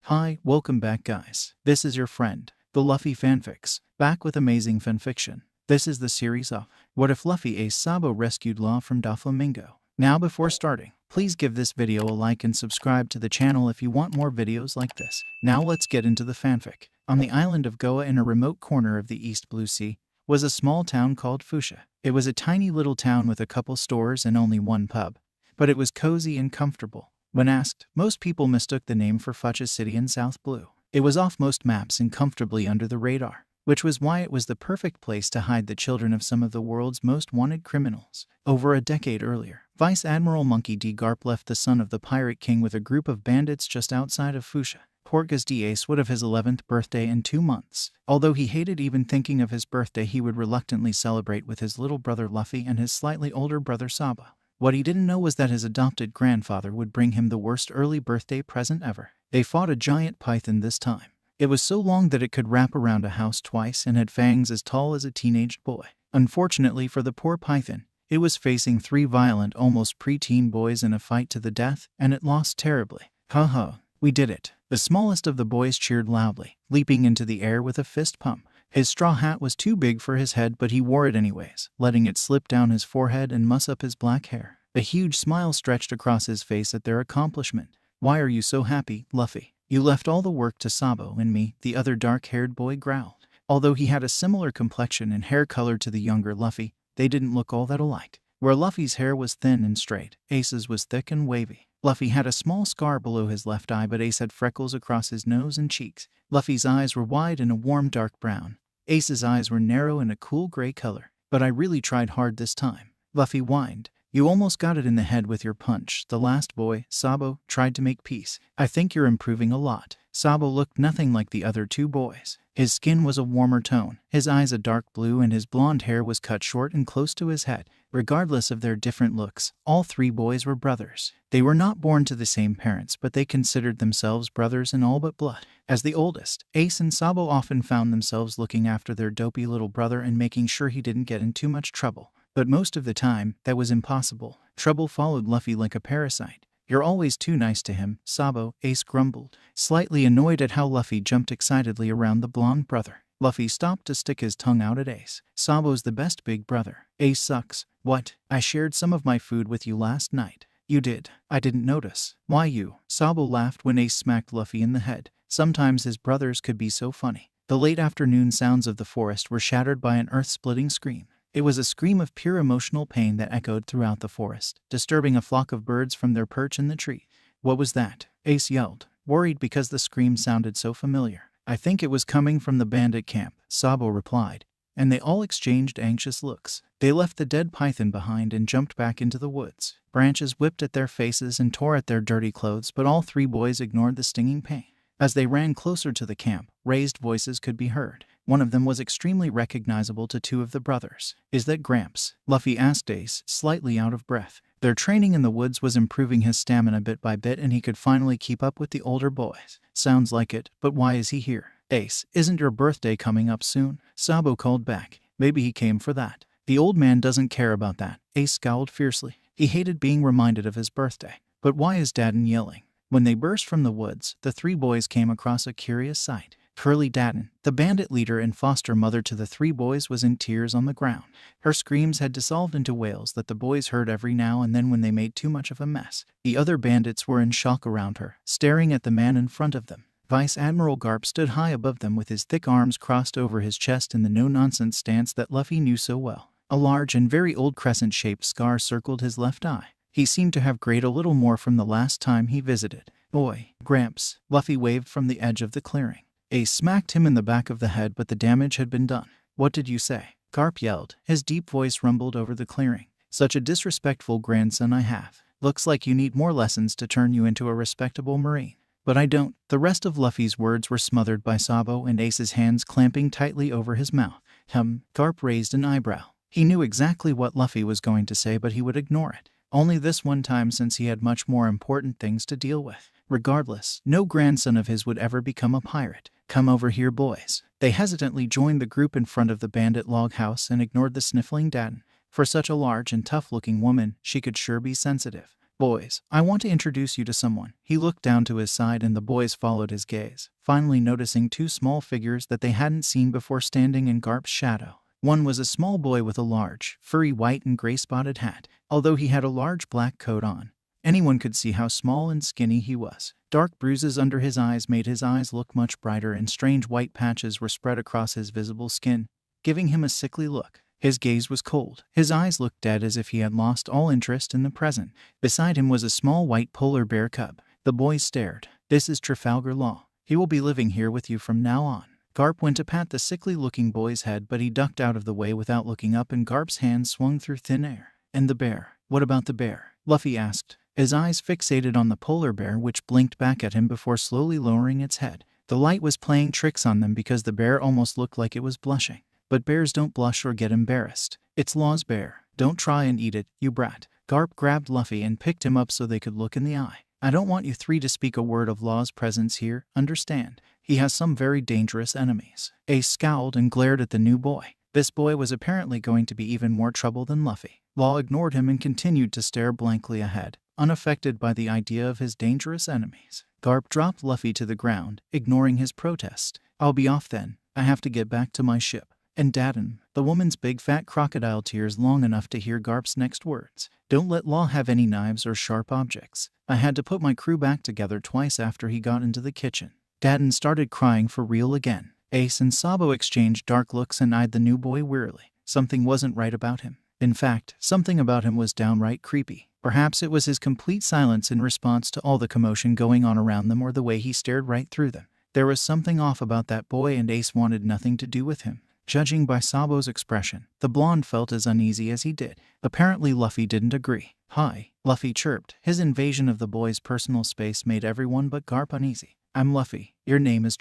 Hi, welcome back guys. This is your friend, the Luffy Fanfics, back with amazing fanfiction. This is the series of What If Luffy Ace Sabo Rescued Law from Doflamingo. Now before starting, please give this video a like and subscribe to the channel if you want more videos like this. Now let's get into the fanfic. On the island of Goa in a remote corner of the East Blue Sea was a small town called Fuchsia. It was a tiny little town with a couple stores and only one pub, but it was cozy and comfortable. When asked, most people mistook the name for Fuchsia City in South Blue. It was off most maps and comfortably under the radar, which was why it was the perfect place to hide the children of some of the world's most wanted criminals. Over a decade earlier, Vice Admiral Monkey D. Garp left the son of the Pirate King with a group of bandits just outside of Fuchsia. Portgas D. Ace would have his 11th birthday in 2 months. Although he hated even thinking of his birthday, he would reluctantly celebrate with his little brother Luffy and his slightly older brother Sabo. What he didn't know was that his adopted grandfather would bring him the worst early birthday present ever. They fought a giant python this time. It was so long that it could wrap around a house twice and had fangs as tall as a teenage boy. Unfortunately for the poor python, it was facing 3 violent, almost preteen boys in a fight to the death, and it lost terribly. Ha, we did it. The smallest of the boys cheered loudly, leaping into the air with a fist pump. His straw hat was too big for his head, but he wore it anyways, letting it slip down his forehead and muss up his black hair. A huge smile stretched across his face at their accomplishment. "Why are you so happy, Luffy? You left all the work to Sabo and me," the other dark-haired boy growled. Although he had a similar complexion and hair color to the younger Luffy, they didn't look all that alike. Where Luffy's hair was thin and straight, Ace's was thick and wavy. Luffy had a small scar below his left eye, but Ace had freckles across his nose and cheeks. Luffy's eyes were wide and a warm dark brown. Ace's eyes were narrow and a cool gray color. "But I really tried hard this time," Luffy whined. "You almost got it in the head with your punch." The last boy, Sabo, tried to make peace. "I think you're improving a lot." Sabo looked nothing like the other 2 boys. His skin was a warmer tone, his eyes a dark blue, and his blonde hair was cut short and close to his head. Regardless of their different looks, all 3 boys were brothers. They were not born to the same parents, but they considered themselves brothers in all but blood. As the oldest, Ace and Sabo often found themselves looking after their dopey little brother and making sure he didn't get in too much trouble. But most of the time, that was impossible. Trouble followed Luffy like a parasite. "You're always too nice to him, Sabo," Ace grumbled, slightly annoyed at how Luffy jumped excitedly around the blonde brother. Luffy stopped to stick his tongue out at Ace. "Sabo's the best big brother. Ace sucks." "What? I shared some of my food with you last night." "You did? I didn't notice." "Why you?" Sabo laughed when Ace smacked Luffy in the head. Sometimes his brothers could be so funny. The late afternoon sounds of the forest were shattered by an earth-splitting scream. It was a scream of pure emotional pain that echoed throughout the forest, disturbing a flock of birds from their perch in the tree. "What was that?" Ace yelled, worried because the scream sounded so familiar. "I think it was coming from the bandit camp," Sabo replied, and they all exchanged anxious looks. They left the dead python behind and jumped back into the woods. Branches whipped at their faces and tore at their dirty clothes, but all 3 boys ignored the stinging pain. As they ran closer to the camp, raised voices could be heard. One of them was extremely recognizable to 2 of the brothers. "Is that Gramps?" Luffy asked Ace, slightly out of breath. Their training in the woods was improving his stamina bit by bit, and he could finally keep up with the older boys. "Sounds like it, but why is he here?" "Ace, isn't your birthday coming up soon?" Sabo called back. "Maybe he came for that." "The old man doesn't care about that." Ace scowled fiercely. He hated being reminded of his birthday. "But why is Dadden yelling?" When they burst from the woods, the 3 boys came across a curious sight. Curly Dadden, the bandit leader and foster mother to the 3 boys, was in tears on the ground. Her screams had dissolved into wails that the boys heard every now and then when they made too much of a mess. The other bandits were in shock around her, staring at the man in front of them. Vice Admiral Garp stood high above them with his thick arms crossed over his chest in the no-nonsense stance that Luffy knew so well. A large and very old crescent-shaped scar circled his left eye. He seemed to have grayed a little more from the last time he visited. "Boy, Gramps," Luffy waved from the edge of the clearing. Ace smacked him in the back of the head, but the damage had been done. "What did you say?" Garp yelled. His deep voice rumbled over the clearing. "Such a disrespectful grandson I have. Looks like you need more lessons to turn you into a respectable Marine." "But I don't." The rest of Luffy's words were smothered by Sabo and Ace's hands clamping tightly over his mouth. Garp raised an eyebrow. He knew exactly what Luffy was going to say, but he would ignore it. Only this one time, since he had much more important things to deal with. Regardless, no grandson of his would ever become a pirate. "Come over here, boys." They hesitantly joined the group in front of the bandit log house and ignored the sniffling Dadden. For such a large and tough-looking woman, she could sure be sensitive. Boys, I want to introduce you to someone. He looked down to his side and the boys followed his gaze, finally noticing two small figures that they hadn't seen before standing in Garp's shadow. One was a small boy with a large, furry white and gray spotted hat, although he had a large black coat on. Anyone could see how small and skinny he was. Dark bruises under his eyes made his eyes look much brighter, and strange white patches were spread across his visible skin, giving him a sickly look. His gaze was cold. His eyes looked dead, as if he had lost all interest in the present. Beside him was a small white polar bear cub. The boys stared. "This is Trafalgar Law. He will be living here with you from now on." Garp went to pat the sickly-looking boy's head, but he ducked out of the way without looking up, and Garp's hand swung through thin air. "And the bear? What about the bear?" Luffy asked, his eyes fixated on the polar bear, which blinked back at him before slowly lowering its head. The light was playing tricks on them because the bear almost looked like it was blushing. But bears don't blush or get embarrassed. It's Law's bear. Don't try and eat it, you brat. Garp grabbed Luffy and picked him up so they could look in the eye. "I don't want you three to speak a word of Law's presence here, understand? He has some very dangerous enemies." Ace scowled and glared at the new boy. This boy was apparently going to be even more trouble than Luffy. Law ignored him and continued to stare blankly ahead, unaffected by the idea of his dangerous enemies. Garp dropped Luffy to the ground, ignoring his protest. "I'll be off then. I have to get back to my ship." And Daden, the woman's big fat crocodile tears long enough to hear Garp's next words. "Don't let Law have any knives or sharp objects. I had to put my crew back together twice after he got into the kitchen." Daden started crying for real again. Ace and Sabo exchanged dark looks and eyed the new boy wearily. Something wasn't right about him. In fact, something about him was downright creepy. Perhaps it was his complete silence in response to all the commotion going on around them, or the way he stared right through them. There was something off about that boy, and Ace wanted nothing to do with him. Judging by Sabo's expression, the blonde felt as uneasy as he did. Apparently Luffy didn't agree. "Hi," Luffy chirped. His invasion of the boy's personal space made everyone but Garp uneasy. "I'm Luffy. Your name is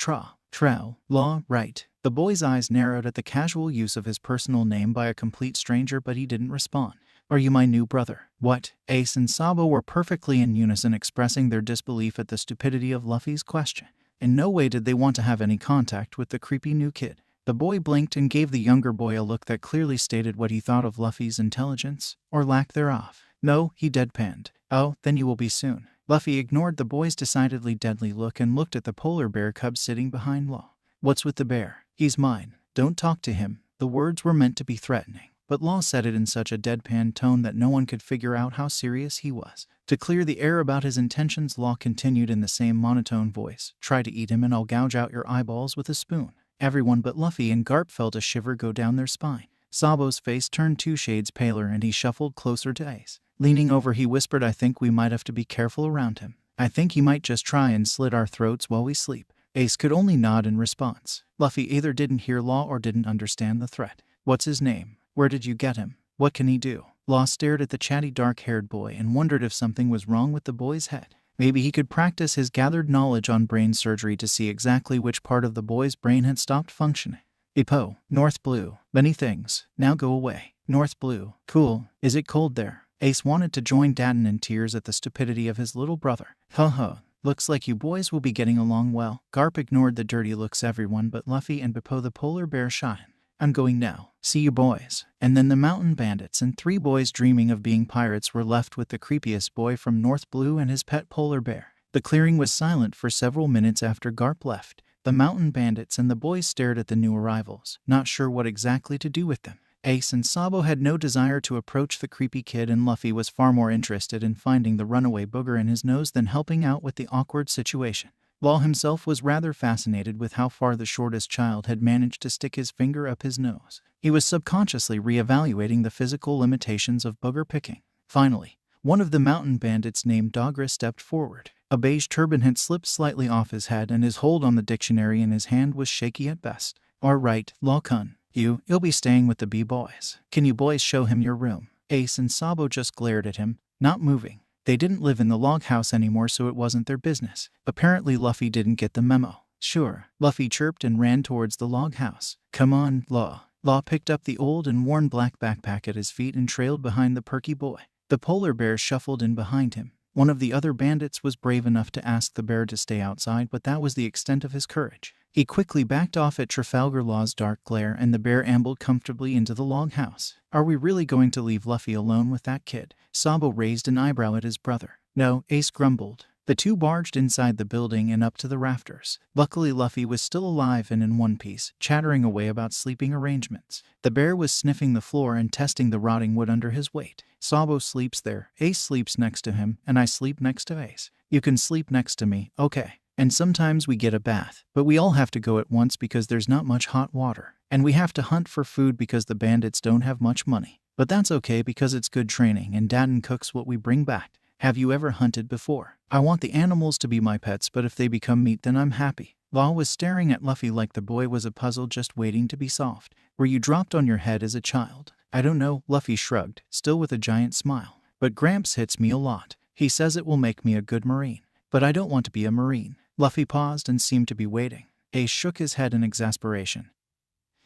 Law, right?" The boy's eyes narrowed at the casual use of his personal name by a complete stranger, but he didn't respond. "Are you my new brother?" "What?" Ace and Sabo were perfectly in unison, expressing their disbelief at the stupidity of Luffy's question. In no way did they want to have any contact with the creepy new kid. The boy blinked and gave the younger boy a look that clearly stated what he thought of Luffy's intelligence, or lack thereof. "No," he deadpanned. "Oh, then you will be soon." Luffy ignored the boy's decidedly deadly look and looked at the polar bear cub sitting behind Law. "What's with the bear?" "He's mine. Don't talk to him." The words were meant to be threatening, but Law said it in such a deadpan tone that no one could figure out how serious he was. To clear the air about his intentions, Law continued in the same monotone voice, "Try to eat him and I'll gouge out your eyeballs with a spoon." Everyone but Luffy and Garp felt a shiver go down their spine. Sabo's face turned 2 shades paler and he shuffled closer to Ace. Leaning over, he whispered, "I think we might have to be careful around him. I think he might just try and slit our throats while we sleep." Ace could only nod in response. Luffy either didn't hear Law or didn't understand the threat. "What's his name? Where did you get him? What can he do?" Law stared at the chatty dark-haired boy and wondered if something was wrong with the boy's head. Maybe he could practice his gathered knowledge on brain surgery to see exactly which part of the boy's brain had stopped functioning. "Ipo, North Blue. Many things. Now go away." "North Blue. Cool. Is it cold there?" Ace wanted to join Daden in tears at the stupidity of his little brother. "Huh. Looks like you boys will be getting along well." Garp ignored the dirty looks everyone but Luffy and Bippo the polar bear shot him. "I'm going now. See you boys." And then the mountain bandits and 3 boys dreaming of being pirates were left with the creepiest boy from North Blue and his pet polar bear. The clearing was silent for several minutes after Garp left. The mountain bandits and the boys stared at the new arrivals, not sure what exactly to do with them. Ace and Sabo had no desire to approach the creepy kid, and Luffy was far more interested in finding the runaway booger in his nose than helping out with the awkward situation. Law himself was rather fascinated with how far the shortest child had managed to stick his finger up his nose. He was subconsciously re-evaluating the physical limitations of booger picking. Finally, one of the mountain bandits named Dogra stepped forward. A beige turban had slipped slightly off his head and his hold on the dictionary in his hand was shaky at best. "All right, Law-kun. You'll be staying with the B-boys. Can you boys show him your room?" Ace and Sabo just glared at him, not moving. They didn't live in the log house anymore, so it wasn't their business. Apparently Luffy didn't get the memo. "Sure," Luffy chirped and ran towards the log house. "Come on, Law." Law picked up the old and worn black backpack at his feet and trailed behind the perky boy. The polar bear shuffled in behind him. One of the other bandits was brave enough to ask the bear to stay outside, but that was the extent of his courage. He quickly backed off at Trafalgar Law's dark glare, and the bear ambled comfortably into the log house. Are we really going to leave Luffy alone with that kid? Sabo raised an eyebrow at his brother. No, Ace grumbled. The two barged inside the building and up to the rafters. Luckily, Luffy was still alive and in one piece, chattering away about sleeping arrangements. The bear was sniffing the floor and testing the rotting wood under his weight. Sabo sleeps there, Ace sleeps next to him, and I sleep next to Ace. You can sleep next to me, okay. And sometimes we get a bath, but we all have to go at once because there's not much hot water. And we have to hunt for food because the bandits don't have much money. But that's okay because it's good training and Dadden cooks what we bring back. Have you ever hunted before? I want the animals to be my pets, but if they become meat then I'm happy. Law was staring at Luffy like the boy was a puzzle just waiting to be solved. Were you dropped on your head as a child? I don't know, Luffy shrugged, still with a giant smile. But Gramps hits me a lot. He says it will make me a good Marine. But I don't want to be a Marine. Luffy paused and seemed to be waiting. Ace shook his head in exasperation.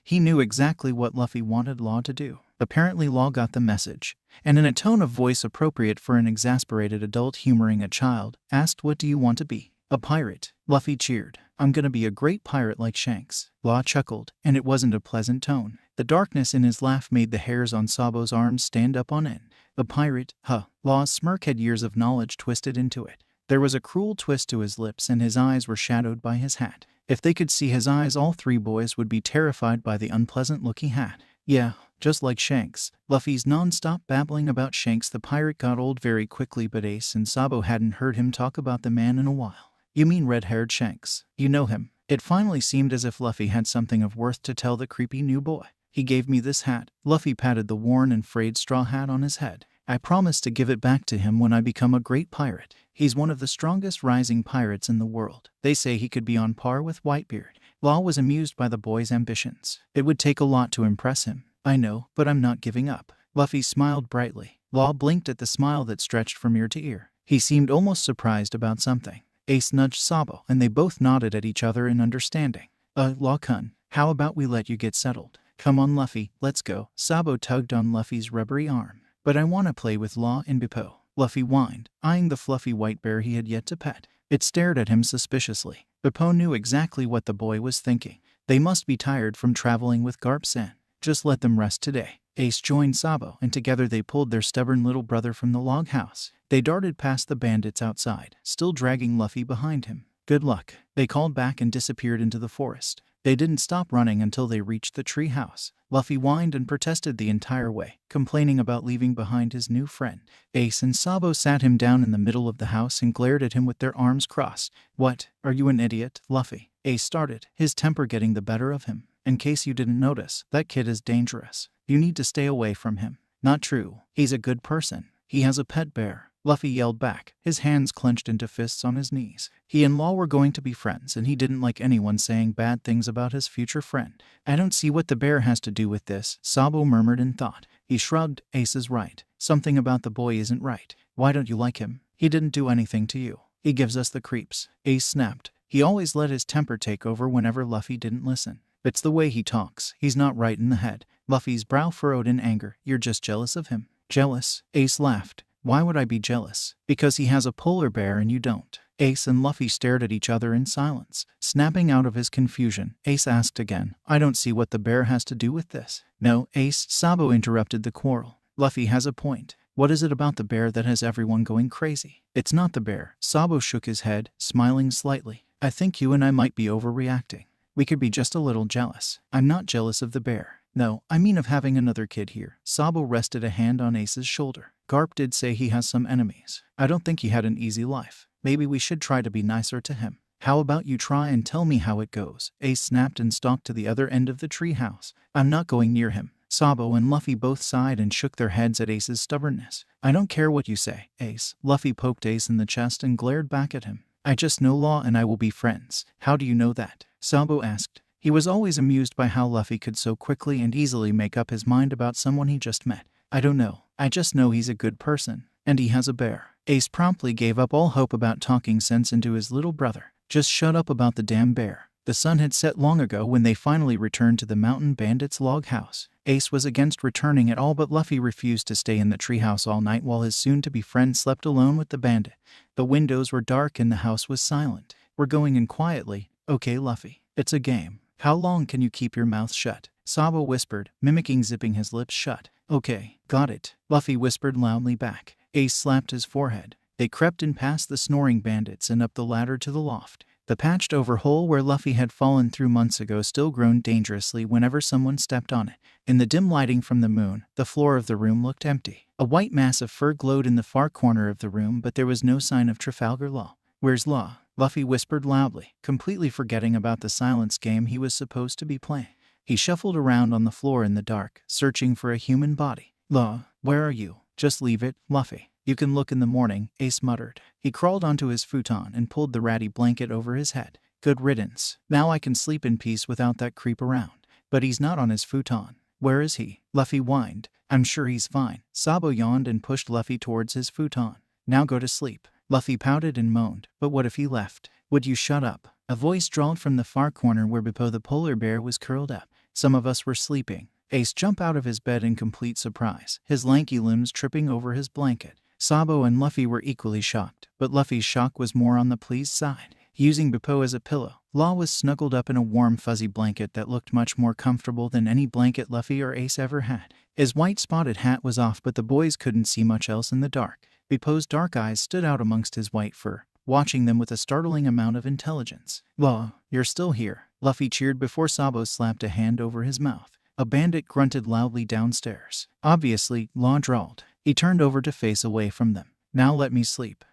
He knew exactly what Luffy wanted Law to do. Apparently Law got the message, and in a tone of voice appropriate for an exasperated adult humoring a child, asked, what do you want to be? A pirate. Luffy cheered. I'm gonna be a great pirate like Shanks. Law chuckled, and it wasn't a pleasant tone. The darkness in his laugh made the hairs on Sabo's arms stand up on end. A pirate? Huh. Law's smirk had years of knowledge twisted into it. There was a cruel twist to his lips and his eyes were shadowed by his hat. If they could see his eyes, all three boys would be terrified by the unpleasant-looking hat. Yeah, just like Shanks. Luffy's non-stop babbling about Shanks the pirate got old very quickly, but Ace and Sabo hadn't heard him talk about the man in a while. You mean red-haired Shanks? You know him? It finally seemed as if Luffy had something of worth to tell the creepy new boy. He gave me this hat. Luffy patted the worn and frayed straw hat on his head. I promised to give it back to him when I become a great pirate. He's one of the strongest rising pirates in the world. They say he could be on par with Whitebeard. Law was amused by the boy's ambitions. It would take a lot to impress him. I know, but I'm not giving up. Luffy smiled brightly. Law blinked at the smile that stretched from ear to ear. He seemed almost surprised about something. Ace nudged Sabo, and they both nodded at each other in understanding. Law-kun, how about we let you get settled? Come on, Luffy, let's go. Sabo tugged on Luffy's rubbery arm. But I want to play with Law and Bippo. Luffy whined, eyeing the fluffy white bear he had yet to pet. It stared at him suspiciously. Bippo knew exactly what the boy was thinking. They must be tired from traveling with Garp-san. Just let them rest today. Ace joined Sabo, and together they pulled their stubborn little brother from the log house. They darted past the bandits outside, still dragging Luffy behind him. Good luck, they called back and disappeared into the forest. They didn't stop running until they reached the tree house. Luffy whined and protested the entire way, complaining about leaving behind his new friend. Ace and Sabo sat him down in the middle of the house and glared at him with their arms crossed. What? Are you an idiot, Luffy? Ace started, his temper getting the better of him. In case you didn't notice, that kid is dangerous. You need to stay away from him. Not true. He's a good person. He has a pet bear. Luffy yelled back, his hands clenched into fists on his knees. He and Law were going to be friends, and he didn't like anyone saying bad things about his future friend. I don't see what the bear has to do with this, Sabo murmured in thought. He shrugged. Ace is right. Something about the boy isn't right. Why don't you like him? He didn't do anything to you. He gives us the creeps. Ace snapped. He always let his temper take over whenever Luffy didn't listen. It's the way he talks. He's not right in the head. Luffy's brow furrowed in anger. You're just jealous of him. Jealous? Ace laughed. Why would I be jealous? Because he has a polar bear and you don't. Ace and Luffy stared at each other in silence. Snapping out of his confusion, Ace asked again, I don't see what the bear has to do with this. No, Ace, Sabo interrupted the quarrel. Luffy has a point. What is it about the bear that has everyone going crazy? It's not the bear. Sabo shook his head, smiling slightly. I think you and I might be overreacting. We could be just a little jealous. I'm not jealous of the bear. No, I mean of having another kid here. Sabo rested a hand on Ace's shoulder. Garp did say he has some enemies. I don't think he had an easy life. Maybe we should try to be nicer to him. How about you try and tell me how it goes? Ace snapped and stalked to the other end of the treehouse. I'm not going near him. Sabo and Luffy both sighed and shook their heads at Ace's stubbornness. I don't care what you say, Ace. Luffy poked Ace in the chest and glared back at him. I just know Law and I will be friends. How do you know that? Sabo asked. He was always amused by how Luffy could so quickly and easily make up his mind about someone he just met. I don't know. I just know he's a good person. And he has a bear. Ace promptly gave up all hope about talking sense into his little brother. Just shut up about the damn bear. The sun had set long ago when they finally returned to the mountain bandits' log house. Ace was against returning at all, but Luffy refused to stay in the treehouse all night while his soon-to-be friend slept alone with the bandit. The windows were dark and the house was silent. We're going in quietly, okay, Luffy? It's a game. How long can you keep your mouth shut? Sabo whispered, mimicking zipping his lips shut. Okay, got it, Luffy whispered loudly back. Ace slapped his forehead. They crept in past the snoring bandits and up the ladder to the loft. The patched over hole where Luffy had fallen through months ago still groaned dangerously whenever someone stepped on it. In the dim lighting from the moon, the floor of the room looked empty. A white mass of fur glowed in the far corner of the room, but there was no sign of Trafalgar Law. Where's Law? Luffy whispered loudly, completely forgetting about the silence game he was supposed to be playing. He shuffled around on the floor in the dark, searching for a human body. Law, where are you? Just leave it, Luffy. You can look in the morning, Ace muttered. He crawled onto his futon and pulled the ratty blanket over his head. Good riddance. Now I can sleep in peace without that creep around. But he's not on his futon. Where is he? Luffy whined. I'm sure he's fine. Sabo yawned and pushed Luffy towards his futon. Now go to sleep. Luffy pouted and moaned. But what if he left? Would you shut up? A voice drawled from the far corner where Bippo the polar bear was curled up. Some of us were sleeping. Ace jumped out of his bed in complete surprise, his lanky limbs tripping over his blanket. Sabo and Luffy were equally shocked, but Luffy's shock was more on the pleased side. Using Bippo as a pillow, Law was snuggled up in a warm fuzzy blanket that looked much more comfortable than any blanket Luffy or Ace ever had. His white spotted hat was off, but the boys couldn't see much else in the dark. Bippo's dark eyes stood out amongst his white fur, watching them with a startling amount of intelligence. Law, you're still here, Luffy cheered before Sabo slapped a hand over his mouth. A bandit grunted loudly downstairs. Obviously, Law drawled. He turned over to face away from them. Now let me sleep.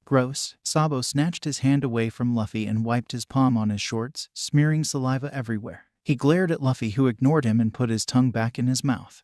Gross. Sabo snatched his hand away from Luffy and wiped his palm on his shorts, smearing saliva everywhere. He glared at Luffy, who ignored him and put his tongue back in his mouth.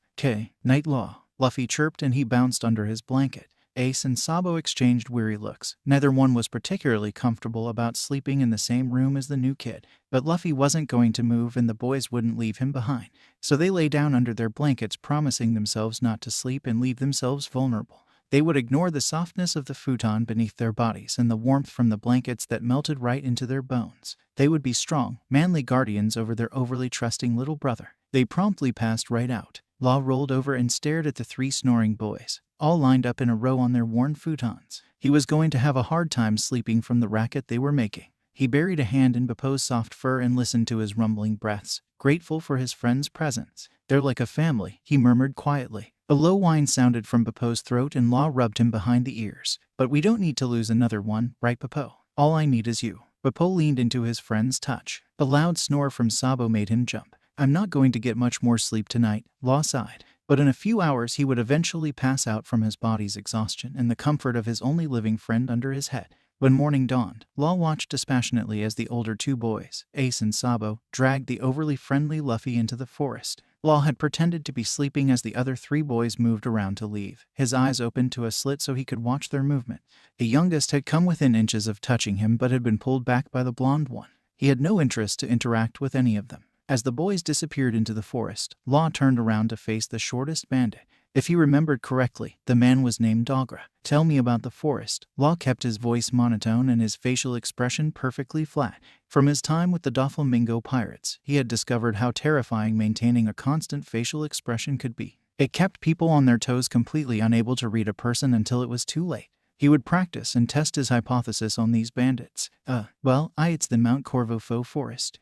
Night, Law, Luffy chirped, and he bounced under his blanket. Ace and Sabo exchanged weary looks. Neither one was particularly comfortable about sleeping in the same room as the new kid, but Luffy wasn't going to move and the boys wouldn't leave him behind. So they lay down under their blankets, promising themselves not to sleep and leave themselves vulnerable. They would ignore the softness of the futon beneath their bodies and the warmth from the blankets that melted right into their bones. They would be strong, manly guardians over their overly trusting little brother. They promptly passed right out. Law rolled over and stared at the three snoring boys, all lined up in a row on their worn futons. He was going to have a hard time sleeping from the racket they were making. He buried a hand in Bippo's soft fur and listened to his rumbling breaths, grateful for his friend's presence. They're like a family, he murmured quietly. A low whine sounded from Bippo's throat and Law rubbed him behind the ears. But we don't need to lose another one, right, Bippo? All I need is you. Bippo leaned into his friend's touch. A loud snore from Sabo made him jump. I'm not going to get much more sleep tonight, Law sighed. But in a few hours he would eventually pass out from his body's exhaustion and the comfort of his only living friend under his head. When morning dawned, Law watched dispassionately as the older two boys, Ace and Sabo, dragged the overly friendly Luffy into the forest. Law had pretended to be sleeping as the other three boys moved around to leave, his eyes opened to a slit so he could watch their movement. The youngest had come within inches of touching him but had been pulled back by the blonde one. He had no interest to interact with any of them. As the boys disappeared into the forest, Law turned around to face the shortest bandit. If he remembered correctly, the man was named Dogra. Tell me about the forest. Law kept his voice monotone and his facial expression perfectly flat. From his time with the Doflamingo pirates, he had discovered how terrifying maintaining a constant facial expression could be. It kept people on their toes, completely unable to read a person until it was too late. He would practice and test his hypothesis on these bandits. It's the Mount Corvo faux forest.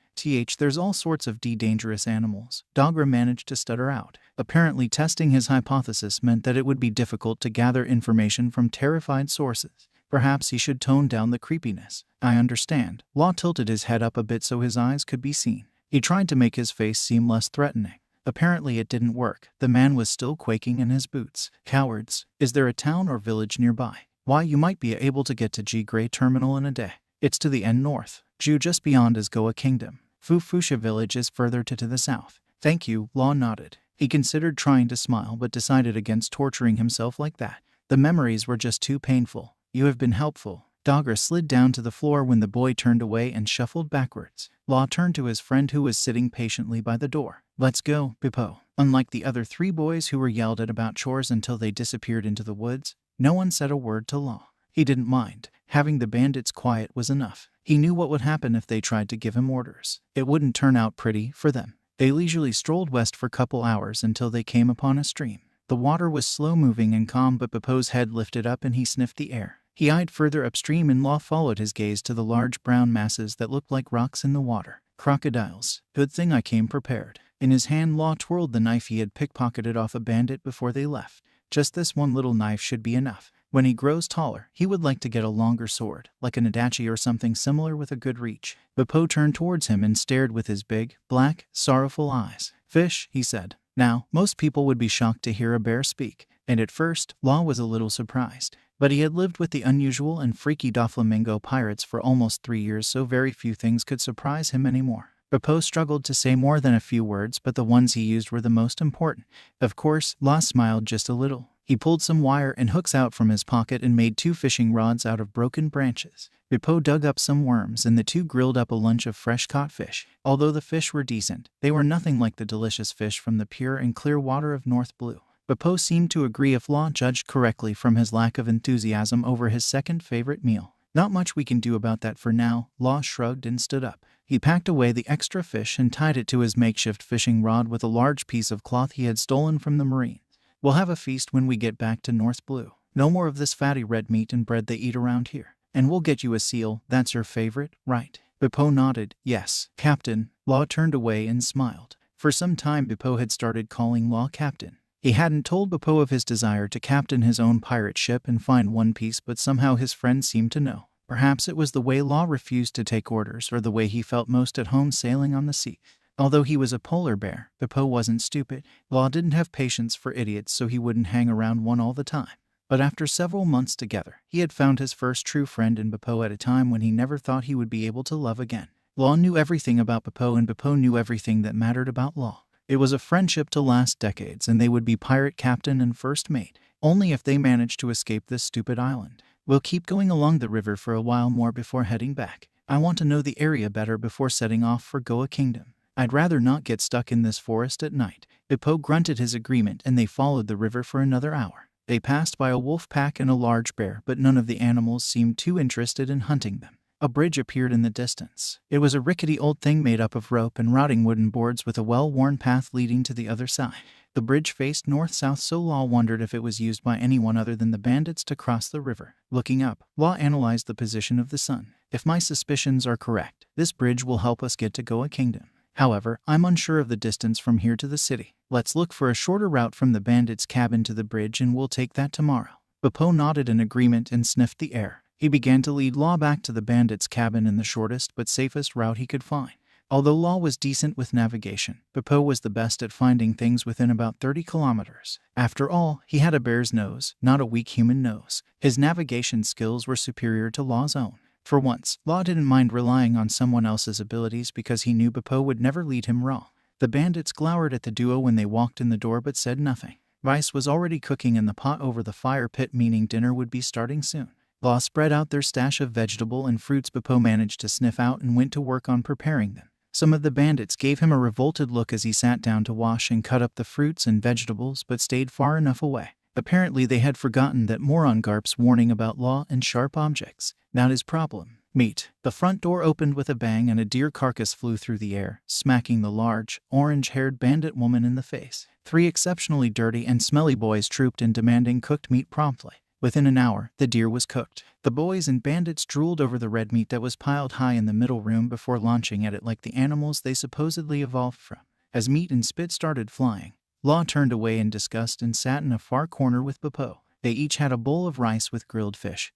There's all sorts of dangerous animals. Dogra managed to stutter out. Apparently testing his hypothesis meant that it would be difficult to gather information from terrified sources. Perhaps he should tone down the creepiness. I understand. Law tilted his head up a bit so his eyes could be seen. He tried to make his face seem less threatening. Apparently it didn't work. The man was still quaking in his boots. Cowards. Is there a town or village nearby? Why, you might be able to get to G Gray Terminal in a day. It's to the end north. Ju just beyond is Goa Kingdom. Fufusha village is further to the south. Thank you, Law nodded. He considered trying to smile but decided against torturing himself like that. The memories were just too painful. You have been helpful. Dogra slid down to the floor when the boy turned away and shuffled backwards. Law turned to his friend who was sitting patiently by the door. Let's go, Bippo. Unlike the other three boys who were yelled at about chores until they disappeared into the woods, no one said a word to Law. He didn't mind. Having the bandits quiet was enough. He knew what would happen if they tried to give him orders. It wouldn't turn out pretty for them. They leisurely strolled west for a couple hours until they came upon a stream. The water was slow-moving and calm, but Bippo's head lifted up and he sniffed the air. He eyed further upstream and Law followed his gaze to the large brown masses that looked like rocks in the water. Crocodiles. Good thing I came prepared. In his hand, Law twirled the knife he had pickpocketed off a bandit before they left. Just this one little knife should be enough. When he grows taller, he would like to get a longer sword, like an adachi or something similar with a good reach. Bepo turned towards him and stared with his big, black, sorrowful eyes. Fish, he said. Now, most people would be shocked to hear a bear speak, and at first, Law was a little surprised. But he had lived with the unusual and freaky Doflamingo pirates for almost 3 years, so very few things could surprise him anymore. Bepo struggled to say more than a few words, but the ones he used were the most important. Of course, Law smiled just a little. He pulled some wire and hooks out from his pocket and made 2 fishing rods out of broken branches. Bepo dug up some worms and the two grilled up a lunch of fresh-caught fish. Although the fish were decent, they were nothing like the delicious fish from the pure and clear water of North Blue. Bepo seemed to agree if Law judged correctly from his lack of enthusiasm over his second favorite meal. Not much we can do about that for now, Law shrugged and stood up. He packed away the extra fish and tied it to his makeshift fishing rod with a large piece of cloth he had stolen from the Marines. We'll have a feast when we get back to North Blue. No more of this fatty red meat and bread they eat around here. And we'll get you a seal. That's your favorite, right? Bepo nodded. Yes, Captain. Law turned away and smiled. For some time Bepo had started calling Law Captain. He hadn't told Bepo of his desire to captain his own pirate ship and find One Piece, but somehow his friend seemed to know. Perhaps it was the way Law refused to take orders or the way he felt most at home sailing on the sea. Although he was a polar bear, Bepo wasn't stupid. Law didn't have patience for idiots, so he wouldn't hang around one all the time. But after several months together, he had found his first true friend in Bepo at a time when he never thought he would be able to love again. Law knew everything about Bepo, and Bepo knew everything that mattered about Law. It was a friendship to last decades, and they would be pirate captain and first mate, only if they managed to escape this stupid island. We'll keep going along the river for a while more before heading back. I want to know the area better before setting off for Goa Kingdom. I'd rather not get stuck in this forest at night. Bepo grunted his agreement, and they followed the river for another hour. They passed by a wolf pack and a large bear, but none of the animals seemed too interested in hunting them. A bridge appeared in the distance. It was a rickety old thing made up of rope and rotting wooden boards with a well-worn path leading to the other side. The bridge faced north-south, so Law wondered if it was used by anyone other than the bandits to cross the river. Looking up, Law analyzed the position of the sun. If my suspicions are correct, this bridge will help us get to Goa Kingdom. However, I'm unsure of the distance from here to the city. Let's look for a shorter route from the bandits' cabin to the bridge, and we'll take that tomorrow. Bepo nodded in agreement and sniffed the air. He began to lead Law back to the bandits' cabin in the shortest but safest route he could find. Although Law was decent with navigation, Bepo was the best at finding things within about 30 kilometers. After all, he had a bear's nose, not a weak human nose. His navigation skills were superior to Law's own. For once, Law didn't mind relying on someone else's abilities because he knew Bepo would never lead him wrong. The bandits glowered at the duo when they walked in the door but said nothing. Rice was already cooking in the pot over the fire pit, meaning dinner would be starting soon. Law spread out their stash of vegetable and fruits Bepo managed to sniff out and went to work on preparing them. Some of the bandits gave him a revolted look as he sat down to wash and cut up the fruits and vegetables, but stayed far enough away. Apparently they had forgotten that moron Garp's warning about Law and sharp objects. Not his problem. Meat. The front door opened with a bang and a deer carcass flew through the air, smacking the large, orange-haired bandit woman in the face. 3 exceptionally dirty and smelly boys trooped in demanding cooked meat promptly. Within an hour, the deer was cooked. The boys and bandits drooled over the red meat that was piled high in the middle room before launching at it like the animals they supposedly evolved from. As meat and spit started flying, Law turned away in disgust and sat in a far corner with Bepo. They each had a bowl of rice with grilled fish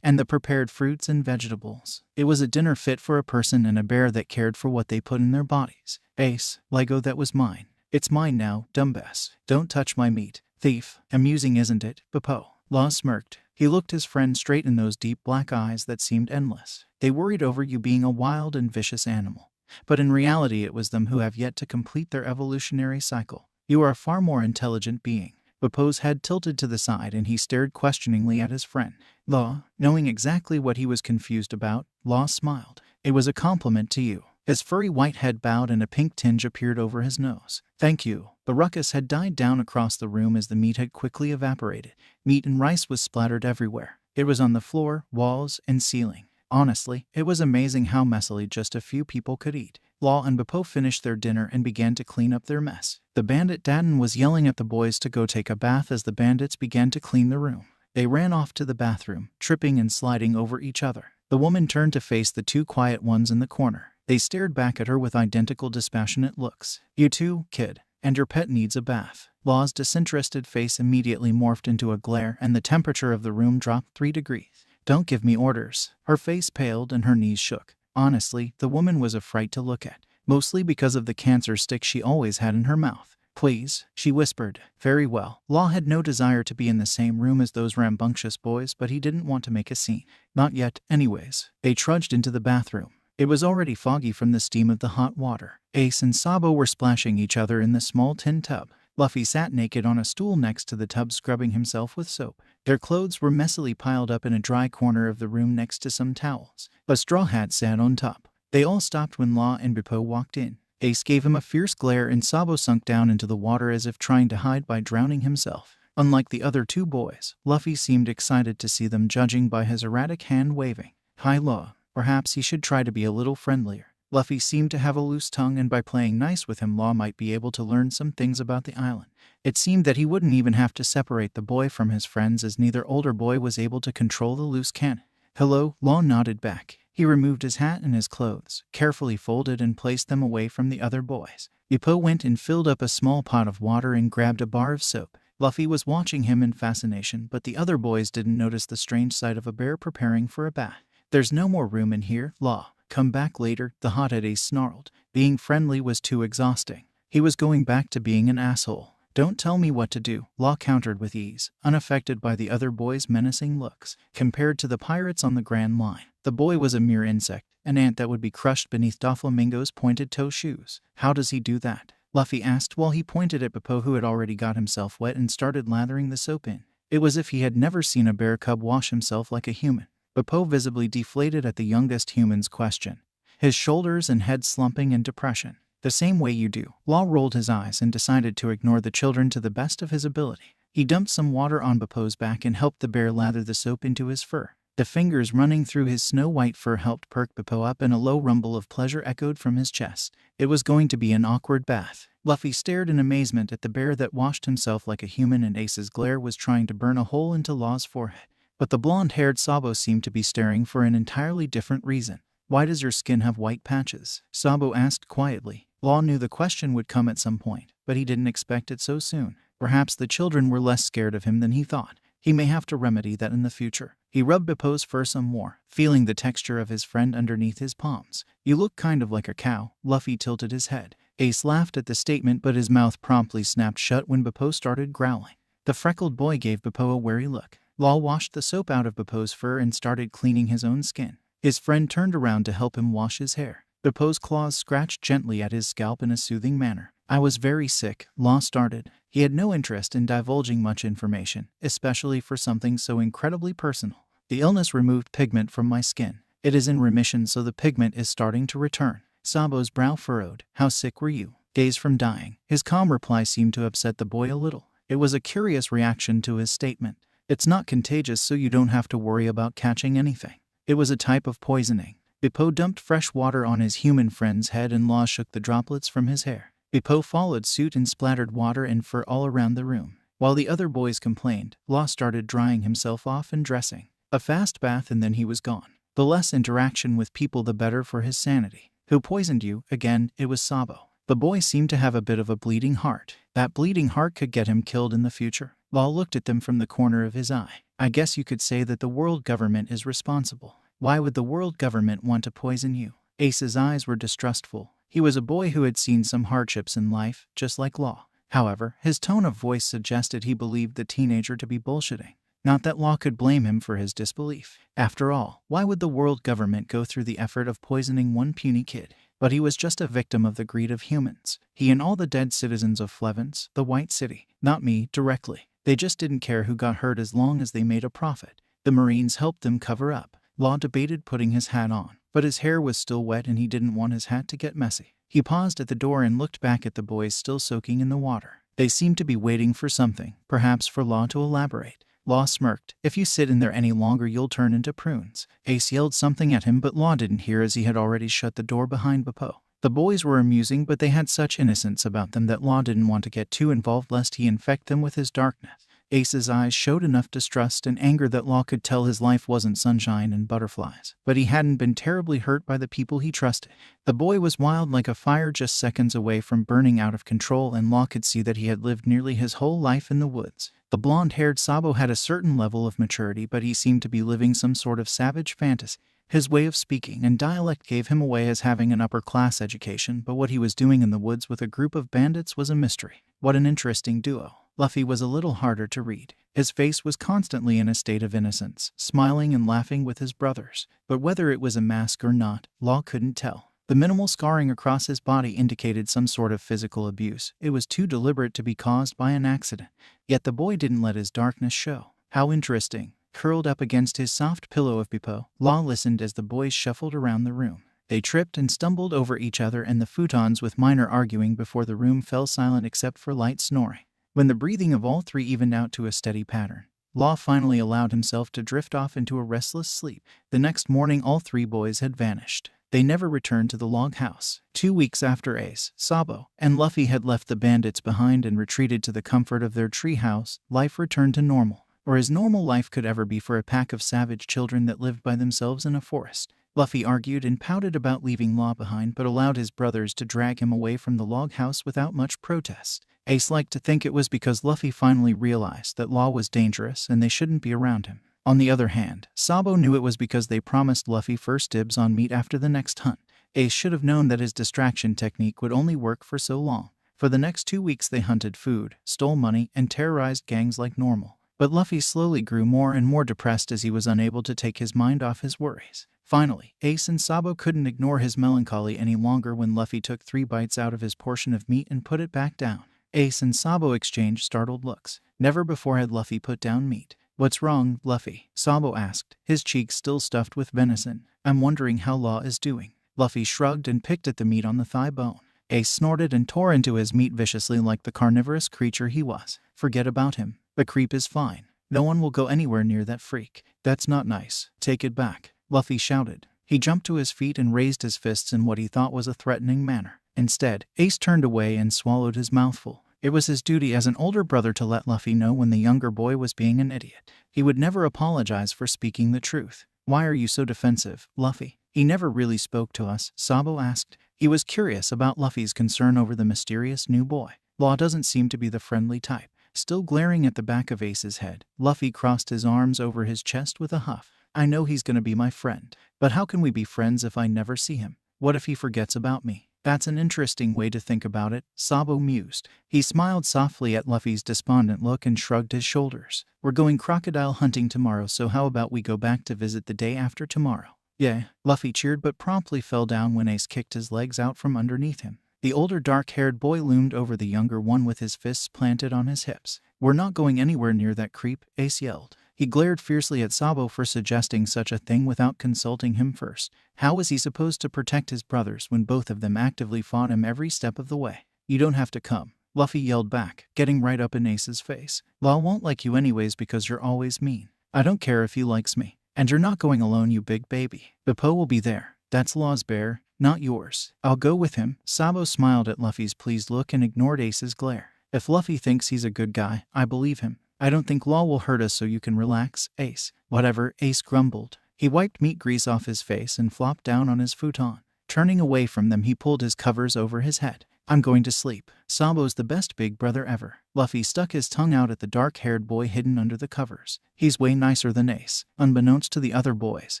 and the prepared fruits and vegetables. It was a dinner fit for a person and a bear that cared for what they put in their bodies. Ace, Lego, that was mine. It's mine now, dumbass. Don't touch my meat. Thief. Amusing, isn't it, Bepo? Law smirked. He looked his friend straight in those deep black eyes that seemed endless. They worried over you being a wild and vicious animal. But in reality it was them who have yet to complete their evolutionary cycle. You are a far more intelligent being. Bepo's head tilted to the side and he stared questioningly at his friend. Law, knowing exactly what he was confused about, Law smiled. It was a compliment to you. His furry white head bowed and a pink tinge appeared over his nose. Thank you. The ruckus had died down across the room as the meat had quickly evaporated. Meat and rice was splattered everywhere. It was on the floor, walls, and ceiling. Honestly, it was amazing how messily just a few people could eat. Law and Bepo finished their dinner and began to clean up their mess. The bandit Datin was yelling at the boys to go take a bath as the bandits began to clean the room. They ran off to the bathroom, tripping and sliding over each other. The woman turned to face the 2 quiet ones in the corner. They stared back at her with identical dispassionate looks. You too, kid, and your pet needs a bath. Law's disinterested face immediately morphed into a glare and the temperature of the room dropped 3 degrees. Don't give me orders. Her face paled and her knees shook. Honestly, the woman was a fright to look at, mostly because of the cancer stick she always had in her mouth. Please, she whispered. Very well. Law had no desire to be in the same room as those rambunctious boys, but he didn't want to make a scene. Not yet, anyways. They trudged into the bathroom. It was already foggy from the steam of the hot water. Ace and Sabo were splashing each other in the small tin tub. Luffy sat naked on a stool next to the tub scrubbing himself with soap. Their clothes were messily piled up in a dry corner of the room next to some towels. A straw hat sat on top. They all stopped when Law and Bippo walked in. Ace gave him a fierce glare and Sabo sunk down into the water as if trying to hide by drowning himself. Unlike the other 2 boys, Luffy seemed excited to see them, judging by his erratic hand waving. Hi Law. Perhaps he should try to be a little friendlier. Luffy seemed to have a loose tongue, and by playing nice with him, Law might be able to learn some things about the island. It seemed that he wouldn't even have to separate the boy from his friends, as neither older boy was able to control the loose cannon. Hello, Law nodded back. He removed his hat and his clothes, carefully folded and placed them away from the other boys. Bippo went and filled up a small pot of water and grabbed a bar of soap. Luffy was watching him in fascination, but the other boys didn't notice the strange sight of a bear preparing for a bath. There's no more room in here, Law. Come back later, the hothead Ace snarled. Being friendly was too exhausting. He was going back to being an asshole. Don't tell me what to do, Law countered with ease, unaffected by the other boys' menacing looks. Compared to the pirates on the Grand Line, the boy was a mere insect, an ant that would be crushed beneath Doflamingo's pointed-toe shoes. How does he do that? Luffy asked while he pointed at Bippo, who had already got himself wet and started lathering the soap in. It was as if he had never seen a bear cub wash himself like a human. Bippo visibly deflated at the youngest human's question, his shoulders and head slumping in depression. The same way you do. Law rolled his eyes and decided to ignore the children to the best of his ability. He dumped some water on Bippo's back and helped the bear lather the soap into his fur. The fingers running through his snow-white fur helped perk Bippo up, and a low rumble of pleasure echoed from his chest. It was going to be an awkward bath. Luffy stared in amazement at the bear that washed himself like a human, and Ace's glare was trying to burn a hole into Law's forehead. But the blonde-haired Sabo seemed to be staring for an entirely different reason. Why does your skin have white patches? Sabo asked quietly. Law knew the question would come at some point, but he didn't expect it so soon. Perhaps the children were less scared of him than he thought. He may have to remedy that in the future. He rubbed Bippo's fur some more, feeling the texture of his friend underneath his palms. You look kind of like a cow. Luffy tilted his head. Ace laughed at the statement, but his mouth promptly snapped shut when Bippo started growling. The freckled boy gave Bippo a wary look. Law washed the soap out of Bippo's fur and started cleaning his own skin. His friend turned around to help him wash his hair. Bippo's claws scratched gently at his scalp in a soothing manner. I was very sick, Law started. He had no interest in divulging much information, especially for something so incredibly personal. The illness removed pigment from my skin. It is in remission, so the pigment is starting to return. Sabo's brow furrowed. How sick were you? Days from dying. His calm reply seemed to upset the boy a little. It was a curious reaction to his statement. It's not contagious, so you don't have to worry about catching anything. It was a type of poisoning. Bippo dumped fresh water on his human friend's head, and Law shook the droplets from his hair. Bippo followed suit and splattered water and fur all around the room. While the other boys complained, Law started drying himself off and dressing. A fast bath and then he was gone. The less interaction with people, the better for his sanity. Who poisoned you? Again, it was Sabo. The boy seemed to have a bit of a bleeding heart. That bleeding heart could get him killed in the future. Law looked at them from the corner of his eye. I guess you could say that the world government is responsible. Why would the world government want to poison you? Ace's eyes were distrustful. He was a boy who had seen some hardships in life, just like Law. However, his tone of voice suggested he believed the teenager to be bullshitting. Not that Law could blame him for his disbelief. After all, why would the world government go through the effort of poisoning one puny kid? But he was just a victim of the greed of humans. He and all the dead citizens of Flevens, the White City. Not me, directly. They just didn't care who got hurt as long as they made a profit. The Marines helped them cover up. Law debated putting his hat on, but his hair was still wet and he didn't want his hat to get messy. He paused at the door and looked back at the boys still soaking in the water. They seemed to be waiting for something, perhaps for Law to elaborate. Law smirked. If you sit in there any longer, you'll turn into prunes. Ace yelled something at him, but Law didn't hear as he had already shut the door behind Bippo. The boys were amusing, but they had such innocence about them that Law didn't want to get too involved lest he infect them with his darkness. Ace's eyes showed enough distrust and anger that Law could tell his life wasn't sunshine and butterflies. But he hadn't been terribly hurt by the people he trusted. The boy was wild like a fire, just seconds away from burning out of control, and Law could see that he had lived nearly his whole life in the woods. The blonde-haired Sabo had a certain level of maturity, but he seemed to be living some sort of savage fantasy. His way of speaking and dialect gave him away as having an upper-class education, but what he was doing in the woods with a group of bandits was a mystery. What an interesting duo. Luffy was a little harder to read. His face was constantly in a state of innocence, smiling and laughing with his brothers. But whether it was a mask or not, Law couldn't tell. The minimal scarring across his body indicated some sort of physical abuse. It was too deliberate to be caused by an accident. Yet the boy didn't let his darkness show. How interesting. Curled up against his soft pillow of Bippo, Law listened as the boys shuffled around the room. They tripped and stumbled over each other and the futons with minor arguing before the room fell silent except for light snoring. When the breathing of all three evened out to a steady pattern, Law finally allowed himself to drift off into a restless sleep. The next morning all three boys had vanished. They never returned to the log house. 2 weeks after Ace, Sabo, and Luffy had left the bandits behind and retreated to the comfort of their tree house, life returned to normal. Or as normal life could ever be for a pack of savage children that lived by themselves in a forest. Luffy argued and pouted about leaving Law behind, but allowed his brothers to drag him away from the log house without much protest. Ace liked to think it was because Luffy finally realized that Law was dangerous and they shouldn't be around him. On the other hand, Sabo knew it was because they promised Luffy first dibs on meat after the next hunt. Ace should have known that his distraction technique would only work for so long. For the next 2 weeks they hunted food, stole money, and terrorized gangs like normal. But Luffy slowly grew more and more depressed as he was unable to take his mind off his worries. Finally, Ace and Sabo couldn't ignore his melancholy any longer when Luffy took 3 bites out of his portion of meat and put it back down. Ace and Sabo exchanged startled looks. Never before had Luffy put down meat. "What's wrong, Luffy?" Sabo asked, his cheeks still stuffed with venison. "I'm wondering how Law is doing." Luffy shrugged and picked at the meat on the thigh bone. Ace snorted and tore into his meat viciously like the carnivorous creature he was. "Forget about him. The creep is fine. No one will go anywhere near that freak." "That's not nice. Take it back," Luffy shouted. He jumped to his feet and raised his fists in what he thought was a threatening manner. Instead, Ace turned away and swallowed his mouthful. It was his duty as an older brother to let Luffy know when the younger boy was being an idiot. He would never apologize for speaking the truth. "Why are you so defensive, Luffy?" "He never really spoke to us," Sabo asked. He was curious about Luffy's concern over the mysterious new boy. Law doesn't seem to be the friendly type. Still glaring at the back of Ace's head, Luffy crossed his arms over his chest with a huff. "I know he's gonna be my friend. But how can we be friends if I never see him? What if he forgets about me?" "That's an interesting way to think about it," Sabo mused. He smiled softly at Luffy's despondent look and shrugged his shoulders. "We're going crocodile hunting tomorrow, so how about we go back to visit the day after tomorrow?" "Yeah," Luffy cheered, but promptly fell down when Ace kicked his legs out from underneath him. The older dark-haired boy loomed over the younger one with his fists planted on his hips. "We're not going anywhere near that creep," Ace yelled. He glared fiercely at Sabo for suggesting such a thing without consulting him first. How was he supposed to protect his brothers when both of them actively fought him every step of the way? "You don't have to come," Luffy yelled back, getting right up in Ace's face. "Law won't like you anyways because you're always mean. I don't care if he likes me. And you're not going alone, you big baby. Bippo will be there. That's Law's bear, not yours." "I'll go with him." Sabo smiled at Luffy's pleased look and ignored Ace's glare. "If Luffy thinks he's a good guy, I believe him. I don't think Law will hurt us, so you can relax, Ace." "Whatever," Ace grumbled. He wiped meat grease off his face and flopped down on his futon. Turning away from them, he pulled his covers over his head. "I'm going to sleep. Sabo's the best big brother ever." Luffy stuck his tongue out at the dark-haired boy hidden under the covers. "He's way nicer than Ace." Unbeknownst to the other boys,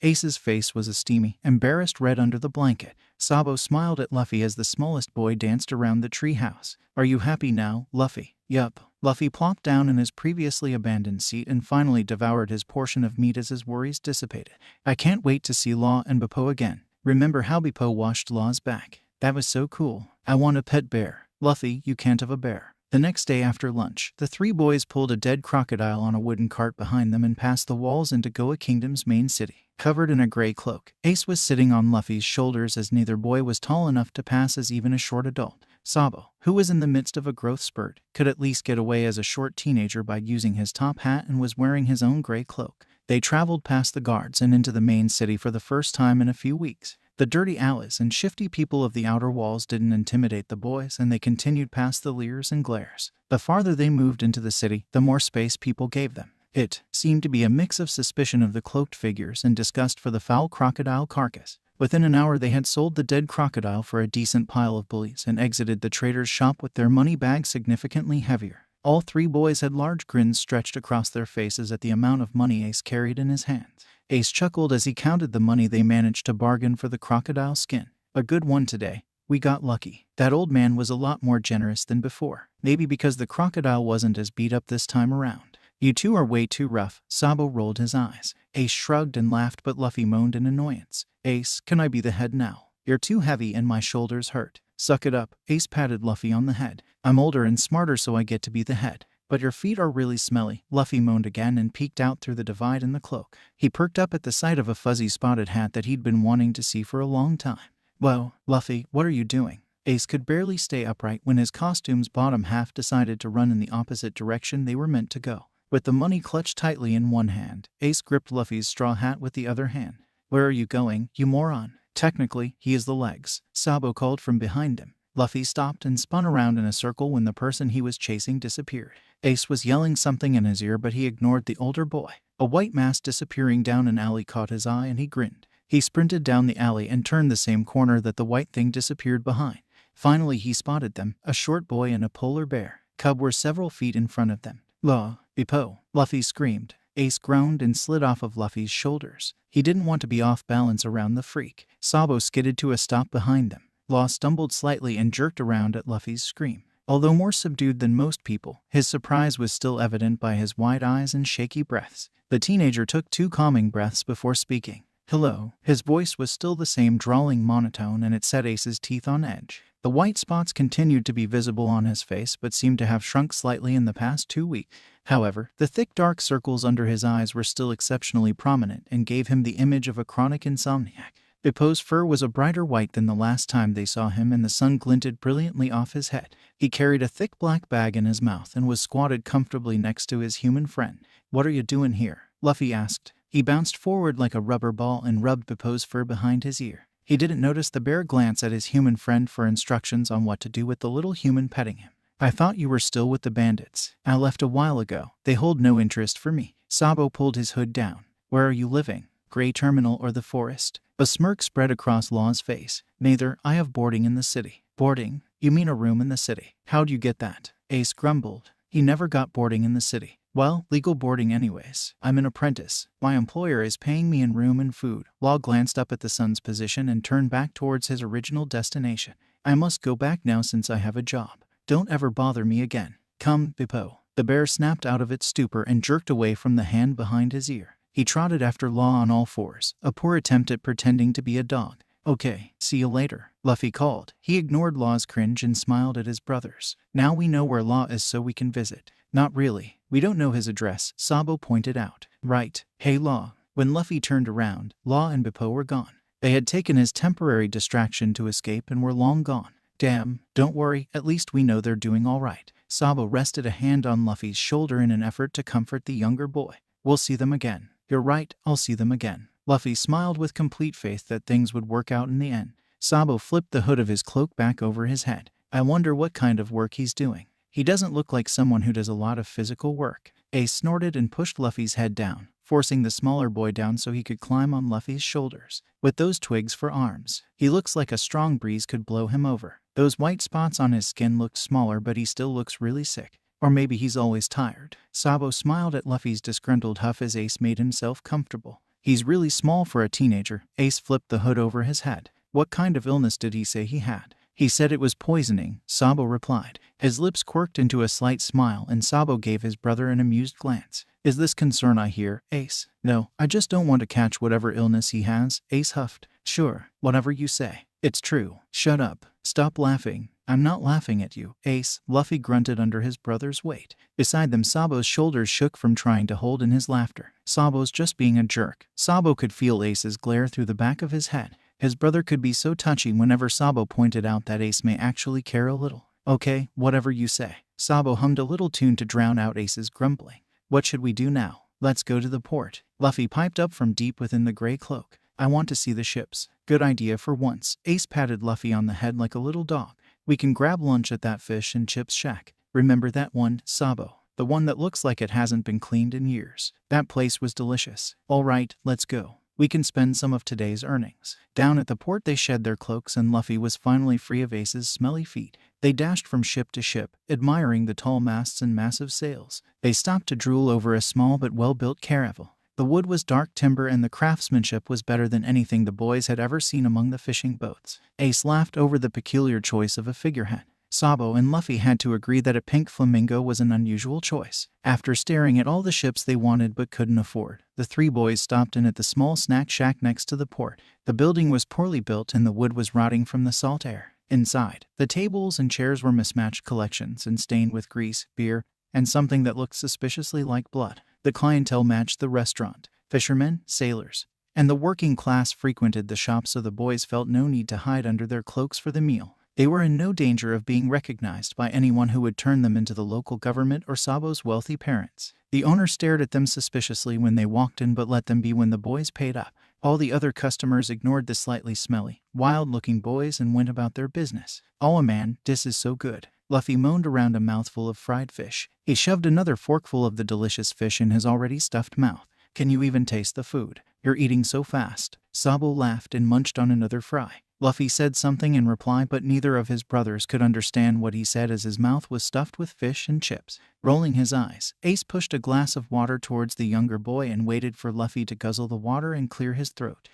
Ace's face was a steamy, embarrassed red under the blanket. Sabo smiled at Luffy as the smallest boy danced around the treehouse. "Are you happy now, Luffy?" "Yup." Luffy plopped down in his previously abandoned seat and finally devoured his portion of meat as his worries dissipated. "I can't wait to see Law and Bippo again. Remember how Bippo washed Law's back? That was so cool. I want a pet bear." "Luffy, you can't have a bear." The next day after lunch, the 3 boys pulled a dead crocodile on a wooden cart behind them and passed the walls into Goa Kingdom's main city. Covered in a gray cloak, Ace was sitting on Luffy's shoulders as neither boy was tall enough to pass as even a short adult. Sabo, who was in the midst of a growth spurt, could at least get away as a short teenager by using his top hat and was wearing his own gray cloak. They traveled past the guards and into the main city for the first time in a few weeks. The dirty alleys and shifty people of the outer walls didn't intimidate the boys, and they continued past the leers and glares. The farther they moved into the city, the more space people gave them. It seemed to be a mix of suspicion of the cloaked figures and disgust for the foul crocodile carcass. Within an hour they had sold the dead crocodile for a decent pile of bullies and exited the trader's shop with their money bags significantly heavier. All three boys had large grins stretched across their faces at the amount of money Ace carried in his hands. Ace chuckled as he counted the money they managed to bargain for the crocodile skin. A good one today. We got lucky. That old man was a lot more generous than before. Maybe because the crocodile wasn't as beat up this time around. You two are way too rough. Sabo rolled his eyes. Ace shrugged and laughed, but Luffy moaned in annoyance. Ace, can I be the head now? You're too heavy and my shoulders hurt. Suck it up. Ace patted Luffy on the head. I'm older and smarter, so I get to be the head. But your feet are really smelly. Luffy moaned again and peeked out through the divide in the cloak. He perked up at the sight of a fuzzy spotted hat that he'd been wanting to see for a long time. Whoa, Luffy, what are you doing? Ace could barely stay upright when his costume's bottom half decided to run in the opposite direction they were meant to go. With the money clutched tightly in one hand, Ace gripped Luffy's straw hat with the other hand. Where are you going, you moron? Technically, he is the legs, Sabo called from behind him. Luffy stopped and spun around in a circle when the person he was chasing disappeared. Ace was yelling something in his ear, but he ignored the older boy. A white mass disappearing down an alley caught his eye and he grinned. He sprinted down the alley and turned the same corner that the white thing disappeared behind. Finally he spotted them. A short boy and a polar bear cub were several feet in front of them. Law, Bipo, Luffy screamed. Ace groaned and slid off of Luffy's shoulders. He didn't want to be off balance around the freak. Sabo skidded to a stop behind them. Law stumbled slightly and jerked around at Luffy's scream. Although more subdued than most people, his surprise was still evident by his wide eyes and shaky breaths. The teenager took 2 calming breaths before speaking. Hello. His voice was still the same drawling monotone, and it set Ace's teeth on edge. The white spots continued to be visible on his face, but seemed to have shrunk slightly in the past 2 weeks. However, the thick dark circles under his eyes were still exceptionally prominent and gave him the image of a chronic insomniac. Bipo's fur was a brighter white than the last time they saw him, and the sun glinted brilliantly off his head. He carried a thick black bag in his mouth and was squatted comfortably next to his human friend. What are you doing here? Luffy asked. He bounced forward like a rubber ball and rubbed Bipo's fur behind his ear. He didn't notice the bear glance at his human friend for instructions on what to do with the little human petting him. I thought you were still with the bandits. I left a while ago. They hold no interest for me. Sabo pulled his hood down. Where are you living? Gray Terminal or the forest? A smirk spread across Law's face. Neither. I have boarding in the city. Boarding? You mean a room in the city? How'd you get that? Ace grumbled. He never got boarding in the city. Well, legal boarding anyways. I'm an apprentice. My employer is paying me in room and food. Law glanced up at the sun's position and turned back towards his original destination. I must go back now since I have a job. Don't ever bother me again. Come, Bipo. The bear snapped out of its stupor and jerked away from the hand behind his ear. He trotted after Law on all fours, a poor attempt at pretending to be a dog. Okay, see you later, Luffy called. He ignored Law's cringe and smiled at his brothers. Now we know where Law is, so we can visit. Not really. We don't know his address, Sabo pointed out. Right. Hey Law. When Luffy turned around, Law and Bipo were gone. They had taken his temporary distraction to escape and were long gone. Damn, don't worry, at least we know they're doing all right. Sabo rested a hand on Luffy's shoulder in an effort to comfort the younger boy. We'll see them again. You're right, I'll see them again. Luffy smiled with complete faith that things would work out in the end. Sabo flipped the hood of his cloak back over his head. I wonder what kind of work he's doing. He doesn't look like someone who does a lot of physical work. Ace snorted and pushed Luffy's head down, forcing the smaller boy down so he could climb on Luffy's shoulders. With those twigs for arms, he looks like a strong breeze could blow him over. Those white spots on his skin looked smaller, but he still looks really sick. Or maybe he's always tired. Sabo smiled at Luffy's disgruntled huff as Ace made himself comfortable. He's really small for a teenager. Ace flipped the hood over his head. What kind of illness did he say he had? He said it was poisoning, Sabo replied. His lips quirked into a slight smile, and Sabo gave his brother an amused glance. Is this concern I hear, Ace? No, I just don't want to catch whatever illness he has, Ace huffed. Sure, whatever you say. It's true. Shut up. Stop laughing. I'm not laughing at you, Ace, Luffy grunted under his brother's weight. Beside them, Sabo's shoulders shook from trying to hold in his laughter. Sabo's just being a jerk. Sabo could feel Ace's glare through the back of his head. His brother could be so touchy whenever Sabo pointed out that Ace may actually care a little. Okay, whatever you say. Sabo hummed a little tune to drown out Ace's grumbling. What should we do now? Let's go to the port. Luffy piped up from deep within the gray cloak. I want to see the ships. Good idea for once. Ace patted Luffy on the head like a little dog. We can grab lunch at that fish and chips shack. Remember that one, Sabo? The one that looks like it hasn't been cleaned in years. That place was delicious. All right, let's go. We can spend some of today's earnings. Down at the port they shed their cloaks and Luffy was finally free of Ace's smelly feet. They dashed from ship to ship, admiring the tall masts and massive sails. They stopped to drool over a small but well-built caravel. The wood was dark timber and the craftsmanship was better than anything the boys had ever seen among the fishing boats. Ace laughed over the peculiar choice of a figurehead. Sabo and Luffy had to agree that a pink flamingo was an unusual choice. After staring at all the ships they wanted but couldn't afford, the three boys stopped in at the small snack shack next to the port. The building was poorly built and the wood was rotting from the salt air. Inside, the tables and chairs were mismatched collections and stained with grease, beer, and something that looked suspiciously like blood. The clientele matched the restaurant. Fishermen, sailors, and the working class frequented the shop, so the boys felt no need to hide under their cloaks for the meal. They were in no danger of being recognized by anyone who would turn them into the local government or Sabo's wealthy parents. The owner stared at them suspiciously when they walked in but let them be when the boys paid up. All the other customers ignored the slightly smelly, wild-looking boys and went about their business. "Oh man, this is so good." Luffy moaned around a mouthful of fried fish. He shoved another forkful of the delicious fish in his already stuffed mouth. "Can you even taste the food? You're eating so fast." Sabo laughed and munched on another fry. Luffy said something in reply, but neither of his brothers could understand what he said as his mouth was stuffed with fish and chips. Rolling his eyes, Ace pushed a glass of water towards the younger boy and waited for Luffy to guzzle the water and clear his throat.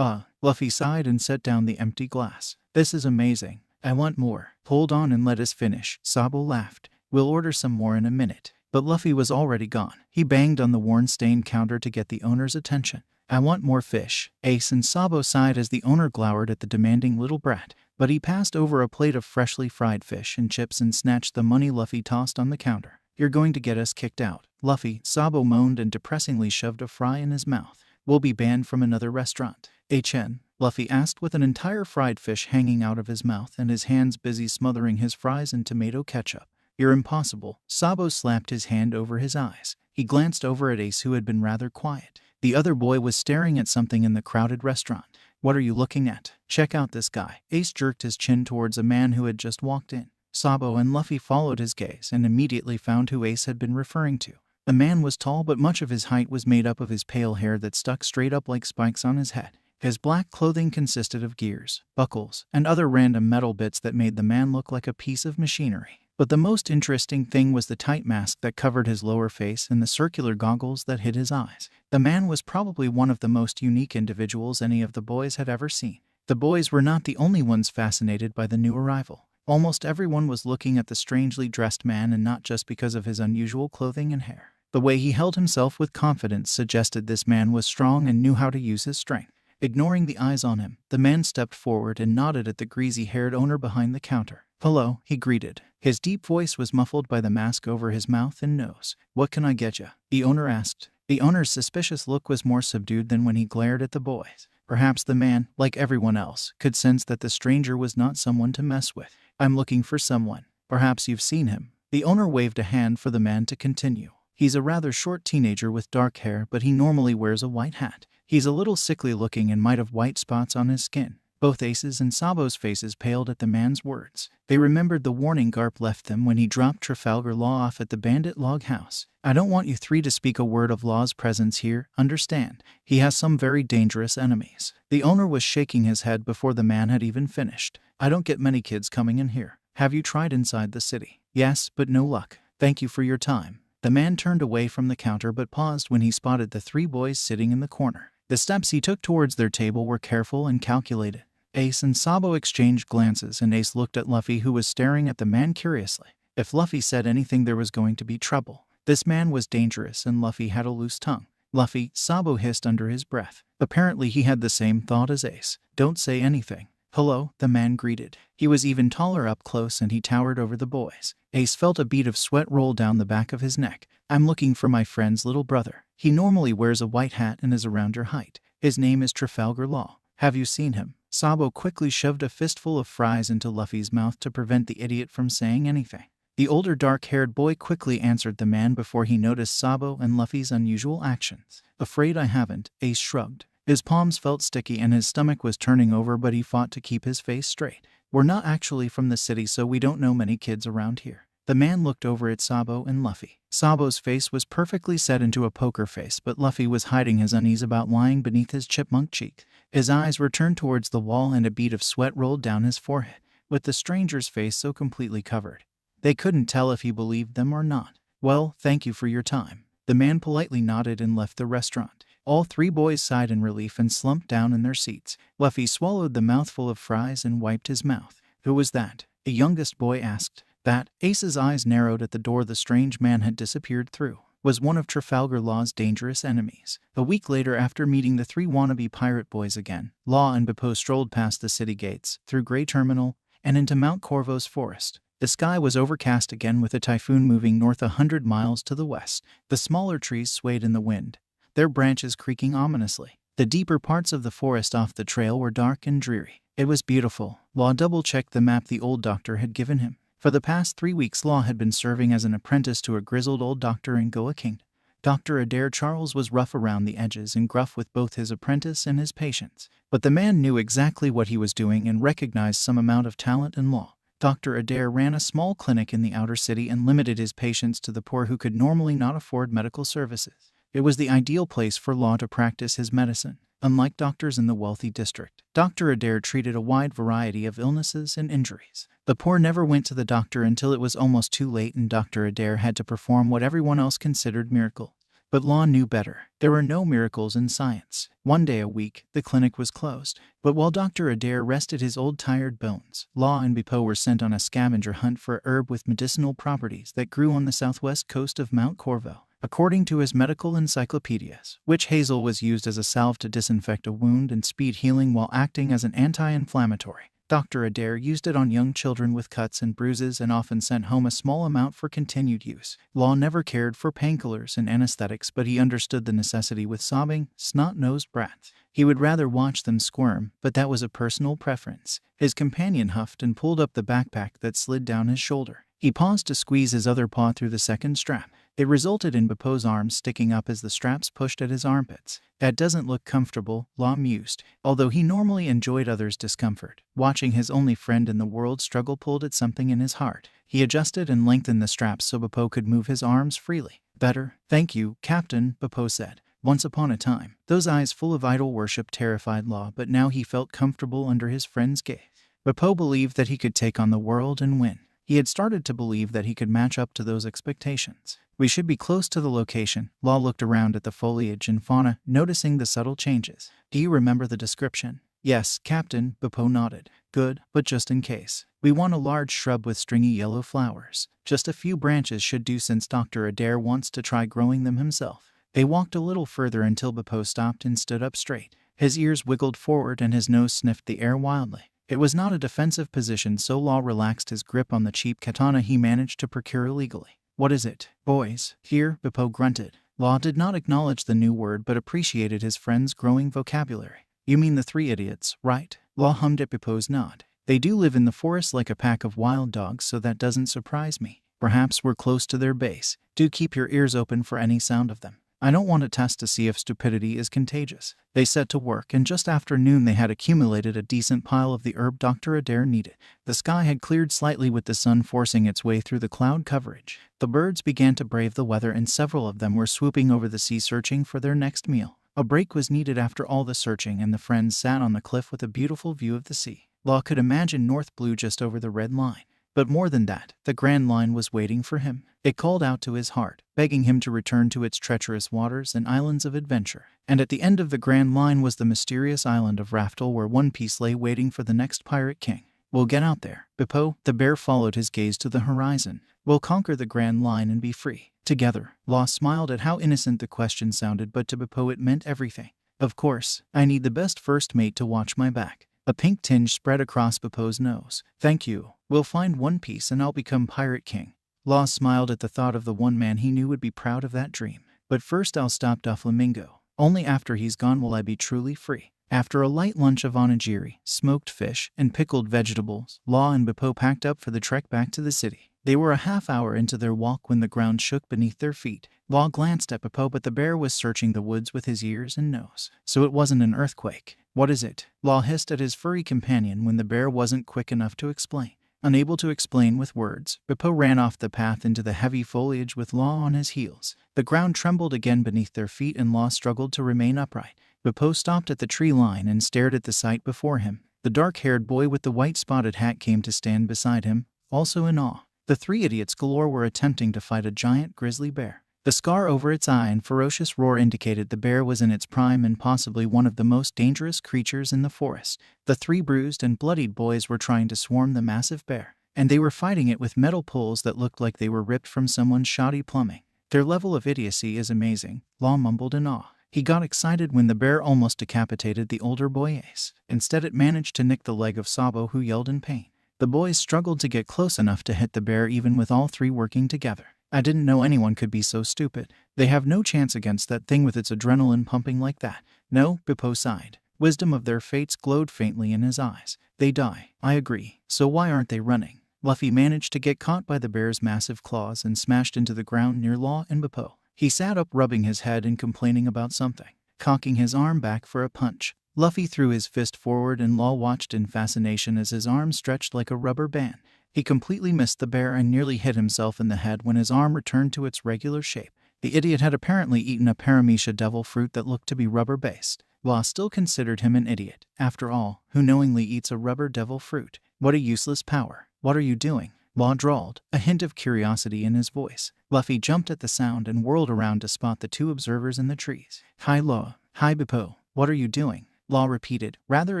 Luffy sighed and set down the empty glass. "This is amazing. I want more." "Hold on and let us finish," Sabo laughed. "We'll order some more in a minute." But Luffy was already gone. He banged on the worn-stained counter to get the owner's attention. "I want more fish." Ace and Sabo sighed as the owner glowered at the demanding little brat, but he passed over a plate of freshly fried fish and chips and snatched the money Luffy tossed on the counter. "You're going to get us kicked out." "Luffy," Sabo moaned and depressingly shoved a fry in his mouth. "We'll be banned from another restaurant." "HN?" Luffy asked with an entire fried fish hanging out of his mouth and his hands busy smothering his fries in tomato ketchup. "You're impossible." Sabo slapped his hand over his eyes. He glanced over at Ace, who had been rather quiet. The other boy was staring at something in the crowded restaurant. "What are you looking at?" "Check out this guy." Ace jerked his chin towards a man who had just walked in. Sabo and Luffy followed his gaze and immediately found who Ace had been referring to. The man was tall, but much of his height was made up of his pale hair that stuck straight up like spikes on his head. His black clothing consisted of gears, buckles, and other random metal bits that made the man look like a piece of machinery. But the most interesting thing was the tight mask that covered his lower face and the circular goggles that hid his eyes. The man was probably one of the most unique individuals any of the boys had ever seen. The boys were not the only ones fascinated by the new arrival. Almost everyone was looking at the strangely dressed man, and not just because of his unusual clothing and hair. The way he held himself with confidence suggested this man was strong and knew how to use his strength. Ignoring the eyes on him, the man stepped forward and nodded at the greasy-haired owner behind the counter. "Hello," he greeted. His deep voice was muffled by the mask over his mouth and nose. "What can I get ya?" the owner asked. The owner's suspicious look was more subdued than when he glared at the boys. Perhaps the man, like everyone else, could sense that the stranger was not someone to mess with. "I'm looking for someone. Perhaps you've seen him." The owner waved a hand for the man to continue. "He's a rather short teenager with dark hair, but he normally wears a white hat. He's a little sickly looking and might have white spots on his skin." Both Ace's and Sabo's faces paled at the man's words. They remembered the warning Garp left them when he dropped Trafalgar Law off at the bandit log house. "I don't want you three to speak a word of Law's presence here, understand? He has some very dangerous enemies." The owner was shaking his head before the man had even finished. "I don't get many kids coming in here. Have you tried inside the city?" "Yes, but no luck. Thank you for your time." The man turned away from the counter but paused when he spotted the three boys sitting in the corner. The steps he took towards their table were careful and calculated. Ace and Sabo exchanged glances, and Ace looked at Luffy, who was staring at the man curiously. If Luffy said anything, there was going to be trouble. This man was dangerous, and Luffy had a loose tongue. "Luffy," Sabo hissed under his breath. Apparently he had the same thought as Ace. "Don't say anything." "Hello," the man greeted. He was even taller up close, and he towered over the boys. Ace felt a bead of sweat roll down the back of his neck. "I'm looking for my friend's little brother. He normally wears a white hat and is around your height. His name is Trafalgar Law. Have you seen him?" Sabo quickly shoved a fistful of fries into Luffy's mouth to prevent the idiot from saying anything. The older dark-haired boy quickly answered the man before he noticed Sabo and Luffy's unusual actions. "Afraid I haven't," Ace shrugged. His palms felt sticky and his stomach was turning over, but he fought to keep his face straight. We're not actually from the city, so we don't know many kids around here. The man looked over at Sabo and Luffy. Sabo's face was perfectly set into a poker face, but Luffy was hiding his unease about lying beneath his chipmunk cheek. His eyes were turned towards the wall and a bead of sweat rolled down his forehead, with the stranger's face so completely covered. They couldn't tell if he believed them or not. Well, thank you for your time. The man politely nodded and left the restaurant. All three boys sighed in relief and slumped down in their seats. Luffy swallowed the mouthful of fries and wiped his mouth. Who was that? The youngest boy asked. That, Ace's eyes narrowed at the door the strange man had disappeared through, was one of Trafalgar Law's dangerous enemies. A week later, after meeting the three wannabe pirate boys again, Law and Beppo strolled past the city gates, through Grey Terminal, and into Mount Corvo's forest. The sky was overcast again, with a typhoon moving north 100 miles to the west. The smaller trees swayed in the wind, their branches creaking ominously. The deeper parts of the forest off the trail were dark and dreary. It was beautiful. Law double-checked the map the old doctor had given him. For the past 3 weeks, Law had been serving as an apprentice to a grizzled old doctor in Goa Kingdom. Dr. Adair Charles was rough around the edges and gruff with both his apprentice and his patients. But the man knew exactly what he was doing and recognized some amount of talent in Law. Dr. Adair ran a small clinic in the outer city and limited his patients to the poor who could normally not afford medical services. It was the ideal place for Law to practice his medicine. Unlike doctors in the wealthy district, Dr. Adair treated a wide variety of illnesses and injuries. The poor never went to the doctor until it was almost too late, and Dr. Adair had to perform what everyone else considered miracles. But Law knew better. There were no miracles in science. One day a week, the clinic was closed. But while Dr. Adair rested his old tired bones, Law and Beppo were sent on a scavenger hunt for a herb with medicinal properties that grew on the southwest coast of Mount Corvo. According to his medical encyclopedias, witch hazel was used as a salve to disinfect a wound and speed healing while acting as an anti-inflammatory. Dr. Adair used it on young children with cuts and bruises and often sent home a small amount for continued use. Law never cared for painkillers and anesthetics, but he understood the necessity with sobbing, snot-nosed brats. He would rather watch them squirm, but that was a personal preference. His companion huffed and pulled up the backpack that slid down his shoulder. He paused to squeeze his other paw through the second strap. It resulted in Beppo's arms sticking up as the straps pushed at his armpits. That doesn't look comfortable, Law mused, although he normally enjoyed others' discomfort. Watching his only friend in the world struggle pulled at something in his heart. He adjusted and lengthened the straps so Beppo could move his arms freely. Better. Thank you, Captain, Beppo said. Once upon a time, those eyes full of idol worship terrified Law, but now he felt comfortable under his friend's gaze. Beppo believed that he could take on the world and win. He had started to believe that he could match up to those expectations. We should be close to the location. Law looked around at the foliage and fauna, noticing the subtle changes. Do you remember the description? Yes, Captain, Beppo nodded. Good, but just in case. We want a large shrub with stringy yellow flowers. Just a few branches should do, since Dr. Adair wants to try growing them himself. They walked a little further until Beppo stopped and stood up straight. His ears wiggled forward and his nose sniffed the air wildly. It was not a defensive position, so Law relaxed his grip on the cheap katana he managed to procure illegally. What is it, boys? Here, Beppo grunted. Law did not acknowledge the new word but appreciated his friend's growing vocabulary. You mean the three idiots, right? Law hummed at Beppo's nod. They do live in the forest like a pack of wild dogs, so that doesn't surprise me. Perhaps we're close to their base. Do keep your ears open for any sound of them. I don't want to test to see if stupidity is contagious. They set to work, and just after noon they had accumulated a decent pile of the herb Dr. Adair needed. The sky had cleared slightly, with the sun forcing its way through the cloud coverage. The birds began to brave the weather, and several of them were swooping over the sea searching for their next meal. A break was needed after all the searching, and the friends sat on the cliff with a beautiful view of the sea. Law could imagine North Blue just over the red line. But more than that, the Grand Line was waiting for him. It called out to his heart, begging him to return to its treacherous waters and islands of adventure. And at the end of the Grand Line was the mysterious island of Raftel, where One Piece lay waiting for the next pirate king. We'll get out there, Beppo. The bear followed his gaze to the horizon. We'll conquer the Grand Line and be free. Together. Law smiled at how innocent the question sounded, but to Beppo it meant everything. Of course, I need the best first mate to watch my back. A pink tinge spread across Beppo's nose. Thank you. We'll find One Piece and I'll become Pirate King. Law smiled at the thought of the one man he knew would be proud of that dream. But first I'll stop Doflamingo. Only after he's gone will I be truly free. After a light lunch of onigiri, smoked fish, and pickled vegetables, Law and Beppo packed up for the trek back to the city. They were a half hour into their walk when the ground shook beneath their feet. Law glanced at Bippo, but the bear was searching the woods with his ears and nose. So it wasn't an earthquake. What is it? Law hissed at his furry companion when the bear wasn't quick enough to explain. Unable to explain with words, Bippo ran off the path into the heavy foliage with Law on his heels. The ground trembled again beneath their feet and Law struggled to remain upright. Bippo stopped at the tree line and stared at the sight before him. The dark-haired boy with the white spotted hat came to stand beside him, also in awe. The three idiots galore were attempting to fight a giant grizzly bear. The scar over its eye and ferocious roar indicated the bear was in its prime and possibly one of the most dangerous creatures in the forest. The three bruised and bloodied boys were trying to swarm the massive bear, and they were fighting it with metal poles that looked like they were ripped from someone's shoddy plumbing. Their level of idiocy is amazing, Law mumbled in awe. He got excited when the bear almost decapitated the older boy Ace. Instead, it managed to nick the leg of Sabo, who yelled in pain. The boys struggled to get close enough to hit the bear even with all three working together. I didn't know anyone could be so stupid. They have no chance against that thing with its adrenaline pumping like that. No, Bippo sighed. Wisdom of their fates glowed faintly in his eyes. They die. I agree. So why aren't they running? Luffy managed to get caught by the bear's massive claws and smashed into the ground near Law and Bippo. He sat up, rubbing his head and complaining about something. Cocking his arm back for a punch, Luffy threw his fist forward and Law watched in fascination as his arm stretched like a rubber band. He completely missed the bear and nearly hit himself in the head when his arm returned to its regular shape. The idiot had apparently eaten a paramecia devil fruit that looked to be rubber-based. Law still considered him an idiot. After all, who knowingly eats a rubber devil fruit? What a useless power. What are you doing? Law drawled, a hint of curiosity in his voice. Luffy jumped at the sound and whirled around to spot the two observers in the trees. Hi Law. Hi Bippo. What are you doing? Law repeated, rather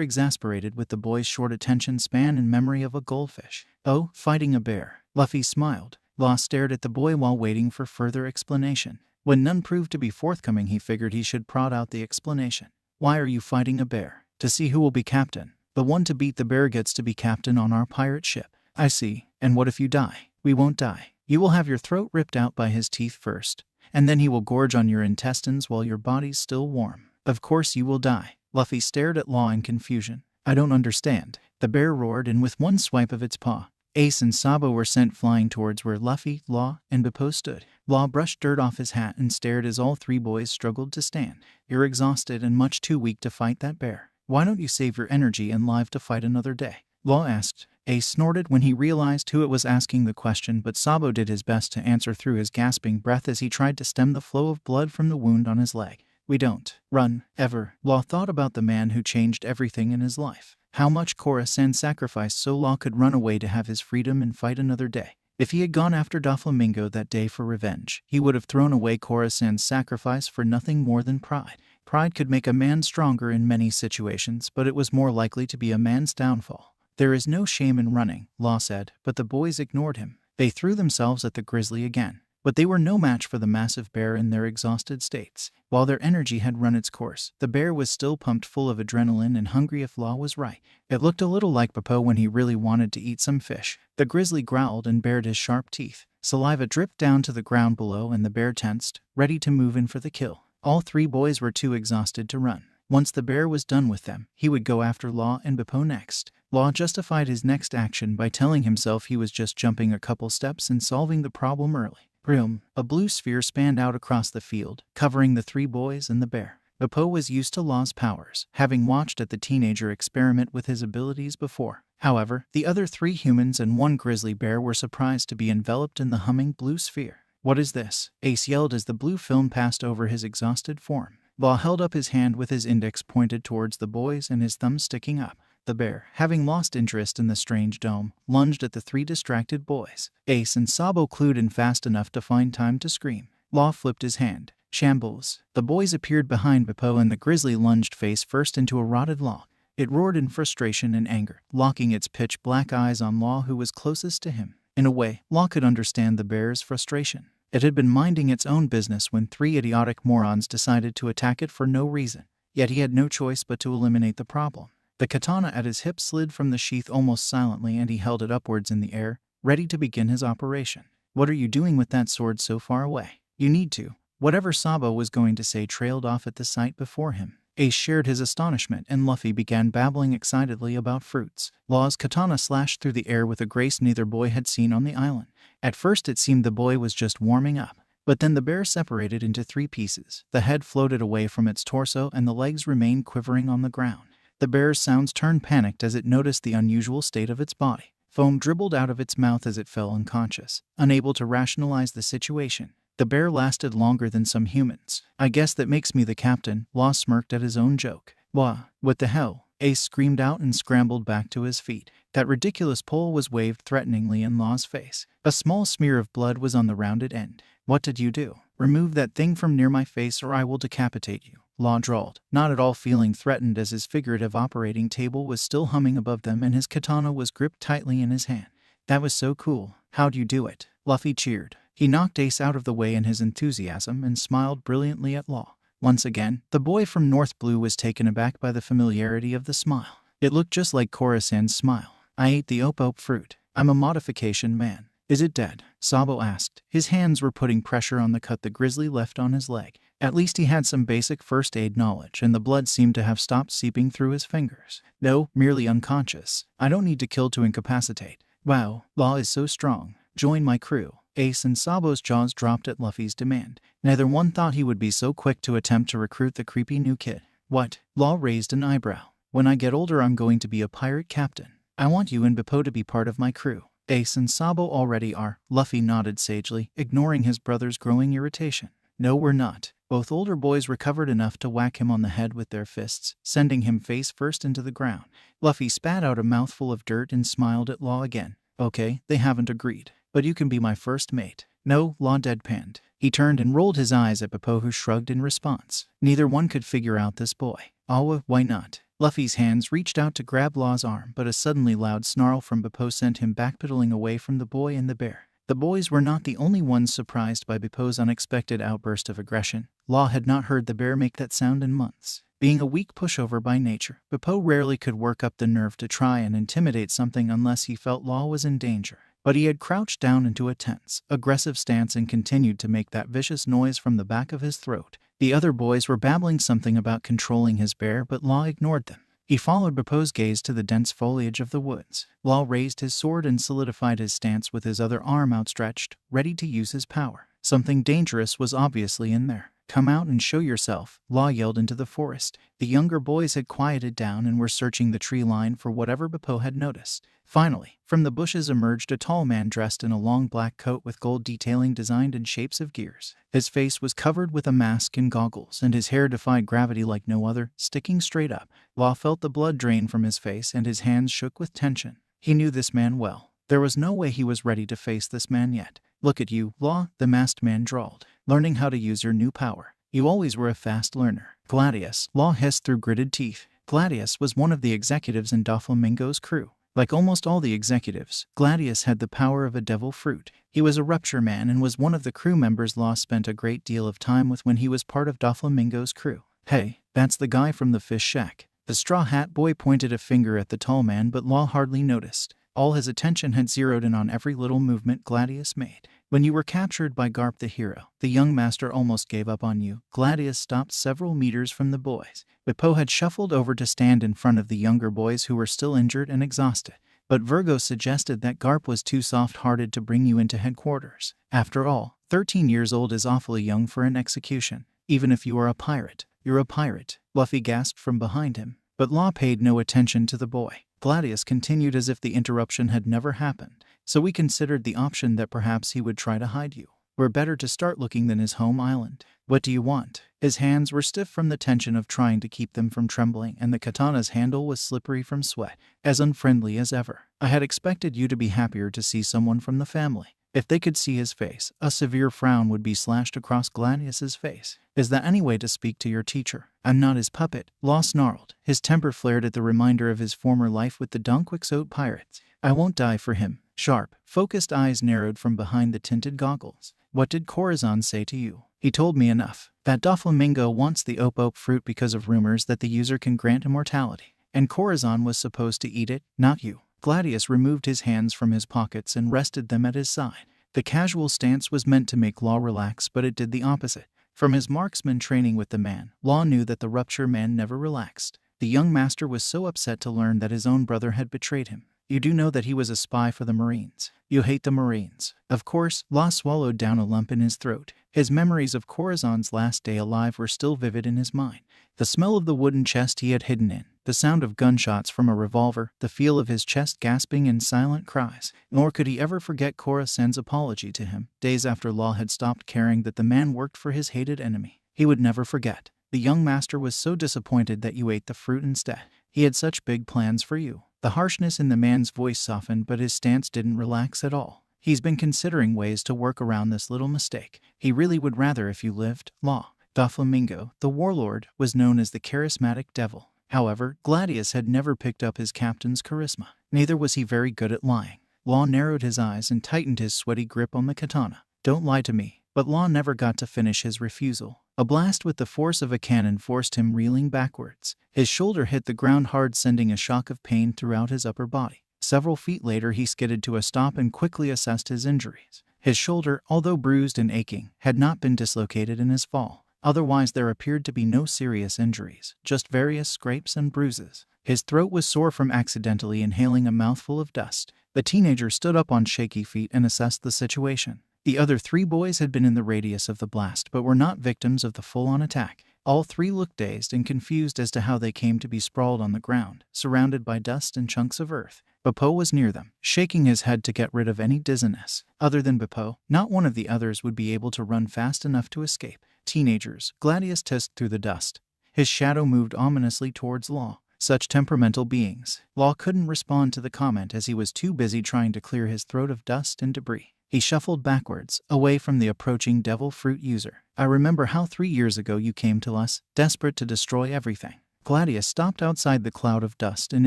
exasperated with the boy's short attention span and memory of a goldfish. Oh, fighting a bear. Luffy smiled. Law stared at the boy while waiting for further explanation. When none proved to be forthcoming, he figured he should prod out the explanation. Why are you fighting a bear? To see who will be captain. The one to beat the bear gets to be captain on our pirate ship. I see. And what if you die? We won't die. You will have your throat ripped out by his teeth first, and then he will gorge on your intestines while your body's still warm. Of course you will die. Luffy stared at Law in confusion. I don't understand. The bear roared, and with one swipe of its paw, Ace and Sabo were sent flying towards where Luffy, Law, and Bippo stood. Law brushed dirt off his hat and stared as all three boys struggled to stand. You're exhausted and much too weak to fight that bear. Why don't you save your energy and live to fight another day? Law asked. Ace snorted when he realized who it was asking the question, but Sabo did his best to answer through his gasping breath as he tried to stem the flow of blood from the wound on his leg. We don't run, ever. Law thought about the man who changed everything in his life. How much Kora-san sacrificed so Law could run away to have his freedom and fight another day. If he had gone after Doflamingo that day for revenge, he would have thrown away Kora-san's sacrifice for nothing more than pride. Pride could make a man stronger in many situations, but it was more likely to be a man's downfall. There is no shame in running, Law said, but the boys ignored him. They threw themselves at the grizzly again. But they were no match for the massive bear in their exhausted states. While their energy had run its course, the bear was still pumped full of adrenaline and hungry if Law was right. It looked a little like Bippo when he really wanted to eat some fish. The grizzly growled and bared his sharp teeth. Saliva dripped down to the ground below and the bear tensed, ready to move in for the kill. All three boys were too exhausted to run. Once the bear was done with them, he would go after Law and Bippo next. Law justified his next action by telling himself he was just jumping a couple steps and solving the problem early. Vroom! A blue sphere spanned out across the field, covering the three boys and the bear. Bippo was used to Law's powers, having watched at the teenager experiment with his abilities before. However, the other three humans and one grizzly bear were surprised to be enveloped in the humming blue sphere. What is this? Ace yelled as the blue film passed over his exhausted form. Law held up his hand with his index pointed towards the boys and his thumb sticking up. The bear, having lost interest in the strange dome, lunged at the three distracted boys. Ace and Sabo clued in fast enough to find time to scream. Law flipped his hand. Shambles. The boys appeared behind Bippo and the grizzly lunged face first into a rotted log. It roared in frustration and anger, locking its pitch-black eyes on Law, who was closest to him. In a way, Law could understand the bear's frustration. It had been minding its own business when three idiotic morons decided to attack it for no reason. Yet he had no choice but to eliminate the problem. The katana at his hip slid from the sheath almost silently and he held it upwards in the air, ready to begin his operation. What are you doing with that sword so far away? You need to. Whatever Sabo was going to say trailed off at the sight before him. Ace shared his astonishment and Luffy began babbling excitedly about fruits. Law's katana slashed through the air with a grace neither boy had seen on the island. At first it seemed the boy was just warming up, But then the bear separated into 3 pieces. The head floated away from its torso and the legs remained quivering on the ground. The bear's sounds turned panicked as it noticed the unusual state of its body. Foam dribbled out of its mouth as it fell unconscious, unable to rationalize the situation. The bear lasted longer than some humans. I guess that makes me the captain. Law smirked at his own joke. What the hell? Ace screamed out and scrambled back to his feet. That ridiculous pole was waved threateningly in Law's face. A small smear of blood was on the rounded end. What did you do? Remove that thing from near my face or I will decapitate you, Law drawled, not at all feeling threatened as his figurative operating table was still humming above them and his katana was gripped tightly in his hand. That was so cool. How'd you do it? Luffy cheered. He knocked Ace out of the way in his enthusiasm and smiled brilliantly at Law. Once again, the boy from North Blue was taken aback by the familiarity of the smile. It looked just like Khorasan's smile. I ate the op fruit. I'm a modification man. Is it dead? Sabo asked. His hands were putting pressure on the cut the grizzly left on his leg. At least he had some basic first aid knowledge and the blood seemed to have stopped seeping through his fingers. No, merely unconscious. I don't need to kill to incapacitate. Wow, Law is so strong. Join my crew. Ace and Sabo's jaws dropped at Luffy's demand. Neither one thought he would be so quick to attempt to recruit the creepy new kid. What? Law raised an eyebrow. When I get older I'm going to be a pirate captain. I want you and Bippo to be part of my crew. Ace and Sabo already are. Luffy nodded sagely, ignoring his brother's growing irritation. No, we're not. Both older boys recovered enough to whack him on the head with their fists, sending him face first into the ground. Luffy spat out a mouthful of dirt and smiled at Law again. Okay, they haven't agreed. But you can be my first mate. No, Law deadpanned. He turned and rolled his eyes at Bippo who shrugged in response. Neither one could figure out this boy. Why not? Luffy's hands reached out to grab Law's arm, but a suddenly loud snarl from Bippo sent him backpedaling away from the boy and the bear. The boys were not the only ones surprised by Bippo's unexpected outburst of aggression. Law had not heard the bear make that sound in months. Being a weak pushover by nature, Bippo rarely could work up the nerve to try and intimidate something unless he felt Law was in danger. But he had crouched down into a tense, aggressive stance and continued to make that vicious noise from the back of his throat. The other boys were babbling something about controlling his bear, but Law ignored them. He followed Bippo's gaze to the dense foliage of the woods. Law raised his sword and solidified his stance with his other arm outstretched, ready to use his power. Something dangerous was obviously in there. Come out and show yourself, Law yelled into the forest. The younger boys had quieted down and were searching the tree line for whatever Bippo had noticed. Finally, from the bushes emerged a tall man dressed in a long black coat with gold detailing designed in shapes of gears. His face was covered with a mask and goggles, and his hair defied gravity like no other, sticking straight up. Law felt the blood drain from his face and his hands shook with tension. He knew this man well. There was no way he was ready to face this man yet. Look at you, Law, the masked man drawled. Learning how to use your new power. You always were a fast learner. Gladius, Law hissed through gritted teeth. Gladius was one of the executives in Doflamingo's crew. Like almost all the executives, Gladius had the power of a devil fruit. He was a rupture man and was one of the crew members Law spent a great deal of time with when he was part of Doflamingo's crew. Hey, that's the guy from the fish shack. The straw hat boy pointed a finger at the tall man, but Law hardly noticed. All his attention had zeroed in on every little movement Gladius made. When you were captured by Garp the hero, the young master almost gave up on you. Gladius stopped several meters from the boys. Bippo had shuffled over to stand in front of the younger boys who were still injured and exhausted. But Virgo suggested that Garp was too soft-hearted to bring you into headquarters. After all, 13 years old is awfully young for an execution. Even if you are a pirate, you're a pirate, Luffy gasped from behind him. But Law paid no attention to the boy. Gladius continued as if the interruption had never happened. So we considered the option that perhaps he would try to hide you. We're better to start looking than his home island. What do you want? His hands were stiff from the tension of trying to keep them from trembling, and the katana's handle was slippery from sweat, as unfriendly as ever. I had expected you to be happier to see someone from the family. If they could see his face, a severe frown would be slashed across Gladius's face. Is that any way to speak to your teacher? I'm not his puppet, Law snarled. His temper flared at the reminder of his former life with the Donquixote pirates. I won't die for him. Sharp, focused eyes narrowed from behind the tinted goggles. What did Khorasan say to you? He told me enough. That Doflamingo wants the op fruit because of rumors that the user can grant immortality. And Khorasan was supposed to eat it, not you. Gladius removed his hands from his pockets and rested them at his side. The casual stance was meant to make Law relax, but it did the opposite. From his marksman training with the man, Law knew that the rupture man never relaxed. The young master was so upset to learn that his own brother had betrayed him. You do know that he was a spy for the Marines. You hate the Marines. Of course, Law swallowed down a lump in his throat. His memories of Corazon's last day alive were still vivid in his mind. The smell of the wooden chest he had hidden in, the sound of gunshots from a revolver, the feel of his chest gasping in silent cries. Nor could he ever forget Corazon's apology to him, days after Law had stopped caring that the man worked for his hated enemy. He would never forget. The young master was so disappointed that you ate the fruit instead. He had such big plans for you. The harshness in the man's voice softened, but his stance didn't relax at all. He's been considering ways to work around this little mistake. He really would rather if you lived. Law. Doflamingo, the warlord, was known as the charismatic devil. However, Gladius had never picked up his captain's charisma. Neither was he very good at lying. Law narrowed his eyes and tightened his sweaty grip on the katana. Don't lie to me. But Law never got to finish his refusal. A blast with the force of a cannon forced him reeling backwards. His shoulder hit the ground hard, sending a shock of pain throughout his upper body. Several feet later, he skidded to a stop and quickly assessed his injuries. His shoulder, although bruised and aching, had not been dislocated in his fall. Otherwise, there appeared to be no serious injuries, just various scrapes and bruises. His throat was sore from accidentally inhaling a mouthful of dust. The teenager stood up on shaky feet and assessed the situation. The other 3 boys had been in the radius of the blast but were not victims of the full-on attack. All 3 looked dazed and confused as to how they came to be sprawled on the ground, surrounded by dust and chunks of earth. Beppo was near them, shaking his head to get rid of any dizziness. Other than Beppo, not one of the others would be able to run fast enough to escape. Teenagers, Gladius hissed through the dust. His shadow moved ominously towards Law. Such temperamental beings. Law couldn't respond to the comment as he was too busy trying to clear his throat of dust and debris. He shuffled backwards, away from the approaching devil fruit user. I remember how 3 years ago you came to us, desperate to destroy everything. Gladius stopped outside the cloud of dust and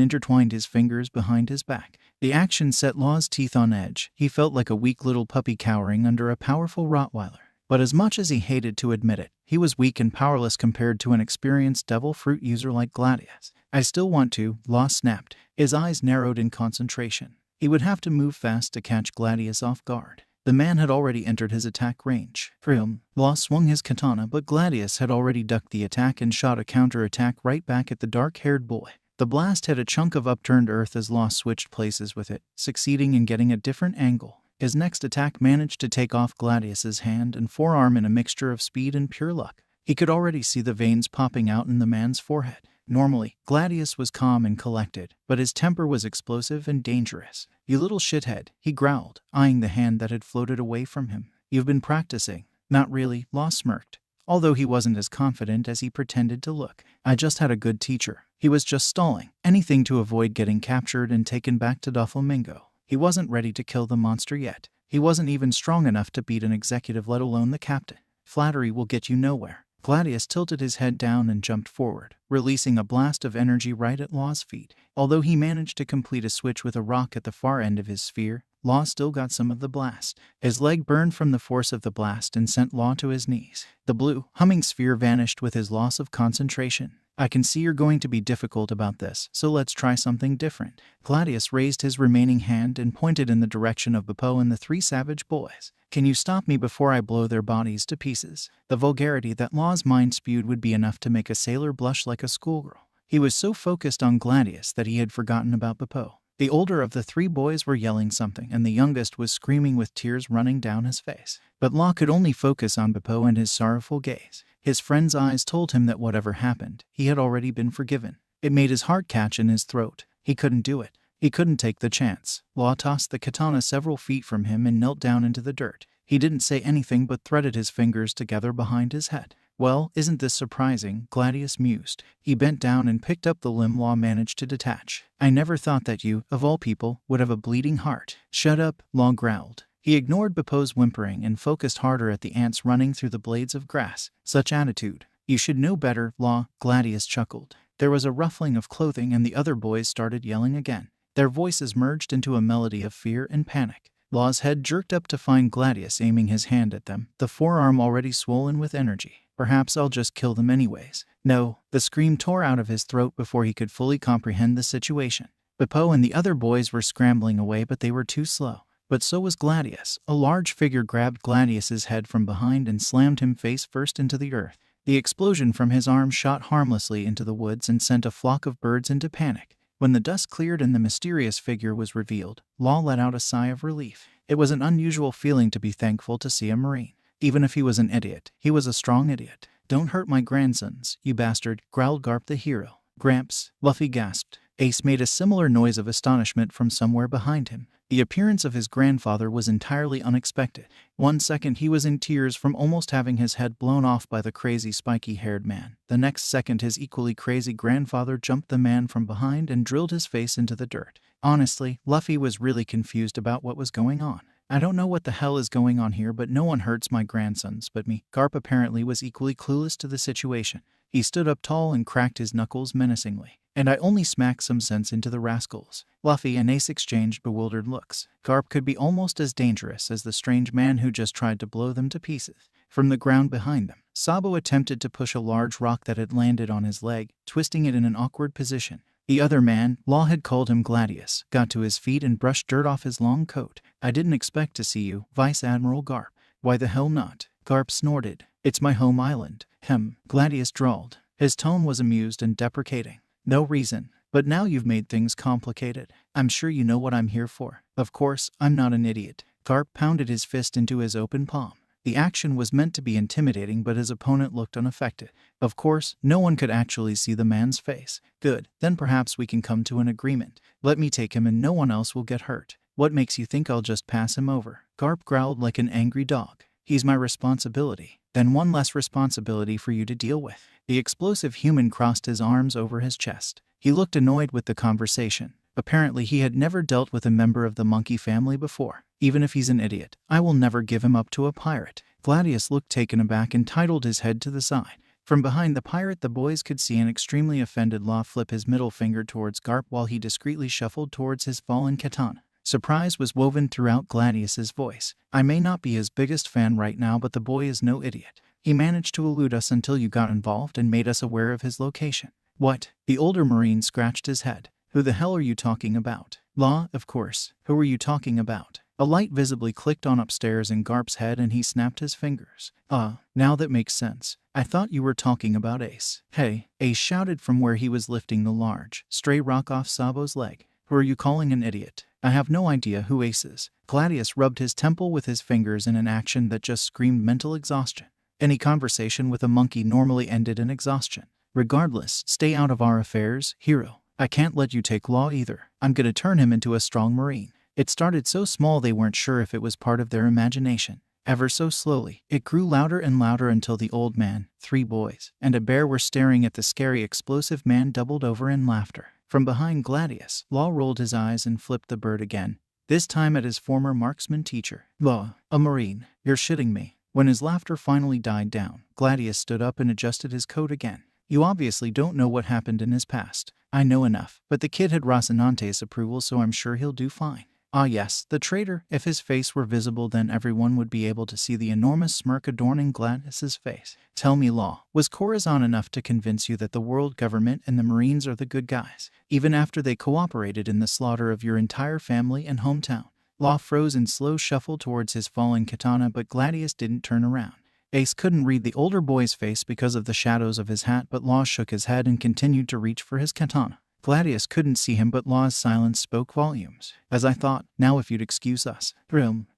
intertwined his fingers behind his back. The action set Law's teeth on edge. He felt like a weak little puppy cowering under a powerful Rottweiler. But as much as he hated to admit it, he was weak and powerless compared to an experienced devil fruit user like Gladius. I still want to, Law snapped. His eyes narrowed in concentration. He would have to move fast to catch Gladius off guard. The man had already entered his attack range. For him, Law swung his katana, but Gladius had already ducked the attack and shot a counter-attack right back at the dark-haired boy. The blast hit a chunk of upturned earth as Law switched places with it, succeeding in getting a different angle. His next attack managed to take off Gladius's hand and forearm in a mixture of speed and pure luck. He could already see the veins popping out in the man's forehead. Normally, Gladius was calm and collected, but his temper was explosive and dangerous. "You little shithead," he growled, eyeing the hand that had floated away from him. "You've been practicing." "Not really," Law smirked, although he wasn't as confident as he pretended to look. "I just had a good teacher. He was just stalling, anything to avoid getting captured and taken back to Doflamingo. He wasn't ready to kill the monster yet. He wasn't even strong enough to beat an executive, let alone the captain. Flattery will get you nowhere." Gladius tilted his head down and jumped forward, releasing a blast of energy right at Law's feet. Although he managed to complete a switch with a rock at the far end of his sphere, Law still got some of the blast. His leg burned from the force of the blast and sent Law to his knees. The blue, humming sphere vanished with his loss of concentration. "I can see you're going to be difficult about this, so let's try something different." Gladius raised his remaining hand and pointed in the direction of Beppo and the 3 savage boys. "Can you stop me before I blow their bodies to pieces?" The vulgarity that Law's mind spewed would be enough to make a sailor blush like a schoolgirl. He was so focused on Gladius that he had forgotten about Beppo. The older of the 3 boys were yelling something, and the youngest was screaming with tears running down his face. But Law could only focus on Beppo and his sorrowful gaze. His friend's eyes told him that whatever happened, he had already been forgiven. It made his heart catch in his throat. He couldn't do it. He couldn't take the chance. Law tossed the katana several feet from him and knelt down into the dirt. He didn't say anything but threaded his fingers together behind his head. "Well, isn't this surprising?" Gladius mused. He bent down and picked up the limb Law managed to detach. "I never thought that you, of all people, would have a bleeding heart." "Shut up," Law growled. He ignored Beppo's whimpering and focused harder at the ants running through the blades of grass. "Such attitude. You should know better, Law," Gladius chuckled. There was a ruffling of clothing and the other boys started yelling again. Their voices merged into a melody of fear and panic. Law's head jerked up to find Gladius aiming his hand at them, the forearm already swollen with energy. "Perhaps I'll just kill them anyways." "No." The scream tore out of his throat before he could fully comprehend the situation. Beppo and the other boys were scrambling away, but they were too slow. But so was Gladius. A large figure grabbed Gladius's head from behind and slammed him face first into the earth. The explosion from his arm shot harmlessly into the woods and sent a flock of birds into panic. When the dust cleared and the mysterious figure was revealed, Law let out a sigh of relief. It was an unusual feeling to be thankful to see a Marine. Even if he was an idiot, he was a strong idiot. "Don't hurt my grandsons, you bastard," growled Garp the hero. "Gramps," Luffy gasped. Ace made a similar noise of astonishment from somewhere behind him. The appearance of his grandfather was entirely unexpected. One second he was in tears from almost having his head blown off by the crazy spiky-haired man. The next second his equally crazy grandfather jumped the man from behind and drilled his face into the dirt. Honestly, Luffy was really confused about what was going on. "I don't know what the hell is going on here, but no one hurts my grandsons but me." Garp apparently was equally clueless to the situation. He stood up tall and cracked his knuckles menacingly. "And I only smacked some sense into the rascals." Luffy and Ace exchanged bewildered looks. Garp could be almost as dangerous as the strange man who just tried to blow them to pieces. From the ground behind them, Sabo attempted to push a large rock that had landed on his leg, twisting it in an awkward position. The other man, Law had called him Gladius, got to his feet and brushed dirt off his long coat. "I didn't expect to see you, Vice Admiral Garp." "Why the hell not?" Garp snorted. "It's my home island." Gladius drawled. His tone was amused and deprecating. "No reason. But now you've made things complicated. I'm sure you know what I'm here for." "Of course, I'm not an idiot." Garp pounded his fist into his open palm. The action was meant to be intimidating, but his opponent looked unaffected. Of course, no one could actually see the man's face. "Good, then perhaps we can come to an agreement. Let me take him and no one else will get hurt." "What makes you think I'll just pass him over?" Garp growled like an angry dog. "He's my responsibility." "Then one less responsibility for you to deal with." The explosive human crossed his arms over his chest. He looked annoyed with the conversation. Apparently he had never dealt with a member of the monkey family before. "Even if he's an idiot, I will never give him up to a pirate." Gladius looked taken aback and tilted his head to the side. From behind the pirate the boys could see an extremely offended Law flip his middle finger towards Garp while he discreetly shuffled towards his fallen katana. Surprise was woven throughout Gladius's voice. "I may not be his biggest fan right now, but the boy is no idiot. He managed to elude us until you got involved and made us aware of his location." "What?" The older Marine scratched his head. "Who the hell are you talking about?" "Law, of course. Who are you talking about?" A light visibly clicked on upstairs in Garp's head and he snapped his fingers. Now that makes sense. I thought you were talking about Ace." "Hey," Ace shouted from where he was lifting the large, stray rock off Sabo's leg. "Who are you calling an idiot?" "I have no idea who Ace is." Gladius rubbed his temple with his fingers in an action that just screamed mental exhaustion. Any conversation with a monkey normally ended in exhaustion. "Regardless, stay out of our affairs, hero. I can't let you take Law either. I'm gonna turn him into a strong Marine." It started so small they weren't sure if it was part of their imagination. Ever so slowly, it grew louder and louder until the old man, 3 boys, and a bear were staring at the scary explosive man doubled over in laughter. From behind Gladius, Law rolled his eyes and flipped the bird again, this time at his former marksman teacher. "Law, a Marine, you're shitting me." When his laughter finally died down, Gladius stood up and adjusted his coat again. "You obviously don't know what happened in his past." "I know enough, but the kid had Rocinante's approval, so I'm sure he'll do fine." "Ah yes, the traitor." If his face were visible then everyone would be able to see the enormous smirk adorning Gladius's face. "Tell me, Law, was Corazon enough to convince you that the world government and the Marines are the good guys, even after they cooperated in the slaughter of your entire family and hometown?" Law froze in slow shuffle towards his falling katana, but Gladius didn't turn around. Ace couldn't read the older boy's face because of the shadows of his hat, but Law shook his head and continued to reach for his katana. Gladius couldn't see him, but Law's silence spoke volumes. "As I thought, now if you'd excuse us."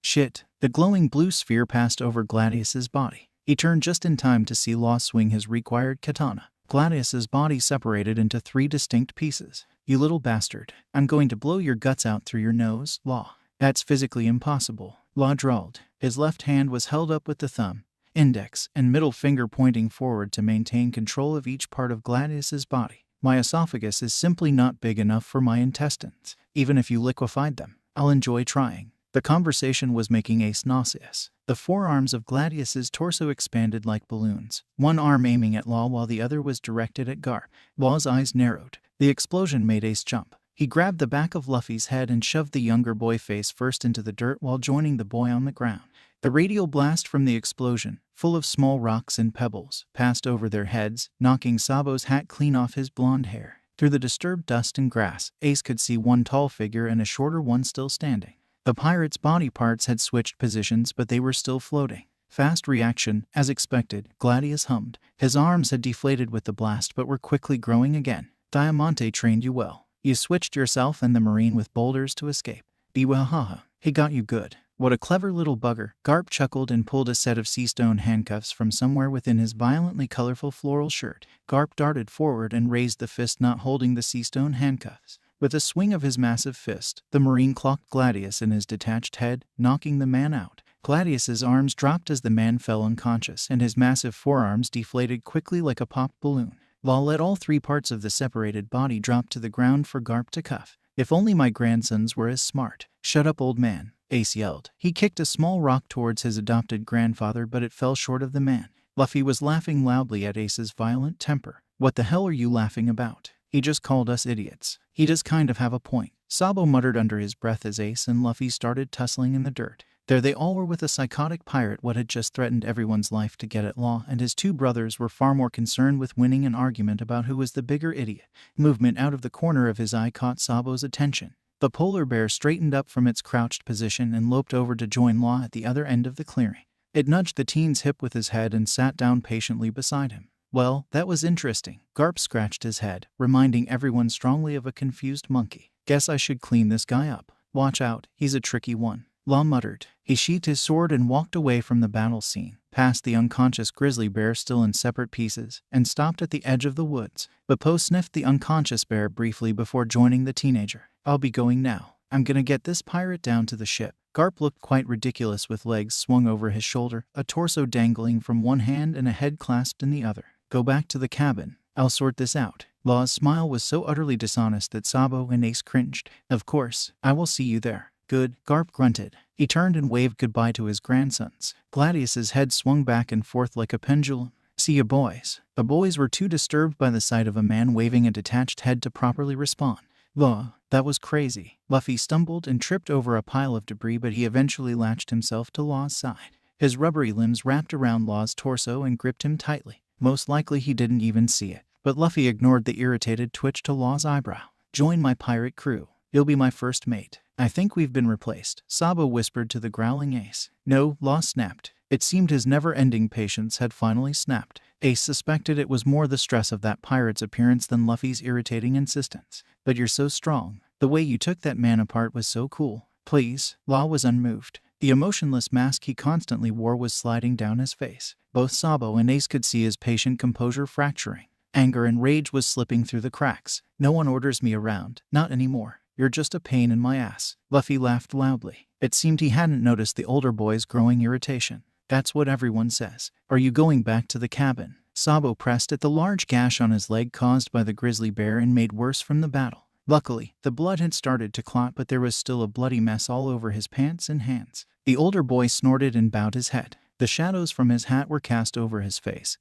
Shit." The glowing blue sphere passed over Gladius's body. He turned just in time to see Law swing his required katana. Gladius's body separated into 3 distinct pieces. "You little bastard. I'm going to blow your guts out through your nose, Law." "That's physically impossible," Law drawled. His left hand was held up with the thumb, index, and middle finger pointing forward to maintain control of each part of Gladius's body. "My esophagus is simply not big enough for my intestines. Even if you liquefied them, I'll enjoy trying." The conversation was making Ace nauseous. The forearms of Gladius's torso expanded like balloons, one arm aiming at Law while the other was directed at Garp. Law's eyes narrowed. The explosion made Ace jump. He grabbed the back of Luffy's head and shoved the younger boy face first into the dirt while joining the boy on the ground. The radial blast from the explosion, full of small rocks and pebbles, passed over their heads, knocking Sabo's hat clean off his blonde hair. Through the disturbed dust and grass, Ace could see one tall figure and a shorter one still standing. The pirate's body parts had switched positions, but they were still floating. "Fast reaction, as expected," Gladius hummed. His arms had deflated with the blast but were quickly growing again. "Diamante trained you well. You switched yourself and the Marine with boulders to escape." "Biwahaha. He got you good." What a clever little bugger. Garp chuckled and pulled a set of sea stone handcuffs from somewhere within his violently colorful floral shirt. Garp darted forward and raised the fist not holding the sea stone handcuffs. With a swing of his massive fist, the Marine clocked Gladius in his detached head, knocking the man out. Gladius's arms dropped as the man fell unconscious, and his massive forearms deflated quickly like a popped balloon. Law let all 3 parts of the separated body drop to the ground for Garp to cuff. If only my grandsons were as smart. Shut up, old man, Ace yelled. He kicked a small rock towards his adopted grandfather, but it fell short of the man. Luffy was laughing loudly at Ace's violent temper. What the hell are you laughing about? He just called us idiots. He does kind of have a point, Sabo muttered under his breath as Ace and Luffy started tussling in the dirt. There they all were with a psychotic pirate what had just threatened everyone's life to get at Law, and his 2 brothers were far more concerned with winning an argument about who was the bigger idiot. Movement out of the corner of his eye caught Sabo's attention. The polar bear straightened up from its crouched position and loped over to join Law at the other end of the clearing. It nudged the teen's hip with his head and sat down patiently beside him. Well, that was interesting. Garp scratched his head, reminding everyone strongly of a confused monkey. Guess I should clean this guy up. Watch out, he's a tricky one, Law muttered. He sheathed his sword and walked away from the battle scene, past the unconscious grizzly bear still in separate pieces, and stopped at the edge of the woods. Beppo sniffed the unconscious bear briefly before joining the teenager. I'll be going now. I'm gonna get this pirate down to the ship. Garp looked quite ridiculous with legs swung over his shoulder, a torso dangling from one hand and a head clasped in the other. Go back to the cabin. I'll sort this out. Law's smile was so utterly dishonest that Sabo and Ace cringed. Of course, I will see you there. Good, Garp grunted. He turned and waved goodbye to his grandsons. Gladius's head swung back and forth like a pendulum. See you, boys. The boys were too disturbed by the sight of a man waving a detached head to properly respond. Law, that was crazy. Luffy stumbled and tripped over a pile of debris, but he eventually latched himself to Law's side. His rubbery limbs wrapped around Law's torso and gripped him tightly. Most likely he didn't even see it, but Luffy ignored the irritated twitch to Law's eyebrow. Join my pirate crew. You'll be my first mate. I think we've been replaced, Sabo whispered to the growling Ace. No, Law snapped. It seemed his never-ending patience had finally snapped. Ace suspected it was more the stress of that pirate's appearance than Luffy's irritating insistence. But you're so strong. The way you took that man apart was so cool. Please. Law was unmoved. The emotionless mask he constantly wore was sliding down his face. Both Sabo and Ace could see his patient composure fracturing. Anger and rage was slipping through the cracks. No one orders me around. Not anymore. You're just a pain in my ass. Luffy laughed loudly. It seemed he hadn't noticed the older boy's growing irritation. That's what everyone says. Are you going back to the cabin? Sabo pressed at the large gash on his leg caused by the grizzly bear and made worse from the battle. Luckily, the blood had started to clot, but there was still a bloody mess all over his pants and hands. The older boy snorted and bowed his head. The shadows from his hat were cast over his face,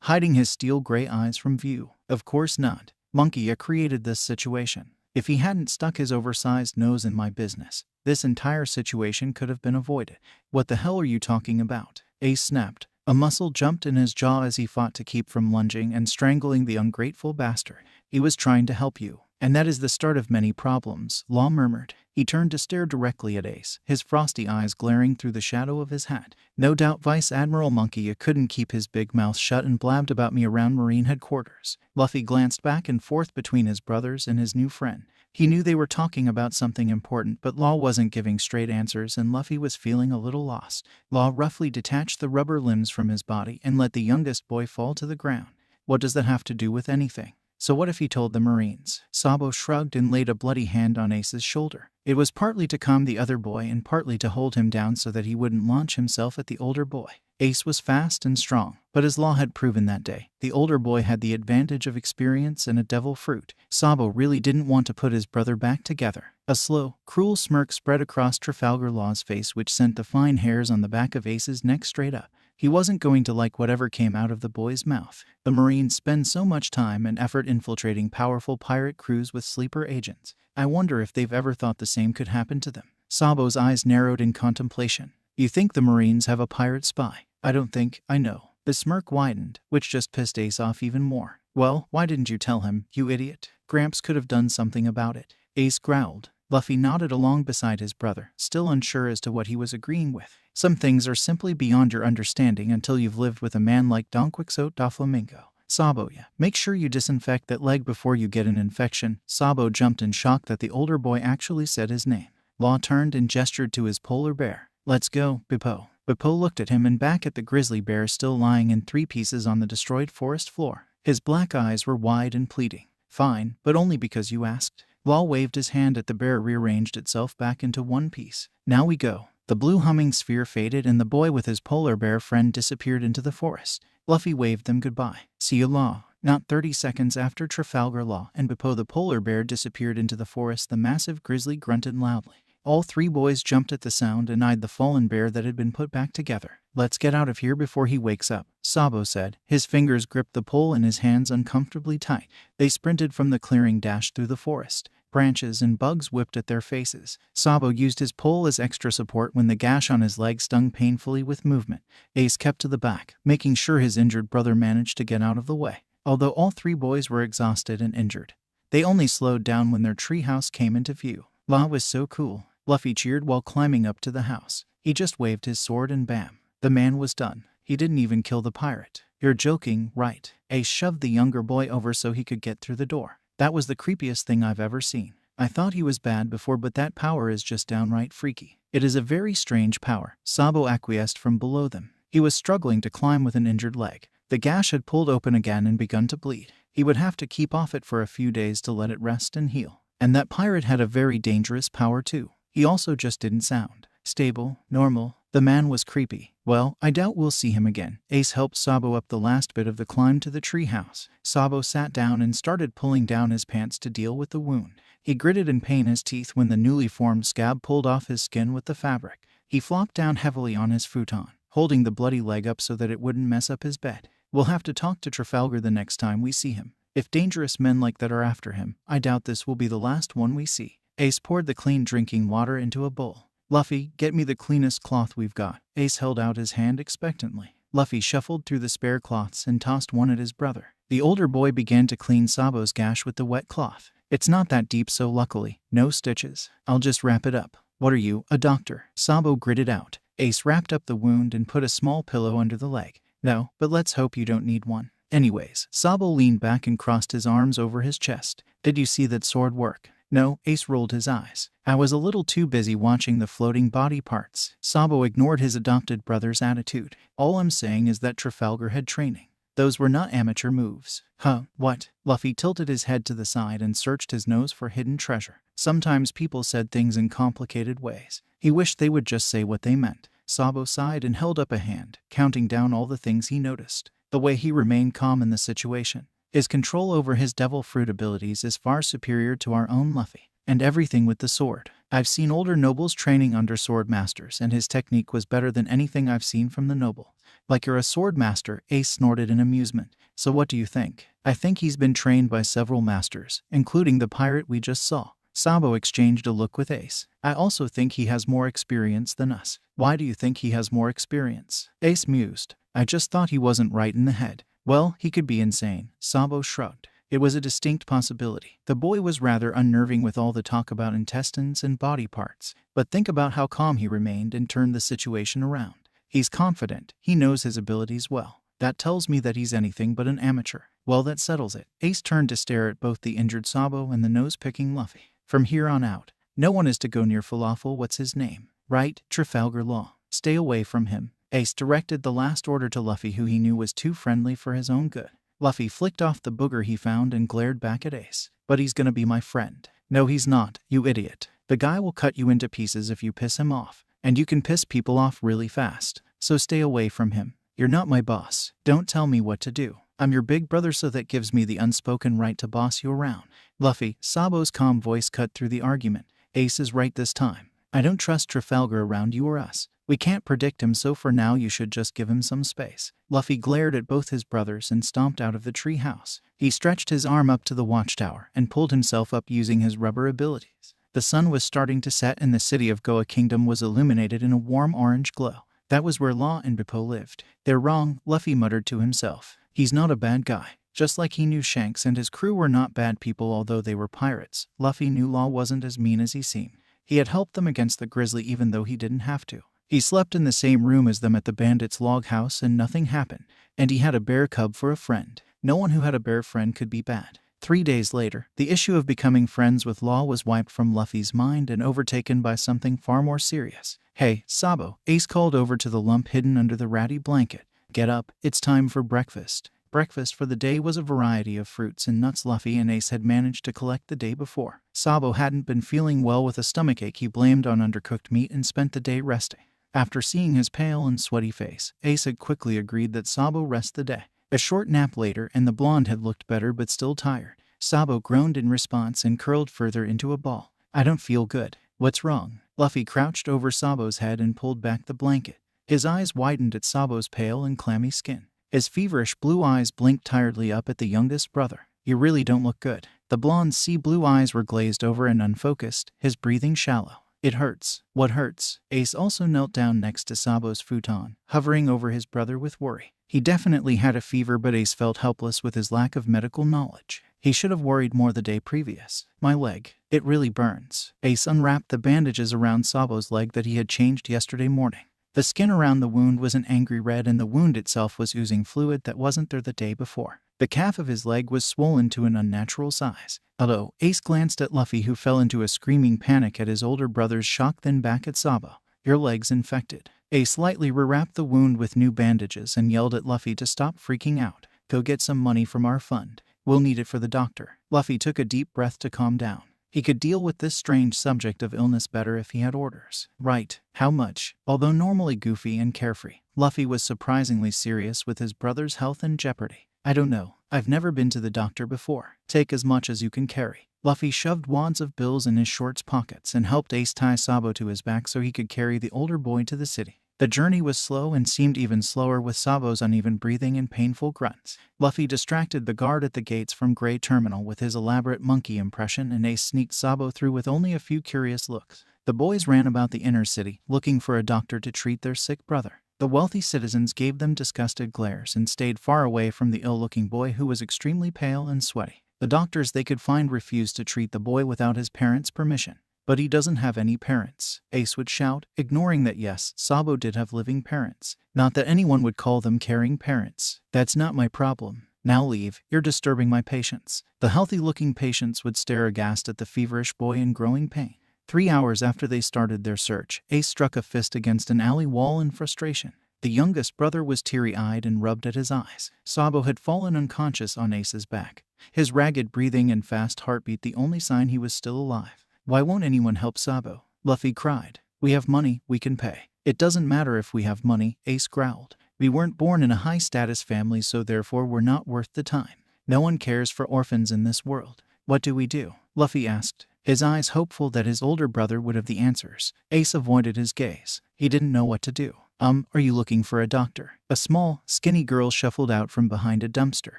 hiding his steel gray eyes from view. Of course not. Monkey created this situation. If he hadn't stuck his oversized nose in my business, this entire situation could have been avoided. What the hell are you talking about? Ace snapped. A muscle jumped in his jaw as he fought to keep from lunging and strangling the ungrateful bastard. He was trying to help you. And that is the start of many problems, Law murmured. He turned to stare directly at Ace, his frosty eyes glaring through the shadow of his hat. No doubt Vice Admiral Monkey couldn't keep his big mouth shut and blabbed about me around Marine headquarters. Luffy glanced back and forth between his brothers and his new friend. He knew they were talking about something important, but Law wasn't giving straight answers and Luffy was feeling a little lost. Law roughly detached the rubber limbs from his body and let the youngest boy fall to the ground. What does that have to do with anything? So what if he told the Marines? Sabo shrugged and laid a bloody hand on Ace's shoulder. It was partly to calm the other boy and partly to hold him down so that he wouldn't launch himself at the older boy. Ace was fast and strong, but as Law had proven that day, the older boy had the advantage of experience and a devil fruit. Sabo really didn't want to put his brother back together. A slow, cruel smirk spread across Trafalgar Law's face, which sent the fine hairs on the back of Ace's neck straight up. He wasn't going to like whatever came out of the boy's mouth. The Marines spend so much time and effort infiltrating powerful pirate crews with sleeper agents. I wonder if they've ever thought the same could happen to them. Sabo's eyes narrowed in contemplation. You think the Marines have a pirate spy? I don't think I know. The smirk widened, which just pissed Ace off even more. Well, why didn't you tell him, you idiot? Gramps could have done something about it. Ace growled. Luffy nodded along beside his brother, still unsure as to what he was agreeing with. Some things are simply beyond your understanding until you've lived with a man like Don Quixote Doflamingo. Sabo, make sure you disinfect that leg before you get an infection. Sabo jumped in shock that the older boy actually said his name. Law turned and gestured to his polar bear. Let's go, Bippo. Bippo looked at him and back at the grizzly bear still lying in 3 pieces on the destroyed forest floor. His black eyes were wide and pleading. Fine, but only because you asked. Law waved his hand at the bear, rearranged itself back into 1 piece. Now we go. The blue humming sphere faded and the boy with his polar bear friend disappeared into the forest. Luffy waved them goodbye. See you, Law. Not 30 seconds after Trafalgar Law and Bippo the polar bear disappeared into the forest, the massive grizzly grunted loudly. All 3 boys jumped at the sound and eyed the fallen bear that had been put back together. Let's get out of here before he wakes up, Sabo said. His fingers gripped the pole and his hands uncomfortably tight. They sprinted from the clearing, dashed through the forest. Branches and bugs whipped at their faces. Sabo used his pole as extra support when the gash on his leg stung painfully with movement. Ace kept to the back, making sure his injured brother managed to get out of the way. Although all 3 boys were exhausted and injured, they only slowed down when their treehouse came into view. Law was so cool. Luffy cheered while climbing up to the house. He just waved his sword and bam. The man was done. He didn't even kill the pirate. You're joking, right? Ace shoved the younger boy over so he could get through the door. That was the creepiest thing I've ever seen. I thought he was bad before, but that power is just downright freaky. It is a very strange power. Sabo acquiesced from below them. He was struggling to climb with an injured leg. The gash had pulled open again and begun to bleed. He would have to keep off it for a few days to let it rest and heal. And that pirate had a very dangerous power too. He also just didn't sound stable, normal. The man was creepy. Well, I doubt we'll see him again. Ace helped Sabo up the last bit of the climb to the treehouse. Sabo sat down and started pulling down his pants to deal with the wound. He gritted in pain his teeth when the newly formed scab pulled off his skin with the fabric. He flopped down heavily on his futon, holding the bloody leg up so that it wouldn't mess up his bed. We'll have to talk to Trafalgar the next time we see him. If dangerous men like that are after him, I doubt this will be the last one we see. Ace poured the clean drinking water into a bowl. Luffy, get me the cleanest cloth we've got. Ace held out his hand expectantly. Luffy shuffled through the spare cloths and tossed one at his brother. The older boy began to clean Sabo's gash with the wet cloth. It's not that deep, so luckily, no stitches. I'll just wrap it up. What are you, a doctor? Sabo gritted out. Ace wrapped up the wound and put a small pillow under the leg. No, but let's hope you don't need one. Anyways, Sabo leaned back and crossed his arms over his chest. Did you see that sword work? No, Ace rolled his eyes. I was a little too busy watching the floating body parts. Sabo ignored his adopted brother's attitude. All I'm saying is that Trafalgar had training. Those were not amateur moves. Huh, what? Luffy tilted his head to the side and searched his nose for hidden treasure. Sometimes people said things in complicated ways. He wished they would just say what they meant. Sabo sighed and held up a hand, counting down all the things he noticed. The way he remained calm in the situation. His control over his devil fruit abilities is far superior to our own Luffy. And everything with the sword. I've seen older nobles training under sword masters, and his technique was better than anything I've seen from the noble. Like you're a sword master, Ace snorted in amusement. So what do you think? I think he's been trained by several masters, including the pirate we just saw. Sabo exchanged a look with Ace. I also think he has more experience than us. Why do you think he has more experience? Ace mused. I just thought he wasn't right in the head. Well, he could be insane. Sabo shrugged. It was a distinct possibility. The boy was rather unnerving with all the talk about intestines and body parts. But think about how calm he remained and turned the situation around. He's confident. He knows his abilities well. That tells me that he's anything but an amateur. Well, that settles it. Ace turned to stare at both the injured Sabo and the nose-picking Luffy. From here on out, no one is to go near Falafel. What's his name? Right, Trafalgar Law. Stay away from him. Ace directed the last order to Luffy, who he knew was too friendly for his own good. Luffy flicked off the booger he found and glared back at Ace. But he's gonna be my friend. No, he's not, you idiot. The guy will cut you into pieces if you piss him off. And you can piss people off really fast. So stay away from him. You're not my boss. Don't tell me what to do. I'm your big brother, so that gives me the unspoken right to boss you around. Luffy, Sabo's calm voice cut through the argument. Ace is right this time. I don't trust Trafalgar around you or us. We can't predict him, so for now you should just give him some space. Luffy glared at both his brothers and stomped out of the treehouse. He stretched his arm up to the watchtower and pulled himself up using his rubber abilities. The sun was starting to set and the city of Goa Kingdom was illuminated in a warm orange glow. That was where Law and Bippo lived. They're wrong, Luffy muttered to himself. He's not a bad guy. Just like he knew Shanks and his crew were not bad people, although they were pirates. Luffy knew Law wasn't as mean as he seemed. He had helped them against the grizzly even though he didn't have to. He slept in the same room as them at the bandits' log house and nothing happened. And he had a bear cub for a friend. No one who had a bear friend could be bad. 3 days later, the issue of becoming friends with Law was wiped from Luffy's mind and overtaken by something far more serious. "Hey, Sabo," Ace called over to the lump hidden under the ratty blanket. "Get up, it's time for breakfast." Breakfast for the day was a variety of fruits and nuts Luffy and Ace had managed to collect the day before. Sabo hadn't been feeling well with a stomachache he blamed on undercooked meat and spent the day resting. After seeing his pale and sweaty face, Ace had quickly agreed that Sabo rest the day. A short nap later and the blonde had looked better but still tired. Sabo groaned in response and curled further into a ball. "I don't feel good. What's wrong?" Luffy crouched over Sabo's head and pulled back the blanket. His eyes widened at Sabo's pale and clammy skin. His feverish blue eyes blinked tiredly up at the youngest brother. "You really don't look good." The blonde's sea-blue eyes were glazed over and unfocused, his breathing shallow. "It hurts." "What hurts?" Ace also knelt down next to Sabo's futon, hovering over his brother with worry. He definitely had a fever, but Ace felt helpless with his lack of medical knowledge. He should have worried more the day previous. "My leg. It really burns." Ace unwrapped the bandages around Sabo's leg that he had changed yesterday morning. The skin around the wound was an angry red and the wound itself was oozing fluid that wasn't there the day before. The calf of his leg was swollen to an unnatural size. "Hello." Ace glanced at Luffy, who fell into a screaming panic at his older brother's shock, then back at Sabo. "Your leg's infected." Ace lightly rewrapped the wound with new bandages and yelled at Luffy to stop freaking out. "Go get some money from our fund. We'll need it for the doctor." Luffy took a deep breath to calm down. He could deal with this strange subject of illness better if he had orders. "Right. How much?" Although normally goofy and carefree, Luffy was surprisingly serious with his brother's health in jeopardy. "I don't know. I've never been to the doctor before." "Take as much as you can carry." Luffy shoved wads of bills in his shorts pockets and helped Ace tie Sabo to his back so he could carry the older boy to the city. The journey was slow and seemed even slower with Sabo's uneven breathing and painful grunts. Luffy distracted the guard at the gates from Grey Terminal with his elaborate monkey impression, and Ace sneaked Sabo through with only a few curious looks. The boys ran about the inner city, looking for a doctor to treat their sick brother. The wealthy citizens gave them disgusted glares and stayed far away from the ill-looking boy who was extremely pale and sweaty. The doctors they could find refused to treat the boy without his parents' permission. "But he doesn't have any parents," Ace would shout, ignoring that yes, Sabo did have living parents. Not that anyone would call them caring parents. "That's not my problem. Now leave, you're disturbing my patients." The healthy-looking patients would stare aghast at the feverish boy in growing pain. 3 hours after they started their search, Ace struck a fist against an alley wall in frustration. The youngest brother was teary-eyed and rubbed at his eyes. Sabo had fallen unconscious on Ace's back, his ragged breathing and fast heartbeat the only sign he was still alive. "Why won't anyone help Sabo?" Luffy cried. "We have money, we can pay." "It doesn't matter if we have money," Ace growled. "We weren't born in a high-status family, so therefore we're not worth the time. No one cares for orphans in this world." "What do we do?" Luffy asked, his eyes hopeful that his older brother would have the answers. Ace avoided his gaze. He didn't know what to do. Are you looking for a doctor?" A small, skinny girl shuffled out from behind a dumpster.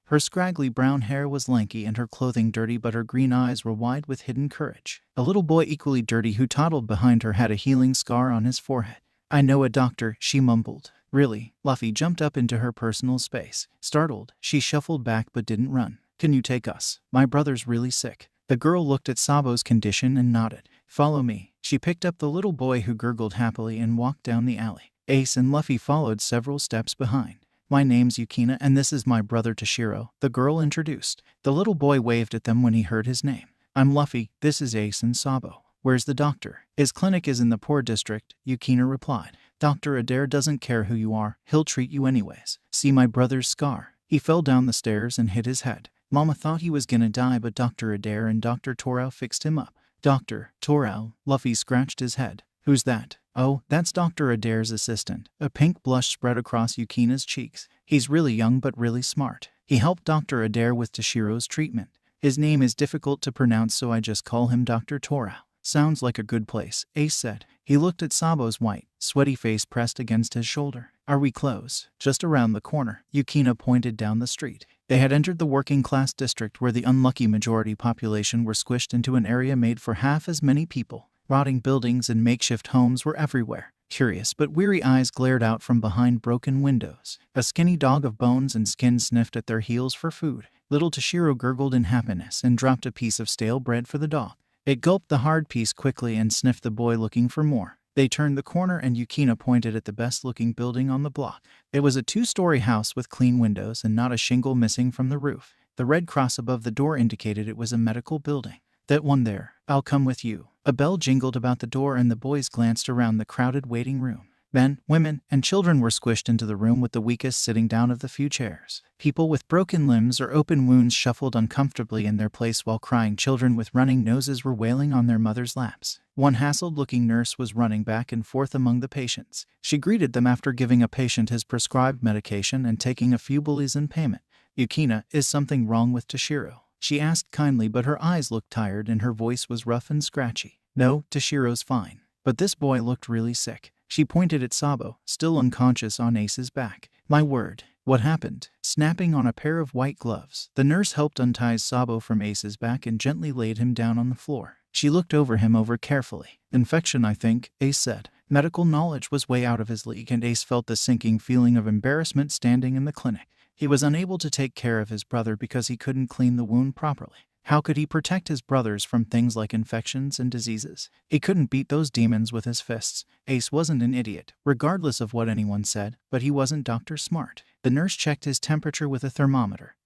Her scraggly brown hair was lanky and her clothing dirty, but her green eyes were wide with hidden courage. A little boy equally dirty who toddled behind her had a healing scar on his forehead. "I know a doctor," she mumbled. "Really?" Luffy jumped up into her personal space. Startled, she shuffled back but didn't run. "Can you take us? My brother's really sick." The girl looked at Sabo's condition and nodded. "Follow me." She picked up the little boy who gurgled happily and walked down the alley. Ace and Luffy followed several steps behind. "My name's Yukina and this is my brother Toshiro," the girl introduced. The little boy waved at them when he heard his name. "I'm Luffy, this is Ace and Sabo." "Where's the doctor?" "His clinic is in the poor district," Yukina replied. "Dr. Adair doesn't care who you are, he'll treat you anyways." "See my brother's scar?" He fell down the stairs and hit his head. Mama thought he was gonna die, but Dr. Adair and Dr. Torau fixed him up. "Dr. Torau?" Luffy scratched his head. "Who's that?" "Oh, that's Dr. Adair's assistant." A pink blush spread across Yukina's cheeks. "He's really young but really smart. He helped Dr. Adair with Toshiro's treatment. His name is difficult to pronounce, so I just call him Dr. Torau." "Sounds like a good place," Ace said. He looked at Sabo's white, sweaty face pressed against his shoulder. "Are we close?" "Just around the corner." Yukina pointed down the street. They had entered the working-class district where the unlucky majority population were squished into an area made for half as many people. Rotting buildings and makeshift homes were everywhere. Curious but weary eyes glared out from behind broken windows. A skinny dog of bones and skin sniffed at their heels for food. Little Toshiro gurgled in happiness and dropped a piece of stale bread for the dog. It gulped the hard piece quickly and sniffed the boy, looking for more. They turned the corner and Yukina pointed at the best-looking building on the block. It was a 2-story house with clean windows and not a shingle missing from the roof. The red cross above the door indicated it was a medical building. That one there. I'll come with you. A bell jingled about the door and the boys glanced around the crowded waiting room. Men, women, and children were squished into the room with the weakest sitting down of the few chairs. People with broken limbs or open wounds shuffled uncomfortably in their place while crying children with running noses were wailing on their mothers' laps. One hassled-looking nurse was running back and forth among the patients. She greeted them after giving a patient his prescribed medication and taking a few bullies in payment. "Yukina, is something wrong with Toshiro?" she asked kindly, but her eyes looked tired and her voice was rough and scratchy. "No, Toshiro's fine. But this boy looked really sick." She pointed at Sabo, still unconscious on Ace's back. "My word, what happened?" Snapping on a pair of white gloves, the nurse helped untie Sabo from Ace's back and gently laid him down on the floor. She looked him over carefully. "Infection, I think," Ace said. Medical knowledge was way out of his league and Ace felt the sinking feeling of embarrassment standing in the clinic. He was unable to take care of his brother because he couldn't clean the wound properly. How could he protect his brothers from things like infections and diseases? He couldn't beat those demons with his fists. Ace wasn't an idiot, regardless of what anyone said, but he wasn't Dr. Smart. The nurse checked his temperature with a thermometer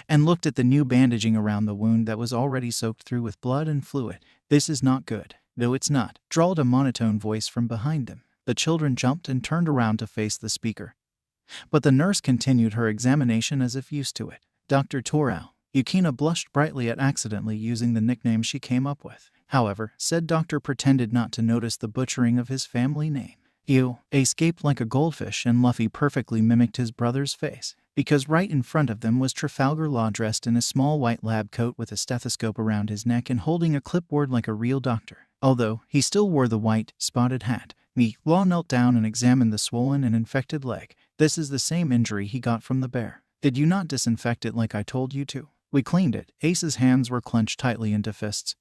and looked at the new bandaging around the wound that was already soaked through with blood and fluid. "This is not good." "No, it's not," drawled a monotone voice from behind them. The children jumped and turned around to face the speaker. But the nurse continued her examination as if used to it. "Dr. Torau." Yukina blushed brightly at accidentally using the nickname she came up with. However, said doctor pretended not to notice the butchering of his family name. "You." Ace gaped like a goldfish and Luffy perfectly mimicked his brother's face, because right in front of them was Trafalgar Law dressed in a small white lab coat with a stethoscope around his neck and holding a clipboard like a real doctor, although he still wore the white, spotted hat. Law knelt down and examined the swollen and infected leg. "This is the same injury he got from the bear. Did you not disinfect it like I told you to?" "We cleaned it." Ace's hands were clenched tightly into fists,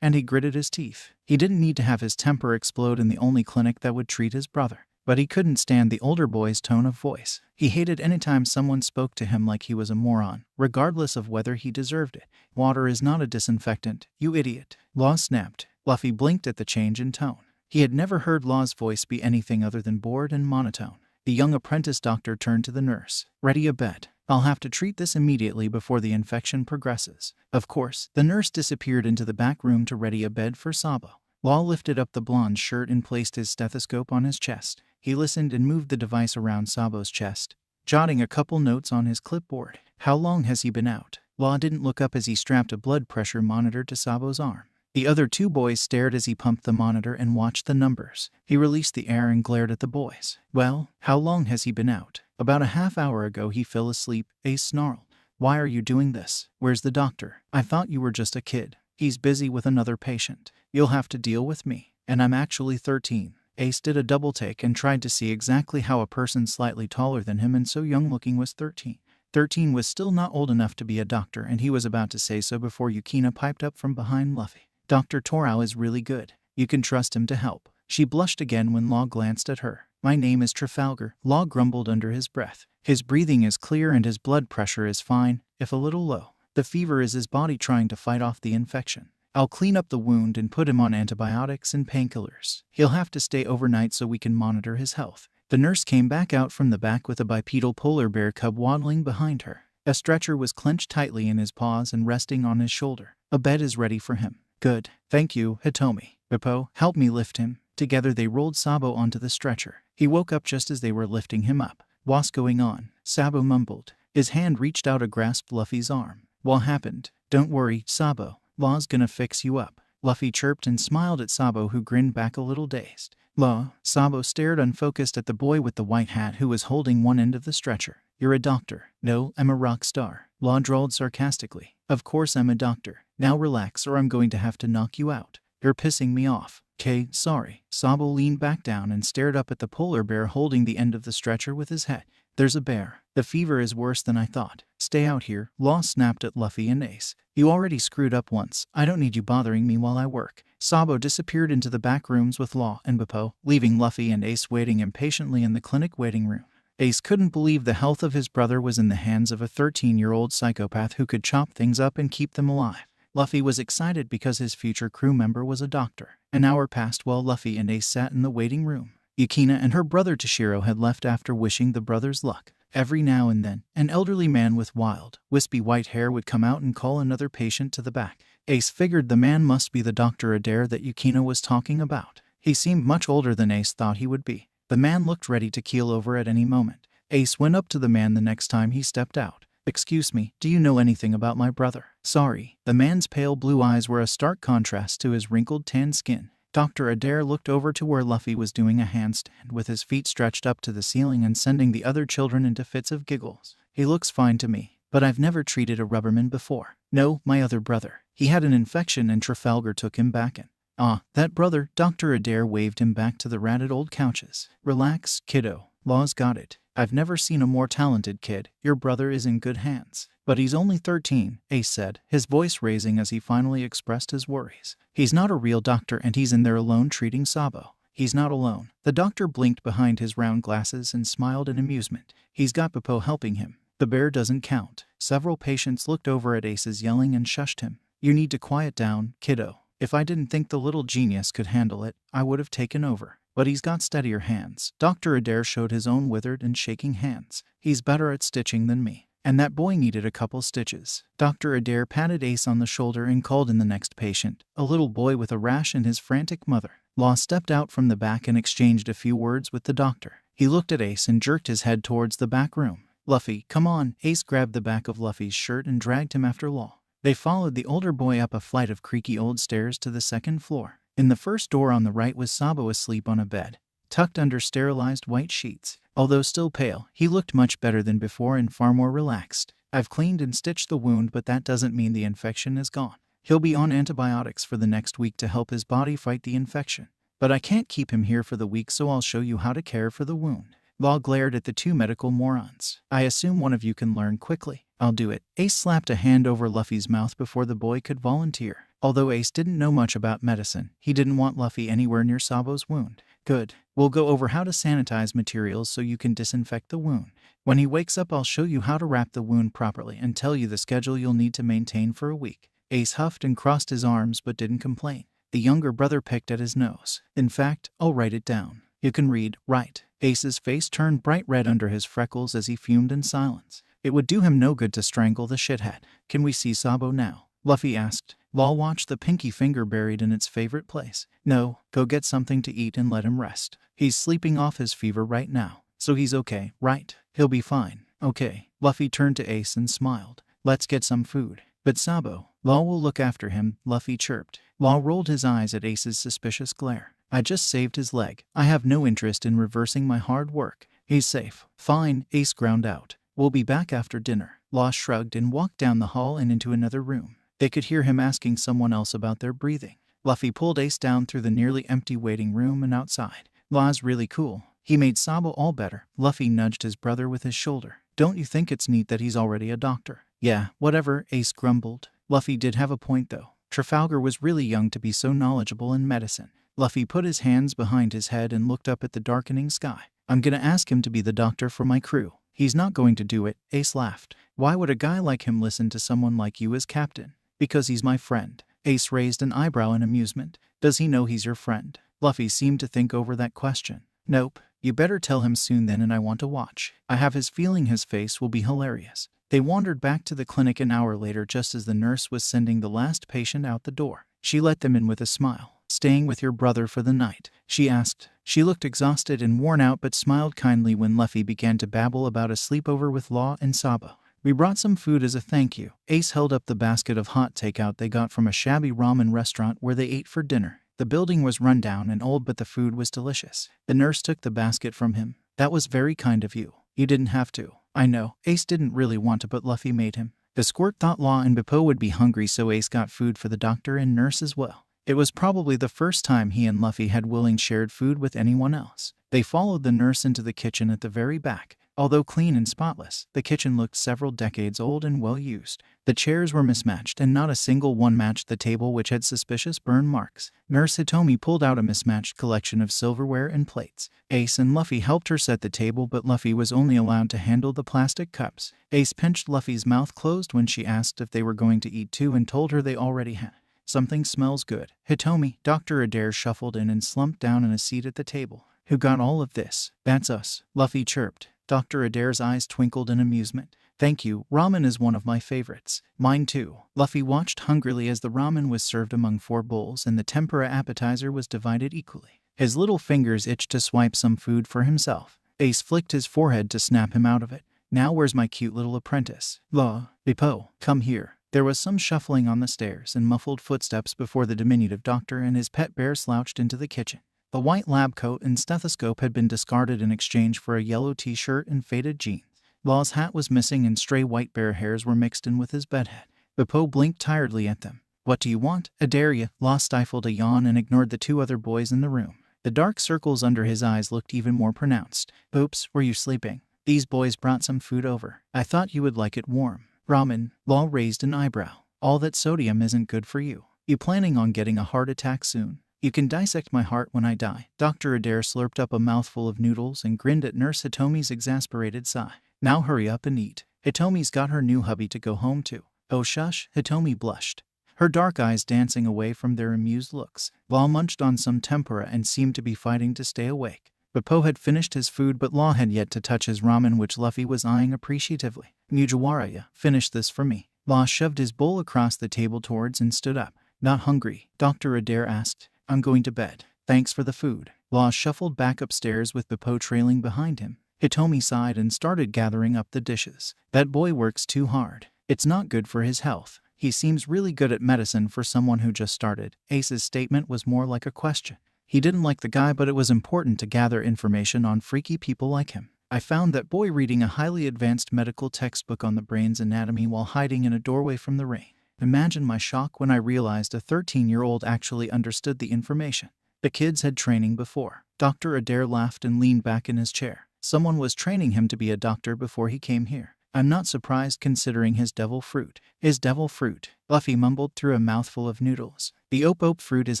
and he gritted his teeth. He didn't need to have his temper explode in the only clinic that would treat his brother. But he couldn't stand the older boy's tone of voice. He hated any time someone spoke to him like he was a moron, regardless of whether he deserved it. "Water is not a disinfectant, you idiot." Law snapped. Luffy blinked at the change in tone. He had never heard Law's voice be anything other than bored and monotone. The young apprentice doctor turned to the nurse. "Ready a bed. I'll have to treat this immediately before the infection progresses." Of course, the nurse disappeared into the back room to ready a bed for Sabo. Law lifted up the blonde's shirt and placed his stethoscope on his chest. He listened and moved the device around Sabo's chest, jotting a couple notes on his clipboard. "How long has he been out?" Law didn't look up as he strapped a blood pressure monitor to Sabo's arm. The other two boys stared as he pumped the monitor and watched the numbers. He released the air and glared at the boys. "Well, how long has he been out?" "About a half hour ago he fell asleep," Ace snarled. "Why are you doing this? Where's the doctor?" "I thought you were just a kid." "He's busy with another patient. You'll have to deal with me. And I'm actually 13. Ace did a double take and tried to see exactly how a person slightly taller than him and so young looking was 13. 13 was still not old enough to be a doctor, and he was about to say so before Yukina piped up from behind Luffy. "Dr. Torau is really good. You can trust him to help." She blushed again when Law glanced at her. "My name is Trafalgar," Law grumbled under his breath. "His breathing is clear and his blood pressure is fine, if a little low. The fever is his body trying to fight off the infection. I'll clean up the wound and put him on antibiotics and painkillers. He'll have to stay overnight so we can monitor his health." The nurse came back out from the back with a bipedal polar bear cub waddling behind her. A stretcher was clenched tightly in his paws and resting on his shoulder. "A bed is ready for him." "Good. Thank you, Hitomi. Bippo, help me lift him." Together they rolled Sabo onto the stretcher. He woke up just as they were lifting him up. "What's going on?" Sabo mumbled. His hand reached out and grasped Luffy's arm. "What happened?" "Don't worry, Sabo. Law's gonna fix you up." Luffy chirped and smiled at Sabo, who grinned back a little dazed. "Law?" Sabo stared unfocused at the boy with the white hat who was holding one end of the stretcher. "You're a doctor." "No, I'm a rock star." Law drawled sarcastically. "Of course I'm a doctor. Now relax or I'm going to have to knock you out." "You're pissing me off." "'Kay, sorry." Sabo leaned back down and stared up at the polar bear holding the end of the stretcher with his head. "There's a bear. The fever is worse than I thought." "Stay out here." Law snapped at Luffy and Ace. "You already screwed up once. I don't need you bothering me while I work." Sabo disappeared into the back rooms with Law and Bippo, leaving Luffy and Ace waiting impatiently in the clinic waiting room. Ace couldn't believe the health of his brother was in the hands of a 13-year-old psychopath who could chop things up and keep them alive. Luffy was excited because his future crew member was a doctor. An hour passed while Luffy and Ace sat in the waiting room. Yukina and her brother Toshiro had left after wishing the brothers luck. Every now and then, an elderly man with wild, wispy white hair would come out and call another patient to the back. Ace figured the man must be the Dr. Adair that Yukino was talking about. He seemed much older than Ace thought he would be. The man looked ready to keel over at any moment. Ace went up to the man the next time he stepped out. "Excuse me, do you know anything about my brother?" "Sorry." The man's pale blue eyes were a stark contrast to his wrinkled tan skin. Dr. Adair looked over to where Luffy was doing a handstand with his feet stretched up to the ceiling and sending the other children into fits of giggles. "He looks fine to me, but I've never treated a rubberman before." "No, my other brother. He had an infection and Trafalgar took him back in." "Ah, that brother." Dr. Adair waved him back to the ratted old couches. "Relax, kiddo. Law's got it. I've never seen a more talented kid. Your brother is in good hands." "But he's only 13, Ace said, his voice raising as he finally expressed his worries. "He's not a real doctor and he's in there alone treating Sabo." "He's not alone." The doctor blinked behind his round glasses and smiled in amusement. "He's got Popo helping him. The bear doesn't count." Several patients looked over at Ace's yelling and shushed him. "You need to quiet down, kiddo. If I didn't think the little genius could handle it, I would have taken over. But he's got steadier hands." Dr. Adair showed his own withered and shaking hands. "He's better at stitching than me. And that boy needed a couple stitches." Dr. Adair patted Ace on the shoulder and called in the next patient, a little boy with a rash and his frantic mother. Law stepped out from the back and exchanged a few words with the doctor. He looked at Ace and jerked his head towards the back room. "Luffy, come on." Ace grabbed the back of Luffy's shirt and dragged him after Law. They followed the older boy up a flight of creaky old stairs to the second floor. In the first door on the right was Sabo asleep on a bed, tucked under sterilized white sheets. Although still pale, he looked much better than before and far more relaxed. "I've cleaned and stitched the wound, but that doesn't mean the infection is gone. He'll be on antibiotics for the next week to help his body fight the infection. But I can't keep him here for the week, so I'll show you how to care for the wound." Law glared at the two medical morons. "I assume one of you can learn quickly." "I'll do it." Ace slapped a hand over Luffy's mouth before the boy could volunteer. Although Ace didn't know much about medicine, he didn't want Luffy anywhere near Sabo's wound. "Good. We'll go over how to sanitize materials so you can disinfect the wound. When he wakes up, I'll show you how to wrap the wound properly and tell you the schedule you'll need to maintain for a week." Ace huffed and crossed his arms but didn't complain. The younger brother picked at his nose. "In fact, I'll write it down. You can read, right?" Ace's face turned bright red under his freckles as he fumed in silence. It would do him no good to strangle the shithead. "Can we see Sabo now?" Luffy asked. Law watched the pinky finger buried in its favorite place. "No, go get something to eat and let him rest. He's sleeping off his fever right now, so he's okay, right? He'll be fine." "Okay." Luffy turned to Ace and smiled. "Let's get some food." "But Sabo." "Law will look after him," Luffy chirped. Law rolled his eyes at Ace's suspicious glare. "I just saved his leg. I have no interest in reversing my hard work. He's safe." "Fine," Ace ground out. "We'll be back after dinner." Law shrugged and walked down the hall and into another room. They could hear him asking someone else about their breathing. Luffy pulled Ace down through the nearly empty waiting room and outside. "Law's really cool. He made Sabo all better." Luffy nudged his brother with his shoulder. "Don't you think it's neat that he's already a doctor?" "Yeah, whatever," Ace grumbled. Luffy did have a point though. Trafalgar was really young to be so knowledgeable in medicine. Luffy put his hands behind his head and looked up at the darkening sky. "I'm gonna ask him to be the doctor for my crew." "He's not going to do it," Ace laughed. "Why would a guy like him listen to someone like you as captain?" "Because he's my friend." Ace raised an eyebrow in amusement. "Does he know he's your friend?" Luffy seemed to think over that question. "Nope. You better tell him soon then, and I want to watch. I have his feeling his face will be hilarious." They wandered back to the clinic an hour later just as the nurse was sending the last patient out the door. She let them in with a smile. "Staying with your brother for the night?" she asked. She looked exhausted and worn out but smiled kindly when Luffy began to babble about a sleepover with Law and Sabo. "We brought some food as a thank you." Ace held up the basket of hot takeout they got from a shabby ramen restaurant where they ate for dinner. The building was run down and old, but the food was delicious. The nurse took the basket from him. "That was very kind of you. You didn't have to." "I know." Ace didn't really want to, but Luffy made him. The squirt thought Law and Beppo would be hungry, so Ace got food for the doctor and nurse as well. It was probably the first time he and Luffy had willing shared food with anyone else. They followed the nurse into the kitchen at the very back. Although clean and spotless, the kitchen looked several decades old and well used. The chairs were mismatched and not a single one matched the table, which had suspicious burn marks. Nurse Hitomi pulled out a mismatched collection of silverware and plates. Ace and Luffy helped her set the table, but Luffy was only allowed to handle the plastic cups. Ace pinched Luffy's mouth closed when she asked if they were going to eat too and told her they already had. "Something smells good." "Hitomi." Dr. Adair shuffled in and slumped down in a seat at the table. "Who got all of this?" "That's us," Luffy chirped. Dr. Adair's eyes twinkled in amusement. Thank you, ramen is one of my favorites. Mine too. Luffy watched hungrily as the ramen was served among 4 bowls and the tempura appetizer was divided equally. His little fingers itched to swipe some food for himself. Ace flicked his forehead to snap him out of it. Now where's my cute little apprentice? Law, Bippo, come here. There was some shuffling on the stairs and muffled footsteps before the diminutive doctor and his pet bear slouched into the kitchen. The white lab coat and stethoscope had been discarded in exchange for a yellow t-shirt and faded jeans. Law's hat was missing and stray white bear hairs were mixed in with his bedhead. Bippo blinked tiredly at them. What do you want? Adair. Law stifled a yawn and ignored the 2 other boys in the room. The dark circles under his eyes looked even more pronounced. Oops, were you sleeping? These boys brought some food over. I thought you would like it warm. Ramen. Law raised an eyebrow. All that sodium isn't good for you. You planning on getting a heart attack soon? You can dissect my heart when I die. Dr. Adair slurped up a mouthful of noodles and grinned at Nurse Hitomi's exasperated sigh. Now hurry up and eat. Hitomi's got her new hubby to go home to. Oh shush, Hitomi blushed, her dark eyes dancing away from their amused looks. Law munched on some tempura and seemed to be fighting to stay awake. Bippo had finished his food but Law had yet to touch his ramen which Luffy was eyeing appreciatively. Mujiwara, finish this for me. Law shoved his bowl across the table towards and stood up. Not hungry? Dr. Adair asked. I'm going to bed. Thanks for the food. Law shuffled back upstairs with Bippo trailing behind him. Hitomi sighed and started gathering up the dishes. That boy works too hard. It's not good for his health. He seems really good at medicine for someone who just started. Ace's statement was more like a question. He didn't like the guy but it was important to gather information on freaky people like him. I found that boy reading a highly advanced medical textbook on the brain's anatomy while hiding in a doorway from the rain. Imagine my shock when I realized a 13-year-old actually understood the information. The kids had training before. Dr. Adair laughed and leaned back in his chair. Someone was training him to be a doctor before he came here. I'm not surprised considering his devil fruit. His devil fruit, Luffy mumbled through a mouthful of noodles. The ope fruit is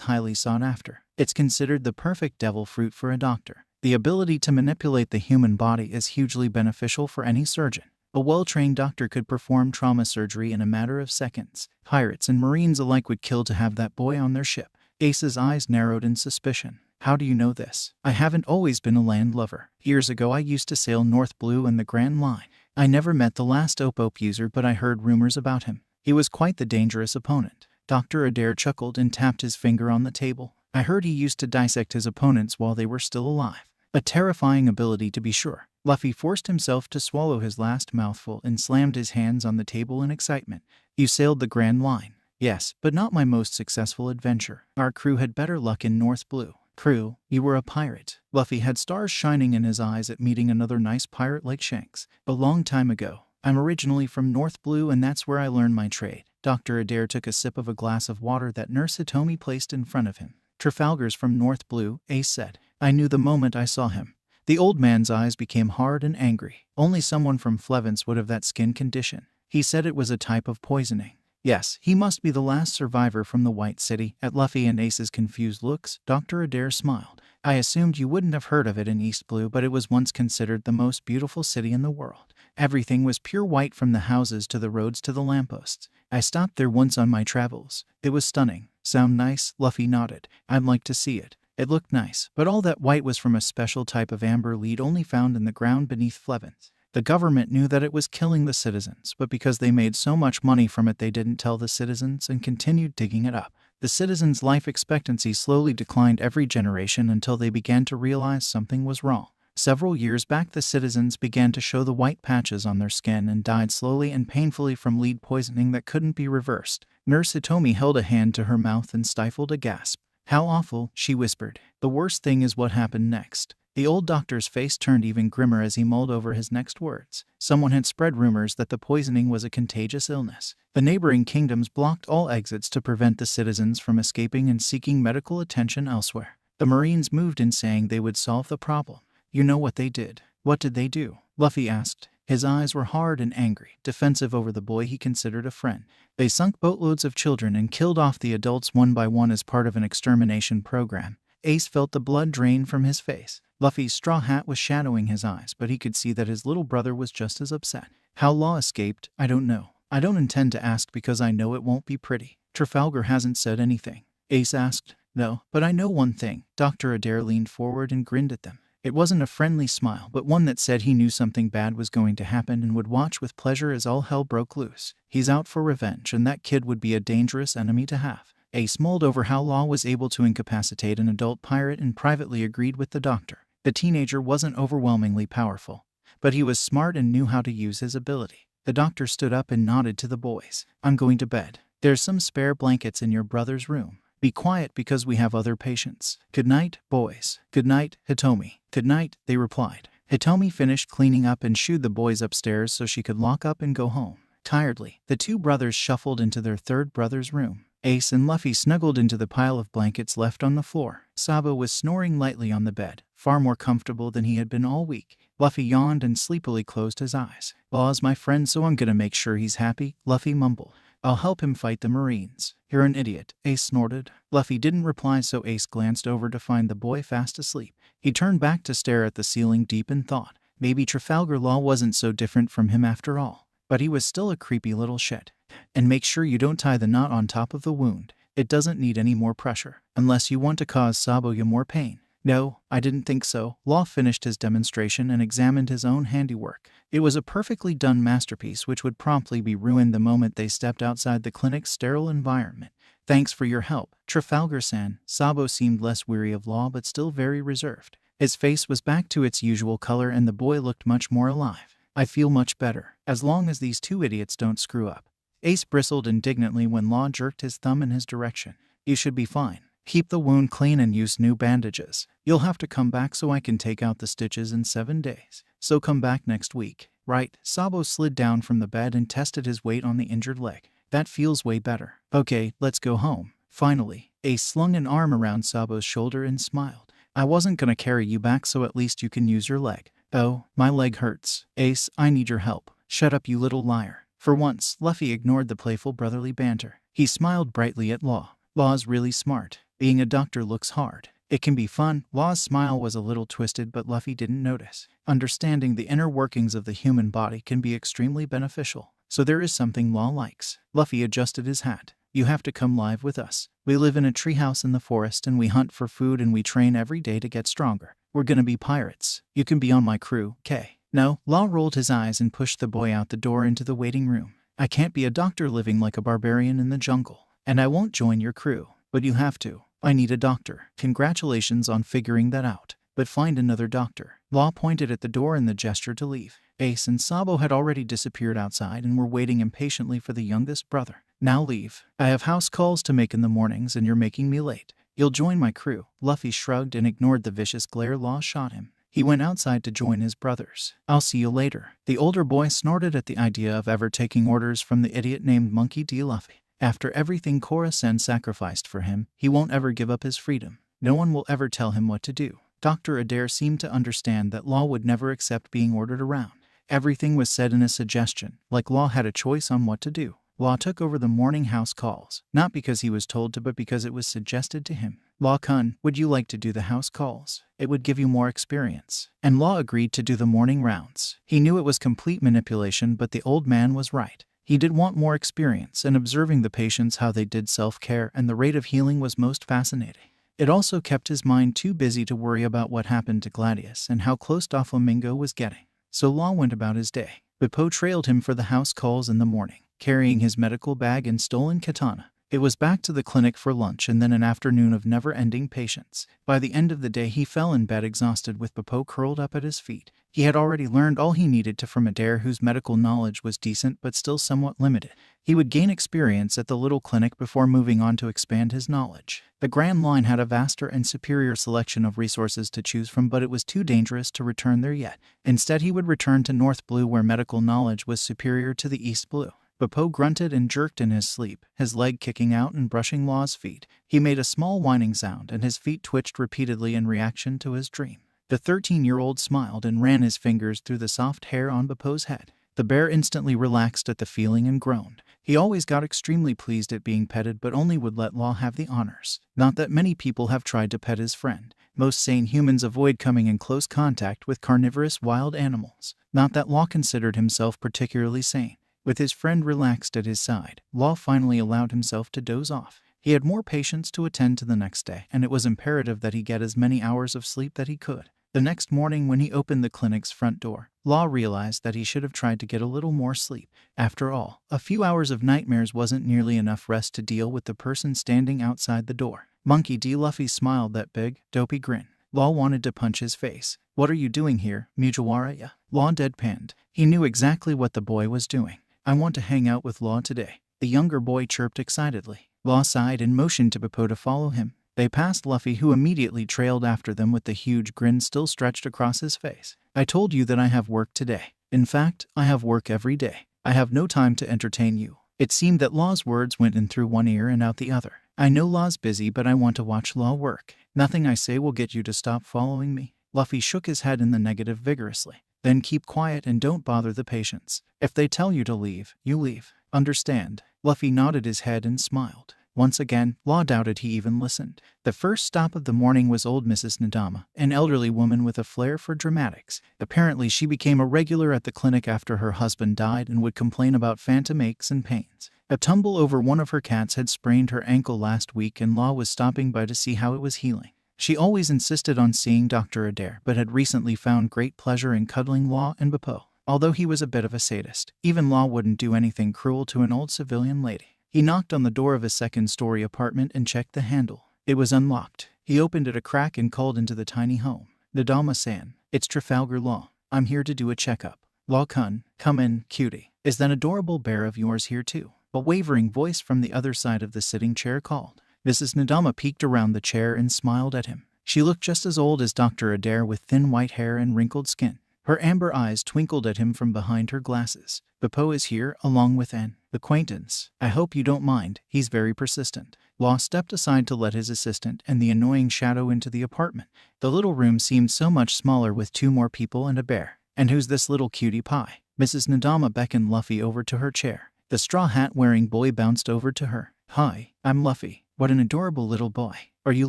highly sought after. It's considered the perfect devil fruit for a doctor. The ability to manipulate the human body is hugely beneficial for any surgeon. A well-trained doctor could perform trauma surgery in a matter of seconds. Pirates and Marines alike would kill to have that boy on their ship. Ace's eyes narrowed in suspicion. How do you know this? I haven't always been a land lover. Years ago I used to sail North Blue and the Grand Line. I never met the last Ope user but I heard rumors about him. He was quite the dangerous opponent. Dr. Adair chuckled and tapped his finger on the table. I heard he used to dissect his opponents while they were still alive. A terrifying ability to be sure. Luffy forced himself to swallow his last mouthful and slammed his hands on the table in excitement. You sailed the Grand Line. Yes, but not my most successful adventure. Our crew had better luck in North Blue. Crew, you were a pirate. Luffy had stars shining in his eyes at meeting another nice pirate like Shanks. A long time ago. I'm originally from North Blue and that's where I learned my trade. Dr. Adair took a sip of a glass of water that Nurse Hitomi placed in front of him. Trafalgar's from North Blue, Ace said. I knew the moment I saw him. The old man's eyes became hard and angry. Only someone from Flevance would have that skin condition. He said it was a type of poisoning. Yes, he must be the last survivor from the White City. At Luffy and Ace's confused looks, Dr. Adair smiled. I assumed you wouldn't have heard of it in East Blue, but it was once considered the most beautiful city in the world. Everything was pure white from the houses to the roads to the lampposts. I stopped there once on my travels. It was stunning. Sound nice? Luffy nodded. I'd like to see it. It looked nice, but all that white was from a special type of amber lead only found in the ground beneath Flevance. The government knew that it was killing the citizens, but because they made so much money from it they didn't tell the citizens and continued digging it up. The citizens' life expectancy slowly declined every generation until they began to realize something was wrong. Several years back the citizens began to show the white patches on their skin and died slowly and painfully from lead poisoning that couldn't be reversed. Nurse Hitomi held a hand to her mouth and stifled a gasp. How awful, she whispered. The worst thing is what happened next. The old doctor's face turned even grimmer as he mulled over his next words. Someone had spread rumors that the poisoning was a contagious illness. The neighboring kingdoms blocked all exits to prevent the citizens from escaping and seeking medical attention elsewhere. The Marines moved in saying they would solve the problem. You know what they did. What did they do? Luffy asked. His eyes were hard and angry, defensive over the boy he considered a friend. They sunk boatloads of children and killed off the adults one by one as part of an extermination program. Ace felt the blood drain from his face. Luffy's straw hat was shadowing his eyes, but he could see that his little brother was just as upset. How Law escaped, I don't know. I don't intend to ask because I know it won't be pretty. Trafalgar hasn't said anything. Ace asked. No, but I know one thing. Dr. Adair leaned forward and grinned at them. It wasn't a friendly smile, but one that said he knew something bad was going to happen and would watch with pleasure as all hell broke loose. He's out for revenge, and that kid would be a dangerous enemy to have. Ace mulled over how Law was able to incapacitate an adult pirate and privately agreed with the doctor. The teenager wasn't overwhelmingly powerful, but he was smart and knew how to use his ability. The doctor stood up and nodded to the boys. I'm going to bed. There's some spare blankets in your brother's room. Be quiet because we have other patients. Good night, boys. Good night, Hitomi. Good night, they replied. Hitomi finished cleaning up and shooed the boys upstairs so she could lock up and go home. Tiredly, the two brothers shuffled into their third brother's room. Ace and Luffy snuggled into the pile of blankets left on the floor. Sabo was snoring lightly on the bed, far more comfortable than he had been all week. Luffy yawned and sleepily closed his eyes. Law's my friend, so I'm gonna make sure he's happy, Luffy mumbled. I'll help him fight the Marines. You're an idiot, Ace snorted. Luffy didn't reply, so Ace glanced over to find the boy fast asleep. He turned back to stare at the ceiling deep in thought. Maybe Trafalgar Law wasn't so different from him after all, but he was still a creepy little shit. And make sure you don't tie the knot on top of the wound. It doesn't need any more pressure, unless you want to cause Sabo more pain. No, I didn't think so. Law finished his demonstration and examined his own handiwork. It was a perfectly done masterpiece which would promptly be ruined the moment they stepped outside the clinic's sterile environment. Thanks for your help, Trafalgar-san. Sabo seemed less weary of Law but still very reserved. His face was back to its usual color and the boy looked much more alive. I feel much better, as long as these two idiots don't screw up. Ace bristled indignantly when Law jerked his thumb in his direction. You should be fine. Keep the wound clean and use new bandages. You'll have to come back so I can take out the stitches in 7 days. So come back next week. Right. Sabo slid down from the bed and tested his weight on the injured leg. That feels way better. Okay, let's go home. Finally, Ace slung an arm around Sabo's shoulder and smiled. I wasn't gonna carry you back, so at least you can use your leg. Oh, my leg hurts. Ace, I need your help. Shut up, you little liar. For once, Luffy ignored the playful brotherly banter. He smiled brightly at Law. Law's really smart. Being a doctor looks hard. It can be fun. Law's smile was a little twisted, but Luffy didn't notice. Understanding the inner workings of the human body can be extremely beneficial. So there is something Law likes. Luffy adjusted his hat. You have to come live with us. We live in a treehouse in the forest and we hunt for food and we train every day to get stronger. We're gonna be pirates. You can be on my crew, K. No, Law rolled his eyes and pushed the boy out the door into the waiting room. I can't be a doctor living like a barbarian in the jungle. And I won't join your crew. But you have to. I need a doctor. Congratulations on figuring that out. But find another doctor. Law pointed at the door in the gesture to leave. Ace and Sabo had already disappeared outside and were waiting impatiently for the youngest brother. Now leave. I have house calls to make in the mornings and you're making me late. You'll join my crew. Luffy shrugged and ignored the vicious glare Law shot him. He went outside to join his brothers. I'll see you later. The older boy snorted at the idea of ever taking orders from the idiot named Monkey D. Luffy. After everything Korra-sen sacrificed for him, he won't ever give up his freedom. No one will ever tell him what to do. Dr. Adair seemed to understand that Law would never accept being ordered around. Everything was said in a suggestion, like Law had a choice on what to do. Law took over the morning house calls, not because he was told to but because it was suggested to him. Law-kun, would you like to do the house calls? It would give you more experience. And Law agreed to do the morning rounds. He knew it was complete manipulation, but the old man was right. He did want more experience, and observing the patients how they did self-care and the rate of healing was most fascinating. It also kept his mind too busy to worry about what happened to Gladius and how close Doflamingo was getting. So Law went about his day. Beppo trailed him for the house calls in the morning, carrying his medical bag and stolen katana. It was back to the clinic for lunch and then an afternoon of never-ending patience. By the end of the day he fell in bed exhausted with Beppo curled up at his feet. He had already learned all he needed to from Adair, whose medical knowledge was decent but still somewhat limited. He would gain experience at the little clinic before moving on to expand his knowledge. The Grand Line had a vaster and superior selection of resources to choose from, but it was too dangerous to return there yet. Instead he would return to North Blue, where medical knowledge was superior to the East Blue. Beppo grunted and jerked in his sleep, his leg kicking out and brushing Law's feet. He made a small whining sound and his feet twitched repeatedly in reaction to his dream. The 13-year-old smiled and ran his fingers through the soft hair on Beppo's head. The bear instantly relaxed at the feeling and groaned. He always got extremely pleased at being petted, but only would let Law have the honors. Not that many people have tried to pet his friend. Most sane humans avoid coming in close contact with carnivorous wild animals. Not that Law considered himself particularly sane. With his friend relaxed at his side, Law finally allowed himself to doze off. He had more patients to attend to the next day, and it was imperative that he get as many hours of sleep that he could. The next morning when he opened the clinic's front door, Law realized that he should have tried to get a little more sleep. After all, a few hours of nightmares wasn't nearly enough rest to deal with the person standing outside the door. Monkey D. Luffy smiled that big, dopey grin. Law wanted to punch his face. "What are you doing here, Mujiwara-ya?" Law deadpanned. He knew exactly what the boy was doing. "I want to hang out with Law today," the younger boy chirped excitedly. Law sighed and motioned to Beppo to follow him. They passed Luffy, who immediately trailed after them with the huge grin still stretched across his face. "I told you that I have work today. In fact, I have work every day. I have no time to entertain you." It seemed that Law's words went in through one ear and out the other. "I know Law's busy, but I want to watch Law work. Nothing I say will get you to stop following me." Luffy shook his head in the negative vigorously. "Then keep quiet and don't bother the patients. If they tell you to leave, you leave. Understand?" Luffy nodded his head and smiled. Once again, Law doubted he even listened. The first stop of the morning was old Mrs. Nadama, an elderly woman with a flair for dramatics. Apparently she became a regular at the clinic after her husband died and would complain about phantom aches and pains. A tumble over one of her cats had sprained her ankle last week and Law was stopping by to see how it was healing. She always insisted on seeing Dr. Adair, but had recently found great pleasure in cuddling Law and Beppo. Although he was a bit of a sadist, even Law wouldn't do anything cruel to an old civilian lady. He knocked on the door of his second-story apartment and checked the handle. It was unlocked. He opened it a crack and called into the tiny home. "Nadama-san, it's Trafalgar Law. I'm here to do a checkup." "Law-kun, come in, cutie. Is that adorable bear of yours here too?" A wavering voice from the other side of the sitting chair called. Mrs. Nadama peeked around the chair and smiled at him. She looked just as old as Dr. Adair with thin white hair and wrinkled skin. Her amber eyes twinkled at him from behind her glasses. "Beppo is here, along with an acquaintance. I hope you don't mind, he's very persistent." Law stepped aside to let his assistant and the annoying shadow into the apartment. The little room seemed so much smaller with two more people and a bear. "And who's this little cutie pie?" Mrs. Nadama beckoned Luffy over to her chair. The straw hat-wearing boy bounced over to her. "Hi, I'm Luffy. What an adorable little boy. Are you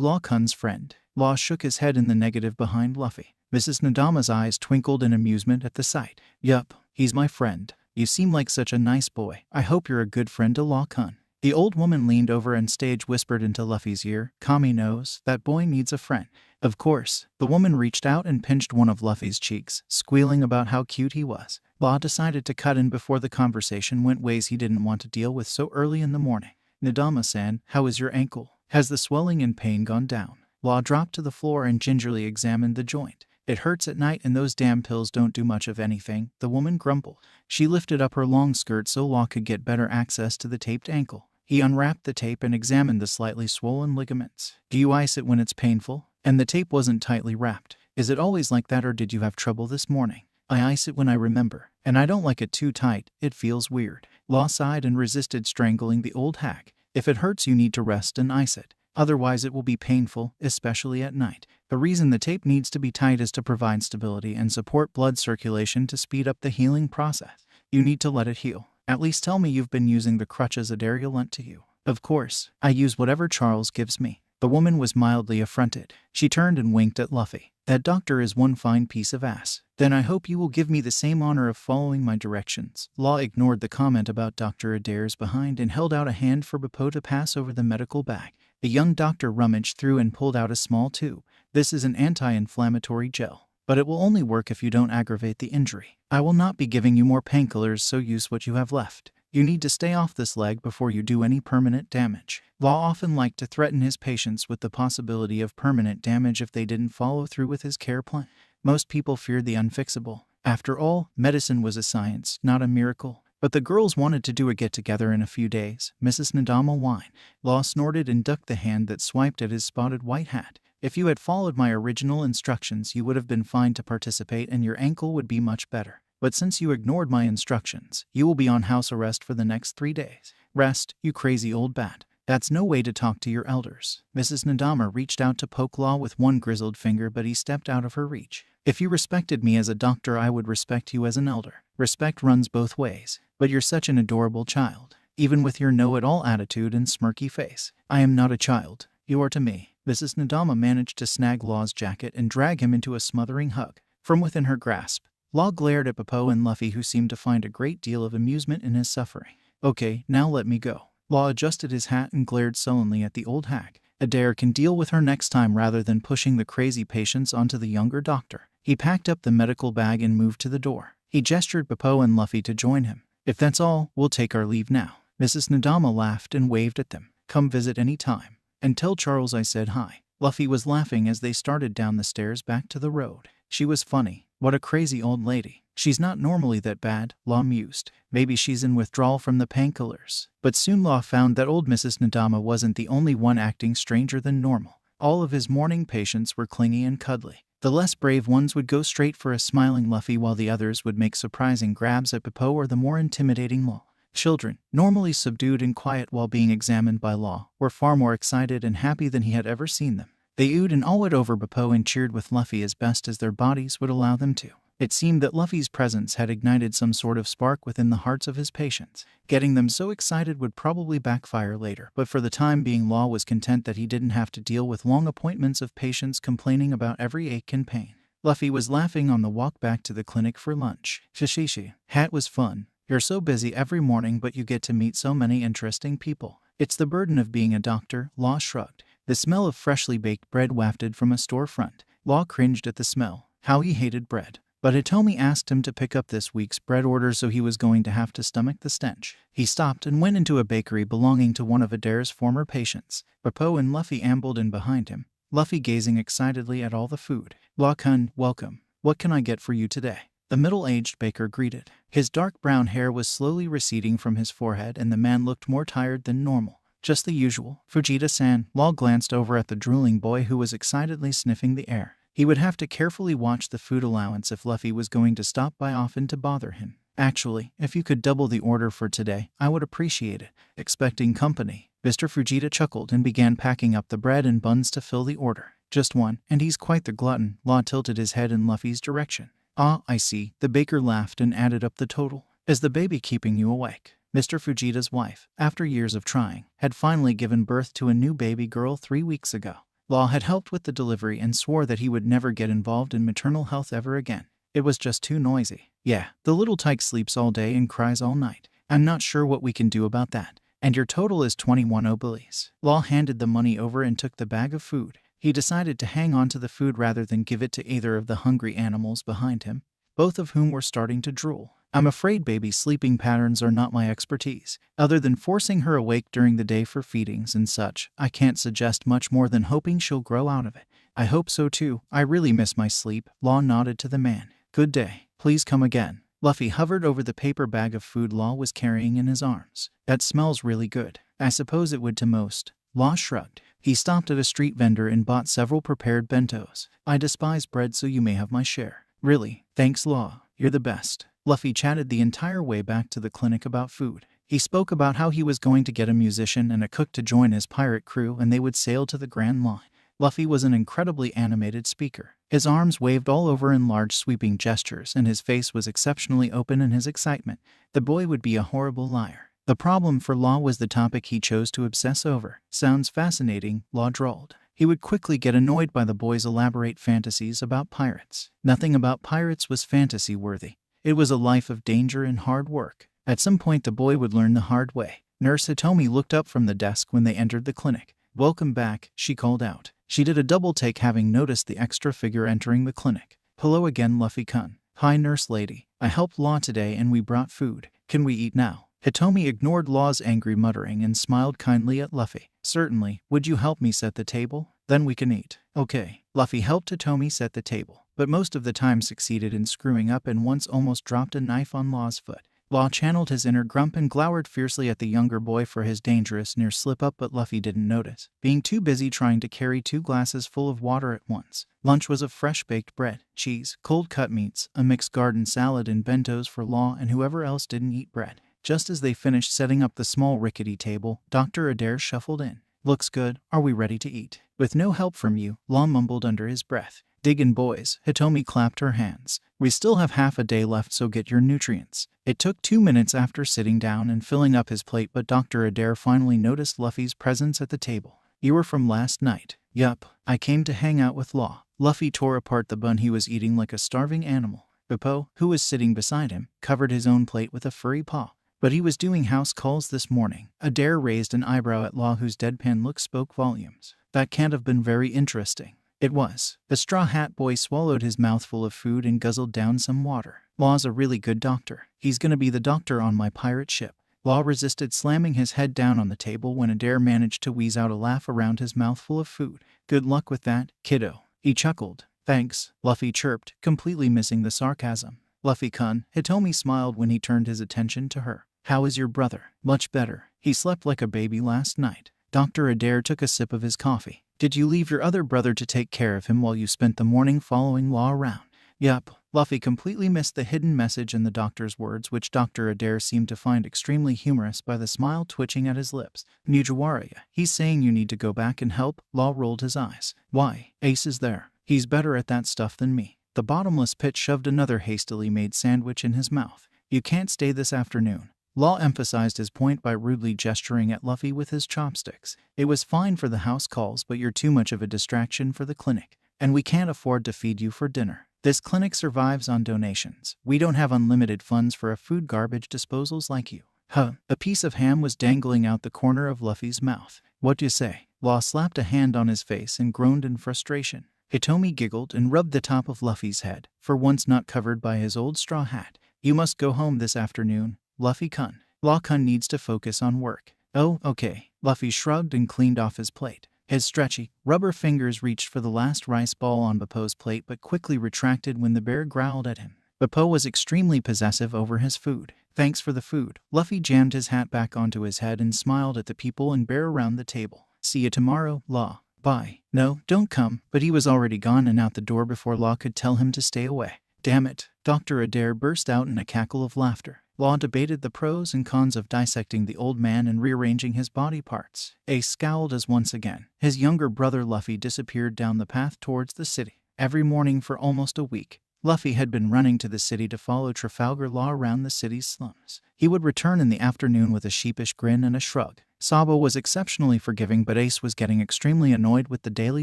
Law-kun's friend?" Law shook his head in the negative behind Luffy. Mrs. Nadama's eyes twinkled in amusement at the sight. "Yup, he's my friend. You seem like such a nice boy. I hope you're a good friend to Law-kun." The old woman leaned over and stage whispered into Luffy's ear, "Kami knows, that boy needs a friend." Of course, the woman reached out and pinched one of Luffy's cheeks, squealing about how cute he was. Law decided to cut in before the conversation went ways he didn't want to deal with so early in the morning. "Nadama-san, how is your ankle? Has the swelling and pain gone down?" Law dropped to the floor and gingerly examined the joint. "It hurts at night and those damn pills don't do much of anything," the woman grumbled. She lifted up her long skirt so Law could get better access to the taped ankle. He unwrapped the tape and examined the slightly swollen ligaments. "Do you ice it when it's painful?" And the tape wasn't tightly wrapped. "Is it always like that or did you have trouble this morning?" "I ice it when I remember. And I don't like it too tight, it feels weird." Law sighed and resisted strangling the old hag. "If it hurts you need to rest and ice it. Otherwise it will be painful, especially at night. The reason the tape needs to be tight is to provide stability and support blood circulation to speed up the healing process. You need to let it heal. At least tell me you've been using the crutches Adair lent to you." "Of course, I use whatever Charles gives me." The woman was mildly affronted. She turned and winked at Luffy. "That doctor is one fine piece of ass. Then I hope you will give me the same honor of following my directions." Law ignored the comment about Dr. Adair's behind and held out a hand for Beppo to pass over the medical bag. The young doctor rummaged through and pulled out a small tube. "This is an anti-inflammatory gel, but it will only work if you don't aggravate the injury. I will not be giving you more painkillers, so use what you have left. You need to stay off this leg before you do any permanent damage." Law often liked to threaten his patients with the possibility of permanent damage if they didn't follow through with his care plan. Most people feared the unfixable. After all, medicine was a science, not a miracle. But the girls wanted to do a get-together in a few days. Mrs. Nadama whined. Law snorted and ducked the hand that swiped at his spotted white hat. "If you had followed my original instructions, you would have been fine to participate and your ankle would be much better. But since you ignored my instructions, you will be on house arrest for the next 3 days. Rest, you crazy old bat. That's no way to talk to your elders." Mrs. Nadama reached out to poke Law with one grizzled finger, but he stepped out of her reach. "If you respected me as a doctor, I would respect you as an elder. Respect runs both ways. But you're such an adorable child, even with your know-it-all attitude and smirky face." "I am not a child. You are to me." Mrs. Nadama managed to snag Law's jacket and drag him into a smothering hug. From within her grasp, Law glared at Beppo and Luffy, who seemed to find a great deal of amusement in his suffering. "Okay, now let me go." Law adjusted his hat and glared sullenly at the old hag. Adair can deal with her next time rather than pushing the crazy patients onto the younger doctor. He packed up the medical bag and moved to the door. He gestured Popo and Luffy to join him. If that's all, we'll take our leave now. Mrs. Nadama laughed and waved at them. Come visit any time. And tell Charles I said hi. Luffy was laughing as they started down the stairs back to the road. She was funny. What a crazy old lady. She's not normally that bad, Law mused. Maybe she's in withdrawal from the painkillers. But soon Law found that old Mrs. Nadama wasn't the only one acting stranger than normal. All of his morning patients were clingy and cuddly. The less brave ones would go straight for a smiling Luffy while the others would make surprising grabs at Popo or the more intimidating Law. Children, normally subdued and quiet while being examined by Law, were far more excited and happy than he had ever seen them. They oohed and awed over Popo and cheered with Luffy as best as their bodies would allow them to. It seemed that Luffy's presence had ignited some sort of spark within the hearts of his patients. Getting them so excited would probably backfire later, but for the time being Law was content that he didn't have to deal with long appointments of patients complaining about every ache and pain. Luffy was laughing on the walk back to the clinic for lunch. Shishishi. Hat was fun. You're so busy every morning but you get to meet so many interesting people. It's the burden of being a doctor, Law shrugged. The smell of freshly baked bread wafted from a storefront. Law cringed at the smell. How he hated bread. But Hitomi asked him to pick up this week's bread order, so he was going to have to stomach the stench. He stopped and went into a bakery belonging to one of Adair's former patients. Popo and Luffy ambled in behind him, Luffy gazing excitedly at all the food. Law-kun, welcome. What can I get for you today? The middle-aged baker greeted. His dark brown hair was slowly receding from his forehead and the man looked more tired than normal. Just the usual. Fujita-san. Law glanced over at the drooling boy who was excitedly sniffing the air. He would have to carefully watch the food allowance if Luffy was going to stop by often to bother him. Actually, if you could double the order for today, I would appreciate it. Expecting company, Mr. Fujita chuckled and began packing up the bread and buns to fill the order. Just one, and he's quite the glutton. Law tilted his head in Luffy's direction. Ah, I see. The baker laughed and added up the total. Is the baby keeping you awake? Mr. Fujita's wife, after years of trying, had finally given birth to a new baby girl 3 weeks ago. Law had helped with the delivery and swore that he would never get involved in maternal health ever again. It was just too noisy. Yeah, the little tyke sleeps all day and cries all night. I'm not sure what we can do about that. And your total is 21 obelis. Law handed the money over and took the bag of food. He decided to hang on to the food rather than give it to either of the hungry animals behind him, both of whom were starting to drool. I'm afraid baby's sleeping patterns are not my expertise. Other than forcing her awake during the day for feedings and such, I can't suggest much more than hoping she'll grow out of it. I hope so too. I really miss my sleep. Law nodded to the man. Good day. Please come again. Luffy hovered over the paper bag of food Law was carrying in his arms. That smells really good. I suppose it would to most. Law shrugged. He stopped at a street vendor and bought several prepared bentos. I despise bread, so you may have my share. Really? Thanks, Law. You're the best. Luffy chatted the entire way back to the clinic about food. He spoke about how he was going to get a musician and a cook to join his pirate crew and they would sail to the Grand Line. Luffy was an incredibly animated speaker. His arms waved all over in large sweeping gestures and his face was exceptionally open in his excitement. The boy would be a horrible liar. The problem for Law was the topic he chose to obsess over. Sounds fascinating, Law drawled. He would quickly get annoyed by the boy's elaborate fantasies about pirates. Nothing about pirates was fantasy-worthy. It was a life of danger and hard work. At some point the boy would learn the hard way. Nurse Hitomi looked up from the desk when they entered the clinic. Welcome back, she called out. She did a double take having noticed the extra figure entering the clinic. Hello again, Luffy-kun. Hi, nurse lady. I helped Law today and we brought food. Can we eat now? Hitomi ignored Law's angry muttering and smiled kindly at Luffy. Certainly. Would you help me set the table? Then we can eat. Okay. Luffy helped Hitomi set the table, but most of the time succeeded in screwing up and once almost dropped a knife on Law's foot. Law channeled his inner grump and glowered fiercely at the younger boy for his dangerous near slip-up, but Luffy didn't notice, being too busy trying to carry 2 glasses full of water at once. Lunch was of fresh-baked bread, cheese, cold cut meats, a mixed garden salad and bentos for Law and whoever else didn't eat bread. Just as they finished setting up the small rickety table, Dr. Adair shuffled in. Looks good. Are we ready to eat? With no help from you, Law mumbled under his breath. Diggin' boys, Hitomi clapped her hands. We still have half a day left, so get your nutrients. It took 2 minutes after sitting down and filling up his plate, but Dr. Adair finally noticed Luffy's presence at the table. You were from last night. Yup, I came to hang out with Law. Luffy tore apart the bun he was eating like a starving animal. Popo, who was sitting beside him, covered his own plate with a furry paw. But he was doing house calls this morning. Adair raised an eyebrow at Law, whose deadpan look spoke volumes. That can't have been very interesting. It was. The Straw Hat Boy swallowed his mouthful of food and guzzled down some water. Law's a really good doctor. He's gonna be the doctor on my pirate ship. Law resisted slamming his head down on the table when Adair managed to wheeze out a laugh around his mouthful of food. Good luck with that, kiddo. He chuckled. Thanks, Luffy chirped, completely missing the sarcasm. Luffy-kun, Hitomi smiled when he turned his attention to her. How is your brother? Much better. He slept like a baby last night. Dr. Adair took a sip of his coffee. Did you leave your other brother to take care of him while you spent the morning following Law around? Yup. Luffy completely missed the hidden message in the doctor's words, which Dr. Adair seemed to find extremely humorous by the smile twitching at his lips. Mujiwaraya, he's saying you need to go back and help? Law rolled his eyes. Why? Ace is there. He's better at that stuff than me. The bottomless pit shoved another hastily made sandwich in his mouth. You can't stay this afternoon. Law emphasized his point by rudely gesturing at Luffy with his chopsticks. It was fine for the house calls, but you're too much of a distraction for the clinic. And we can't afford to feed you for dinner. This clinic survives on donations. We don't have unlimited funds for a food garbage disposals like you. Huh. A piece of ham was dangling out the corner of Luffy's mouth. What do you say? Law slapped a hand on his face and groaned in frustration. Hitomi giggled and rubbed the top of Luffy's head, for once not covered by his old straw hat. You must go home this afternoon, Luffy-kun. Law-kun needs to focus on work. Oh, okay. Luffy shrugged and cleaned off his plate. His stretchy, rubber fingers reached for the last rice ball on Bappo's plate but quickly retracted when the bear growled at him. Bappo was extremely possessive over his food. Thanks for the food. Luffy jammed his hat back onto his head and smiled at the people and bear around the table. See you tomorrow, Law. Bye. No, don't come. But he was already gone and out the door before Law could tell him to stay away. Damn it. Dr. Adair burst out in a cackle of laughter. Law debated the pros and cons of dissecting the old man and rearranging his body parts. Ace scowled as once again his younger brother Luffy disappeared down the path towards the city. Every morning for almost a week, Luffy had been running to the city to follow Trafalgar Law around the city's slums. He would return in the afternoon with a sheepish grin and a shrug. Sabo was exceptionally forgiving, but Ace was getting extremely annoyed with the daily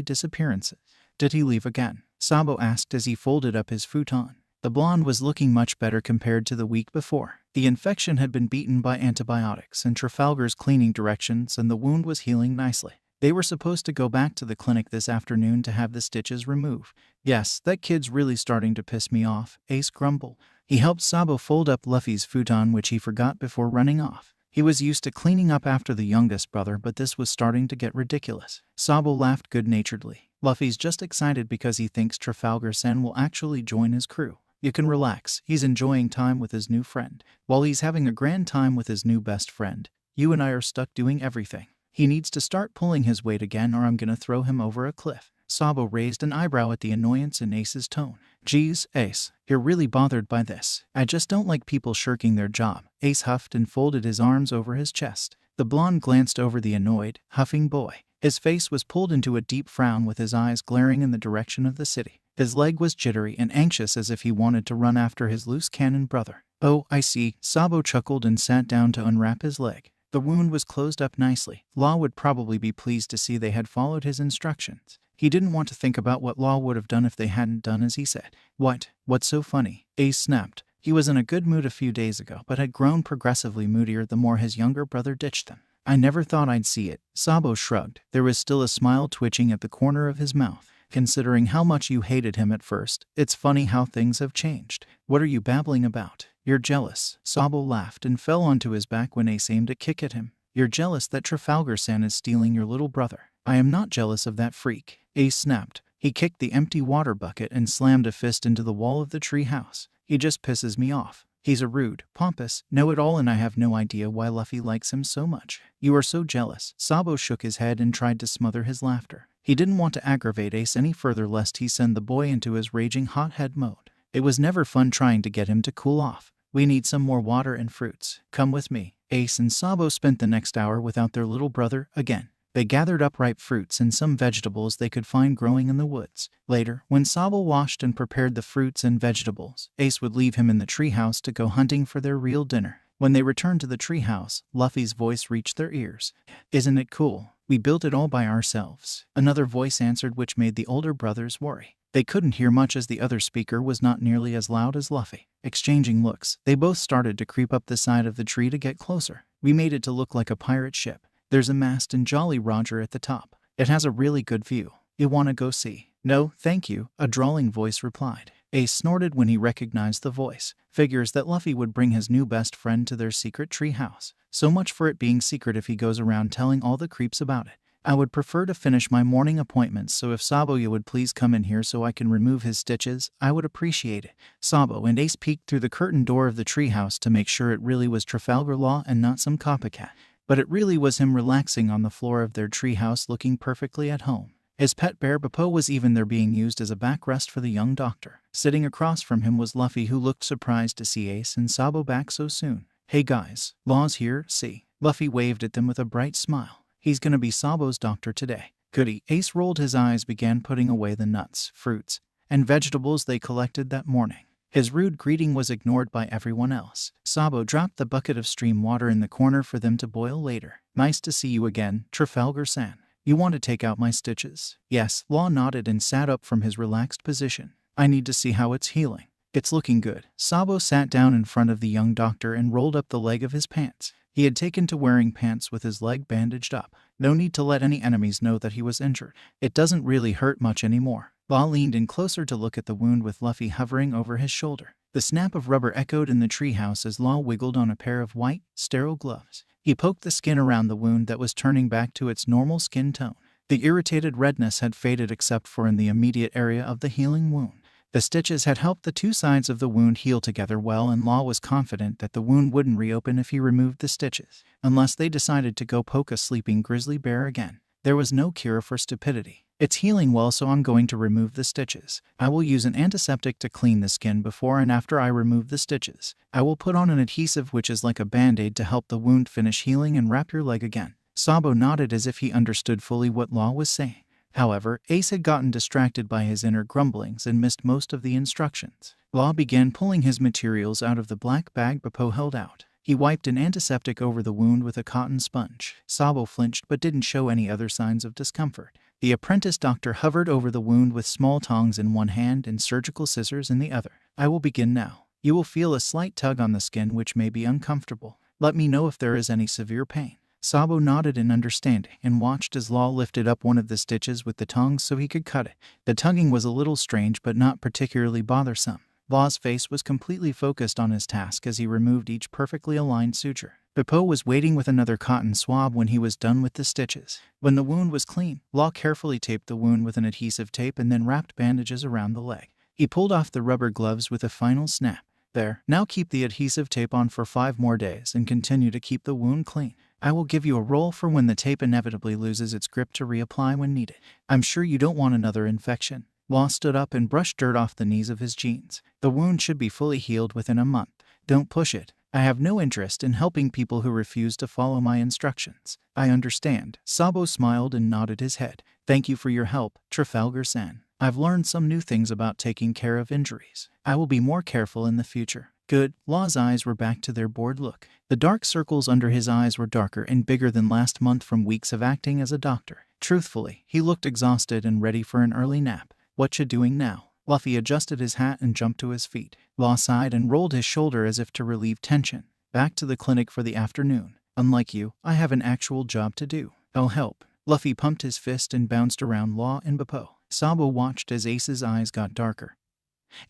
disappearances. Did he leave again? Sabo asked as he folded up his futon. The blonde was looking much better compared to the week before. The infection had been beaten by antibiotics and Trafalgar's cleaning directions, and the wound was healing nicely. They were supposed to go back to the clinic this afternoon to have the stitches removed. Yes, that kid's really starting to piss me off, Ace grumbled. He helped Sabo fold up Luffy's futon, which he forgot before running off. He was used to cleaning up after the youngest brother, but this was starting to get ridiculous. Sabo laughed good-naturedly. Luffy's just excited because he thinks Trafalgar-sen will actually join his crew. You can relax, he's enjoying time with his new friend. While he's having a grand time with his new best friend, you and I are stuck doing everything. He needs to start pulling his weight again or I'm gonna throw him over a cliff. Sabo raised an eyebrow at the annoyance in Ace's tone. Geez, Ace, you're really bothered by this. I just don't like people shirking their job. Ace huffed and folded his arms over his chest. The blonde glanced over the annoyed, huffing boy. His face was pulled into a deep frown with his eyes glaring in the direction of the city. His leg was jittery and anxious as if he wanted to run after his loose cannon brother. Oh, I see. Sabo chuckled and sat down to unwrap his leg. The wound was closed up nicely. Law would probably be pleased to see they had followed his instructions. He didn't want to think about what Law would have done if they hadn't done as he said. What's so funny? Ace snapped. He was in a good mood a few days ago, but had grown progressively moodier the more his younger brother ditched them. I never thought I'd see it. Sabo shrugged. There was still a smile twitching at the corner of his mouth. Considering how much you hated him at first, it's funny how things have changed. What are you babbling about? You're jealous. Sabo laughed and fell onto his back when Ace aimed a kick at him. You're jealous that Trafalgar-san is stealing your little brother. I am not jealous of that freak. Ace snapped. He kicked the empty water bucket and slammed a fist into the wall of the tree house. He just pisses me off. He's a rude, pompous, know-it-all and I have no idea why Luffy likes him so much. You are so jealous. Sabo shook his head and tried to smother his laughter. He didn't want to aggravate Ace any further lest he send the boy into his raging hothead mode. It was never fun trying to get him to cool off. We need some more water and fruits. Come with me. Ace and Sabo spent the next hour without their little brother again. They gathered up ripe fruits and some vegetables they could find growing in the woods. Later, when Sabo washed and prepared the fruits and vegetables, Ace would leave him in the treehouse to go hunting for their real dinner. When they returned to the treehouse, Luffy's voice reached their ears. Isn't it cool? We built it all by ourselves. Another voice answered, which made the older brothers worry. They couldn't hear much as the other speaker was not nearly as loud as Luffy. Exchanging looks, they both started to creep up the side of the tree to get closer. We made it to look like a pirate ship. There's a mast and Jolly Roger at the top. It has a really good view. You wanna go see? No, thank you, a drawling voice replied. Ace snorted when he recognized the voice. Figures that Luffy would bring his new best friend to their secret tree house. So much for it being secret if he goes around telling all the creeps about it. I would prefer to finish my morning appointments, so if Sabo you would please come in here so I can remove his stitches, I would appreciate it. Sabo and Ace peeked through the curtain door of the treehouse to make sure it really was Trafalgar Law and not some copycat. But it really was him relaxing on the floor of their treehouse looking perfectly at home. His pet bear Beppo was even there being used as a backrest for the young doctor. Sitting across from him was Luffy, who looked surprised to see Ace and Sabo back so soon. Hey guys, Law's here, see? Luffy waved at them with a bright smile. He's gonna be Sabo's doctor today. Goody. Ace rolled his eyes, began putting away the nuts, fruits, and vegetables they collected that morning. His rude greeting was ignored by everyone else. Sabo dropped the bucket of stream water in the corner for them to boil later. Nice to see you again, Trafalgar-san. You want to take out my stitches? Yes, Law nodded and sat up from his relaxed position. I need to see how it's healing. It's looking good. Sabo sat down in front of the young doctor and rolled up the leg of his pants. He had taken to wearing pants with his leg bandaged up. No need to let any enemies know that he was injured. It doesn't really hurt much anymore. Law leaned in closer to look at the wound with Luffy hovering over his shoulder. The snap of rubber echoed in the treehouse as Law wiggled on a pair of white, sterile gloves. He poked the skin around the wound that was turning back to its normal skin tone. The irritated redness had faded except for in the immediate area of the healing wound. The stitches had helped the two sides of the wound heal together well, and Law was confident that the wound wouldn't reopen if he removed the stitches, unless they decided to go poke a sleeping grizzly bear again. There was no cure for stupidity. It's healing well, so I'm going to remove the stitches. I will use an antiseptic to clean the skin before and after I remove the stitches. I will put on an adhesive which is like a band-aid to help the wound finish healing and wrap your leg again. Sabo nodded as if he understood fully what Law was saying. However, Ace had gotten distracted by his inner grumblings and missed most of the instructions. Law began pulling his materials out of the black bag Beppo held out. He wiped an antiseptic over the wound with a cotton sponge. Sabo flinched but didn't show any other signs of discomfort. The apprentice doctor hovered over the wound with small tongs in one hand and surgical scissors in the other. I will begin now. You will feel a slight tug on the skin which may be uncomfortable. Let me know if there is any severe pain. Sabo nodded in understanding and watched as Law lifted up one of the stitches with the tongs so he could cut it. The tugging was a little strange but not particularly bothersome. Law's face was completely focused on his task as he removed each perfectly aligned suture. Beppo was waiting with another cotton swab when he was done with the stitches. When the wound was clean, Law carefully taped the wound with an adhesive tape and then wrapped bandages around the leg. He pulled off the rubber gloves with a final snap. There, now keep the adhesive tape on for 5 more days and continue to keep the wound clean. I will give you a roll for when the tape inevitably loses its grip to reapply when needed. I'm sure you don't want another infection. Law stood up and brushed dirt off the knees of his jeans. The wound should be fully healed within a month. Don't push it. I have no interest in helping people who refuse to follow my instructions. I understand. Sabo smiled and nodded his head. Thank you for your help, Trafalgar-san. I've learned some new things about taking care of injuries. I will be more careful in the future. Good. Law's eyes were back to their bored look. The dark circles under his eyes were darker and bigger than last month from weeks of acting as a doctor. Truthfully, he looked exhausted and ready for an early nap. What you doing now? Luffy adjusted his hat and jumped to his feet. Law sighed and rolled his shoulder as if to relieve tension. Back to the clinic for the afternoon. Unlike you, I have an actual job to do. I'll help. Luffy pumped his fist and bounced around Law and Beppo. Sabo watched as Ace's eyes got darker,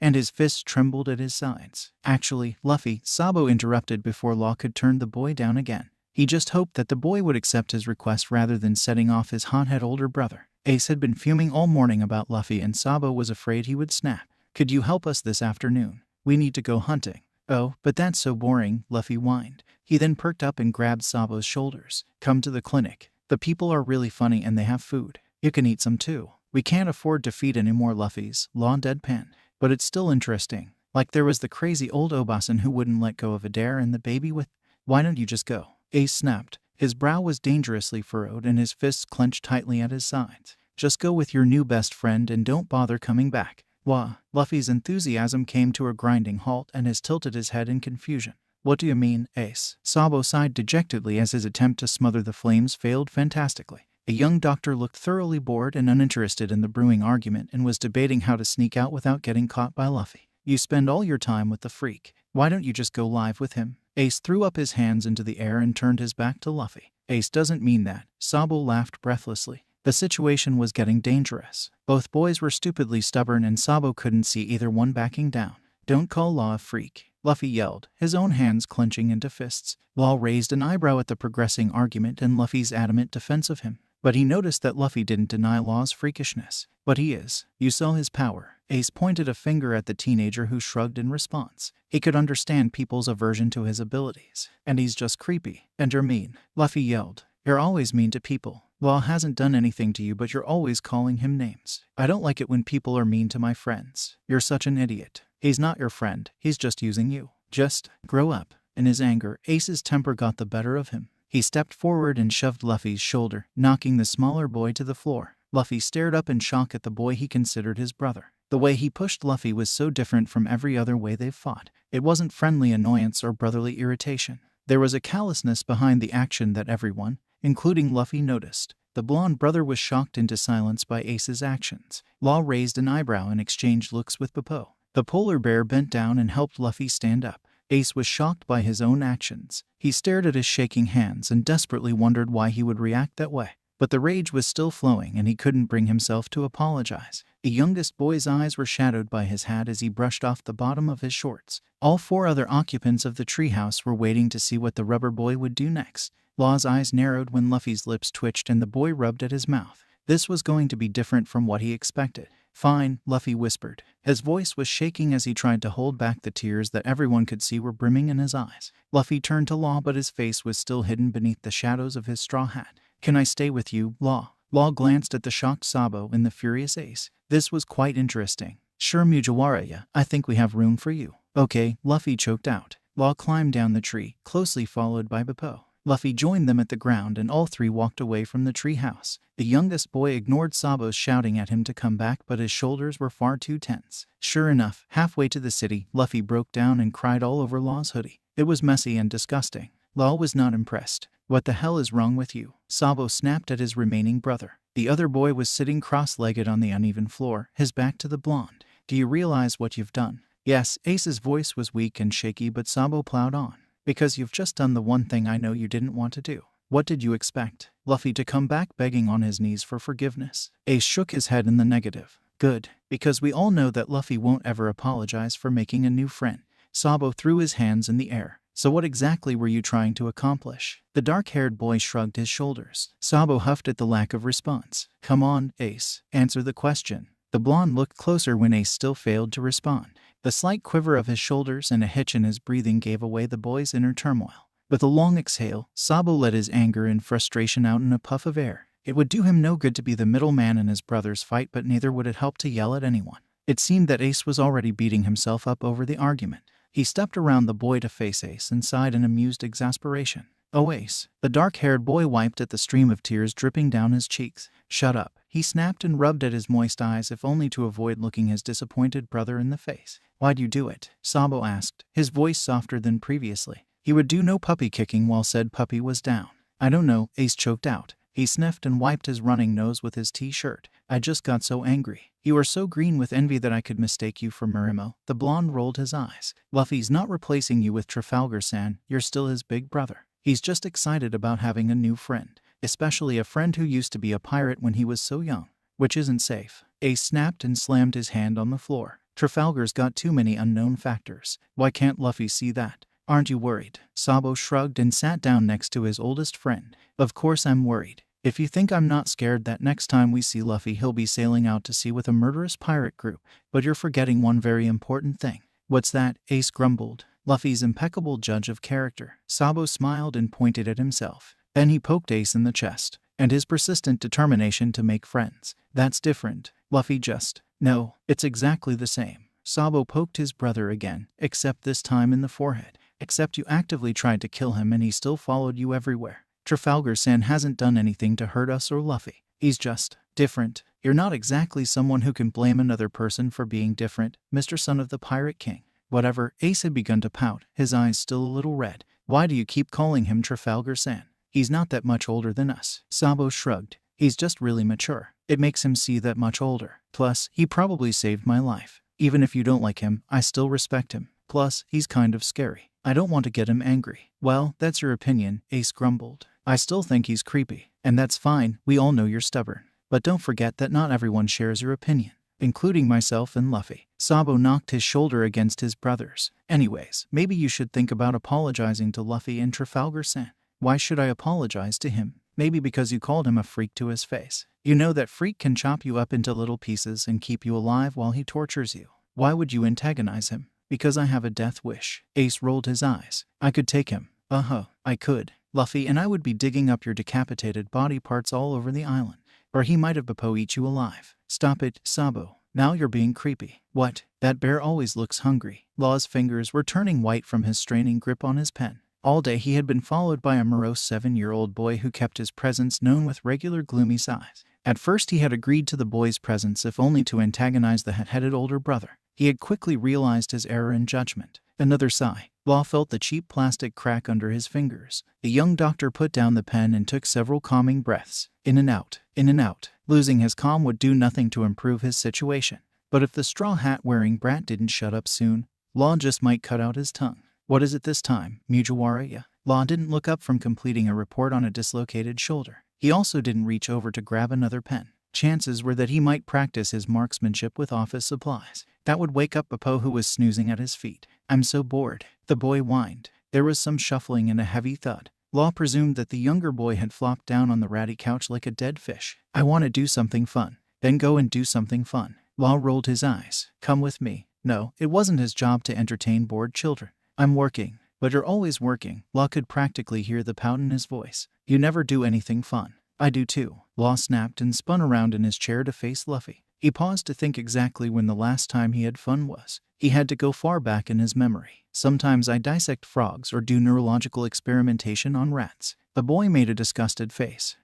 and his fists trembled at his sides. Actually, Luffy, Sabo interrupted before Law could turn the boy down again. He just hoped that the boy would accept his request rather than setting off his hothead older brother. Ace had been fuming all morning about Luffy and Sabo was afraid he would snap. Could you help us this afternoon? We need to go hunting. Oh, but that's so boring, Luffy whined. He then perked up and grabbed Sabo's shoulders. Come to the clinic. The people are really funny and they have food. You can eat some too. We can't afford to feed any more Luffys, Law deadpan. But it's still interesting. Like there was the crazy old Obasan who wouldn't let go of Adair and the baby with. Why don't you just go? Ace snapped. His brow was dangerously furrowed and his fists clenched tightly at his sides. Just go with your new best friend and don't bother coming back. Wah. Luffy's enthusiasm came to a grinding halt and has tilted his head in confusion. What do you mean, Ace? Sabo sighed dejectedly as his attempt to smother the flames failed fantastically. A young doctor looked thoroughly bored and uninterested in the brewing argument and was debating how to sneak out without getting caught by Luffy. You spend all your time with the freak. Why don't you just go live with him? Ace threw up his hands into the air and turned his back to Luffy. Ace doesn't mean that. Sabo laughed breathlessly. The situation was getting dangerous. Both boys were stupidly stubborn and Sabo couldn't see either one backing down. "Don't call Law a freak," Luffy yelled, his own hands clenching into fists. Law raised an eyebrow at the progressing argument and Luffy's adamant defense of him. But he noticed that Luffy didn't deny Law's freakishness. "But he is. You saw his power." Ace pointed a finger at the teenager who shrugged in response. He could understand people's aversion to his abilities. "And he's just creepy. And you're mean," Luffy yelled. "You're always mean to people. Law hasn't done anything to you, but you're always calling him names. I don't like it when people are mean to my friends. You're such an idiot. He's not your friend. He's just using you. Just grow up." In his anger, Ace's temper got the better of him. He stepped forward and shoved Luffy's shoulder, knocking the smaller boy to the floor. Luffy stared up in shock at the boy he considered his brother. The way he pushed Luffy was so different from every other way they've fought. It wasn't friendly annoyance or brotherly irritation. There was a callousness behind the action that everyone, including Luffy, noticed. The blonde brother was shocked into silence by Ace's actions. Law raised an eyebrow and exchanged looks with Popo. The polar bear bent down and helped Luffy stand up. Ace was shocked by his own actions. He stared at his shaking hands and desperately wondered why he would react that way. But the rage was still flowing and he couldn't bring himself to apologize. The youngest boy's eyes were shadowed by his hat as he brushed off the bottom of his shorts. All 4 other occupants of the treehouse were waiting to see what the rubber boy would do next. Law's eyes narrowed when Luffy's lips twitched and the boy rubbed at his mouth. This was going to be different from what he expected. "Fine," Luffy whispered. His voice was shaking as he tried to hold back the tears that everyone could see were brimming in his eyes. Luffy turned to Law, but his face was still hidden beneath the shadows of his straw hat. "Can I stay with you, Law?" Law glanced at the shocked Sabo and the furious Ace. This was quite interesting. "Sure, Mugiwara, I think we have room for you." "Okay," Luffy choked out. Law climbed down the tree, closely followed by Beppo. Luffy joined them at the ground and all 3 walked away from the tree house. The youngest boy ignored Sabo's shouting at him to come back, but his shoulders were far too tense. Sure enough, halfway to the city, Luffy broke down and cried all over Law's hoodie. It was messy and disgusting. Law was not impressed. "What the hell is wrong with you?" Sabo snapped at his remaining brother. The other boy was sitting cross-legged on the uneven floor, his back to the blonde. "Do you realize what you've done?" "Yes." Ace's voice was weak and shaky, but Sabo plowed on. "Because you've just done the one thing I know you didn't want to do." "What did you expect? Luffy to come back begging on his knees for forgiveness?" Ace shook his head in the negative. "Good. Because we all know that Luffy won't ever apologize for making a new friend." Sabo threw his hands in the air. "So what exactly were you trying to accomplish?" The dark-haired boy shrugged his shoulders. Sabo huffed at the lack of response. "Come on, Ace. Answer the question." The blonde looked closer when Ace still failed to respond. The slight quiver of his shoulders and a hitch in his breathing gave away the boy's inner turmoil. With a long exhale, Sabo let his anger and frustration out in a puff of air. It would do him no good to be the middleman in his brother's fight, but neither would it help to yell at anyone. It seemed that Ace was already beating himself up over the argument. He stepped around the boy to face Ace and sighed in amused exasperation. "Oh, Ace." The dark-haired boy wiped at the stream of tears dripping down his cheeks. "Shut up," he snapped and rubbed at his moist eyes, if only to avoid looking his disappointed brother in the face. "Why'd you do it?" Sabo asked, his voice softer than previously. He would do no puppy kicking while said puppy was down. "I don't know," Ace choked out. He sniffed and wiped his running nose with his t-shirt. "I just got so angry. You were so green with envy that I could mistake you for Murimo." The blonde rolled his eyes. "Luffy's not replacing you with Trafalgar-san. You're still his big brother. He's just excited about having a new friend, especially a friend who used to be a pirate when he was so young, which isn't safe." Ace snapped and slammed his hand on the floor. "Trafalgar's got too many unknown factors. Why can't Luffy see that?" "Aren't you worried?" Sabo shrugged and sat down next to his oldest friend. "Of course I'm worried. If you think I'm not scared that next time we see Luffy he'll be sailing out to sea with a murderous pirate group, but you're forgetting one very important thing." "What's that?" Ace grumbled. "Luffy's impeccable judge of character." Sabo smiled and pointed at himself. Then he poked Ace in the chest. "And his persistent determination to make friends. That's different." Luffy just, "No, it's exactly the same." Sabo poked his brother again, except this time in the forehead. "Except you actively tried to kill him and he still followed you everywhere. Trafalgar-san hasn't done anything to hurt us or Luffy. He's just different. You're not exactly someone who can blame another person for being different, Mr. Son of the Pirate King." "Whatever." Ace had begun to pout, his eyes still a little red. "Why do you keep calling him Trafalgar-san? He's not that much older than us." Sabo shrugged. "He's just really mature. It makes him see that much older. Plus, he probably saved my life. Even if you don't like him, I still respect him. Plus, he's kind of scary. I don't want to get him angry." "Well, that's your opinion," Ace grumbled. "I still think he's creepy. And that's fine, we all know you're stubborn." but don't forget that not everyone shares your opinion, including myself and Luffy. Sabo knocked his shoulder against his brother's. Anyways, maybe you should think about apologizing to Luffy and Trafalgar-san. Why should I apologize to him? Maybe because you called him a freak to his face. You know that freak can chop you up into little pieces and keep you alive while he tortures you. Why would you antagonize him? Because I have a death wish. Ace rolled his eyes. I could take him. I could, Luffy, and I would be digging up your decapitated body parts all over the island. Or he might have Bappo eat you alive. Stop it, Sabo. Now you're being creepy. What? That bear always looks hungry. Law's fingers were turning white from his straining grip on his pen. All day he had been followed by a morose 7-year-old boy who kept his presence known with regular gloomy sighs. At first he had agreed to the boy's presence if only to antagonize the head-headed older brother. He had quickly realized his error in judgment. Another sigh. Law felt the cheap plastic crack under his fingers. The young doctor put down the pen and took several calming breaths. In and out, in and out. Losing his calm would do nothing to improve his situation. But if the straw hat-wearing brat didn't shut up soon, Law just might cut out his tongue. What is it this time, Mujiwara? Law didn't look up from completing a report on a dislocated shoulder. He also didn't reach over to grab another pen. Chances were that he might practice his marksmanship with office supplies. That would wake up Bappo, who was snoozing at his feet. I'm so bored, the boy whined. There was some shuffling and a heavy thud. Law presumed that the younger boy had flopped down on the ratty couch like a dead fish. I want to do something fun. Then go and do something fun. Law rolled his eyes. Come with me. No, it wasn't his job to entertain bored children. I'm working. But you're always working. Law could practically hear the pout in his voice. You never do anything fun. I do too. Law snapped and spun around in his chair to face Luffy. He paused to think exactly when the last time he had fun was. He had to go far back in his memory. Sometimes I dissect frogs or do neurological experimentation on rats. The boy made a disgusted face.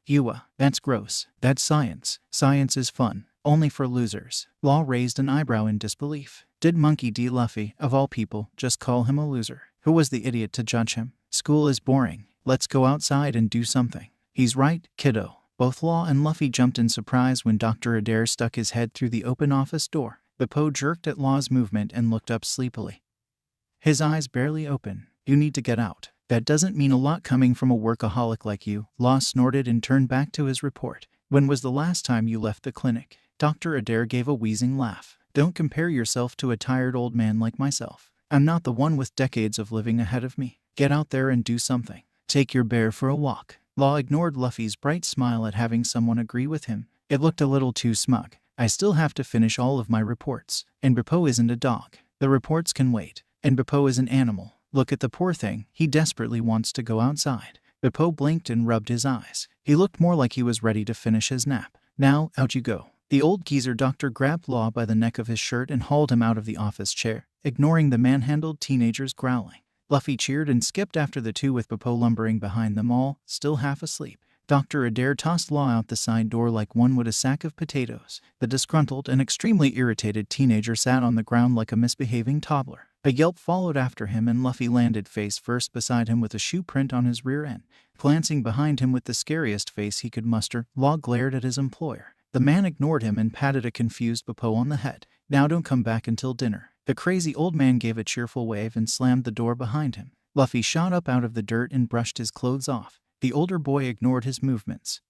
That's gross. That's science. Science is fun. Only for losers. Law raised an eyebrow in disbelief. Did Monkey D. Luffy, of all people, just call him a loser? Who was the idiot to judge him? School is boring. Let's go outside and do something. He's right, kiddo. Both Law and Luffy jumped in surprise when Dr. Adair stuck his head through the open office door. Bappo jerked at Law's movement and looked up sleepily. His eyes barely open. You need to get out. That doesn't mean a lot coming from a workaholic like you. Law snorted and turned back to his report. When was the last time you left the clinic? Dr. Adair gave a wheezing laugh. Don't compare yourself to a tired old man like myself. I'm not the one with decades of living ahead of me. Get out there and do something. Take your bear for a walk. Law ignored Luffy's bright smile at having someone agree with him. It looked a little too smug. I still have to finish all of my reports. And Bappo isn't a dog. The reports can wait. And Bappo is an animal. Look at the poor thing. He desperately wants to go outside. Bappo blinked and rubbed his eyes. He looked more like he was ready to finish his nap. Now, out you go. The old geezer doctor grabbed Law by the neck of his shirt and hauled him out of the office chair, ignoring the manhandled teenager's growling. Luffy cheered and skipped after the two with Bappo lumbering behind them all, still half asleep. Dr. Adair tossed Law out the side door like one would a sack of potatoes. The disgruntled and extremely irritated teenager sat on the ground like a misbehaving toddler. A yelp followed after him and Luffy landed face first beside him with a shoe print on his rear end. Glancing behind him with the scariest face he could muster, Law glared at his employer. The man ignored him and patted a confused Bappo on the head. Now don't come back until dinner. The crazy old man gave a cheerful wave and slammed the door behind him. Luffy shot up out of the dirt and brushed his clothes off. The older boy ignored his movements,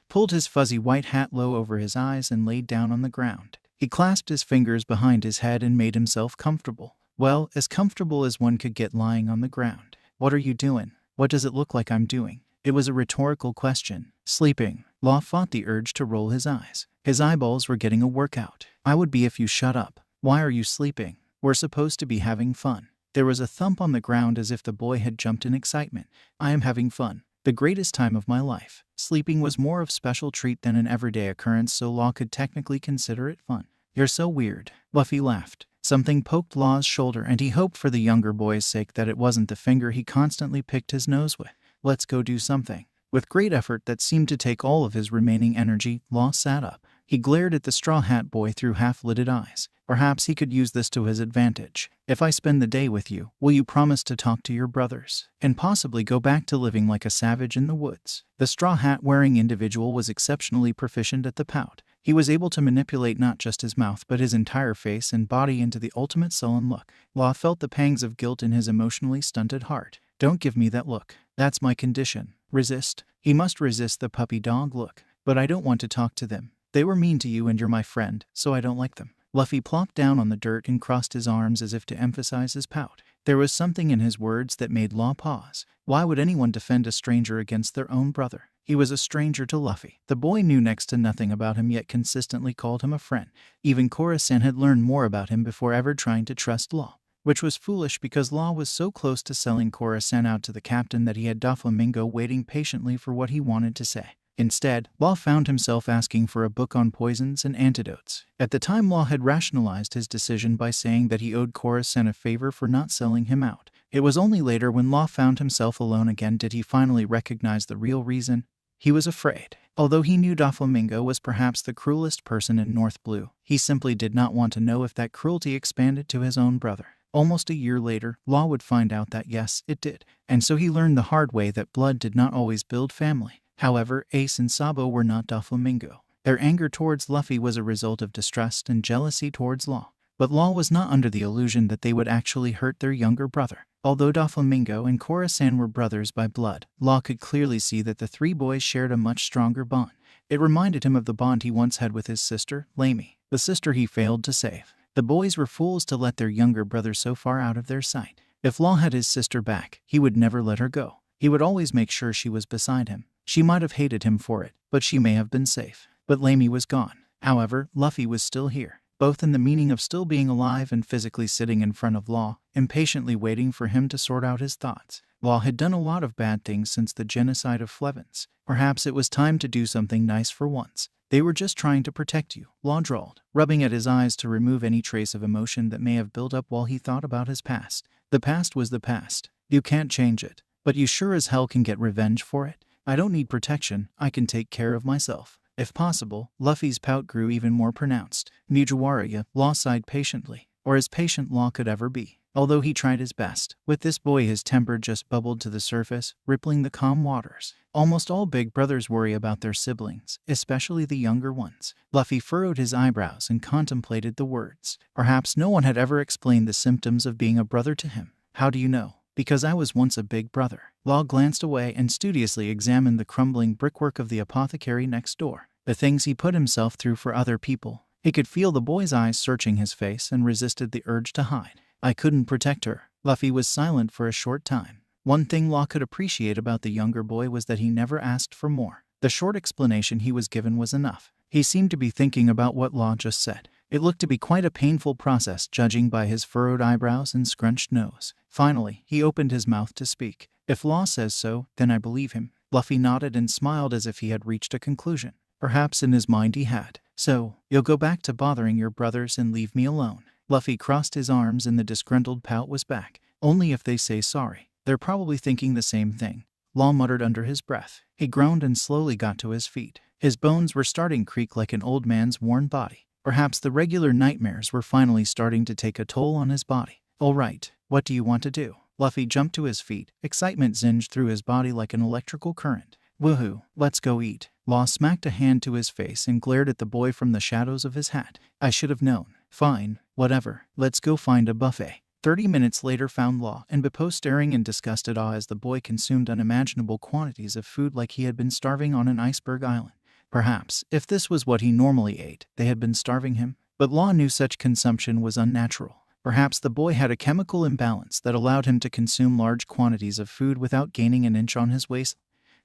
pulled his fuzzy white hat low over his eyes and laid down on the ground. He clasped his fingers behind his head and made himself comfortable. Well, as comfortable as one could get lying on the ground. What are you doing? What does it look like I'm doing? It was a rhetorical question. Sleeping. Law fought the urge to roll his eyes. His eyeballs were getting a workout. I would be if you shut up. Why are you sleeping? We're supposed to be having fun. There was a thump on the ground as if the boy had jumped in excitement. I am having fun. The greatest time of my life. Sleeping was more of a special treat than an everyday occurrence, so Law could technically consider it fun. You're so weird. Luffy laughed. Something poked Law's shoulder and he hoped for the younger boy's sake that it wasn't the finger he constantly picked his nose with. Let's go do something. With great effort that seemed to take all of his remaining energy, Law sat up. He glared at the Straw Hat Boy through half-lidded eyes. Perhaps he could use this to his advantage. If I spend the day with you, will you promise to talk to your brothers? And possibly go back to living like a savage in the woods? The straw hat-wearing individual was exceptionally proficient at the pout. He was able to manipulate not just his mouth but his entire face and body into the ultimate sullen look. Law felt the pangs of guilt in his emotionally stunted heart. Don't give me that look. That's my condition. Resist. He must resist the puppy dog look. but I don't want to talk to them. They were mean to you and you're my friend, so I don't like them. Luffy plopped down on the dirt and crossed his arms as if to emphasize his pout. There was something in his words that made Law pause. Why would anyone defend a stranger against their own brother? He was a stranger to Luffy. The boy knew next to nothing about him yet consistently called him a friend. Even Kora-san had learned more about him before ever trying to trust Law, which was foolish because Law was so close to selling Kora-san out to the captain that he had Doflamingo waiting patiently for what he wanted to say. Instead, Law found himself asking for a book on poisons and antidotes. At the time, Law had rationalized his decision by saying that he owed Kora-san a favor for not selling him out. It was only later, when Law found himself alone again, did he finally recognize the real reason. He was afraid. Although he knew Doflamingo was perhaps the cruelest person in North Blue, he simply did not want to know if that cruelty expanded to his own brother. Almost a year later, Law would find out that yes, it did. And so he learned the hard way that blood did not always build family. However, Ace and Sabo were not Doflamingo. Their anger towards Luffy was a result of distrust and jealousy towards Law. But Law was not under the illusion that they would actually hurt their younger brother. Although Doflamingo and Kora-san were brothers by blood, Law could clearly see that the three boys shared a much stronger bond. It reminded him of the bond he once had with his sister, Lamy, the sister he failed to save. The boys were fools to let their younger brother so far out of their sight. If Law had his sister back, he would never let her go. He would always make sure she was beside him. She might have hated him for it, but she may have been safe. But Lamy was gone. However, Luffy was still here, both in the meaning of still being alive and physically sitting in front of Law, impatiently waiting for him to sort out his thoughts. Law had done a lot of bad things since the genocide of Flevens. Perhaps it was time to do something nice for once. They were just trying to protect you, Law drawled, rubbing at his eyes to remove any trace of emotion that may have built up while he thought about his past. The past was the past. You can't change it. But you sure as hell can get revenge for it. I don't need protection, I can take care of myself. If possible. Luffy's pout grew even more pronounced. Mujiwara, Law sighed patiently, or as patient Law could ever be. Although he tried his best, with this boy his temper just bubbled to the surface, rippling the calm waters. Almost all big brothers worry about their siblings, especially the younger ones. Luffy furrowed his eyebrows and contemplated the words. Perhaps no one had ever explained the symptoms of being a brother to him. How do you know? Because I was once a big brother. Law glanced away and studiously examined the crumbling brickwork of the apothecary next door. The things he put himself through for other people. He could feel the boy's eyes searching his face and resisted the urge to hide. I couldn't protect her. Luffy was silent for a short time. One thing Law could appreciate about the younger boy was that he never asked for more. The short explanation he was given was enough. He seemed to be thinking about what Law just said. It looked to be quite a painful process, judging by his furrowed eyebrows and scrunched nose. Finally, he opened his mouth to speak. If Law says so, then I believe him. Luffy nodded and smiled as if he had reached a conclusion. Perhaps in his mind he had. So, you'll go back to bothering your brothers and leave me alone. Luffy crossed his arms and the disgruntled pout was back. Only if they say sorry. They're probably thinking the same thing. Law muttered under his breath. He groaned and slowly got to his feet. His bones were starting to creak like an old man's worn body. Perhaps the regular nightmares were finally starting to take a toll on his body. All right, what do you want to do? Luffy jumped to his feet. Excitement zinged through his body like an electrical current. Woohoo, let's go eat. Law smacked a hand to his face and glared at the boy from the shadows of his hat. I should have known. Fine, whatever. Let's go find a buffet. 30 minutes later found Law and Beppo staring in disgusted awe as the boy consumed unimaginable quantities of food like he had been starving on an iceberg island. Perhaps, if this was what he normally ate, they had been starving him. But Law knew such consumption was unnatural. Perhaps the boy had a chemical imbalance that allowed him to consume large quantities of food without gaining an inch on his waist.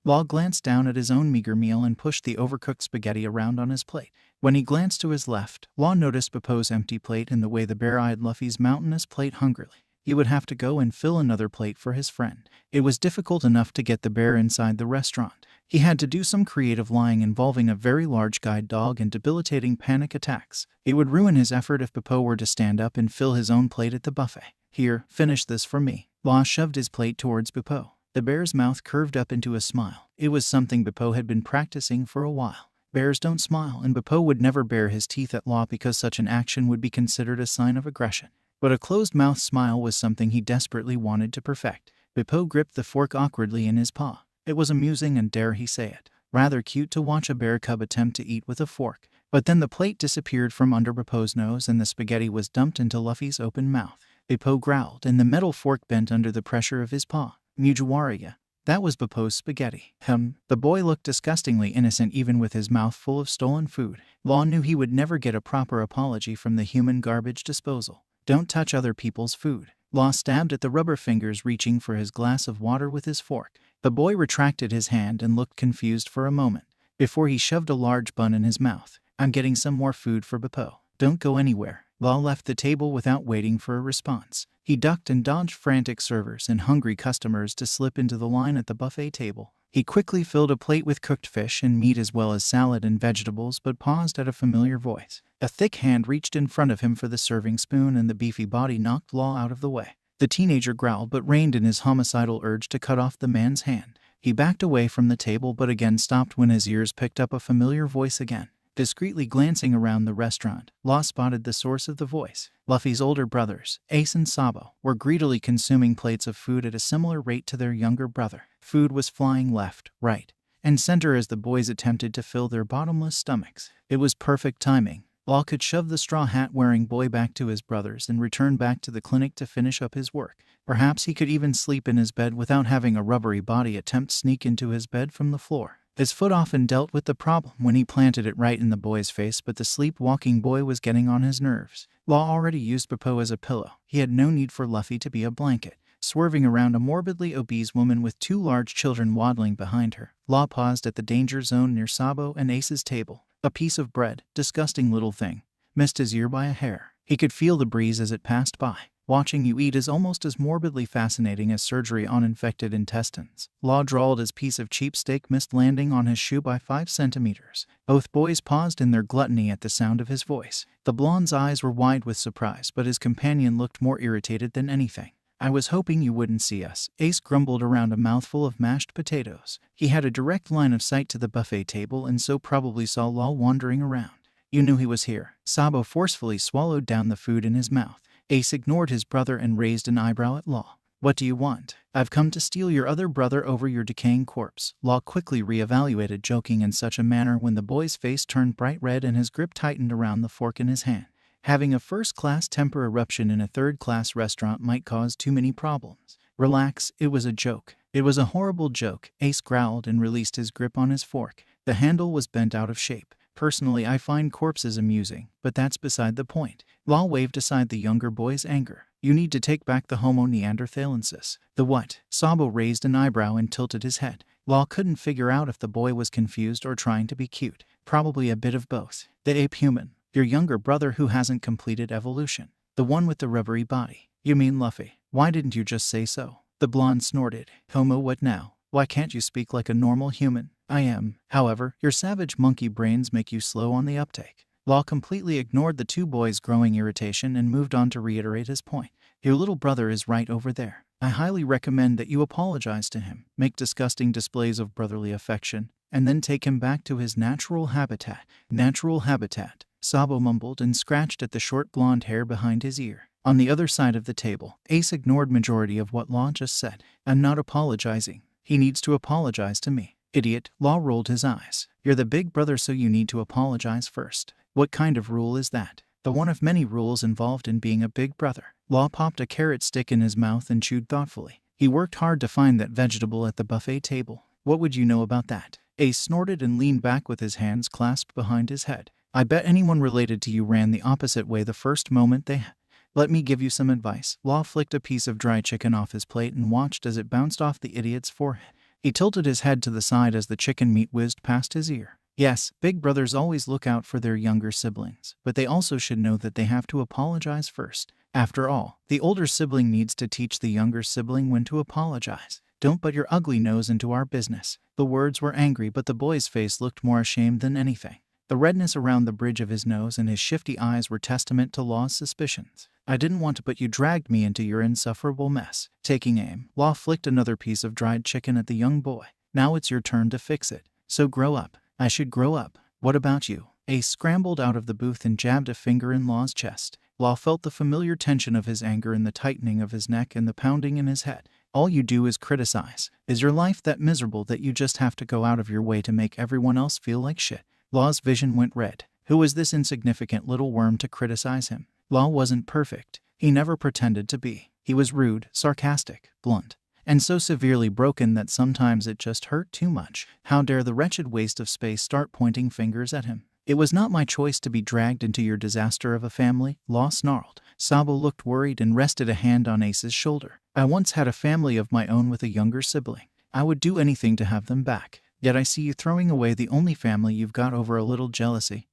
Law glanced down at his own meager meal and pushed the overcooked spaghetti around on his plate. When he glanced to his left, Law noticed Beppo's empty plate and the way the bear eyed Luffy's mountainous plate hungrily. He would have to go and fill another plate for his friend. It was difficult enough to get the bear inside the restaurant. He had to do some creative lying involving a very large guide dog and debilitating panic attacks. It would ruin his effort if Beppo were to stand up and fill his own plate at the buffet. Here, finish this for me. Law shoved his plate towards Beppo. The bear's mouth curved up into a smile. It was something Beppo had been practicing for a while. Bears don't smile, and Beppo would never bare his teeth at Law because such an action would be considered a sign of aggression. But a closed-mouth smile was something he desperately wanted to perfect. Beppo gripped the fork awkwardly in his paw. It was amusing and, dare he say it, rather cute to watch a bear cub attempt to eat with a fork. But then the plate disappeared from under Beppo's nose and the spaghetti was dumped into Luffy's open mouth. Beppo growled and the metal fork bent under the pressure of his paw. Mujiwara, That was Beppo's spaghetti. The boy looked disgustingly innocent even with his mouth full of stolen food. Law knew he would never get a proper apology from the human garbage disposal. Don't touch other people's food. Law stabbed at the rubber fingers reaching for his glass of water with his fork. The boy retracted his hand and looked confused for a moment, before he shoved a large bun in his mouth. I'm getting some more food for Beppo. Don't go anywhere. Law left the table without waiting for a response. He ducked and dodged frantic servers and hungry customers to slip into the line at the buffet table. He quickly filled a plate with cooked fish and meat as well as salad and vegetables, but paused at a familiar voice. A thick hand reached in front of him for the serving spoon and the beefy body knocked Law out of the way. The teenager growled but reined in his homicidal urge to cut off the man's hand. He backed away from the table but again stopped when his ears picked up a familiar voice again. Discreetly glancing around the restaurant, Law spotted the source of the voice. Luffy's older brothers, Ace and Sabo, were greedily consuming plates of food at a similar rate to their younger brother. Food was flying left, right, and center as the boys attempted to fill their bottomless stomachs. It was perfect timing. Law could shove the straw hat-wearing boy back to his brothers and return back to the clinic to finish up his work. Perhaps he could even sleep in his bed without having a rubbery body attempt sneak into his bed from the floor. His foot often dealt with the problem when he planted it right in the boy's face, but the sleepwalking boy was getting on his nerves. Law already used Beppo as a pillow. He had no need for Luffy to be a blanket. Swerving around a morbidly obese woman with two large children waddling behind her, Law paused at the danger zone near Sabo and Ace's table. A piece of bread, disgusting little thing, missed his ear by a hair. He could feel the breeze as it passed by. Watching you eat is almost as morbidly fascinating as surgery on infected intestines. Law drawled as piece of cheap steak missed landing on his shoe by 5 centimeters. Both boys paused in their gluttony at the sound of his voice. The blonde's eyes were wide with surprise, but his companion looked more irritated than anything. I was hoping you wouldn't see us, Ace grumbled around a mouthful of mashed potatoes. He had a direct line of sight to the buffet table and so probably saw Law wandering around. You knew he was here. Sabo forcefully swallowed down the food in his mouth. Ace ignored his brother and raised an eyebrow at Law. What do you want? I've come to steal your other brother over your decaying corpse. Law quickly re-evaluated, joking in such a manner when the boy's face turned bright red and his grip tightened around the fork in his hand. Having a first-class temper eruption in a third-class restaurant might cause too many problems. Relax, it was a joke. It was a horrible joke, Ace growled and released his grip on his fork. The handle was bent out of shape. Personally, I find corpses amusing, but that's beside the point. Law waved aside the younger boy's anger. You need to take back the Homo neanderthalensis. The what? Sabo raised an eyebrow and tilted his head. Law couldn't figure out if the boy was confused or trying to be cute. Probably a bit of both. The ape human. Your younger brother who hasn't completed evolution. The one with the rubbery body. You mean Luffy? Why didn't you just say so? The blonde snorted. Homo what now? Why can't you speak like a normal human? I am. However, your savage monkey brains make you slow on the uptake. Law completely ignored the two boys' growing irritation and moved on to reiterate his point. Your little brother is right over there. I highly recommend that you apologize to him, make disgusting displays of brotherly affection, and then take him back to his natural habitat. Natural habitat, Sabo mumbled and scratched at the short blonde hair behind his ear. On the other side of the table, Ace ignored majority of what Law just said. I'm not apologizing. He needs to apologize to me. Idiot, Law rolled his eyes. You're the big brother, so you need to apologize first. What kind of rule is that? The one of many rules involved in being a big brother. Law popped a carrot stick in his mouth and chewed thoughtfully. He worked hard to find that vegetable at the buffet table. What would you know about that? Ace snorted and leaned back with his hands clasped behind his head. I bet anyone related to you ran the opposite way the first moment they had. Let me give you some advice. Law flicked a piece of dry chicken off his plate and watched as it bounced off the idiot's forehead. He tilted his head to the side as the chicken meat whizzed past his ear. Yes, big brothers always look out for their younger siblings, but they also should know that they have to apologize first. After all, the older sibling needs to teach the younger sibling when to apologize. Don't butt your ugly nose into our business. The words were angry, but the boy's face looked more ashamed than anything. The redness around the bridge of his nose and his shifty eyes were testament to Law's suspicions. I didn't want to, but you dragged me into your insufferable mess. Taking aim, Law flicked another piece of dried chicken at the young boy. Now it's your turn to fix it. So grow up. I should grow up. What about you? Ace scrambled out of the booth and jabbed a finger in Law's chest. Law felt the familiar tension of his anger in the tightening of his neck and the pounding in his head. All you do is criticize. Is your life that miserable that you just have to go out of your way to make everyone else feel like shit? Law's vision went red. Who was this insignificant little worm to criticize him? Law wasn't perfect. He never pretended to be. He was rude, sarcastic, blunt. and so severely broken that sometimes it just hurt too much. How dare the wretched waste of space start pointing fingers at him? It was not my choice to be dragged into your disaster of a family, Law snarled. Sabo looked worried and rested a hand on Ace's shoulder. I once had a family of my own with a younger sibling. I would do anything to have them back. Yet I see you throwing away the only family you've got over a little jealousy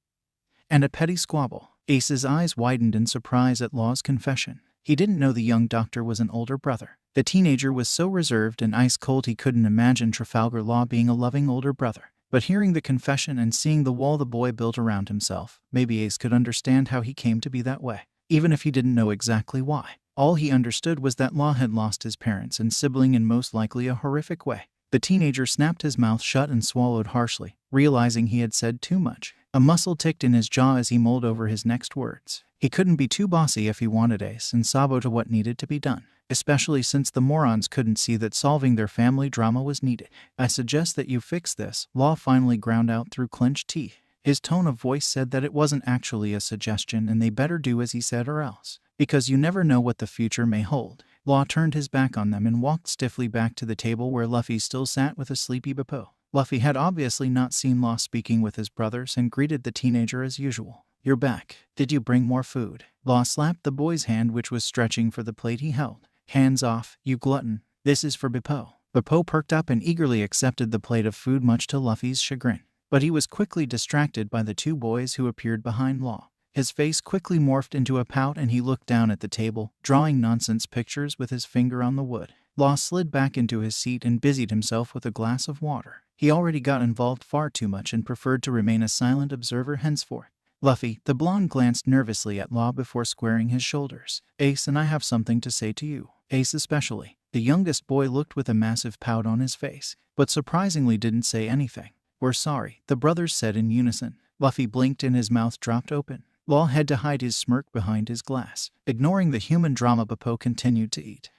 and a petty squabble. Ace's eyes widened in surprise at Law's confession. He didn't know the young doctor was an older brother. The teenager was so reserved and ice-cold he couldn't imagine Trafalgar Law being a loving older brother. But hearing the confession and seeing the wall the boy built around himself, maybe Ace could understand how he came to be that way, even if he didn't know exactly why. All he understood was that Law had lost his parents and sibling in most likely a horrific way. The teenager snapped his mouth shut and swallowed harshly, realizing he had said too much. A muscle ticked in his jaw as he mulled over his next words. He couldn't be too bossy if he wanted Ace and Sabo to what needed to be done, especially since the morons couldn't see that solving their family drama was needed. I suggest that you fix this, Law finally ground out through clenched teeth. His tone of voice said that it wasn't actually a suggestion and they better do as he said or else, because you never know what the future may hold. Law turned his back on them and walked stiffly back to the table where Luffy still sat with a sleepy Beppo. Luffy had obviously not seen Law speaking with his brothers and greeted the teenager as usual. You're back. Did you bring more food? Law slapped the boy's hand which was stretching for the plate he held. Hands off, you glutton. This is for Beppo. Beppo perked up and eagerly accepted the plate of food much to Luffy's chagrin. But he was quickly distracted by the two boys who appeared behind Law. His face quickly morphed into a pout and he looked down at the table, drawing nonsense pictures with his finger on the wood. Law slid back into his seat and busied himself with a glass of water. He already got involved far too much and preferred to remain a silent observer henceforth. Luffy, the blonde, glanced nervously at Law before squaring his shoulders. Ace and I have something to say to you. Ace especially. The youngest boy looked with a massive pout on his face, but surprisingly didn't say anything. We're sorry, the brothers said in unison. Luffy blinked and his mouth dropped open. Law had to hide his smirk behind his glass. Ignoring the human drama, Beppo continued to eat.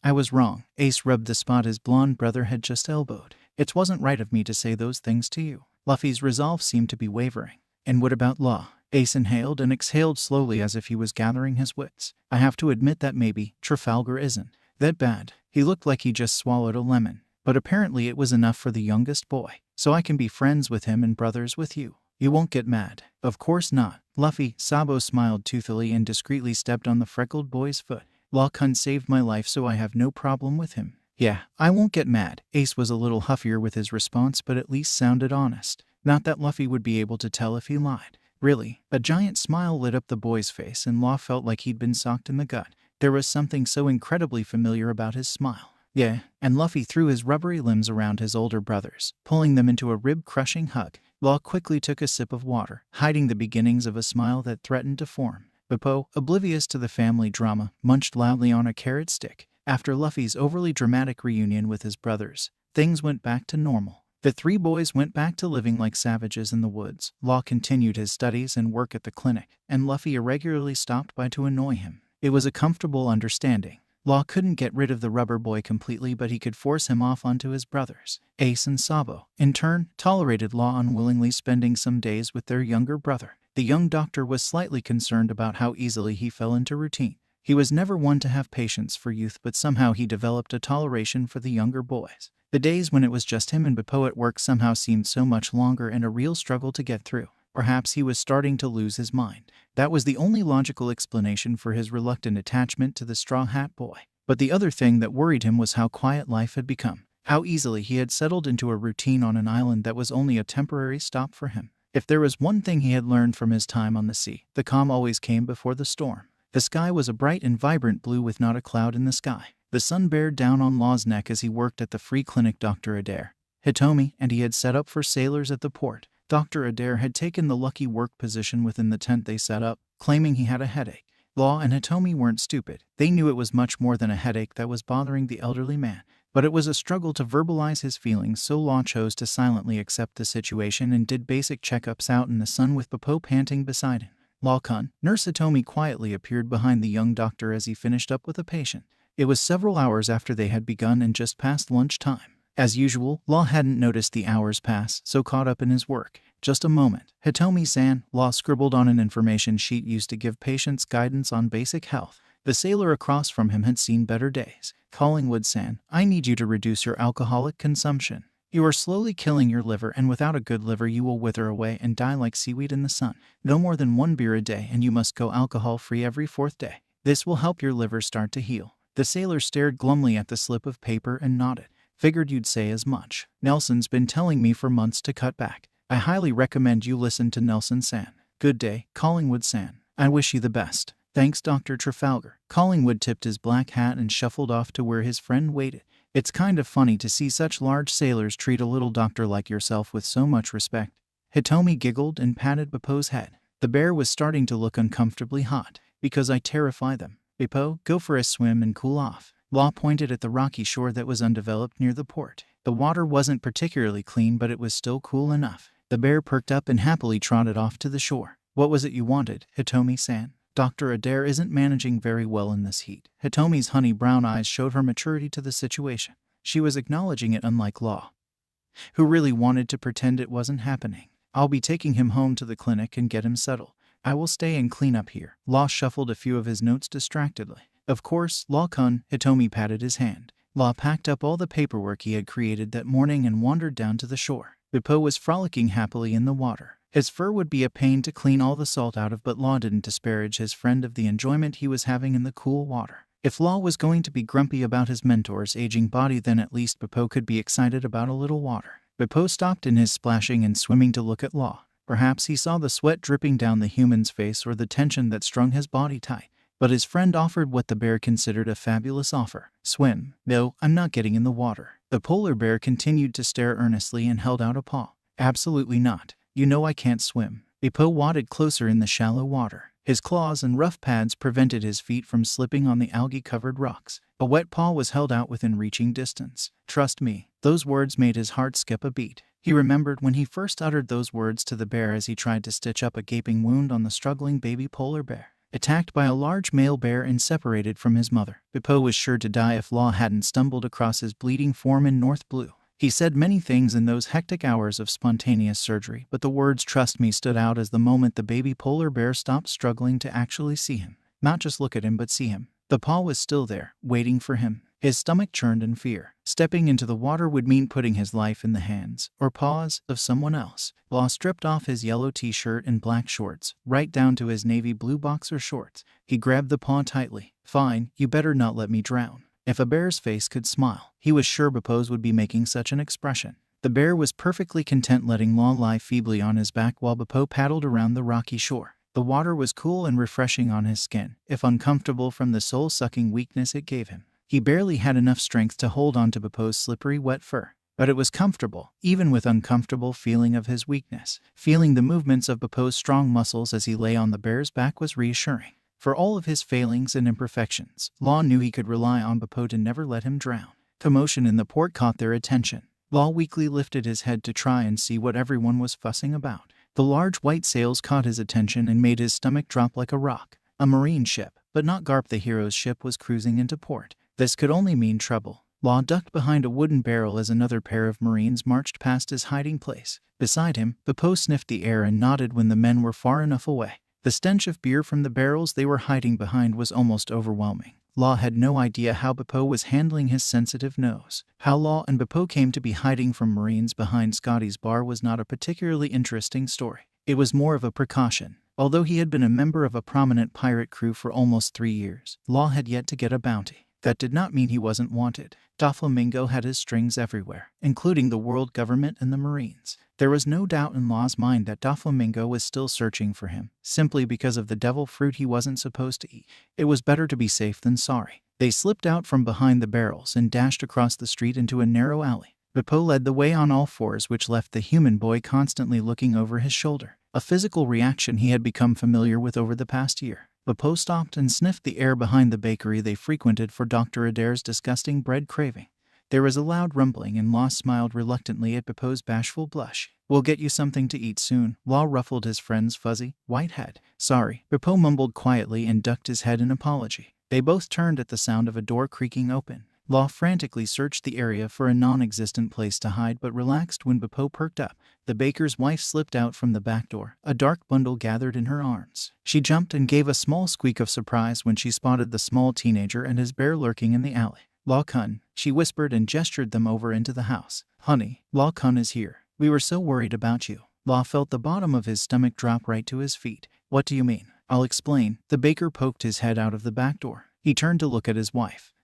I was wrong. Ace rubbed the spot his blonde brother had just elbowed. It wasn't right of me to say those things to you. Luffy's resolve seemed to be wavering. And what about Law? Ace inhaled and exhaled slowly as if he was gathering his wits. I have to admit that maybe Trafalgar isn't that bad. He looked like he just swallowed a lemon. But apparently it was enough for the youngest boy. So I can be friends with him and brothers with you. You won't get mad. Of course not. Luffy, Sabo smiled toothily and discreetly stepped on the freckled boy's foot. Law-kun saved my life so I have no problem with him. Yeah, I won't get mad. Ace was a little huffier with his response but at least sounded honest. Not that Luffy would be able to tell if he lied. Really? A giant smile lit up the boy's face and Law felt like he'd been socked in the gut. There was something so incredibly familiar about his smile. Yeah, and Luffy threw his rubbery limbs around his older brothers, pulling them into a rib-crushing hug. Law quickly took a sip of water, hiding the beginnings of a smile that threatened to form. Beppo, oblivious to the family drama, munched loudly on a carrot stick. After Luffy's overly dramatic reunion with his brothers, things went back to normal. The three boys went back to living like savages in the woods. Law continued his studies and work at the clinic, and Luffy irregularly stopped by to annoy him. It was a comfortable understanding. Law couldn't get rid of the rubber boy completely, but he could force him off onto his brothers. Ace and Sabo, in turn, tolerated Law unwillingly spending some days with their younger brother. The young doctor was slightly concerned about how easily he fell into routine. He was never one to have patience for youth, but somehow he developed a toleration for the younger boys. The days when it was just him and Beppo at work somehow seemed so much longer and a real struggle to get through. Perhaps he was starting to lose his mind. That was the only logical explanation for his reluctant attachment to the Straw Hat Boy. But the other thing that worried him was how quiet life had become. How easily he had settled into a routine on an island that was only a temporary stop for him. If there was one thing he had learned from his time on the sea, the calm always came before the storm. The sky was a bright and vibrant blue with not a cloud in the sky. The sun bared down on Law's neck as he worked at the free clinic. Dr. Adair, Hitomi, and he had set up for sailors at the port. Dr. Adair had taken the lucky work position within the tent they set up, claiming he had a headache. Law and Hitomi weren't stupid. They knew it was much more than a headache that was bothering the elderly man. But it was a struggle to verbalize his feelings, so Law chose to silently accept the situation and did basic checkups out in the sun with Beppo panting beside him. Law-kun, Nurse Hitomi quietly appeared behind the young doctor as he finished up with a patient. It was several hours after they had begun and just past lunchtime. As usual, Law hadn't noticed the hours pass, so caught up in his work. Just a moment. Hitomi-san, Law scribbled on an information sheet used to give patients guidance on basic health. The sailor across from him had seen better days. Collingwood-san, I need you to reduce your alcoholic consumption. You are slowly killing your liver, and without a good liver you will wither away and die like seaweed in the sun. No more than 1 beer a day, and you must go alcohol-free every 4th day. This will help your liver start to heal. The sailor stared glumly at the slip of paper and nodded. Figured you'd say as much. Nelson's been telling me for months to cut back. I highly recommend you listen to Nelson-san. Good day, Collingwood-san. I wish you the best. Thanks, Dr. Trafalgar. Collingwood tipped his black hat and shuffled off to where his friend waited. It's kind of funny to see such large sailors treat a little doctor like yourself with so much respect. Hitomi giggled and patted Beppo's head. The bear was starting to look uncomfortably hot. Because I terrify them. Beppo, go for a swim and cool off. Law pointed at the rocky shore that was undeveloped near the port. The water wasn't particularly clean, but it was still cool enough. The bear perked up and happily trotted off to the shore. What was it you wanted, Hitomi-san? Dr. Adair isn't managing very well in this heat. Hitomi's honey brown eyes showed her maturity to the situation. She was acknowledging it, unlike Law, who really wanted to pretend it wasn't happening. I'll be taking him home to the clinic and get him settled. I will stay and clean up here. Law shuffled a few of his notes distractedly. Of course, Law-kun. Hitomi patted his hand. Law packed up all the paperwork he had created that morning and wandered down to the shore. Beppo was frolicking happily in the water. His fur would be a pain to clean all the salt out of, but Law didn't disparage his friend of the enjoyment he was having in the cool water. If Law was going to be grumpy about his mentor's aging body, then at least Beppo could be excited about a little water. Beppo stopped in his splashing and swimming to look at Law. Perhaps he saw the sweat dripping down the human's face or the tension that strung his body tight. But his friend offered what the bear considered a fabulous offer. Swim. No, I'm not getting in the water. The polar bear continued to stare earnestly and held out a paw. Absolutely not. You know I can't swim. Beppo wadded closer in the shallow water. His claws and rough pads prevented his feet from slipping on the algae-covered rocks. A wet paw was held out within reaching distance. Trust me. Those words made his heart skip a beat. He remembered when he first uttered those words to the bear as he tried to stitch up a gaping wound on the struggling baby polar bear. Attacked by a large male bear and separated from his mother, Beppo was sure to die if Law hadn't stumbled across his bleeding form in North Blue. He said many things in those hectic hours of spontaneous surgery, but the words "trust me" stood out as the moment the baby polar bear stopped struggling to actually see him. Not just look at him, but see him. The paw was still there, waiting for him. His stomach churned in fear. Stepping into the water would mean putting his life in the hands, or paws, of someone else. Law stripped off his yellow t-shirt and black shorts, right down to his navy blue boxer shorts. He grabbed the paw tightly. Fine, you better not let me drown. If a bear's face could smile, he was sure Beppo's would be making such an expression. The bear was perfectly content letting Law lie feebly on his back while Beppo paddled around the rocky shore. The water was cool and refreshing on his skin, if uncomfortable from the soul-sucking weakness it gave him. He barely had enough strength to hold on to Beppo's slippery, wet fur. But it was comfortable, even with uncomfortable feeling of his weakness. Feeling the movements of Beppo's strong muscles as he lay on the bear's back was reassuring. For all of his failings and imperfections, Law knew he could rely on Beppo to never let him drown. Commotion in the port caught their attention. Law weakly lifted his head to try and see what everyone was fussing about. The large white sails caught his attention and made his stomach drop like a rock. A marine ship, but not Garp the hero's ship, was cruising into port. This could only mean trouble. Law ducked behind a wooden barrel as another pair of Marines marched past his hiding place. Beside him, Beppo sniffed the air and nodded when the men were far enough away. The stench of beer from the barrels they were hiding behind was almost overwhelming. Law had no idea how Beppo was handling his sensitive nose. How Law and Beppo came to be hiding from Marines behind Scotty's bar was not a particularly interesting story. It was more of a precaution. Although he had been a member of a prominent pirate crew for almost 3 years, Law had yet to get a bounty. That did not mean he wasn't wanted. Doflamingo had his strings everywhere, including the world government and the Marines. There was no doubt in Law's mind that Doflamingo was still searching for him, simply because of the devil fruit he wasn't supposed to eat. It was better to be safe than sorry. They slipped out from behind the barrels and dashed across the street into a narrow alley. Beppo led the way on all fours, which left the human boy constantly looking over his shoulder, a physical reaction he had become familiar with over the past year. Beppo stopped and sniffed the air behind the bakery they frequented for Dr. Adair's disgusting bread craving. There was a loud rumbling, and Law smiled reluctantly at Beppo's bashful blush. "We'll get you something to eat soon." Law ruffled his friend's fuzzy, white head. "Sorry," Beppo mumbled quietly and ducked his head in apology. They both turned at the sound of a door creaking open. Law frantically searched the area for a non-existent place to hide but relaxed when Bepo perked up. The baker's wife slipped out from the back door, a dark bundle gathered in her arms. She jumped and gave a small squeak of surprise when she spotted the small teenager and his bear lurking in the alley. "Law Kun," she whispered and gestured them over into the house. "Honey, Law Kun is here. We were so worried about you." Law felt the bottom of his stomach drop right to his feet. "What do you mean?" "I'll explain." The baker poked his head out of the back door. He turned to look at his wife.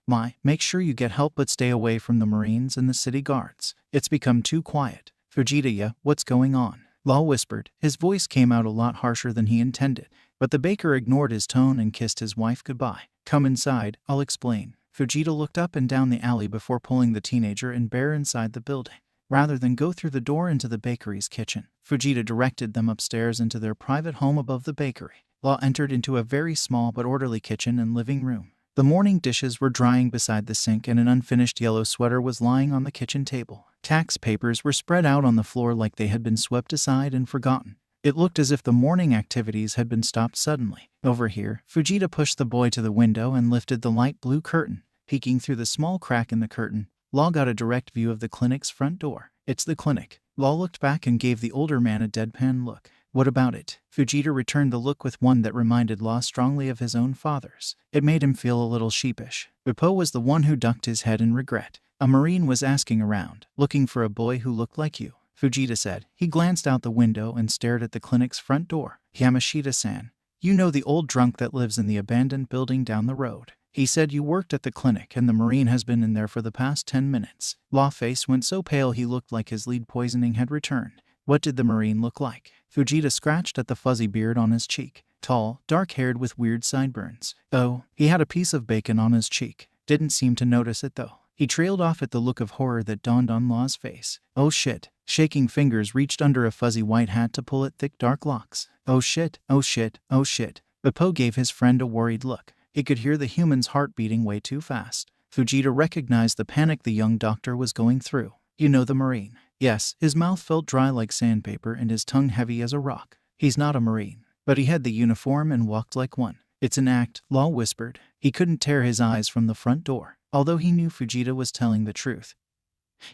Make sure you get help but stay away from the Marines and the city guards. It's become too quiet." "Fujita, yeah, what's going on?" Law whispered. His voice came out a lot harsher than he intended, but the baker ignored his tone and kissed his wife goodbye. "Come inside, I'll explain." Fujita looked up and down the alley before pulling the teenager and bear inside the building. Rather than go through the door into the bakery's kitchen, Fujita directed them upstairs into their private home above the bakery. Law entered into a very small but orderly kitchen and living room. The morning dishes were drying beside the sink and an unfinished yellow sweater was lying on the kitchen table. Tax papers were spread out on the floor like they had been swept aside and forgotten. It looked as if the morning activities had been stopped suddenly. "Over here." Fujita pushed the boy to the window and lifted the light blue curtain. Peeking through the small crack in the curtain, Law got a direct view of the clinic's front door. "It's the clinic." Law looked back and gave the older man a deadpan look. "What about it?" Fujita returned the look with one that reminded Law strongly of his own father's. It made him feel a little sheepish. Bepo was the one who ducked his head in regret. "A Marine was asking around, looking for a boy who looked like you," Fujita said. He glanced out the window and stared at the clinic's front door. "Yamashita-san. You know the old drunk that lives in the abandoned building down the road. He said you worked at the clinic and the Marine has been in there for the past 10 minutes. Law's face went so pale he looked like his lead poisoning had returned. "What did the Marine look like?" Fujita scratched at the fuzzy beard on his cheek. "Tall, dark-haired with weird sideburns." "Oh, he had a piece of bacon on his cheek. Didn't seem to notice it though." He trailed off at the look of horror that dawned on Law's face. "Oh shit." Shaking fingers reached under a fuzzy white hat to pull at thick dark locks. "Oh shit, oh shit, oh shit." Bepo gave his friend a worried look. He could hear the human's heart beating way too fast. Fujita recognized the panic the young doctor was going through. "You know the Marine?" "Yes." His mouth felt dry like sandpaper and his tongue heavy as a rock. "He's not a Marine, but he had the uniform and walked like one." "It's an act," Law whispered. He couldn't tear his eyes from the front door. Although he knew Fujita was telling the truth,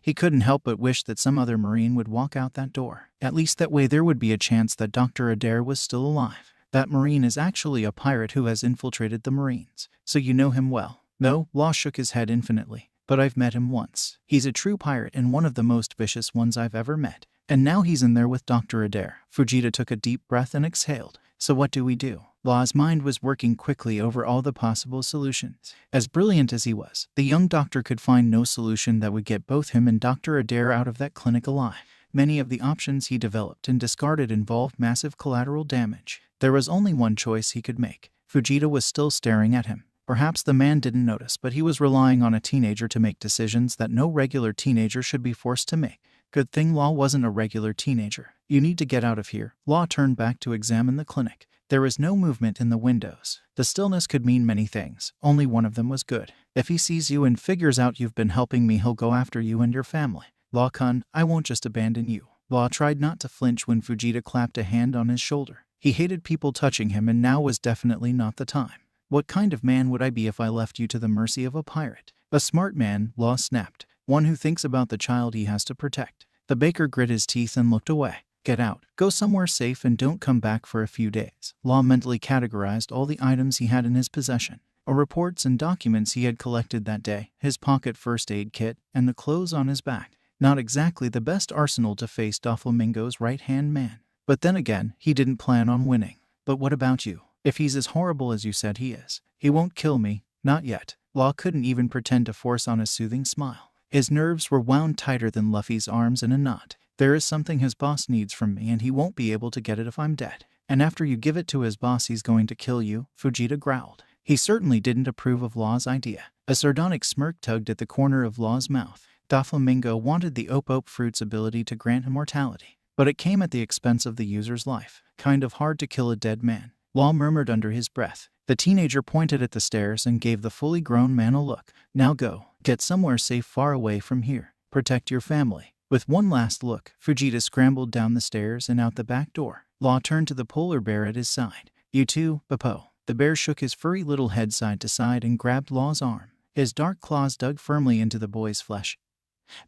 he couldn't help but wish that some other Marine would walk out that door. At least that way there would be a chance that Dr. Adair was still alive. "That Marine is actually a pirate who has infiltrated the Marines. So you know him well?" "No." Law shook his head infinitely. "But I've met him once. He's a true pirate and one of the most vicious ones I've ever met. And now he's in there with Dr. Adair." Fujita took a deep breath and exhaled. "So what do we do?" Law's mind was working quickly over all the possible solutions. As brilliant as he was, the young doctor could find no solution that would get both him and Dr. Adair out of that clinic alive. Many of the options he developed and discarded involved massive collateral damage. There was only one choice he could make. Fujita was still staring at him. Perhaps the man didn't notice, but he was relying on a teenager to make decisions that no regular teenager should be forced to make. Good thing Law wasn't a regular teenager. "You need to get out of here." Law turned back to examine the clinic. There was no movement in the windows. The stillness could mean many things. Only one of them was good. "If he sees you and figures out you've been helping me, he'll go after you and your family." "Law-kun, I won't just abandon you." Law tried not to flinch when Fujita clapped a hand on his shoulder. He hated people touching him and now was definitely not the time. "What kind of man would I be if I left you to the mercy of a pirate?" "A smart man," Law snapped. "One who thinks about the child he has to protect." The baker grit his teeth and looked away. "Get out. Go somewhere safe and don't come back for a few days." Law mentally categorized all the items he had in his possession. Reports and documents he had collected that day, his pocket first aid kit, and the clothes on his back. Not exactly the best arsenal to face Doflamingo's right-hand man. But then again, he didn't plan on winning. "But what about you? If he's as horrible as you said he is, he won't kill me. Not yet." Law couldn't even pretend to force on a soothing smile. His nerves were wound tighter than Luffy's arms in a knot. "There is something his boss needs from me and he won't be able to get it if I'm dead. And after you give it to his boss he's going to kill you," Fujita growled. He certainly didn't approve of Law's idea. A sardonic smirk tugged at the corner of Law's mouth. Doflamingo wanted the Op fruit's ability to grant immortality, but it came at the expense of the user's life. "Kind of hard to kill a dead man," Law murmured under his breath. The teenager pointed at the stairs and gave the fully grown man a look. "Now go. Get somewhere safe far away from here. Protect your family." With one last look, Fujita scrambled down the stairs and out the back door. Law turned to the polar bear at his side. "You too, Bepo." The bear shook his furry little head side to side and grabbed Law's arm. His dark claws dug firmly into the boy's flesh,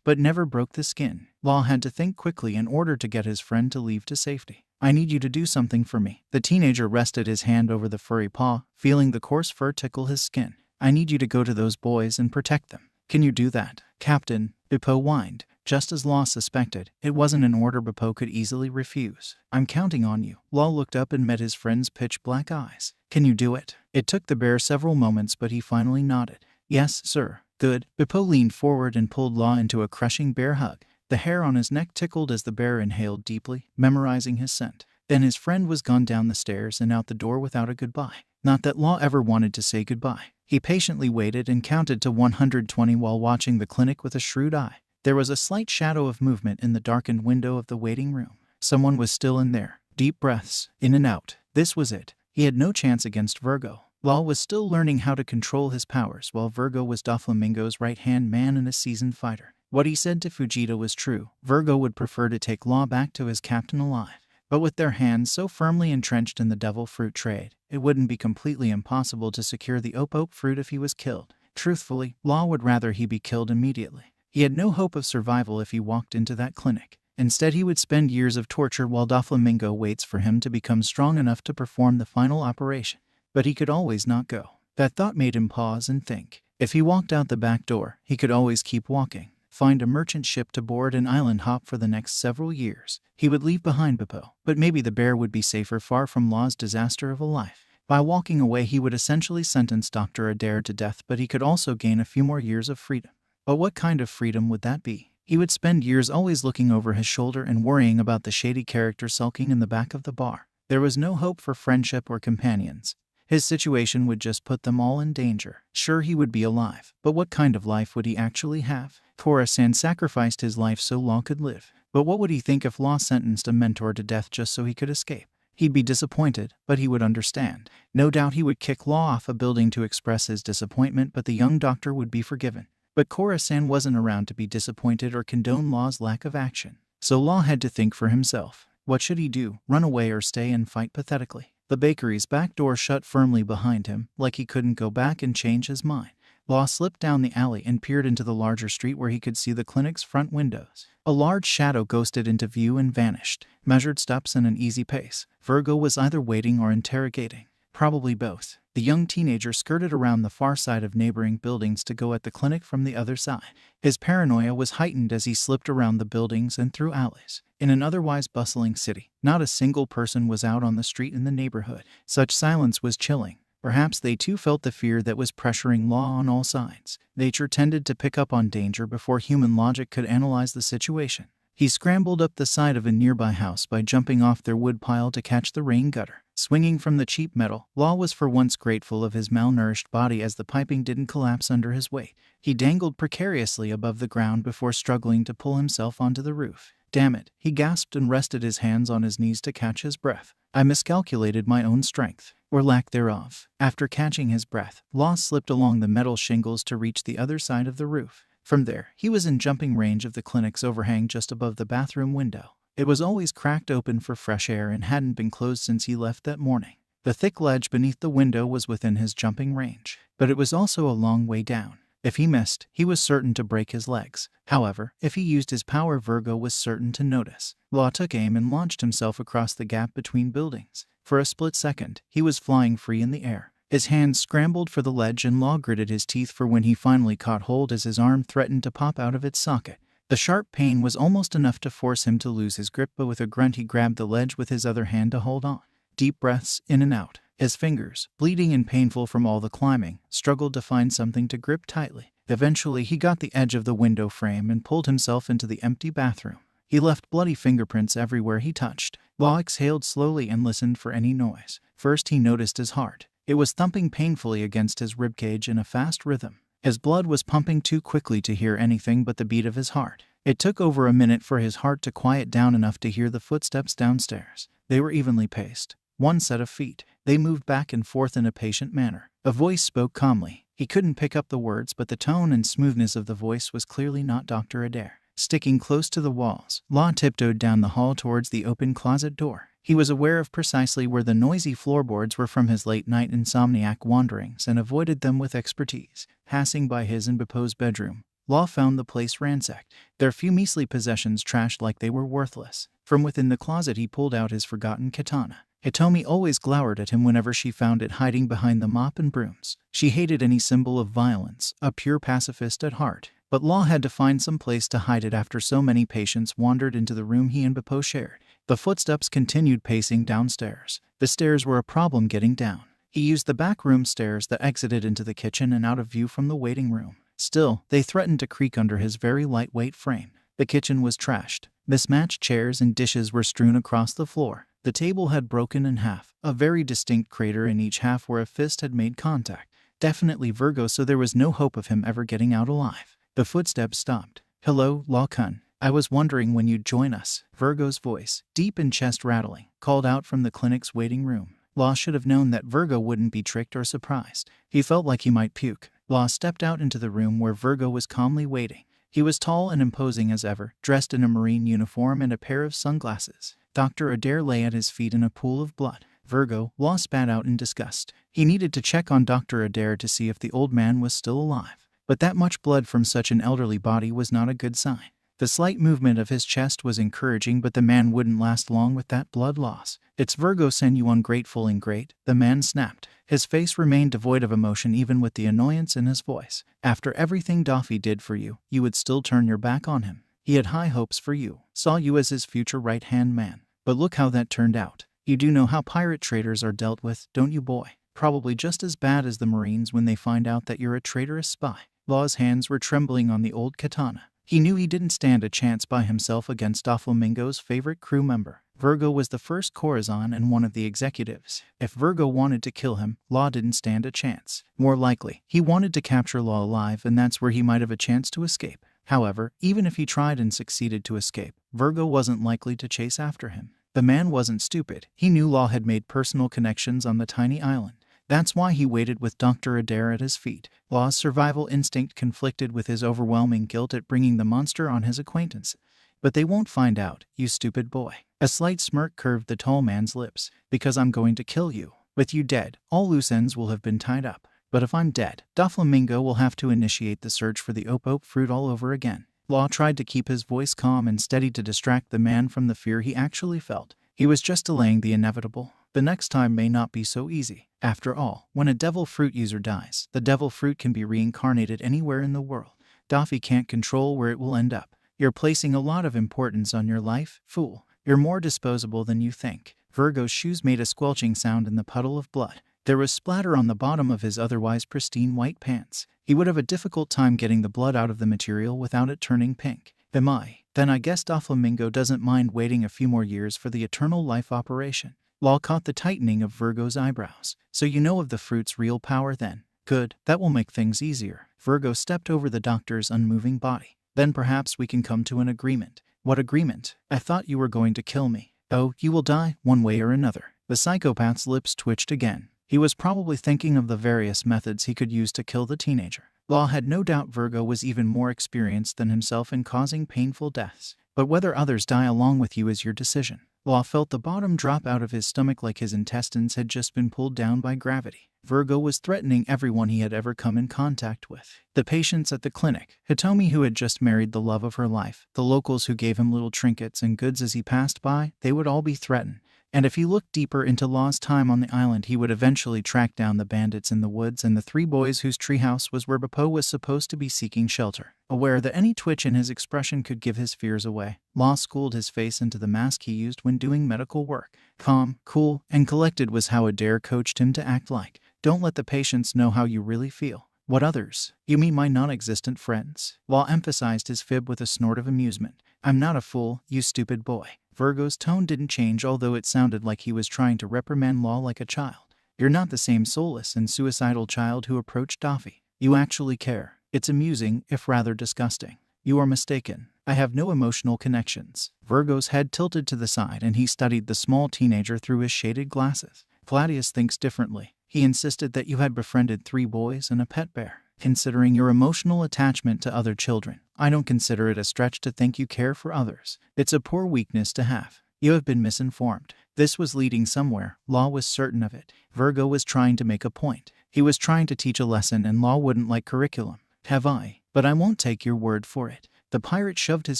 but never broke the skin. Law had to think quickly in order to get his friend to leave to safety. I need you to do something for me. The teenager rested his hand over the furry paw, feeling the coarse fur tickle his skin. I need you to go to those boys and protect them. Can you do that, Captain? Bippo whined. Just as Law suspected, it wasn't an order Bippo could easily refuse. I'm counting on you. Law looked up and met his friend's pitch-black eyes. Can you do it? It took the bear several moments, but he finally nodded. Yes, sir. Good. Bippo leaned forward and pulled Law into a crushing bear hug. The hair on his neck tickled as the bear inhaled deeply, memorizing his scent. Then his friend was gone down the stairs and out the door without a goodbye. Not that Law ever wanted to say goodbye. He patiently waited and counted to 120 while watching the clinic with a shrewd eye. There was a slight shadow of movement in the darkened window of the waiting room. Someone was still in there. Deep breaths, in and out. This was it. He had no chance against Virgo. Law was still learning how to control his powers, while Virgo was Doflamingo's right-hand man and a seasoned fighter. What he said to Fujita was true. Virgo would prefer to take Law back to his captain alive. But with their hands so firmly entrenched in the devil fruit trade, it wouldn't be completely impossible to secure the oak fruit if he was killed. Truthfully, Law would rather he be killed immediately. He had no hope of survival if he walked into that clinic. Instead, he would spend years of torture while Doflamingo waits for him to become strong enough to perform the final operation. But he could always not go. That thought made him pause and think. If he walked out the back door, he could always keep walking. Find a merchant ship to board and island hop for the next several years. He would leave behind Bippo, but maybe the bear would be safer far from Law's disaster of a life. By walking away, he would essentially sentence Dr. Adair to death, but he could also gain a few more years of freedom. But what kind of freedom would that be? He would spend years always looking over his shoulder and worrying about the shady character sulking in the back of the bar. There was no hope for friendship or companions. His situation would just put them all in danger. Sure, he would be alive, but what kind of life would he actually have? Kora-san sacrificed his life so Law could live. But what would he think if Law sentenced a mentor to death just so he could escape? He'd be disappointed, but he would understand. No doubt he would kick Law off a building to express his disappointment, but the young doctor would be forgiven. But Kora-san wasn't around to be disappointed or condone Law's lack of action. So Law had to think for himself. What should he do? Run away or stay and fight pathetically? The bakery's back door shut firmly behind him, like he couldn't go back and change his mind. Law slipped down the alley and peered into the larger street where he could see the clinic's front windows. A large shadow ghosted into view and vanished. Measured steps and an easy pace. Virgo was either waiting or interrogating. Probably both. The young teenager skirted around the far side of neighboring buildings to go at the clinic from the other side. His paranoia was heightened as he slipped around the buildings and through alleys. In an otherwise bustling city, not a single person was out on the street in the neighborhood. Such silence was chilling. Perhaps they too felt the fear that was pressuring Law on all sides. Nature tended to pick up on danger before human logic could analyze the situation. He scrambled up the side of a nearby house by jumping off their woodpile to catch the rain gutter. Swinging from the cheap metal, Law was for once grateful of his malnourished body as the piping didn't collapse under his weight. He dangled precariously above the ground before struggling to pull himself onto the roof. Damn it, he gasped and rested his hands on his knees to catch his breath. I miscalculated my own strength, or lack thereof. After catching his breath, Law slipped along the metal shingles to reach the other side of the roof. From there, he was in jumping range of the clinic's overhang just above the bathroom window. It was always cracked open for fresh air and hadn't been closed since he left that morning. The thick ledge beneath the window was within his jumping range, but it was also a long way down. If he missed, he was certain to break his legs. However, if he used his power, Virgo was certain to notice. Law took aim and launched himself across the gap between buildings. For a split second, he was flying free in the air. His hands scrambled for the ledge and Law gritted his teeth for when he finally caught hold as his arm threatened to pop out of its socket. The sharp pain was almost enough to force him to lose his grip, but with a grunt he grabbed the ledge with his other hand to hold on. Deep breaths in and out. His fingers, bleeding and painful from all the climbing, struggled to find something to grip tightly. Eventually, he got the edge of the window frame and pulled himself into the empty bathroom. He left bloody fingerprints everywhere he touched. Law exhaled slowly and listened for any noise. First, he noticed his heart. It was thumping painfully against his ribcage in a fast rhythm. His blood was pumping too quickly to hear anything but the beat of his heart. It took over a minute for his heart to quiet down enough to hear the footsteps downstairs. They were evenly paced. One set of feet. They moved back and forth in a patient manner. A voice spoke calmly. He couldn't pick up the words, but the tone and smoothness of the voice was clearly not Dr. Adair. Sticking close to the walls, Law tiptoed down the hall towards the open closet door. He was aware of precisely where the noisy floorboards were from his late-night insomniac wanderings and avoided them with expertise. Passing by his and Beppo's bedroom, Law found the place ransacked, their few measly possessions trashed like they were worthless. From within the closet he pulled out his forgotten katana. Hitomi always glowered at him whenever she found it hiding behind the mop and brooms. She hated any symbol of violence, a pure pacifist at heart. But Law had to find some place to hide it after so many patients wandered into the room he and Beppo shared. The footsteps continued pacing downstairs. The stairs were a problem getting down. He used the back room stairs that exited into the kitchen and out of view from the waiting room. Still, they threatened to creak under his very lightweight frame. The kitchen was trashed. Mismatched chairs and dishes were strewn across the floor. The table had broken in half, a very distinct crater in each half where a fist had made contact. Definitely Virgo, so there was no hope of him ever getting out alive. The footsteps stopped. "Hello, Law-kun. I was wondering when you'd join us." Virgo's voice, deep and chest-rattling, called out from the clinic's waiting room. Law should have known that Virgo wouldn't be tricked or surprised. He felt like he might puke. Law stepped out into the room where Virgo was calmly waiting. He was tall and imposing as ever, dressed in a marine uniform and a pair of sunglasses. Dr. Adair lay at his feet in a pool of blood. "Virgo," Law spat out in disgust. He needed to check on Dr. Adair to see if the old man was still alive. But that much blood from such an elderly body was not a good sign. The slight movement of his chest was encouraging, but the man wouldn't last long with that blood loss. "It's Virgo-sen, you ungrateful ingrate," the man snapped. His face remained devoid of emotion even with the annoyance in his voice. "After everything Doffy did for you, you would still turn your back on him. He had high hopes for you, saw you as his future right-hand man. But look how that turned out. You do know how pirate traders are dealt with, don't you, boy? Probably just as bad as the Marines when they find out that you're a traitorous spy." Law's hands were trembling on the old katana. He knew he didn't stand a chance by himself against Doflamingo's favorite crew member. Virgo was the first Corazon and one of the executives. If Virgo wanted to kill him, Law didn't stand a chance. More likely, he wanted to capture Law alive, and that's where he might have a chance to escape. However, even if he tried and succeeded to escape, Virgo wasn't likely to chase after him. The man wasn't stupid. He knew Law had made personal connections on the tiny island. That's why he waited with Dr. Adair at his feet. Law's survival instinct conflicted with his overwhelming guilt at bringing the monster on his acquaintance. "But they won't find out, you stupid boy." A slight smirk curved the tall man's lips. "Because I'm going to kill you. With you dead, all loose ends will have been tied up. But if I'm dead, Doflamingo will have to initiate the search for the ope fruit all over again." Law tried to keep his voice calm and steady to distract the man from the fear he actually felt. He was just delaying the inevitable. The next time may not be so easy. After all, when a devil fruit user dies, the devil fruit can be reincarnated anywhere in the world. Doffy can't control where it will end up. "You're placing a lot of importance on your life, fool. You're more disposable than you think." Virgo's shoes made a squelching sound in the puddle of blood. There was splatter on the bottom of his otherwise pristine white pants. He would have a difficult time getting the blood out of the material without it turning pink. Then I guess Doflamingo doesn't mind waiting a few more years for the eternal life operation." Law caught the tightening of Virgo's eyebrows. "So you know of the fruit's real power then? Good, that will make things easier." Virgo stepped over the doctor's unmoving body. "Then perhaps we can come to an agreement." "What agreement? I thought you were going to kill me." "Oh, you will die, one way or another." The psychopath's lips twitched again. He was probably thinking of the various methods he could use to kill the teenager. Law had no doubt Virgo was even more experienced than himself in causing painful deaths. "But whether others die along with you is your decision." Law felt the bottom drop out of his stomach like his intestines had just been pulled down by gravity. Virgo was threatening everyone he had ever come in contact with. The patients at the clinic, Hitomi who had just married the love of her life, the locals who gave him little trinkets and goods as he passed by, they would all be threatened. And if he looked deeper into Law's time on the island, he would eventually track down the bandits in the woods and the three boys whose treehouse was where Beppo was supposed to be seeking shelter. Aware that any twitch in his expression could give his fears away, Law schooled his face into the mask he used when doing medical work. Calm, cool, and collected was how Adair coached him to act like. "Don't let the patients know how you really feel." "What others? You mean my non-existent friends?" Law emphasized his fib with a snort of amusement. "I'm not a fool, you stupid boy." Virgo's tone didn't change, although it sounded like he was trying to reprimand Law like a child. "You're not the same soulless and suicidal child who approached Doffy. You actually care. It's amusing, if rather disgusting." "You are mistaken. I have no emotional connections." Virgo's head tilted to the side and he studied the small teenager through his shaded glasses. "Claudius thinks differently. He insisted that you had befriended 3 boys and a pet bear. Considering your emotional attachment to other children, I don't consider it a stretch to think you care for others. It's a poor weakness to have. You have been misinformed." This was leading somewhere. Law was certain of it. Virgo was trying to make a point. He was trying to teach a lesson and Law wouldn't like curriculum. Have I? But I won't take your word for it. The pirate shoved his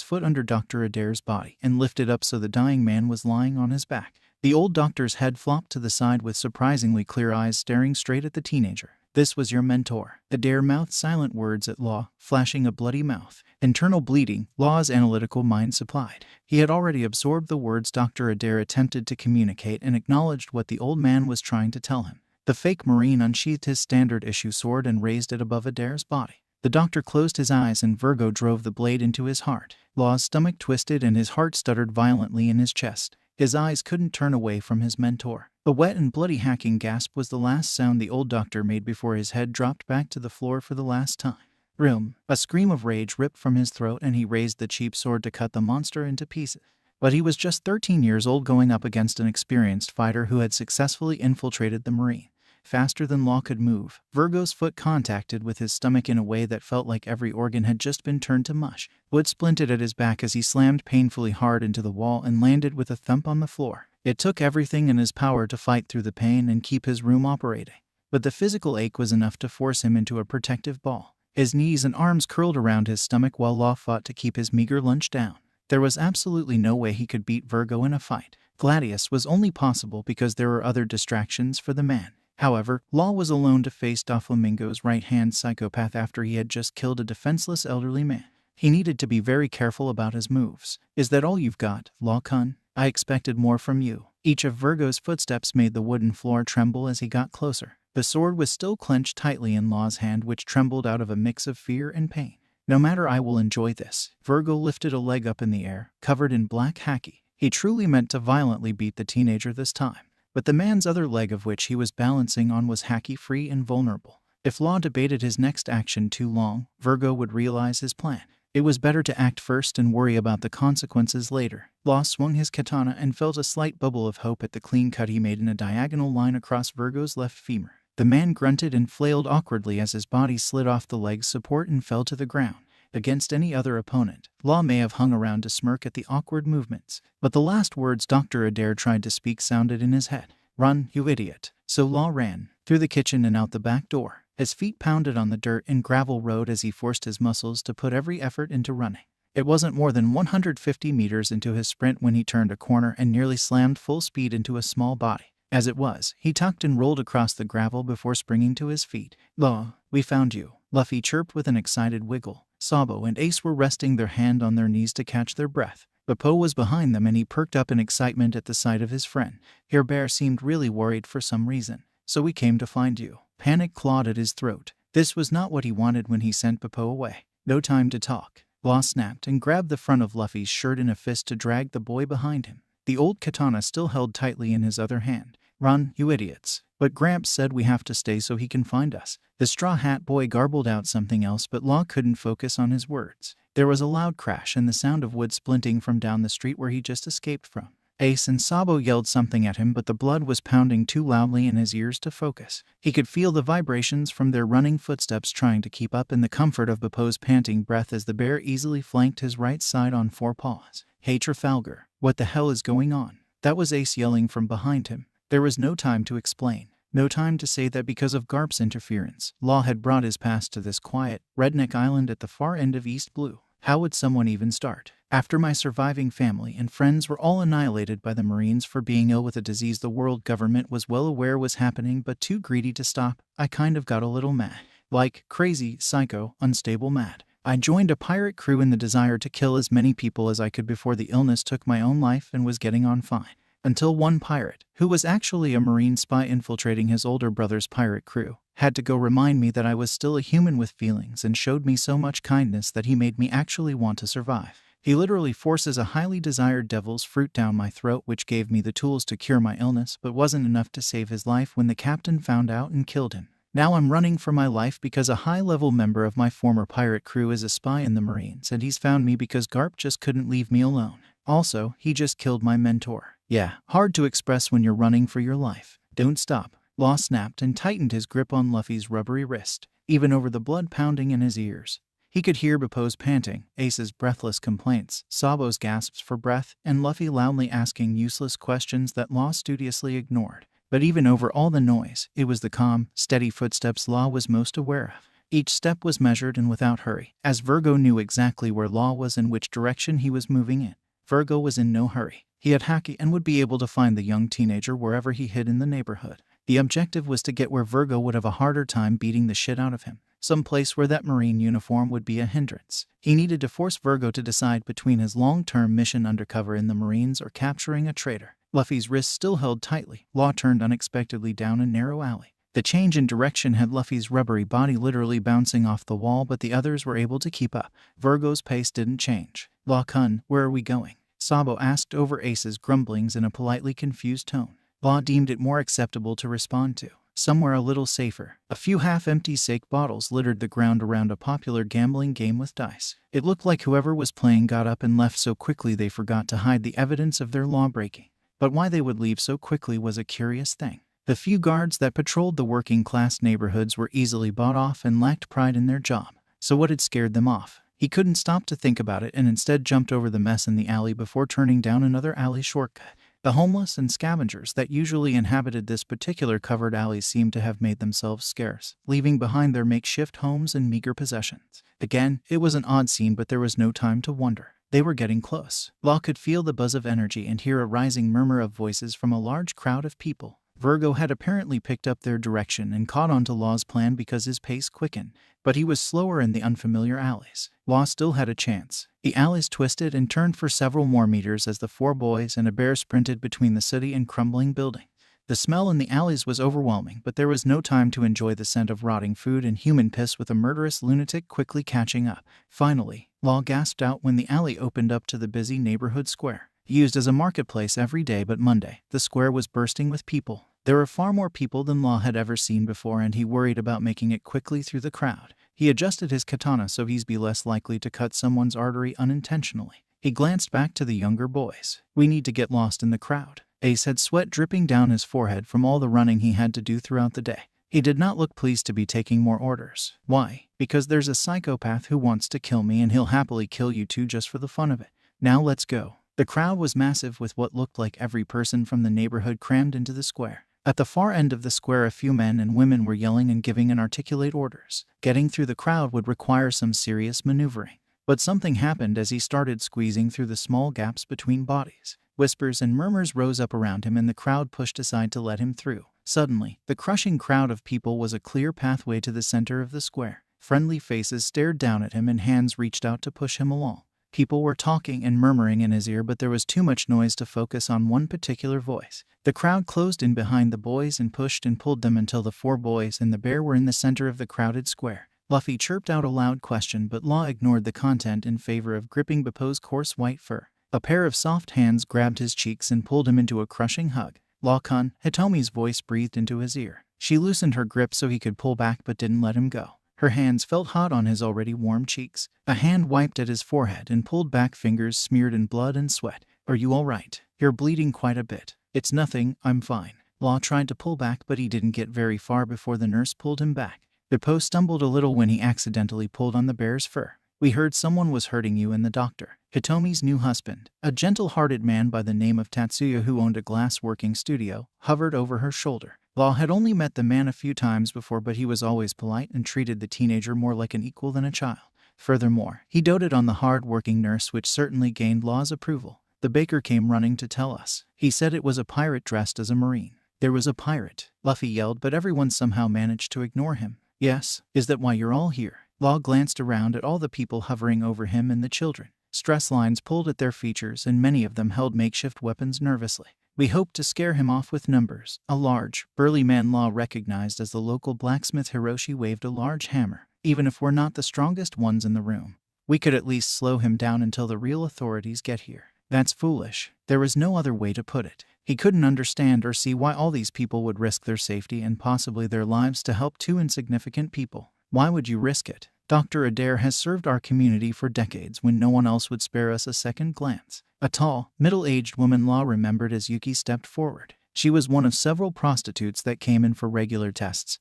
foot under Dr. Adair's body and lifted up so the dying man was lying on his back. The old doctor's head flopped to the side with surprisingly clear eyes staring straight at the teenager. This was your mentor. Adair mouthed silent words at Law, flashing a bloody mouth. Internal bleeding, Law's analytical mind supplied. He had already absorbed the words Dr. Adair attempted to communicate and acknowledged what the old man was trying to tell him. The fake Marine unsheathed his standard-issue sword and raised it above Adair's body. The doctor closed his eyes and Virgo drove the blade into his heart. Law's stomach twisted and his heart stuttered violently in his chest. His eyes couldn't turn away from his mentor. A wet and bloody hacking gasp was the last sound the old doctor made before his head dropped back to the floor for the last time. Room. A scream of rage ripped from his throat and he raised the cheap sword to cut the monster into pieces. But he was just 13 years old going up against an experienced fighter who had successfully infiltrated the Marine. Faster than Law could move, Virgo's foot contacted with his stomach in a way that felt like every organ had just been turned to mush. Wood splinted at his back as he slammed painfully hard into the wall and landed with a thump on the floor. It took everything in his power to fight through the pain and keep his room operating. But the physical ache was enough to force him into a protective ball. His knees and arms curled around his stomach while Law fought to keep his meager lunch down. There was absolutely no way he could beat Virgo in a fight. Gladius was only possible because there were other distractions for the man. However, Law was alone to face Doflamingo's right-hand psychopath after he had just killed a defenseless elderly man. He needed to be very careful about his moves. Is that all you've got, Law-kun? I expected more from you. Each of Virgo's footsteps made the wooden floor tremble as he got closer. The sword was still clenched tightly in Law's hand, which trembled out of a mix of fear and pain. No matter, I will enjoy this. Virgo lifted a leg up in the air, covered in black haki. He truly meant to violently beat the teenager this time. But the man's other leg, of which he was balancing on, was haki-free and vulnerable. If Law debated his next action too long, Virgo would realize his plan. It was better to act first and worry about the consequences later. Law swung his katana and felt a slight bubble of hope at the clean cut he made in a diagonal line across Virgo's left femur. The man grunted and flailed awkwardly as his body slid off the leg's support and fell to the ground. Against any other opponent, Law may have hung around to smirk at the awkward movements, but the last words Dr. Adair tried to speak sounded in his head. Run, you idiot. So Law ran, through the kitchen and out the back door. His feet pounded on the dirt and gravel road as he forced his muscles to put every effort into running. It wasn't more than 150 meters into his sprint when he turned a corner and nearly slammed full speed into a small body. As it was, he tucked and rolled across the gravel before springing to his feet. Law, we found you, Luffy chirped with an excited wiggle. Sabo and Ace were resting their hand on their knees to catch their breath. Popo was behind them and he perked up in excitement at the sight of his friend. Here Bear seemed really worried for some reason. So we came to find you. Panic clawed at his throat. This was not what he wanted when he sent Popo away. No time to talk. Law snapped and grabbed the front of Luffy's shirt in a fist to drag the boy behind him. The old katana still held tightly in his other hand. Run, you idiots. But Gramps said we have to stay so he can find us. The Straw Hat Boy garbled out something else, but Law couldn't focus on his words. There was a loud crash and the sound of wood splinting from down the street where he just escaped from. Ace and Sabo yelled something at him, but the blood was pounding too loudly in his ears to focus. He could feel the vibrations from their running footsteps trying to keep up in the comfort of Popo's panting breath as the bear easily flanked his right side on 4 paws. Hey Trafalgar, what the hell is going on? That was Ace yelling from behind him. There was no time to explain. No time to say that because of Garp's interference, Law had brought his past to this quiet, redneck island at the far end of East Blue. How would someone even start? After my surviving family and friends were all annihilated by the Marines for being ill with a disease the world government was well aware was happening but too greedy to stop, I kind of got a little mad. Like, crazy, psycho, unstable mad. I joined a pirate crew in the desire to kill as many people as I could before the illness took my own life and was getting on fine. Until one pirate, who was actually a Marine spy infiltrating his older brother's pirate crew, had to go remind me that I was still a human with feelings and showed me so much kindness that he made me actually want to survive. He literally forces a highly desired devil's fruit down my throat, which gave me the tools to cure my illness but wasn't enough to save his life when the captain found out and killed him. Now I'm running for my life because a high-level member of my former pirate crew is a spy in the Marines and he's found me because Garp just couldn't leave me alone. Also, he just killed my mentor. Yeah, hard to express when you're running for your life. Don't stop. Law snapped and tightened his grip on Luffy's rubbery wrist, even over the blood pounding in his ears. He could hear Popo's panting, Ace's breathless complaints, Sabo's gasps for breath, and Luffy loudly asking useless questions that Law studiously ignored. But even over all the noise, it was the calm, steady footsteps Law was most aware of. Each step was measured and without hurry, as Virgo knew exactly where Law was and which direction he was moving in. Virgo was in no hurry. He had Haki and would be able to find the young teenager wherever he hid in the neighborhood. The objective was to get where Virgo would have a harder time beating the shit out of him. Some place where that marine uniform would be a hindrance. He needed to force Virgo to decide between his long-term mission undercover in the Marines or capturing a traitor. Luffy's wrists still held tightly. Law turned unexpectedly down a narrow alley. The change in direction had Luffy's rubbery body literally bouncing off the wall, but the others were able to keep up. Virgo's pace didn't change. Law-kun, where are we going? Sabo asked over Ace's grumblings in a politely confused tone. Law deemed it more acceptable to respond to. Somewhere a little safer. A few half-empty sake bottles littered the ground around a popular gambling game with dice. It looked like whoever was playing got up and left so quickly they forgot to hide the evidence of their law-breaking. But why they would leave so quickly was a curious thing. The few guards that patrolled the working-class neighborhoods were easily bought off and lacked pride in their job. So what had scared them off? He couldn't stop to think about it and instead jumped over the mess in the alley before turning down another alley shortcut. The homeless and scavengers that usually inhabited this particular covered alley seemed to have made themselves scarce, leaving behind their makeshift homes and meager possessions. Again, it was an odd scene, but there was no time to wonder. They were getting close. Law could feel the buzz of energy and hear a rising murmur of voices from a large crowd of people. Virgo had apparently picked up their direction and caught on to Law's plan because his pace quickened, but he was slower in the unfamiliar alleys. Law still had a chance. The alleys twisted and turned for several more meters as the four boys and a bear sprinted between the city and crumbling buildings. The smell in the alleys was overwhelming, but there was no time to enjoy the scent of rotting food and human piss with a murderous lunatic quickly catching up. Finally, Law gasped out when the alley opened up to the busy neighborhood square. Used as a marketplace every day but Monday, the square was bursting with people. There were far more people than Law had ever seen before, and he worried about making it quickly through the crowd. He adjusted his katana so he'd be less likely to cut someone's artery unintentionally. He glanced back to the younger boys. We need to get lost in the crowd. Ace had sweat dripping down his forehead from all the running he had to do throughout the day. He did not look pleased to be taking more orders. Why? Because there's a psychopath who wants to kill me and he'll happily kill you too just for the fun of it. Now let's go. The crowd was massive, with what looked like every person from the neighborhood crammed into the square. At the far end of the square, a few men and women were yelling and giving inarticulate orders. Getting through the crowd would require some serious maneuvering. But something happened as he started squeezing through the small gaps between bodies. Whispers and murmurs rose up around him and the crowd pushed aside to let him through. Suddenly, the crushing crowd of people was a clear pathway to the center of the square. Friendly faces stared down at him and hands reached out to push him along. People were talking and murmuring in his ear, but there was too much noise to focus on one particular voice. The crowd closed in behind the boys and pushed and pulled them until the four boys and the bear were in the center of the crowded square. Luffy chirped out a loud question, but Law ignored the content in favor of gripping Beppo's coarse white fur. A pair of soft hands grabbed his cheeks and pulled him into a crushing hug. Law-kun, Hitomi's voice breathed into his ear. She loosened her grip so he could pull back but didn't let him go. Her hands felt hot on his already warm cheeks. A hand wiped at his forehead and pulled back fingers smeared in blood and sweat. Are you all right? You're bleeding quite a bit. It's nothing, I'm fine. Law tried to pull back, but he didn't get very far before the nurse pulled him back. Beppo stumbled a little when he accidentally pulled on the bear's fur. We heard someone was hurting you and the doctor. Hitomi's new husband, a gentle-hearted man by the name of Tatsuya who owned a glass-working studio, hovered over her shoulder. Law had only met the man a few times before, but he was always polite and treated the teenager more like an equal than a child. Furthermore, he doted on the hard-working nurse, which certainly gained Law's approval. The baker came running to tell us. He said it was a pirate dressed as a marine. There was a pirate, Luffy yelled, but everyone somehow managed to ignore him. Yes, is that why you're all here? Law glanced around at all the people hovering over him and the children. Stress lines pulled at their features and many of them held makeshift weapons nervously. We hoped to scare him off with numbers. A large, burly man Law recognized as the local blacksmith Hiroshi waved a large hammer. Even if we're not the strongest ones in the room, we could at least slow him down until the real authorities get here. That's foolish. There was no other way to put it. He couldn't understand or see why all these people would risk their safety and possibly their lives to help two insignificant people. Why would you risk it? Dr. Adair has served our community for decades when no one else would spare us a second glance. A tall, middle-aged woman Law remembered as Yuki stepped forward. She was one of several prostitutes that came in for regular tests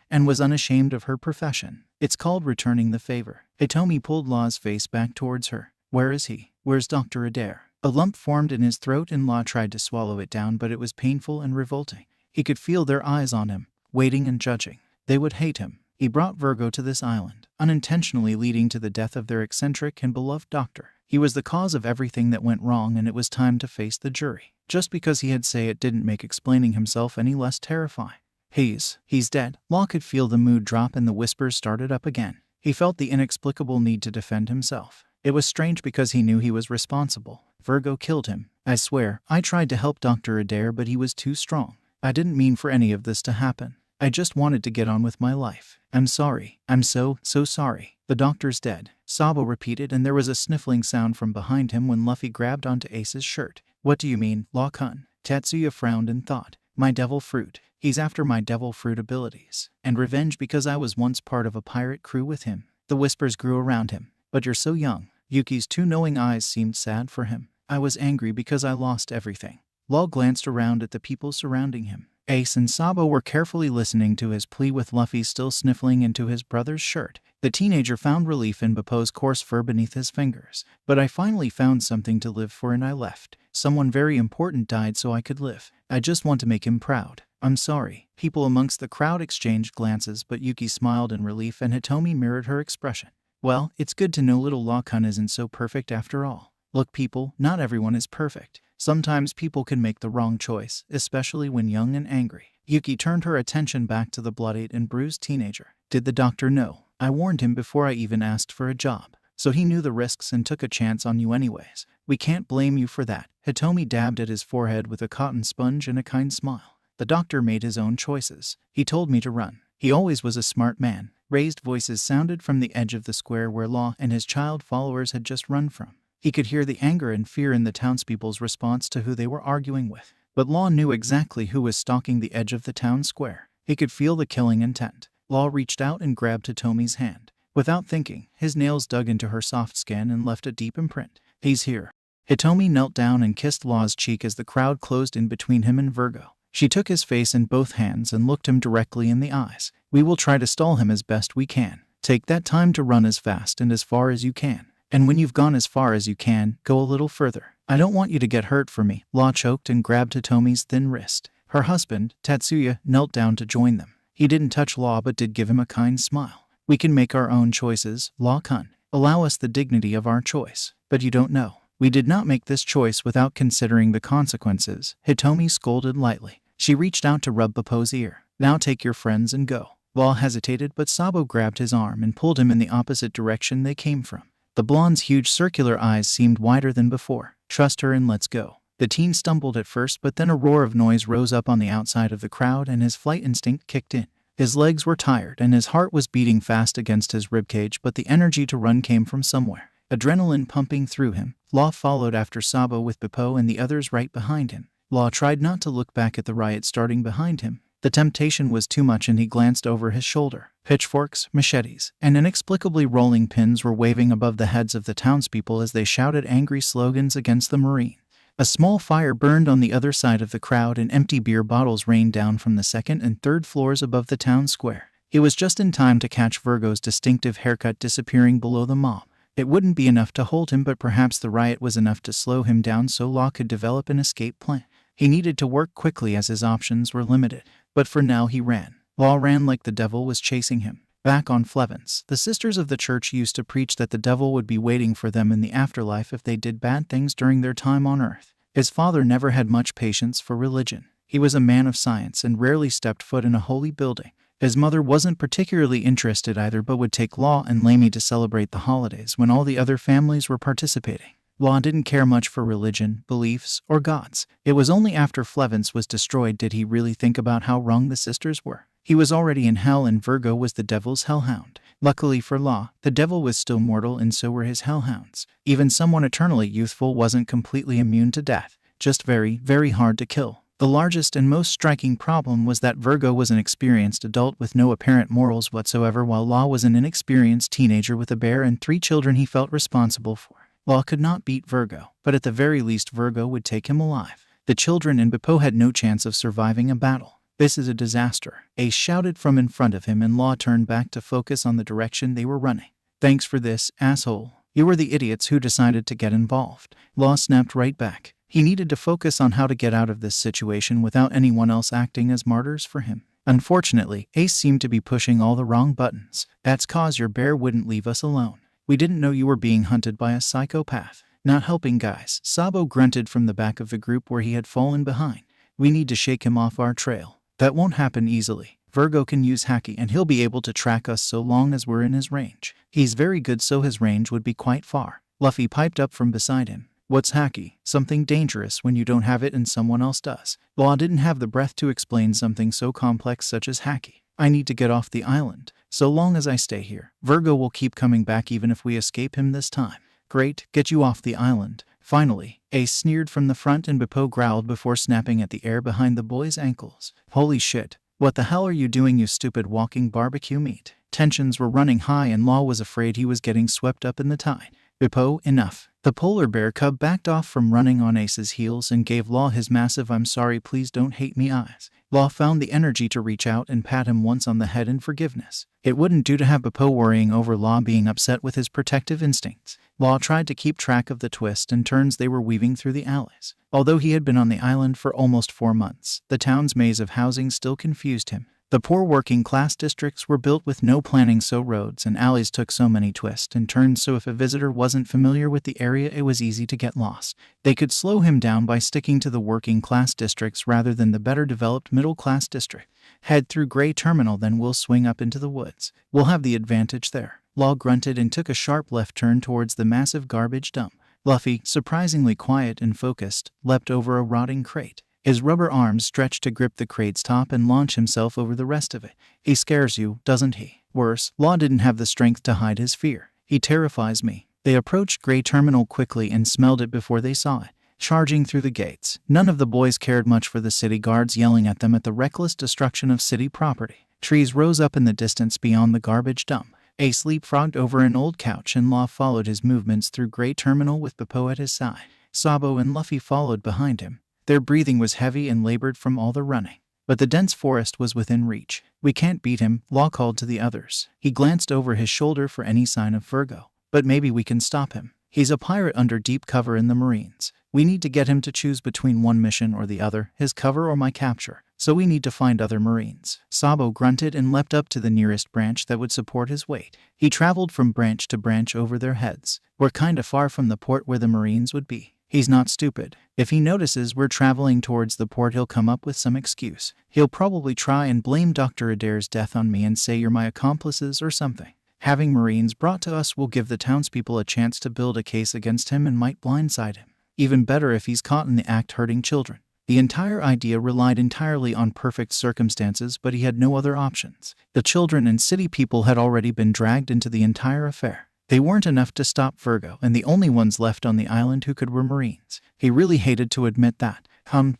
and was unashamed of her profession. It's called returning the favor. Hitomi pulled Law's face back towards her. Where is he? Where's Dr. Adair? A lump formed in his throat and Law tried to swallow it down, but it was painful and revolting. He could feel their eyes on him, waiting and judging. They would hate him. He brought Virgo to this island, unintentionally leading to the death of their eccentric and beloved doctor. He was the cause of everything that went wrong, and it was time to face the jury. Just because he had say it didn't make explaining himself any less terrifying. He's dead. Law could feel the mood drop and the whispers started up again. He felt the inexplicable need to defend himself. It was strange because he knew he was responsible. Virgo killed him. I swear, I tried to help Dr. Adair, but he was too strong. I didn't mean for any of this to happen. I just wanted to get on with my life. I'm sorry. I'm so sorry. The doctor's dead, Sabo repeated, and there was a sniffling sound from behind him when Luffy grabbed onto Ace's shirt. What do you mean, Law-kun? Tetsuya frowned and thought. My devil fruit. He's after my devil fruit abilities. And revenge because I was once part of a pirate crew with him. The whispers grew around him. But you're so young. Yuki's two knowing eyes seemed sad for him. I was angry because I lost everything. Law glanced around at the people surrounding him. Ace and Sabo were carefully listening to his plea with Luffy still sniffling into his brother's shirt. The teenager found relief in Bappo's coarse fur beneath his fingers. But I finally found something to live for and I left. Someone very important died so I could live. I just want to make him proud. I'm sorry. People amongst the crowd exchanged glances, but Yuki smiled in relief and Hitomi mirrored her expression. Well, it's good to know little Law-kun isn't so perfect after all. Look people, not everyone is perfect. Sometimes people can make the wrong choice, especially when young and angry. Yuki turned her attention back to the bloodied and bruised teenager. Did the doctor know? I warned him before I even asked for a job. So he knew the risks and took a chance on you anyways. We can't blame you for that. Hitomi dabbed at his forehead with a cotton sponge and a kind smile. The doctor made his own choices. He told me to run. He always was a smart man. Raised voices sounded from the edge of the square where Law and his child followers had just run from. He could hear the anger and fear in the townspeople's response to who they were arguing with. But Law knew exactly who was stalking the edge of the town square. He could feel the killing intent. Law reached out and grabbed Hitomi's hand. Without thinking, his nails dug into her soft skin and left a deep imprint. He's here. Hitomi knelt down and kissed Law's cheek as the crowd closed in between him and Virgo. She took his face in both hands and looked him directly in the eyes. We will try to stall him as best we can. Take that time to run as fast and as far as you can. And when you've gone as far as you can, go a little further. I don't want you to get hurt for me. Law choked and grabbed Hitomi's thin wrist. Her husband, Tetsuya, knelt down to join them. He didn't touch Law but did give him a kind smile. We can make our own choices, Law-kun. Allow us the dignity of our choice. But you don't know. We did not make this choice without considering the consequences. Hitomi scolded lightly. She reached out to rub Bappo's ear. Now take your friends and go. Law hesitated, but Sabo grabbed his arm and pulled him in the opposite direction they came from. The blonde's huge circular eyes seemed wider than before. Trust her and let's go. The teen stumbled at first, but then a roar of noise rose up on the outside of the crowd and his flight instinct kicked in. His legs were tired and his heart was beating fast against his ribcage, but the energy to run came from somewhere. Adrenaline pumping through him, Law followed after Sabo with Bappo and the others right behind him. Law tried not to look back at the riot starting behind him. The temptation was too much and he glanced over his shoulder. Pitchforks, machetes, and inexplicably rolling pins were waving above the heads of the townspeople as they shouted angry slogans against the Marine. A small fire burned on the other side of the crowd and empty beer bottles rained down from the second and third floors above the town square. He was just in time to catch Virgo's distinctive haircut disappearing below the mob. It wouldn't be enough to hold him, but perhaps the riot was enough to slow him down so Law could develop an escape plan. He needed to work quickly as his options were limited. But for now he ran. Law ran like the devil was chasing him. Back on Flevens, the sisters of the church used to preach that the devil would be waiting for them in the afterlife if they did bad things during their time on earth. His father never had much patience for religion. He was a man of science and rarely stepped foot in a holy building. His mother wasn't particularly interested either, but would take Law and Lamie to celebrate the holidays when all the other families were participating. Law didn't care much for religion, beliefs, or gods. It was only after Flevens was destroyed did he really think about how wrong the sisters were. He was already in hell and Virgo was the devil's hellhound. Luckily for Law, the devil was still mortal and so were his hellhounds. Even someone eternally youthful wasn't completely immune to death, just very, very hard to kill. The largest and most striking problem was that Virgo was an experienced adult with no apparent morals whatsoever, while Law was an inexperienced teenager with a bear and 3 children he felt responsible for. Law could not beat Virgo, but at the very least Virgo would take him alive. The children and Bappo had no chance of surviving a battle. This is a disaster, Ace shouted from in front of him, and Law turned back to focus on the direction they were running. Thanks for this, asshole. You were the idiots who decided to get involved. Law snapped right back. He needed to focus on how to get out of this situation without anyone else acting as martyrs for him. Unfortunately, Ace seemed to be pushing all the wrong buttons. That's cause your bear wouldn't leave us alone. We didn't know you were being hunted by a psychopath. Not helping guys, Sabo grunted from the back of the group where he had fallen behind. We need to shake him off our trail. That won't happen easily. Virgo can use Haki and he'll be able to track us so long as we're in his range. He's very good, so his range would be quite far. Luffy piped up from beside him. What's Haki? Something dangerous when you don't have it and someone else does. Law didn't have the breath to explain something so complex such as Haki. I need to get off the island. So long as I stay here, Virgo will keep coming back even if we escape him this time. Great, get you off the island. Finally, Ace sneered from the front and Beppo growled before snapping at the air behind the boy's ankles. Holy shit. What the hell are you doing, you stupid walking barbecue meat? Tensions were running high and Law was afraid he was getting swept up in the tide. Beppo, enough. The polar bear cub backed off from running on Ace's heels and gave Law his massive "I'm sorry, please don't hate me" eyes. Law found the energy to reach out and pat him once on the head in forgiveness. It wouldn't do to have Beppo worrying over Law being upset with his protective instincts. Law tried to keep track of the twists and turns they were weaving through the alleys. Although he had been on the island for almost 4 months, the town's maze of housing still confused him. The poor working-class districts were built with no planning, so roads and alleys took so many twists and turns, so if a visitor wasn't familiar with the area it was easy to get lost. They could slow him down by sticking to the working-class districts rather than the better-developed middle-class district. Head through Gray Terminal, then we'll swing up into the woods. We'll have the advantage there. Law grunted and took a sharp left turn towards the massive garbage dump. Luffy, surprisingly quiet and focused, leapt over a rotting crate. His rubber arms stretched to grip the crate's top and launch himself over the rest of it. He scares you, doesn't he? Worse, Law didn't have the strength to hide his fear. He terrifies me. They approached Gray Terminal quickly and smelled it before they saw it. Charging through the gates, none of the boys cared much for the city guards yelling at them at the reckless destruction of city property. Trees rose up in the distance beyond the garbage dump. Ace leapfrogged over an old couch and Law followed his movements through Gray Terminal with Beppo at his side. Sabo and Luffy followed behind him. Their breathing was heavy and labored from all the running. But the dense forest was within reach. We can't beat him, Law called to the others. He glanced over his shoulder for any sign of Virgo. But maybe we can stop him. He's a pirate under deep cover in the Marines. We need to get him to choose between one mission or the other, his cover or my capture. So we need to find other Marines. Sabo grunted and leapt up to the nearest branch that would support his weight. He traveled from branch to branch over their heads. We're kinda far from the port where the Marines would be. He's not stupid. If he notices we're traveling towards the port, he'll come up with some excuse. He'll probably try and blame Dr. Adair's death on me and say you're my accomplices or something. Having Marines brought to us will give the townspeople a chance to build a case against him and might blindside him. Even better if he's caught in the act hurting children. The entire idea relied entirely on perfect circumstances, but he had no other options. The children and city people had already been dragged into the entire affair. They weren't enough to stop Virgo, and the only ones left on the island who could were Marines. He really hated to admit that.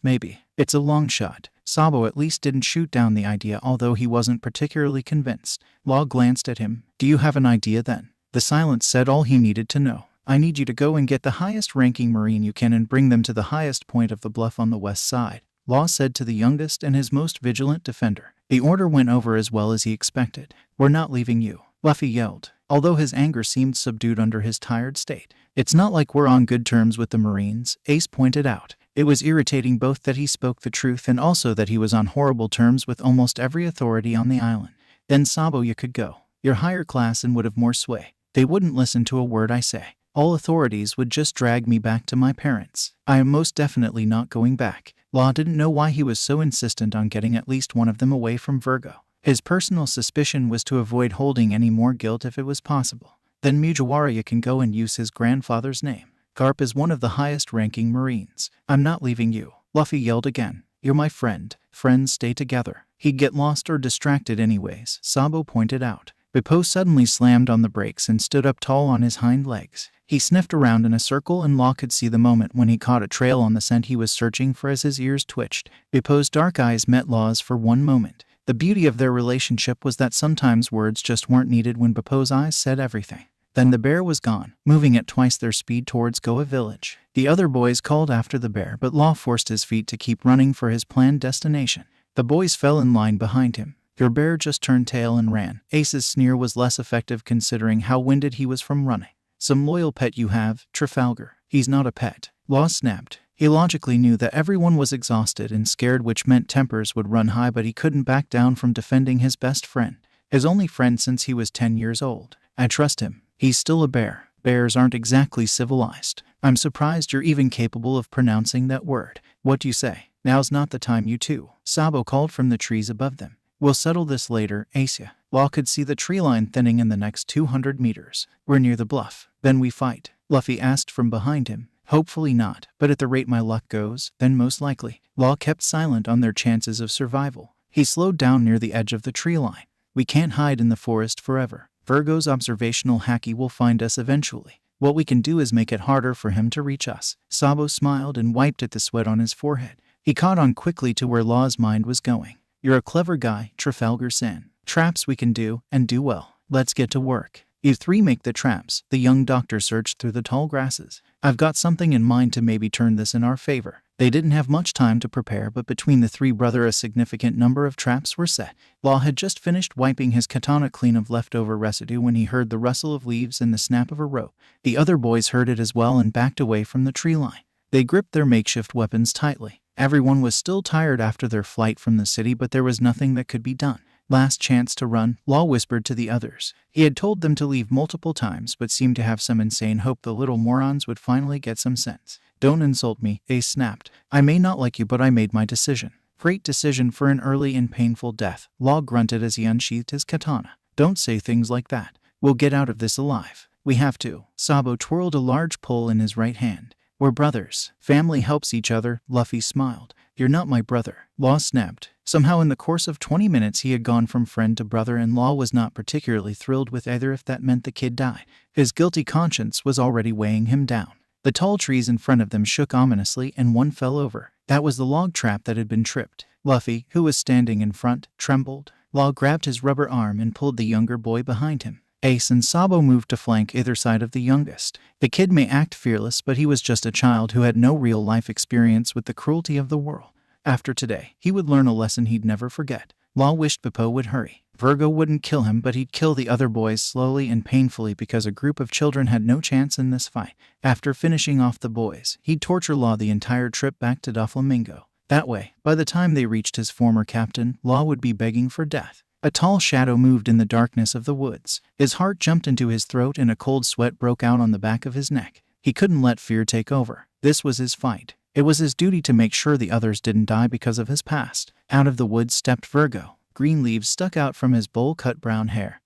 Maybe. It's a long shot. Sabo at least didn't shoot down the idea, although he wasn't particularly convinced. Law glanced at him. Do you have an idea then? The silence said all he needed to know. I need you to go and get the highest-ranking Marine you can and bring them to the highest point of the bluff on the west side, Law said to the youngest and his most vigilant defender. The order went over as well as he expected. We're not leaving you, Luffy yelled, although his anger seemed subdued under his tired state. It's not like we're on good terms with the Marines, Ace pointed out. It was irritating both that he spoke the truth and also that he was on horrible terms with almost every authority on the island. Then Sabo, you could go. You're higher class and would have more sway. They wouldn't listen to a word I say. All authorities would just drag me back to my parents. I am most definitely not going back. Law didn't know why he was so insistent on getting at least one of them away from Virgo. His personal suspicion was to avoid holding any more guilt if it was possible. Then Mujiwara can go and use his grandfather's name. Garp is one of the highest-ranking Marines. I'm not leaving you, Luffy yelled again. You're my friend. Friends stay together. He'd get lost or distracted anyways, Sabo pointed out. Beppo suddenly slammed on the brakes and stood up tall on his hind legs. He sniffed around in a circle and Law could see the moment when he caught a trail on the scent he was searching for as his ears twitched. Beppo's dark eyes met Law's for one moment. The beauty of their relationship was that sometimes words just weren't needed when Beppo's eyes said everything. Then the bear was gone, moving at twice their speed towards Goa village. The other boys called after the bear, but Law forced his feet to keep running for his planned destination. The boys fell in line behind him. Your bear just turned tail and ran. Ace's sneer was less effective considering how winded he was from running. Some loyal pet you have, Trafalgar. He's not a pet. Law snapped. He logically knew that everyone was exhausted and scared, which meant tempers would run high, but he couldn't back down from defending his best friend. His only friend since he was 10 years old. I trust him. He's still a bear. Bears aren't exactly civilized. I'm surprised you're even capable of pronouncing that word. What do you say? Now's not the time, you two. Sabo called from the trees above them. We'll settle this later, Ace. Law could see the tree line thinning in the next 200 meters. We're near the bluff. Then we fight? Luffy asked from behind him. Hopefully not, but at the rate my luck goes, then most likely. Law kept silent on their chances of survival. He slowed down near the edge of the tree line. We can't hide in the forest forever. Virgo's observational haki will find us eventually. What we can do is make it harder for him to reach us. Sabo smiled and wiped at the sweat on his forehead. He caught on quickly to where Law's mind was going. You're a clever guy, Trafalgar-san. Traps we can do, and do well. Let's get to work. You three make the traps. The young doctor searched through the tall grasses. I've got something in mind to maybe turn this in our favor. They didn't have much time to prepare, but between the three brothers a significant number of traps were set. Law had just finished wiping his katana clean of leftover residue when he heard the rustle of leaves and the snap of a rope. The other boys heard it as well and backed away from the tree line. They gripped their makeshift weapons tightly. Everyone was still tired after their flight from the city, but there was nothing that could be done. Last chance to run, Law whispered to the others. He had told them to leave multiple times, but seemed to have some insane hope the little morons would finally get some sense. Don't insult me, Ace snapped. I may not like you, but I made my decision. Great decision for an early and painful death, Law grunted as he unsheathed his katana. Don't say things like that. We'll get out of this alive. We have to. Sabo twirled a large pole in his right hand. We're brothers. Family helps each other, Luffy smiled. You're not my brother, Law snapped. Somehow in the course of 20 minutes he had gone from friend to brother, and Law was not particularly thrilled with either if that meant the kid died. His guilty conscience was already weighing him down. The tall trees in front of them shook ominously and one fell over. That was the log trap that had been tripped. Luffy, who was standing in front, trembled. Law grabbed his rubber arm and pulled the younger boy behind him. Ace and Sabo moved to flank either side of the youngest. The kid may act fearless, but he was just a child who had no real-life experience with the cruelty of the world. After today, he would learn a lesson he'd never forget. Law wished Popo would hurry. Virgo wouldn't kill him, but he'd kill the other boys slowly and painfully because a group of children had no chance in this fight. After finishing off the boys, he'd torture Law the entire trip back to Doflamingo. That way, by the time they reached his former captain, Law would be begging for death. A tall shadow moved in the darkness of the woods. His heart jumped into his throat and a cold sweat broke out on the back of his neck. He couldn't let fear take over. This was his fight. It was his duty to make sure the others didn't die because of his past. Out of the woods stepped Virgo. Green leaves stuck out from his bowl-cut brown hair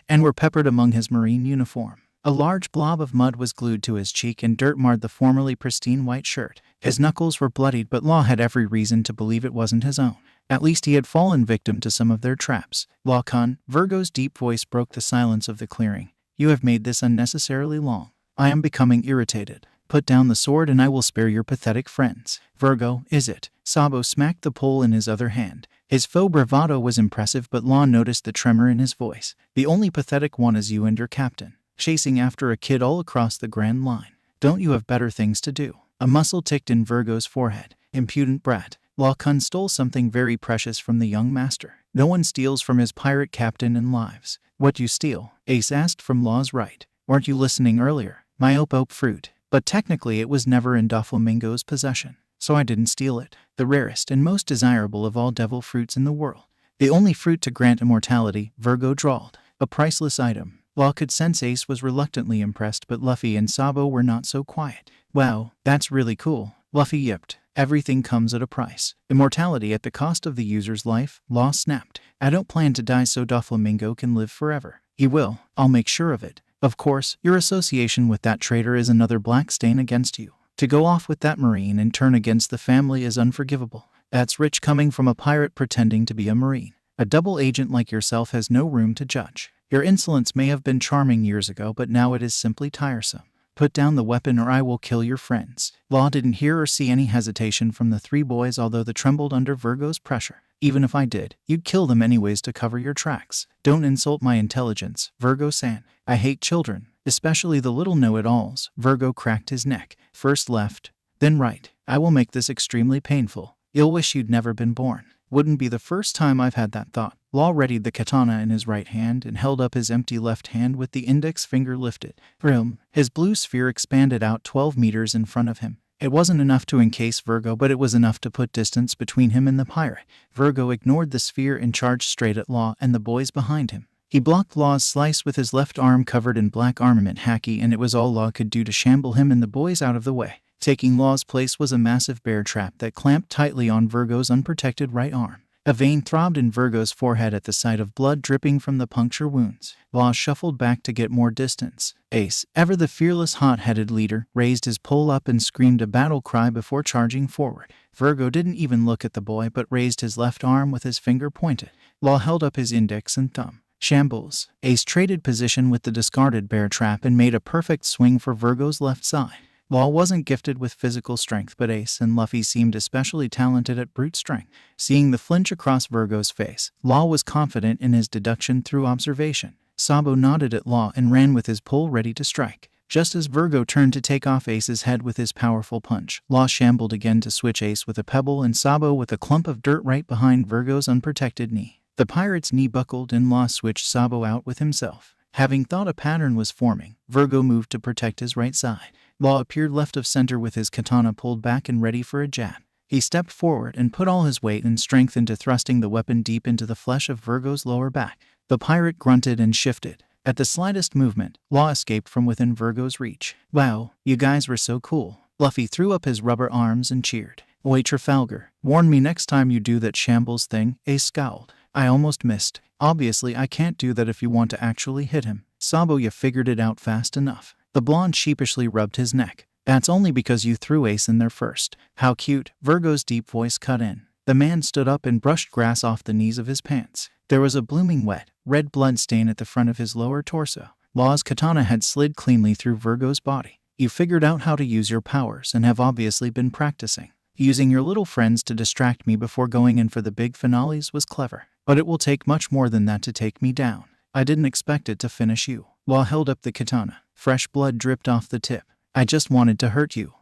and were peppered among his marine uniform. A large blob of mud was glued to his cheek and dirt marred the formerly pristine white shirt. His knuckles were bloodied, but Law had every reason to believe it wasn't his own. At least he had fallen victim to some of their traps. Law-kun, Virgo's deep voice broke the silence of the clearing. You have made this unnecessarily long. I am becoming irritated. Put down the sword and I will spare your pathetic friends. Virgo, is it? Sabo smacked the pole in his other hand. His faux bravado was impressive, but Law noticed the tremor in his voice. The only pathetic one is you and your captain, chasing after a kid all across the Grand Line. Don't you have better things to do? A muscle ticked in Virgo's forehead. Impudent brat. Law-kun stole something very precious from the young master. No one steals from his pirate captain and lives. What you steal? Ace asked from Law's right. Weren't you listening earlier? My ope fruit. But technically it was never in Doflamingo's possession, so I didn't steal it. The rarest and most desirable of all devil fruits in the world. The only fruit to grant immortality, Virgo drawled. A priceless item. Law could sense Ace was reluctantly impressed, but Luffy and Sabo were not so quiet. Wow, that's really cool, Luffy yipped. Everything comes at a price. Immortality at the cost of the user's life, Law snapped. I don't plan to die so Doflamingo can live forever. He will. I'll make sure of it. Of course, your association with that traitor is another black stain against you. To go off with that marine and turn against the family is unforgivable. That's rich coming from a pirate pretending to be a marine. A double agent like yourself has no room to judge. Your insolence may have been charming years ago, but now it is simply tiresome. Put down the weapon or I will kill your friends. Law didn't hear or see any hesitation from the three boys, although they trembled under Virgo's pressure. Even if I did, you'd kill them anyways to cover your tracks. Don't insult my intelligence, Virgo-san. I hate children, especially the little know-it-alls. Virgo cracked his neck. First left, then right. I will make this extremely painful. You'll wish you'd never been born. Wouldn't be the first time I've had that thought. Law readied the katana in his right hand and held up his empty left hand with the index finger lifted. Vroom. His blue sphere expanded out 12 meters in front of him. It wasn't enough to encase Virgo, but it was enough to put distance between him and the pirate. Virgo ignored the sphere and charged straight at Law and the boys behind him. He blocked Law's slice with his left arm covered in black armament haki, and it was all Law could do to shamble him and the boys out of the way. Taking Law's place was a massive bear trap that clamped tightly on Virgo's unprotected right arm. A vein throbbed in Virgo's forehead at the sight of blood dripping from the puncture wounds. Law shuffled back to get more distance. Ace, ever the fearless hot-headed leader, raised his pole up and screamed a battle cry before charging forward. Virgo didn't even look at the boy but raised his left arm with his finger pointed. Law held up his index and thumb. Shambles. Ace traded position with the discarded bear trap and made a perfect swing for Virgo's left side. Law wasn't gifted with physical strength, but Ace and Luffy seemed especially talented at brute strength. Seeing the flinch across Virgo's face, Law was confident in his deduction through observation. Sabo nodded at Law and ran with his pole ready to strike. Just as Virgo turned to take off Ace's head with his powerful punch, Law shambled again to switch Ace with a pebble and Sabo with a clump of dirt right behind Virgo's unprotected knee. The pirate's knee buckled and Law switched Sabo out with himself. Having thought a pattern was forming, Virgo moved to protect his right side. Law appeared left of center with his katana pulled back and ready for a jab. He stepped forward and put all his weight and strength into thrusting the weapon deep into the flesh of Virgo's lower back. The pirate grunted and shifted. At the slightest movement, Law escaped from within Virgo's reach. "Wow, you guys were so cool." Luffy threw up his rubber arms and cheered. "Wait, Trafalgar, warn me next time you do that shambles thing." Ace scowled. "I almost missed. Obviously I can't do that if you want to actually hit him." "Sabo, you figured it out fast enough." The blonde sheepishly rubbed his neck. "That's only because you threw Ace in there first." "How cute." Virgo's deep voice cut in. The man stood up and brushed grass off the knees of his pants. There was a blooming wet, red blood stain at the front of his lower torso. Law's katana had slid cleanly through Virgo's body. "You figured out how to use your powers and have obviously been practicing. Using your little friends to distract me before going in for the big finales was clever. But it will take much more than that to take me down. I didn't expect it to finish you." Law held up the katana. Fresh blood dripped off the tip. "I just wanted to hurt you."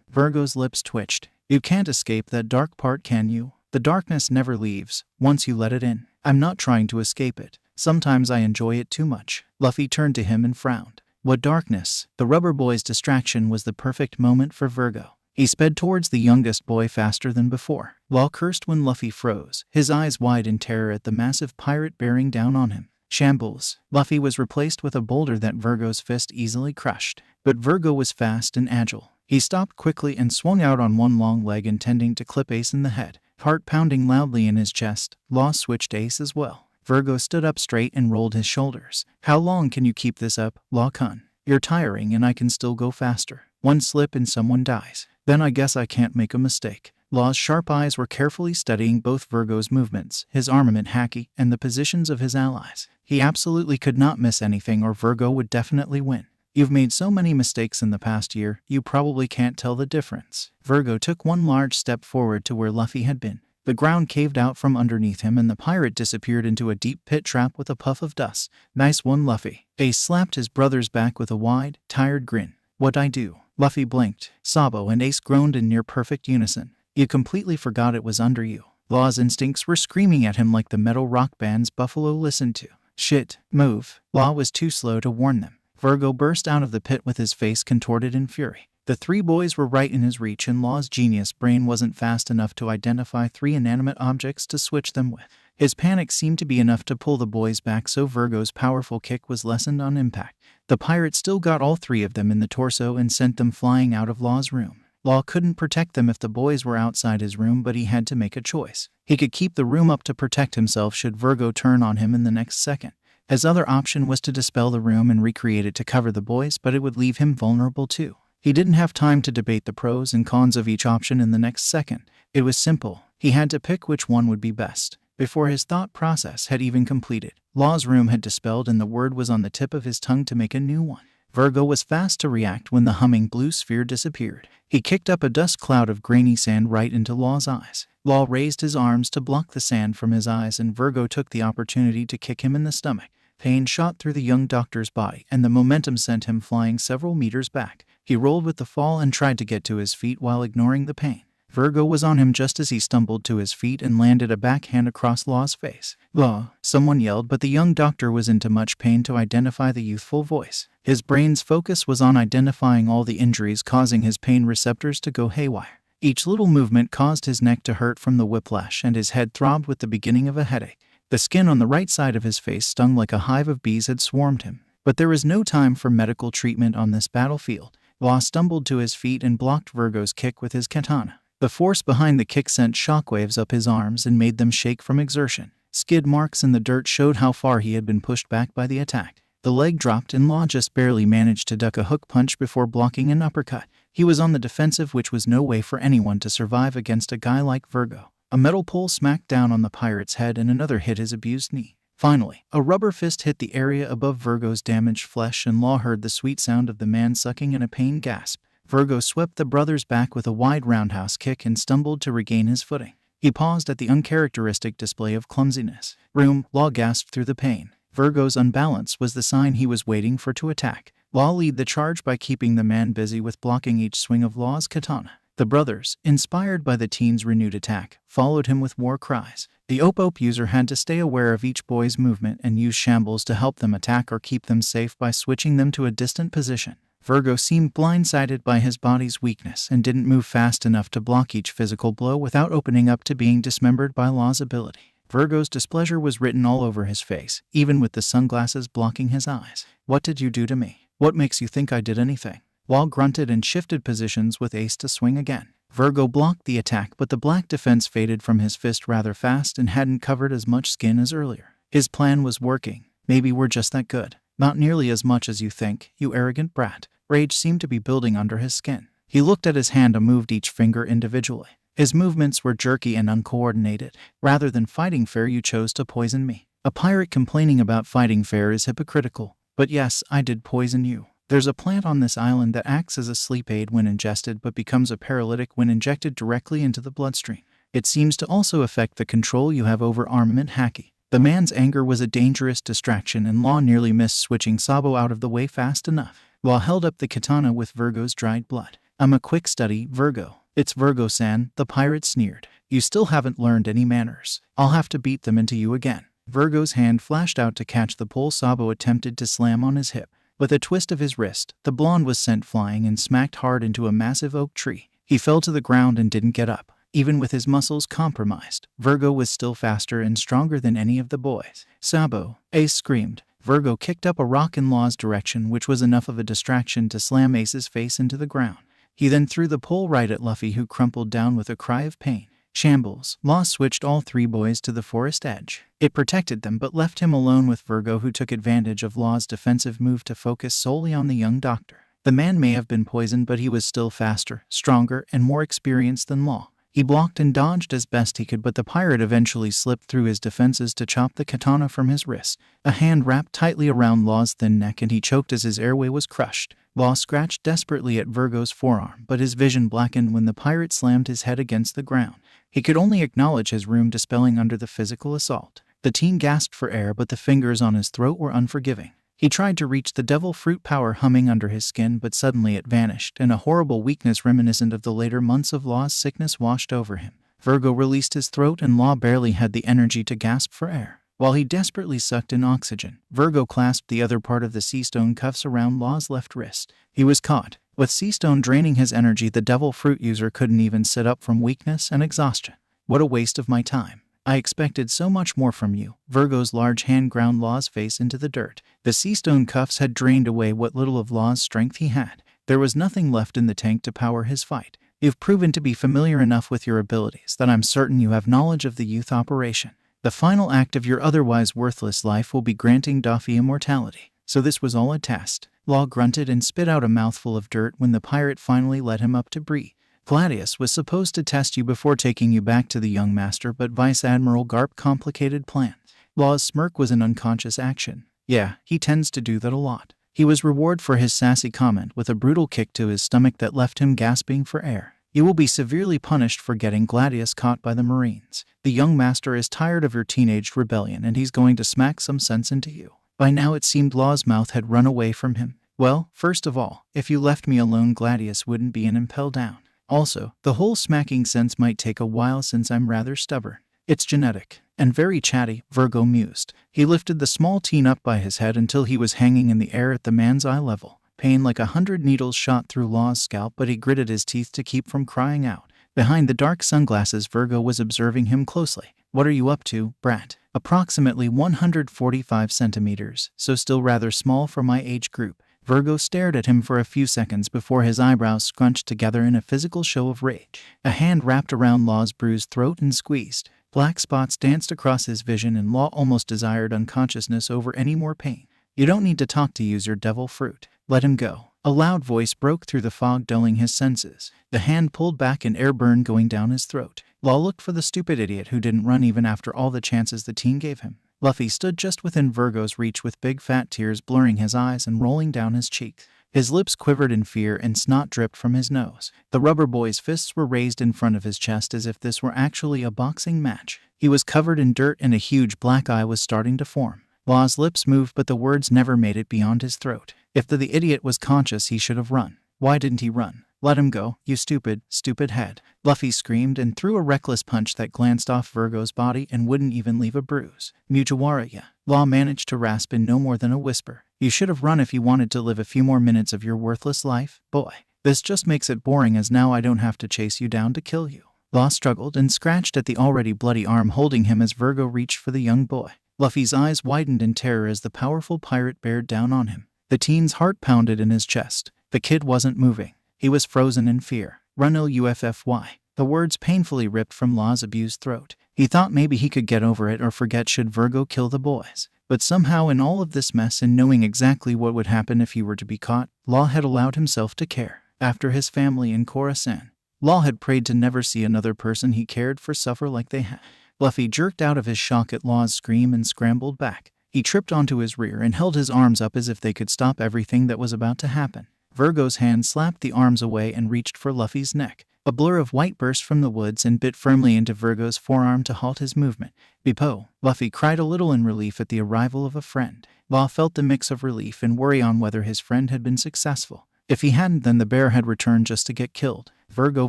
Virgo's lips twitched. "You can't escape that dark part, can you? The darkness never leaves, once you let it in." "I'm not trying to escape it. Sometimes I enjoy it too much." Luffy turned to him and frowned. "What darkness?" The rubber boy's distraction was the perfect moment for Virgo. He sped towards the youngest boy faster than before. Law cursed when Luffy froze, his eyes wide in terror at the massive pirate bearing down on him. Shambles. Luffy was replaced with a boulder that Virgo's fist easily crushed. But Virgo was fast and agile. He stopped quickly and swung out on one long leg intending to clip Ace in the head. Heart pounding loudly in his chest, Law switched Ace as well. Virgo stood up straight and rolled his shoulders. "How long can you keep this up, Law-kun? You're tiring and I can still go faster. One slip and someone dies. Then I guess I can't make a mistake." Law's sharp eyes were carefully studying both Virgo's movements, his armament haki, and the positions of his allies. He absolutely could not miss anything or Virgo would definitely win. "You've made so many mistakes in the past year, you probably can't tell the difference." Virgo took one large step forward to where Luffy had been. The ground caved out from underneath him and the pirate disappeared into a deep pit trap with a puff of dust. "Nice one, Luffy." Ace slapped his brother's back with a wide, tired grin. "What'd I do?" Luffy blinked. Sabo and Ace groaned in near-perfect unison. "You completely forgot it was under you." Law's instincts were screaming at him like the metal rock bands Buffalo listened to. "Shit, move." Law was too slow to warn them. Virgo burst out of the pit with his face contorted in fury. The three boys were right in his reach and Law's genius brain wasn't fast enough to identify three inanimate objects to switch them with. His panic seemed to be enough to pull the boys back, so Virgo's powerful kick was lessened on impact. The pirate still got all three of them in the torso and sent them flying out of Law's room. Law couldn't protect them if the boys were outside his room, but he had to make a choice. He could keep the room up to protect himself should Virgo turn on him in the next second. His other option was to dispel the room and recreate it to cover the boys, but it would leave him vulnerable too. He didn't have time to debate the pros and cons of each option in the next second. It was simple. He had to pick which one would be best. Before his thought process had even completed, Law's room had dispelled and the word was on the tip of his tongue to make a new one. Virgo was fast to react when the humming blue sphere disappeared. He kicked up a dust cloud of grainy sand right into Law's eyes. Law raised his arms to block the sand from his eyes and Virgo took the opportunity to kick him in the stomach. Pain shot through the young doctor's body and the momentum sent him flying several meters back. He rolled with the fall and tried to get to his feet while ignoring the pain. Virgo was on him just as he stumbled to his feet and landed a backhand across Law's face. "Law!" someone yelled, but the young doctor was in too much pain to identify the youthful voice. His brain's focus was on identifying all the injuries causing his pain receptors to go haywire. Each little movement caused his neck to hurt from the whiplash, and his head throbbed with the beginning of a headache. The skin on the right side of his face stung like a hive of bees had swarmed him. But there was no time for medical treatment on this battlefield. Law stumbled to his feet and blocked Virgo's kick with his katana. The force behind the kick sent shockwaves up his arms and made them shake from exertion. Skid marks in the dirt showed how far he had been pushed back by the attack. The leg dropped and Law just barely managed to duck a hook punch before blocking an uppercut. He was on the defensive, which was no way for anyone to survive against a guy like Virgo. A metal pole smacked down on the pirate's head and another hit his abused knee. Finally, a rubber fist hit the area above Virgo's damaged flesh, and Law heard the sweet sound of the man sucking in a pained gasp. Virgo swept the brothers back with a wide roundhouse kick and stumbled to regain his footing. He paused at the uncharacteristic display of clumsiness. "Room!" Law gasped through the pain. Virgo's unbalance was the sign he was waiting for to attack. Law led the charge by keeping the man busy with blocking each swing of Law's katana. The brothers, inspired by the teen's renewed attack, followed him with war cries. The Op user had to stay aware of each boy's movement and use shambles to help them attack or keep them safe by switching them to a distant position. Virgo seemed blindsided by his body's weakness and didn't move fast enough to block each physical blow without opening up to being dismembered by Law's ability. Virgo's displeasure was written all over his face, even with the sunglasses blocking his eyes. "What did you do to me? What makes you think I did anything?" Law grunted and shifted positions with Ace to swing again. Virgo blocked the attack, but the black defense faded from his fist rather fast and hadn't covered as much skin as earlier. His plan was working. "Maybe we're just that good." "Not nearly as much as you think, you arrogant brat." Rage seemed to be building under his skin. He looked at his hand and moved each finger individually. His movements were jerky and uncoordinated. "Rather than fighting fair, you chose to poison me." A pirate complaining about fighting fair is hypocritical. "But yes, I did poison you. There's a plant on this island that acts as a sleep aid when ingested but becomes a paralytic when injected directly into the bloodstream. It seems to also affect the control you have over armament haki." The man's anger was a dangerous distraction, and Law nearly missed switching Sabo out of the way fast enough. Law held up the katana with Virgo's dried blood. "I'm a quick study, Virgo." "It's Virgo-san," the pirate sneered. "You still haven't learned any manners. I'll have to beat them into you again." Virgo's hand flashed out to catch the pole Sabo attempted to slam on his hip. With a twist of his wrist, the blonde was sent flying and smacked hard into a massive oak tree. He fell to the ground and didn't get up. Even with his muscles compromised, Virgo was still faster and stronger than any of the boys. "Sabo!" Ace screamed. Virgo kicked up a rock in Law's direction, which was enough of a distraction to slam Ace's face into the ground. He then threw the pole right at Luffy, who crumpled down with a cry of pain. "Shambles!" Law switched all three boys to the forest edge. It protected them but left him alone with Virgo, who took advantage of Law's defensive move to focus solely on the young doctor. The man may have been poisoned, but he was still faster, stronger, and more experienced than Law. He blocked and dodged as best he could, but the pirate eventually slipped through his defenses to chop the katana from his wrist. A hand wrapped tightly around Law's thin neck and he choked as his airway was crushed. Law scratched desperately at Virgo's forearm, but his vision blackened when the pirate slammed his head against the ground. He could only acknowledge his room dispelling under the physical assault. The teen gasped for air, but the fingers on his throat were unforgiving. He tried to reach the devil fruit power humming under his skin, but suddenly it vanished, and a horrible weakness reminiscent of the later months of Law's sickness washed over him. Virgo released his throat, and Law barely had the energy to gasp for air. While he desperately sucked in oxygen, Virgo clasped the other part of the seastone cuffs around Law's left wrist. He was caught. With seastone draining his energy, the devil fruit user couldn't even sit up from weakness and exhaustion. "What a waste of my time. I expected so much more from you." Virgo's large hand ground Law's face into the dirt. The seastone cuffs had drained away what little of Law's strength he had. There was nothing left in the tank to power his fight. "You've proven to be familiar enough with your abilities that I'm certain you have knowledge of the youth operation. The final act of your otherwise worthless life will be granting Doffy immortality. So this was all a test." Law grunted and spit out a mouthful of dirt when the pirate finally let him up to breathe. "Gladius was supposed to test you before taking you back to the young master, but Vice Admiral Garp complicated plans." Law's smirk was an unconscious action. "Yeah, he tends to do that a lot." He was rewarded for his sassy comment with a brutal kick to his stomach that left him gasping for air. "You will be severely punished for getting Gladius caught by the Marines. The young master is tired of your teenage rebellion, and he's going to smack some sense into you." By now it seemed Law's mouth had run away from him. "Well, first of all, if you left me alone, Gladius wouldn't be an impel down. Also, the whole smacking sense might take a while since I'm rather stubborn. It's genetic. And very chatty, Virgo mused. He lifted the small teen up by his head until he was hanging in the air at the man's eye level. Pain like 100 needles shot through Law's scalp, but he gritted his teeth to keep from crying out. Behind the dark sunglasses, Virgo was observing him closely. What are you up to, brat? Approximately 145 centimeters, so still rather small for my age group. Virgo stared at him for a few seconds before his eyebrows scrunched together in a physical show of rage. A hand wrapped around Law's bruised throat and squeezed. Black spots danced across his vision, and Law almost desired unconsciousness over any more pain. You don't need to talk to use your devil fruit. Let him go. A loud voice broke through the fog, dulling his senses. The hand pulled back, and air burned going down his throat. Law looked for the stupid idiot who didn't run even after all the chances the teen gave him. Luffy stood just within Virgo's reach, with big fat tears blurring his eyes and rolling down his cheeks. His lips quivered in fear and snot dripped from his nose. The rubber boy's fists were raised in front of his chest as if this were actually a boxing match. He was covered in dirt and a huge black eye was starting to form. Law's lips moved, but the words never made it beyond his throat. If the idiot was conscious, he should have run. Why didn't he run? Let him go, you stupid head. Luffy screamed and threw a reckless punch that glanced off Virgo's body and wouldn't even leave a bruise. Mugiwara ya. Law managed to rasp in no more than a whisper. You should have run if you wanted to live a few more minutes of your worthless life, boy. This just makes it boring, as now I don't have to chase you down to kill you. Law struggled and scratched at the already bloody arm holding him as Virgo reached for the young boy. Luffy's eyes widened in terror as the powerful pirate bared down on him. The teen's heart pounded in his chest. The kid wasn't moving. He was frozen in fear. Run Luffy. The words painfully ripped from Law's abused throat. He thought maybe he could get over it or forget should Virgo kill the boys. But somehow in all of this mess, and knowing exactly what would happen if he were to be caught, Law had allowed himself to care. After his family in Khorasan, Law had prayed to never see another person he cared for suffer like they had. Luffy jerked out of his shock at Law's scream and scrambled back. He tripped onto his rear and held his arms up as if they could stop everything that was about to happen. Virgo's hand slapped the arms away and reached for Luffy's neck. A blur of white burst from the woods and bit firmly into Virgo's forearm to halt his movement. Bepo! Luffy cried a little in relief at the arrival of a friend. Law felt the mix of relief and worry on whether his friend had been successful. If he hadn't, then the bear had returned just to get killed. Virgo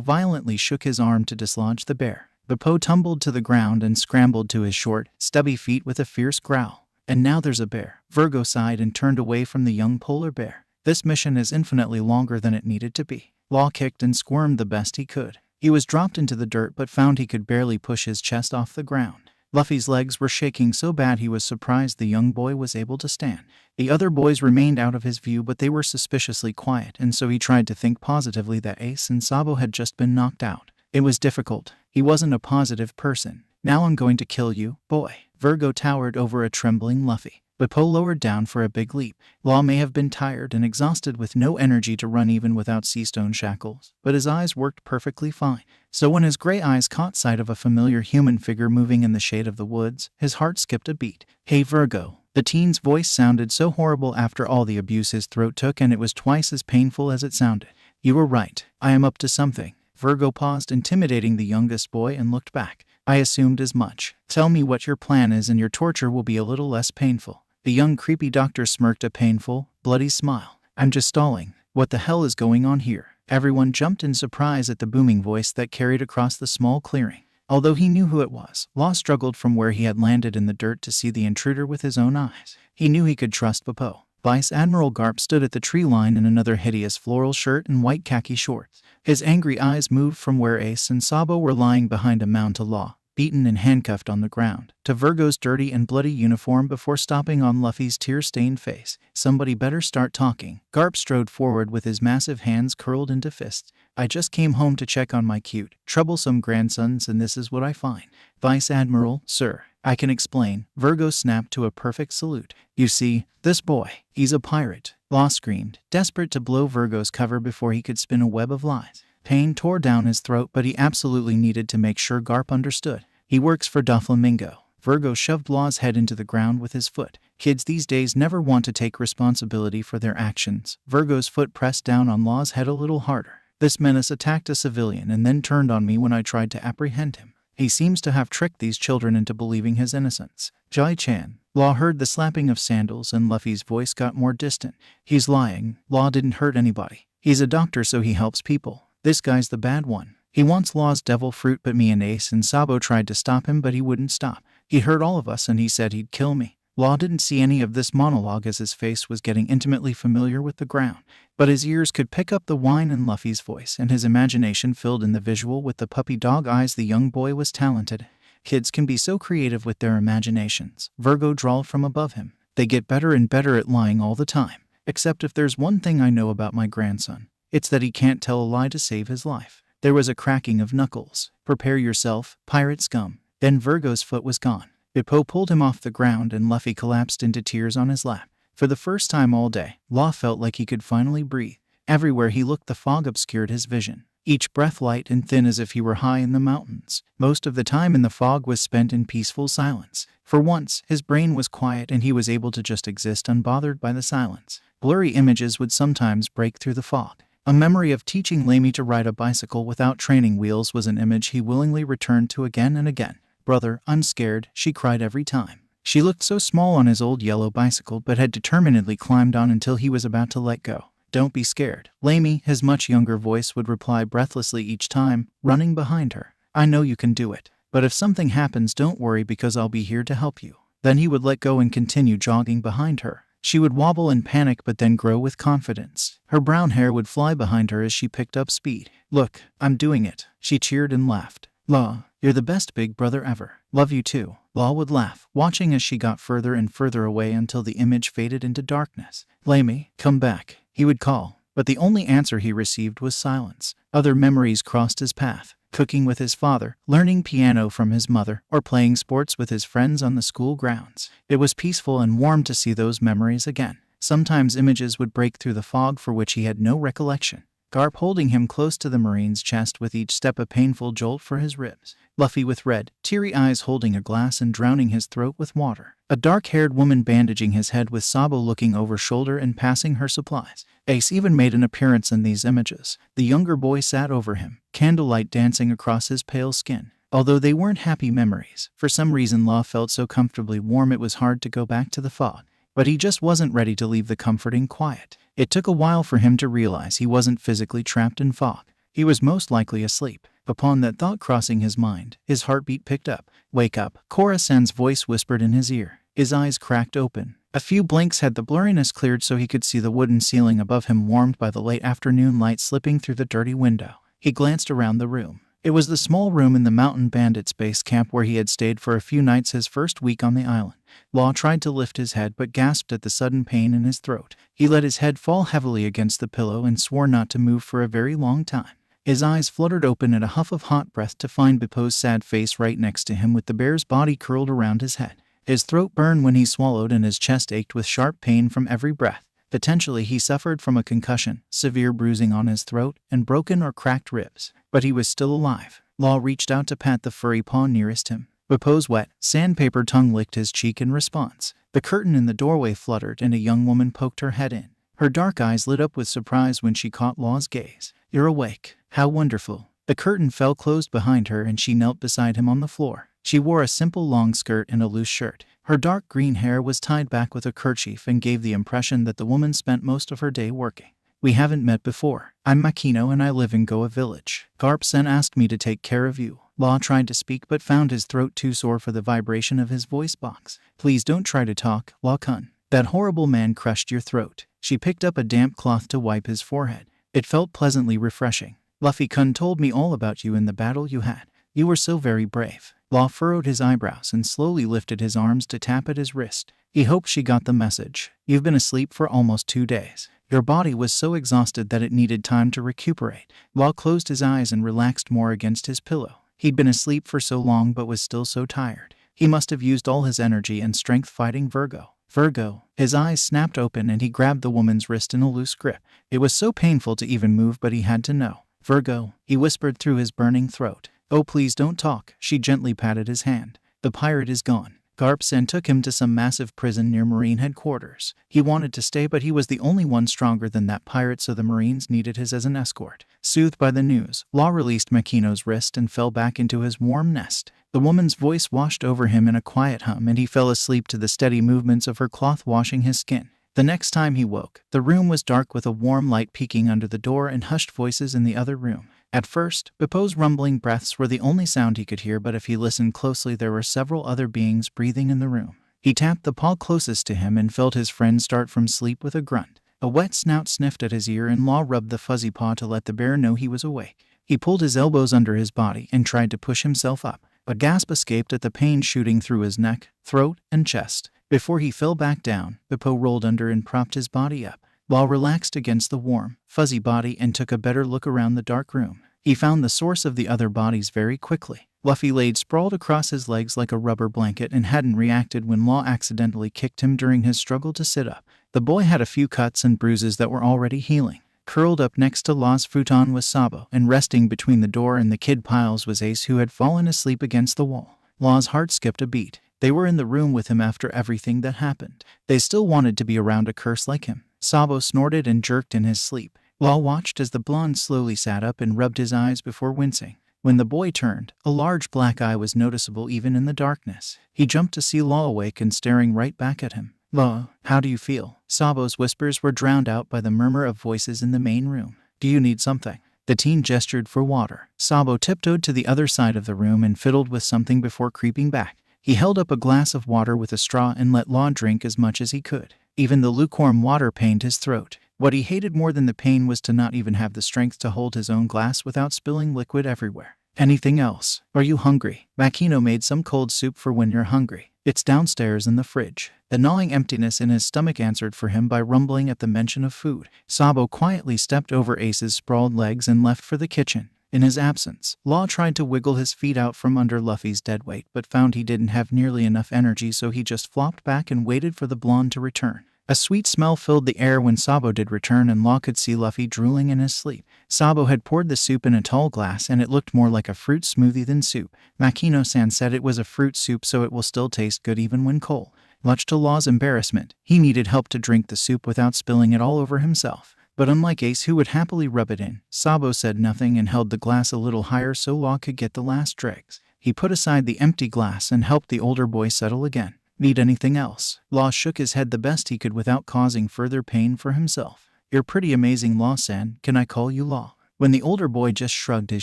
violently shook his arm to dislodge the bear. Bepo tumbled to the ground and scrambled to his short, stubby feet with a fierce growl. And now there's a bear. Virgo sighed and turned away from the young polar bear. This mission is infinitely longer than it needed to be. Law kicked and squirmed the best he could. He was dropped into the dirt but found he could barely push his chest off the ground. Luffy's legs were shaking so bad he was surprised the young boy was able to stand. The other boys remained out of his view, but they were suspiciously quiet, and so he tried to think positively that Ace and Sabo had just been knocked out. It was difficult. He wasn't a positive person. Now I'm going to kill you, boy. Virgo towered over a trembling Luffy. Bepo lowered down for a big leap. Law may have been tired and exhausted with no energy to run even without seastone shackles, but his eyes worked perfectly fine. So when his gray eyes caught sight of a familiar human figure moving in the shade of the woods, his heart skipped a beat. Hey Virgo. The teen's voice sounded so horrible after all the abuse his throat took, and it was twice as painful as it sounded. You were right. I am up to something. Virgo paused, intimidating the youngest boy, and looked back. I assumed as much. Tell me what your plan is and your torture will be a little less painful. The young creepy doctor smirked a painful, bloody smile. I'm just stalling. What the hell is going on here? Everyone jumped in surprise at the booming voice that carried across the small clearing. Although he knew who it was, Law struggled from where he had landed in the dirt to see the intruder with his own eyes. He knew he could trust Bepo. Vice Admiral Garp stood at the tree line in another hideous floral shirt and white khaki shorts. His angry eyes moved from where Ace and Sabo were lying behind a mound to Law, beaten and handcuffed on the ground, to Virgo's dirty and bloody uniform before stopping on Luffy's tear-stained face. Somebody better start talking. Garp strode forward with his massive hands curled into fists. I just came home to check on my cute, troublesome grandsons, and this is what I find. Vice Admiral, sir, I can explain. Virgo snapped to a perfect salute. You see, this boy, he's a pirate. Law screamed, desperate to blow Virgo's cover before he could spin a web of lies. Pain tore down his throat, but he absolutely needed to make sure Garp understood. He works for Doflamingo. Virgo shoved Law's head into the ground with his foot. Kids these days never want to take responsibility for their actions. Virgo's foot pressed down on Law's head a little harder. This menace attacked a civilian and then turned on me when I tried to apprehend him. He seems to have tricked these children into believing his innocence. Jai-chan. Law heard the slapping of sandals and Luffy's voice got more distant. He's lying. Law didn't hurt anybody. He's a doctor, so he helps people. This guy's the bad one. He wants Law's devil fruit, but me and Ace and Sabo tried to stop him, but he wouldn't stop. He hurt all of us and he said he'd kill me. Law didn't see any of this monologue as his face was getting intimately familiar with the ground, but his ears could pick up the whine in Luffy's voice, and his imagination filled in the visual with the puppy dog eyes. The young boy was talented. Kids can be so creative with their imaginations, Virgo drawled from above him. They get better and better at lying all the time. Except if there's one thing I know about my grandson, it's that he can't tell a lie to save his life. There was a cracking of knuckles. Prepare yourself, pirate scum. Then Virgo's foot was gone. Bippo pulled him off the ground and Luffy collapsed into tears on his lap. For the first time all day, Law felt like he could finally breathe. Everywhere he looked, the fog obscured his vision, each breath light and thin as if he were high in the mountains. Most of the time in the fog was spent in peaceful silence. For once, his brain was quiet and he was able to just exist unbothered by the silence. Blurry images would sometimes break through the fog. A memory of teaching Lamy to ride a bicycle without training wheels was an image he willingly returned to again and again. "Brother, I'm scared," she cried every time. She looked so small on his old yellow bicycle but had determinedly climbed on until he was about to let go. "Don't be scared, Lamy," his much younger voice would reply breathlessly each time, running behind her. "I know you can do it. But if something happens, don't worry because I'll be here to help you." Then he would let go and continue jogging behind her. She would wobble in panic but then grow with confidence. Her brown hair would fly behind her as she picked up speed. "Look, I'm doing it," she cheered and laughed. "Law, you're the best big brother ever. Love you too." Law would laugh, watching as she got further and further away until the image faded into darkness. "Lamy, come back," he would call, but the only answer he received was silence. Other memories crossed his path. Cooking with his father, learning piano from his mother, or playing sports with his friends on the school grounds. It was peaceful and warm to see those memories again. Sometimes images would break through the fog for which he had no recollection. Garp holding him close to the Marine's chest, with each step a painful jolt for his ribs. Luffy with red, teary eyes holding a glass and drowning his throat with water. A dark-haired woman bandaging his head with Sabo looking over shoulder and passing her supplies. Ace even made an appearance in these images. The younger boy sat over him, candlelight dancing across his pale skin. Although they weren't happy memories, for some reason Law felt so comfortably warm it was hard to go back to the fog. But he just wasn't ready to leave the comforting quiet. It took a while for him to realize he wasn't physically trapped in fog. He was most likely asleep. Upon that thought crossing his mind, his heartbeat picked up. "Wake up," Kora-san's voice whispered in his ear. His eyes cracked open. A few blinks had the blurriness cleared so he could see the wooden ceiling above him warmed by the late afternoon light slipping through the dirty window. He glanced around the room. It was the small room in the mountain bandits base camp where he had stayed for a few nights his first week on the island. Law tried to lift his head but gasped at the sudden pain in his throat. He let his head fall heavily against the pillow and swore not to move for a very long time. His eyes fluttered open at a huff of hot breath to find Bippo's sad face right next to him with the bear's body curled around his head. His throat burned when he swallowed and his chest ached with sharp pain from every breath. Potentially he suffered from a concussion, severe bruising on his throat, and broken or cracked ribs. But he was still alive. Law reached out to pat the furry paw nearest him. Bippo's wet, sandpaper tongue licked his cheek in response. The curtain in the doorway fluttered and a young woman poked her head in. Her dark eyes lit up with surprise when she caught Law's gaze. "You're awake. How wonderful." The curtain fell closed behind her and she knelt beside him on the floor. She wore a simple long skirt and a loose shirt. Her dark green hair was tied back with a kerchief and gave the impression that the woman spent most of her day working. "We haven't met before. I'm Makino and I live in Goa Village. Garp-sen asked me to take care of you." Law tried to speak but found his throat too sore for the vibration of his voice box. "Please don't try to talk, Law-kun. That horrible man crushed your throat." She picked up a damp cloth to wipe his forehead. It felt pleasantly refreshing. "Luffy-kun told me all about you in the battle you had. You were so very brave." Law furrowed his eyebrows and slowly lifted his arms to tap at his wrist. He hoped she got the message. "You've been asleep for almost 2 days. Your body was so exhausted that it needed time to recuperate." Law closed his eyes and relaxed more against his pillow. He'd been asleep for so long but was still so tired. He must have used all his energy and strength fighting Virgo. "Virgo." His eyes snapped open and he grabbed the woman's wrist in a loose grip. It was so painful to even move but he had to know. "Virgo," he whispered through his burning throat. "Oh, please don't talk." She gently patted his hand. "The pirate is gone. Garp-sen took him to some massive prison near Marine headquarters. He wanted to stay but he was the only one stronger than that pirate so the Marines needed his as an escort." Soothed by the news, Law released Makino's wrist and fell back into his warm nest. The woman's voice washed over him in a quiet hum and he fell asleep to the steady movements of her cloth washing his skin. The next time he woke, the room was dark with a warm light peeking under the door and hushed voices in the other room. At first, Bepo's rumbling breaths were the only sound he could hear, but if he listened closely there were several other beings breathing in the room. He tapped the paw closest to him and felt his friend start from sleep with a grunt. A wet snout sniffed at his ear and Law rubbed the fuzzy paw to let the bear know he was awake. He pulled his elbows under his body and tried to push himself up. A gasp escaped at the pain shooting through his neck, throat, and chest. Before he fell back down, Bepo rolled under and propped his body up. Law relaxed against the warm, fuzzy body and took a better look around the dark room. He found the source of the other bodies very quickly. Luffy laid sprawled across his legs like a rubber blanket and hadn't reacted when Law accidentally kicked him during his struggle to sit up. The boy had a few cuts and bruises that were already healing. Curled up next to Law's futon was Sabo, and resting between the door and the kid piles was Ace, who had fallen asleep against the wall. Law's heart skipped a beat. They were in the room with him after everything that happened. They still wanted to be around a curse like him. Sabo snorted and jerked in his sleep. Law watched as the blonde slowly sat up and rubbed his eyes before wincing. When the boy turned, a large black eye was noticeable even in the darkness. He jumped to see Law awake and staring right back at him. "Law, how do you feel?" Sabo's whispers were drowned out by the murmur of voices in the main room. "Do you need something?" The teen gestured for water. Sabo tiptoed to the other side of the room and fiddled with something before creeping back. He held up a glass of water with a straw and let Law drink as much as he could. Even the lukewarm water pained his throat. What he hated more than the pain was to not even have the strength to hold his own glass without spilling liquid everywhere. "Anything else? Are you hungry?" Makino made some cold soup for when you're hungry. "It's downstairs in the fridge." The gnawing emptiness in his stomach answered for him by rumbling at the mention of food. Sabo quietly stepped over Ace's sprawled legs and left for the kitchen. In his absence, Law tried to wiggle his feet out from under Luffy's dead weight, but found he didn't have nearly enough energy, so he just flopped back and waited for the blonde to return. A sweet smell filled the air when Sabo did return, and Law could see Luffy drooling in his sleep. Sabo had poured the soup in a tall glass, and it looked more like a fruit smoothie than soup. Makino-san said it was a fruit soup, so it will still taste good even when cold. Much to Law's embarrassment, he needed help to drink the soup without spilling it all over himself. But unlike Ace, who would happily rub it in, Sabo said nothing and held the glass a little higher so Law could get the last dregs. He put aside the empty glass and helped the older boy settle again. "Need anything else?" Law shook his head the best he could without causing further pain for himself. "You're pretty amazing, Law-san. Can I call you Law?" When the older boy just shrugged his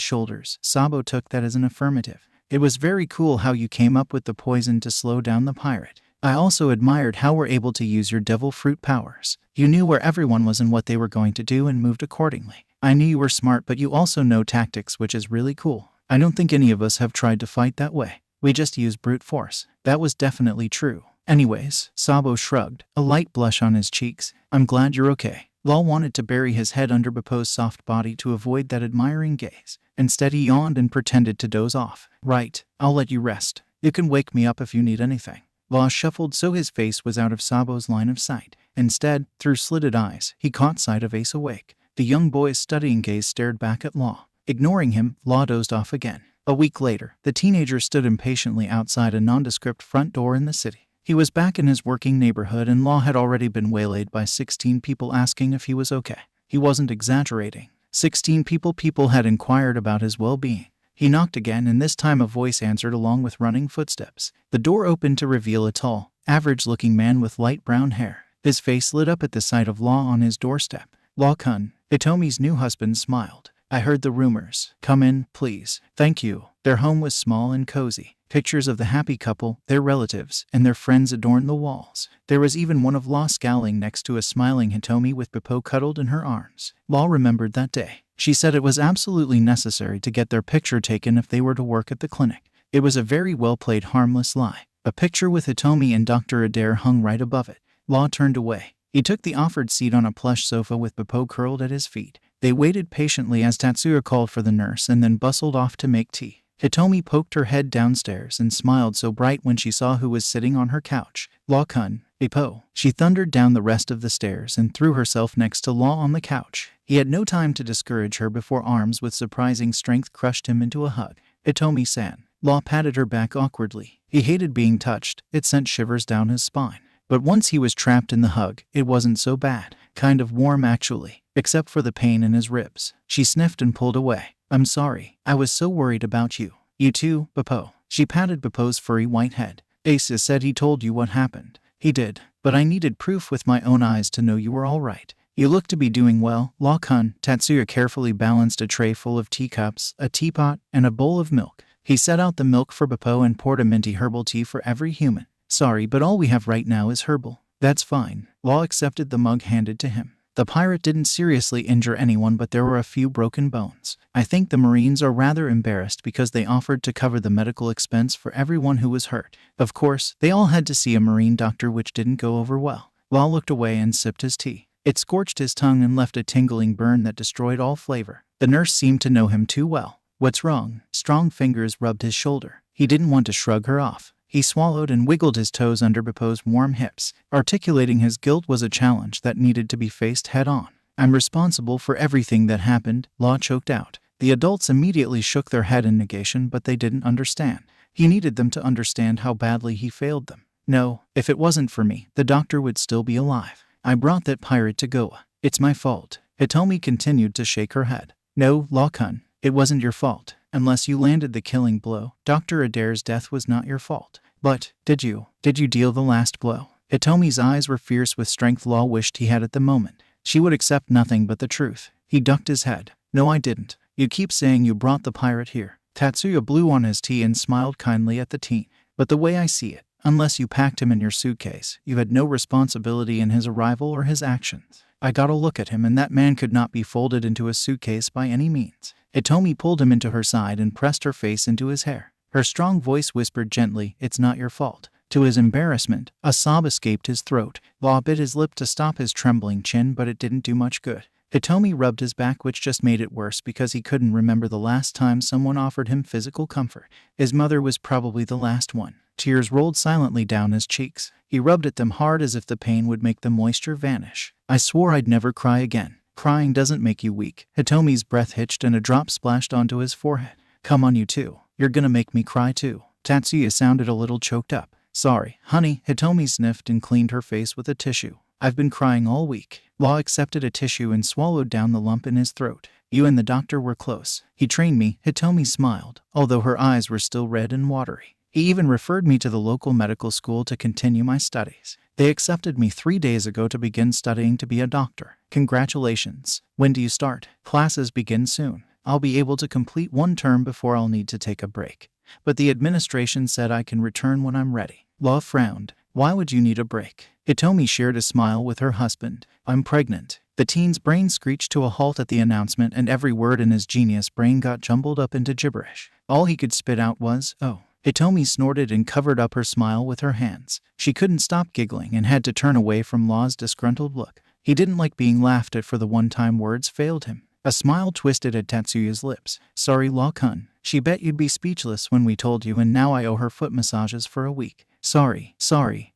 shoulders, Sabo took that as an affirmative. "It was very cool how you came up with the poison to slow down the pirate. I also admired how we're able to use your devil fruit powers. You knew where everyone was and what they were going to do and moved accordingly. I knew you were smart, but you also know tactics, which is really cool. I don't think any of us have tried to fight that way. We just use brute force." That was definitely true. "Anyways," Sabo shrugged, a light blush on his cheeks. "I'm glad you're okay." Law wanted to bury his head under Bepo's soft body to avoid that admiring gaze. Instead, he yawned and pretended to doze off. "Right, I'll let you rest. You can wake me up if you need anything." Law shuffled so his face was out of Sabo's line of sight. Instead, through slitted eyes, he caught sight of Ace awake. The young boy's studying gaze stared back at Law. Ignoring him, Law dozed off again. A week later, the teenager stood impatiently outside a nondescript front door in the city. He was back in his working neighborhood, and Law had already been waylaid by 16 people asking if he was okay. He wasn't exaggerating. 16 people had inquired about his well-being. He knocked again, and this time a voice answered along with running footsteps. The door opened to reveal a tall, average-looking man with light brown hair. His face lit up at the sight of Law on his doorstep. "Law-kun," Hitomi's new husband smiled. "I heard the rumors. Come in, please." "Thank you." Their home was small and cozy. Pictures of the happy couple, their relatives, and their friends adorned the walls. There was even one of Law scowling next to a smiling Hitomi with Bepo cuddled in her arms. Law remembered that day. She said it was absolutely necessary to get their picture taken if they were to work at the clinic. It was a very well-played harmless lie. A picture with Hitomi and Dr. Adair hung right above it. Law turned away. He took the offered seat on a plush sofa with Bepo curled at his feet. They waited patiently as Tatsuya called for the nurse and then bustled off to make tea. Hitomi poked her head downstairs and smiled so bright when she saw who was sitting on her couch. "Law-kun, Bepo." She thundered down the rest of the stairs and threw herself next to Law on the couch. He had no time to discourage her before arms with surprising strength crushed him into a hug. "Hitomi-san." Law patted her back awkwardly. He hated being touched. It sent shivers down his spine. But once he was trapped in the hug, it wasn't so bad. Kind of warm, actually, except for the pain in his ribs. She sniffed and pulled away. "I'm sorry. I was so worried about you." "You too, Bepo." She patted Bepo's furry white head. "Ace said he told you what happened." "He did, but I needed proof with my own eyes to know you were all right. You look to be doing well, Law-kun. Tatsuya carefully balanced a tray full of teacups, a teapot, and a bowl of milk. He set out the milk for Beppo and poured a minty herbal tea for every human. Sorry, but all we have right now is herbal. That's fine. Law accepted the mug handed to him. The pirate didn't seriously injure anyone, but there were a few broken bones. I think the Marines are rather embarrassed because they offered to cover the medical expense for everyone who was hurt. Of course, they all had to see a Marine doctor, which didn't go over well. Law looked away and sipped his tea. It scorched his tongue and left a tingling burn that destroyed all flavor. The nurse seemed to know him too well. What's wrong? Strong fingers rubbed his shoulder. He didn't want to shrug her off. He swallowed and wiggled his toes under Beppo's warm hips. Articulating his guilt was a challenge that needed to be faced head-on. I'm responsible for everything that happened, Law choked out. The adults immediately shook their head in negation, but they didn't understand. He needed them to understand how badly he failed them. No, if it wasn't for me, the doctor would still be alive. I brought that pirate to Goa. It's my fault. Hitomi continued to shake her head. No, Law-kun, it wasn't your fault. Unless you landed the killing blow, Dr. Adair's death was not your fault. But, did you deal the last blow? Hitomi's eyes were fierce with strength Law wished he had at the moment. She would accept nothing but the truth. He ducked his head. No, I didn't. You keep saying you brought the pirate here. Tatsuya blew on his tea and smiled kindly at the teen. But the way I see it, unless you packed him in your suitcase, you had no responsibility in his arrival or his actions. I got a look at him, and that man could not be folded into a suitcase by any means. Hitomi pulled him into her side and pressed her face into his hair. Her strong voice whispered gently, "It's not your fault." To his embarrassment, a sob escaped his throat. Law bit his lip to stop his trembling chin, but it didn't do much good. Hitomi rubbed his back, which just made it worse because he couldn't remember the last time someone offered him physical comfort. His mother was probably the last one. Tears rolled silently down his cheeks. He rubbed at them hard as if the pain would make the moisture vanish. I swore I'd never cry again. Crying doesn't make you weak. Hitomi's breath hitched and a drop splashed onto his forehead. Come on, you two. You're gonna make me cry too. Tatsuya sounded a little choked up. Sorry, honey. Hitomi sniffed and cleaned her face with a tissue. I've been crying all week. Law accepted a tissue and swallowed down the lump in his throat. You and the doctor were close. He trained me. Hitomi smiled, although her eyes were still red and watery. He even referred me to the local medical school to continue my studies. They accepted me 3 days ago to begin studying to be a doctor. Congratulations. When do you start? Classes begin soon. I'll be able to complete 1 term before I'll need to take a break. But the administration said I can return when I'm ready. Law frowned. Why would you need a break? Hitomi shared a smile with her husband. I'm pregnant. The teen's brain screeched to a halt at the announcement, and every word in his genius brain got jumbled up into gibberish. All he could spit out was, "Oh." Hitomi snorted and covered up her smile with her hands. She couldn't stop giggling and had to turn away from Law's disgruntled look. He didn't like being laughed at, for the one time words failed him. A smile twisted at Tatsuya's lips. Sorry, Law-kun. She bet you'd be speechless when we told you, and now I owe her foot massages for a week. Sorry.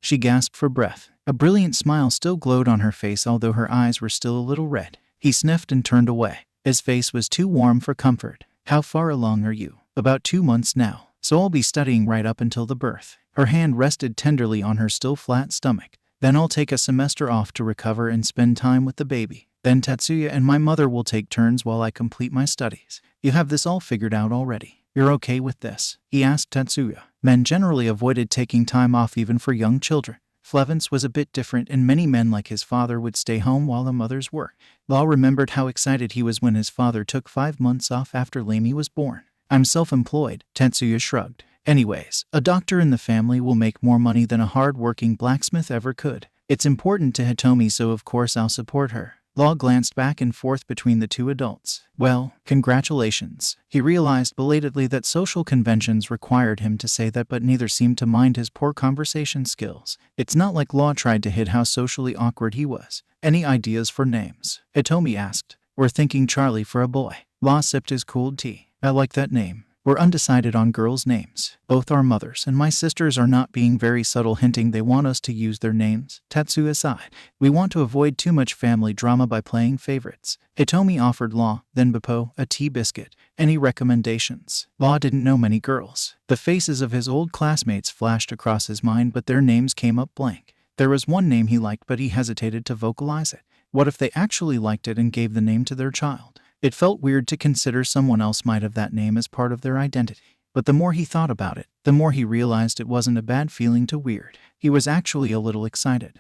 She gasped for breath. A brilliant smile still glowed on her face, although her eyes were still a little red. He sniffed and turned away. His face was too warm for comfort. How far along are you? About 2 months now. So I'll be studying right up until the birth. Her hand rested tenderly on her still flat stomach. Then I'll take a semester off to recover and spend time with the baby. Then Tatsuya and my mother will take turns while I complete my studies. You have this all figured out already. You're okay with this? He asked Tatsuya. Men generally avoided taking time off even for young children. Flevance was a bit different, and many men like his father would stay home while the mothers worked. Law remembered how excited he was when his father took 5 months off after Lamy was born. I'm self-employed, Tatsuya shrugged. Anyways, a doctor in the family will make more money than a hard-working blacksmith ever could. It's important to Hitomi, so of course I'll support her. Law glanced back and forth between the two adults. Well, congratulations. He realized belatedly that social conventions required him to say that, but neither seemed to mind his poor conversation skills. It's not like Law tried to hide how socially awkward he was. Any ideas for names? Hitomi asked. We're thinking Charlie for a boy. Law sipped his cooled tea. I like that name. We're undecided on girls' names. Both our mothers and my sisters are not being very subtle, hinting they want us to use their names. Tatsuya sighed. We want to avoid too much family drama by playing favorites. Hitomi offered Law, then Beppo, a tea biscuit. Any recommendations? Law didn't know many girls. The faces of his old classmates flashed across his mind, but their names came up blank. There was one name he liked, but he hesitated to vocalize it. What if they actually liked it and gave the name to their child? It felt weird to consider someone else might have that name as part of their identity. But the more he thought about it, the more he realized it wasn't a bad feeling to weird. He was actually a little excited.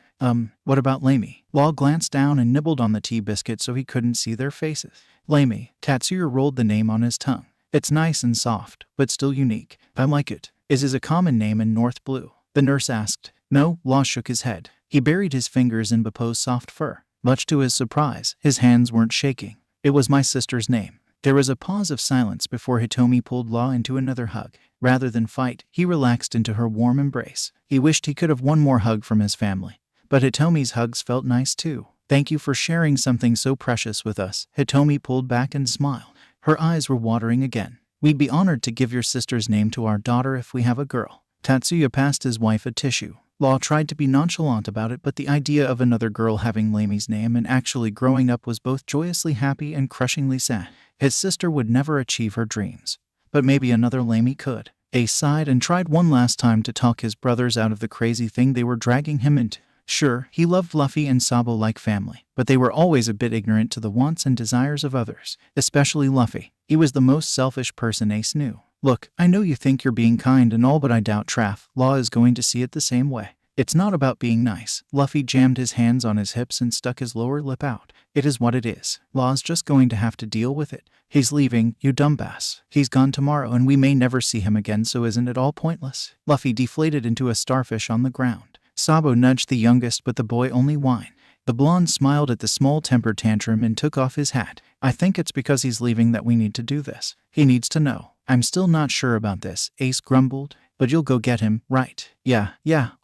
What about Lamey? Law glanced down and nibbled on the tea biscuit so he couldn't see their faces. Lamey. Tatsuya rolled the name on his tongue. It's nice and soft, but still unique. I like it. Is it a common name in North Blue? The nurse asked. No, Law shook his head. He buried his fingers in Bappo's soft fur. Much to his surprise, his hands weren't shaking. It was my sister's name. There was a pause of silence before Hitomi pulled Law into another hug. Rather than fight, he relaxed into her warm embrace. He wished he could have one more hug from his family. But Hitomi's hugs felt nice too. Thank you for sharing something so precious with us. Hitomi pulled back and smiled. Her eyes were watering again. We'd be honored to give your sister's name to our daughter if we have a girl. Tatsuya passed his wife a tissue. Law tried to be nonchalant about it, but the idea of another girl having Lamey's name and actually growing up was both joyously happy and crushingly sad. His sister would never achieve her dreams. But maybe another Lamey could. Ace sighed and tried one last time to talk his brothers out of the crazy thing they were dragging him into. Sure, he loved Luffy and Sabo like family, but they were always a bit ignorant to the wants and desires of others, especially Luffy. He was the most selfish person Ace knew. Look, I know you think you're being kind and all, but I doubt Law is going to see it the same way. It's not about being nice. Luffy jammed his hands on his hips and stuck his lower lip out. It is what it is. Law's just going to have to deal with it. He's leaving, you dumbass. He's gone tomorrow and we may never see him again, so isn't it all pointless? Luffy deflated into a starfish on the ground. Sabo nudged the youngest, but the boy only whined. The blonde smiled at the small temper tantrum and took off his hat. I think it's because he's leaving that we need to do this. He needs to know. I'm still not sure about this, Ace grumbled. But you'll go get him, right? Yeah,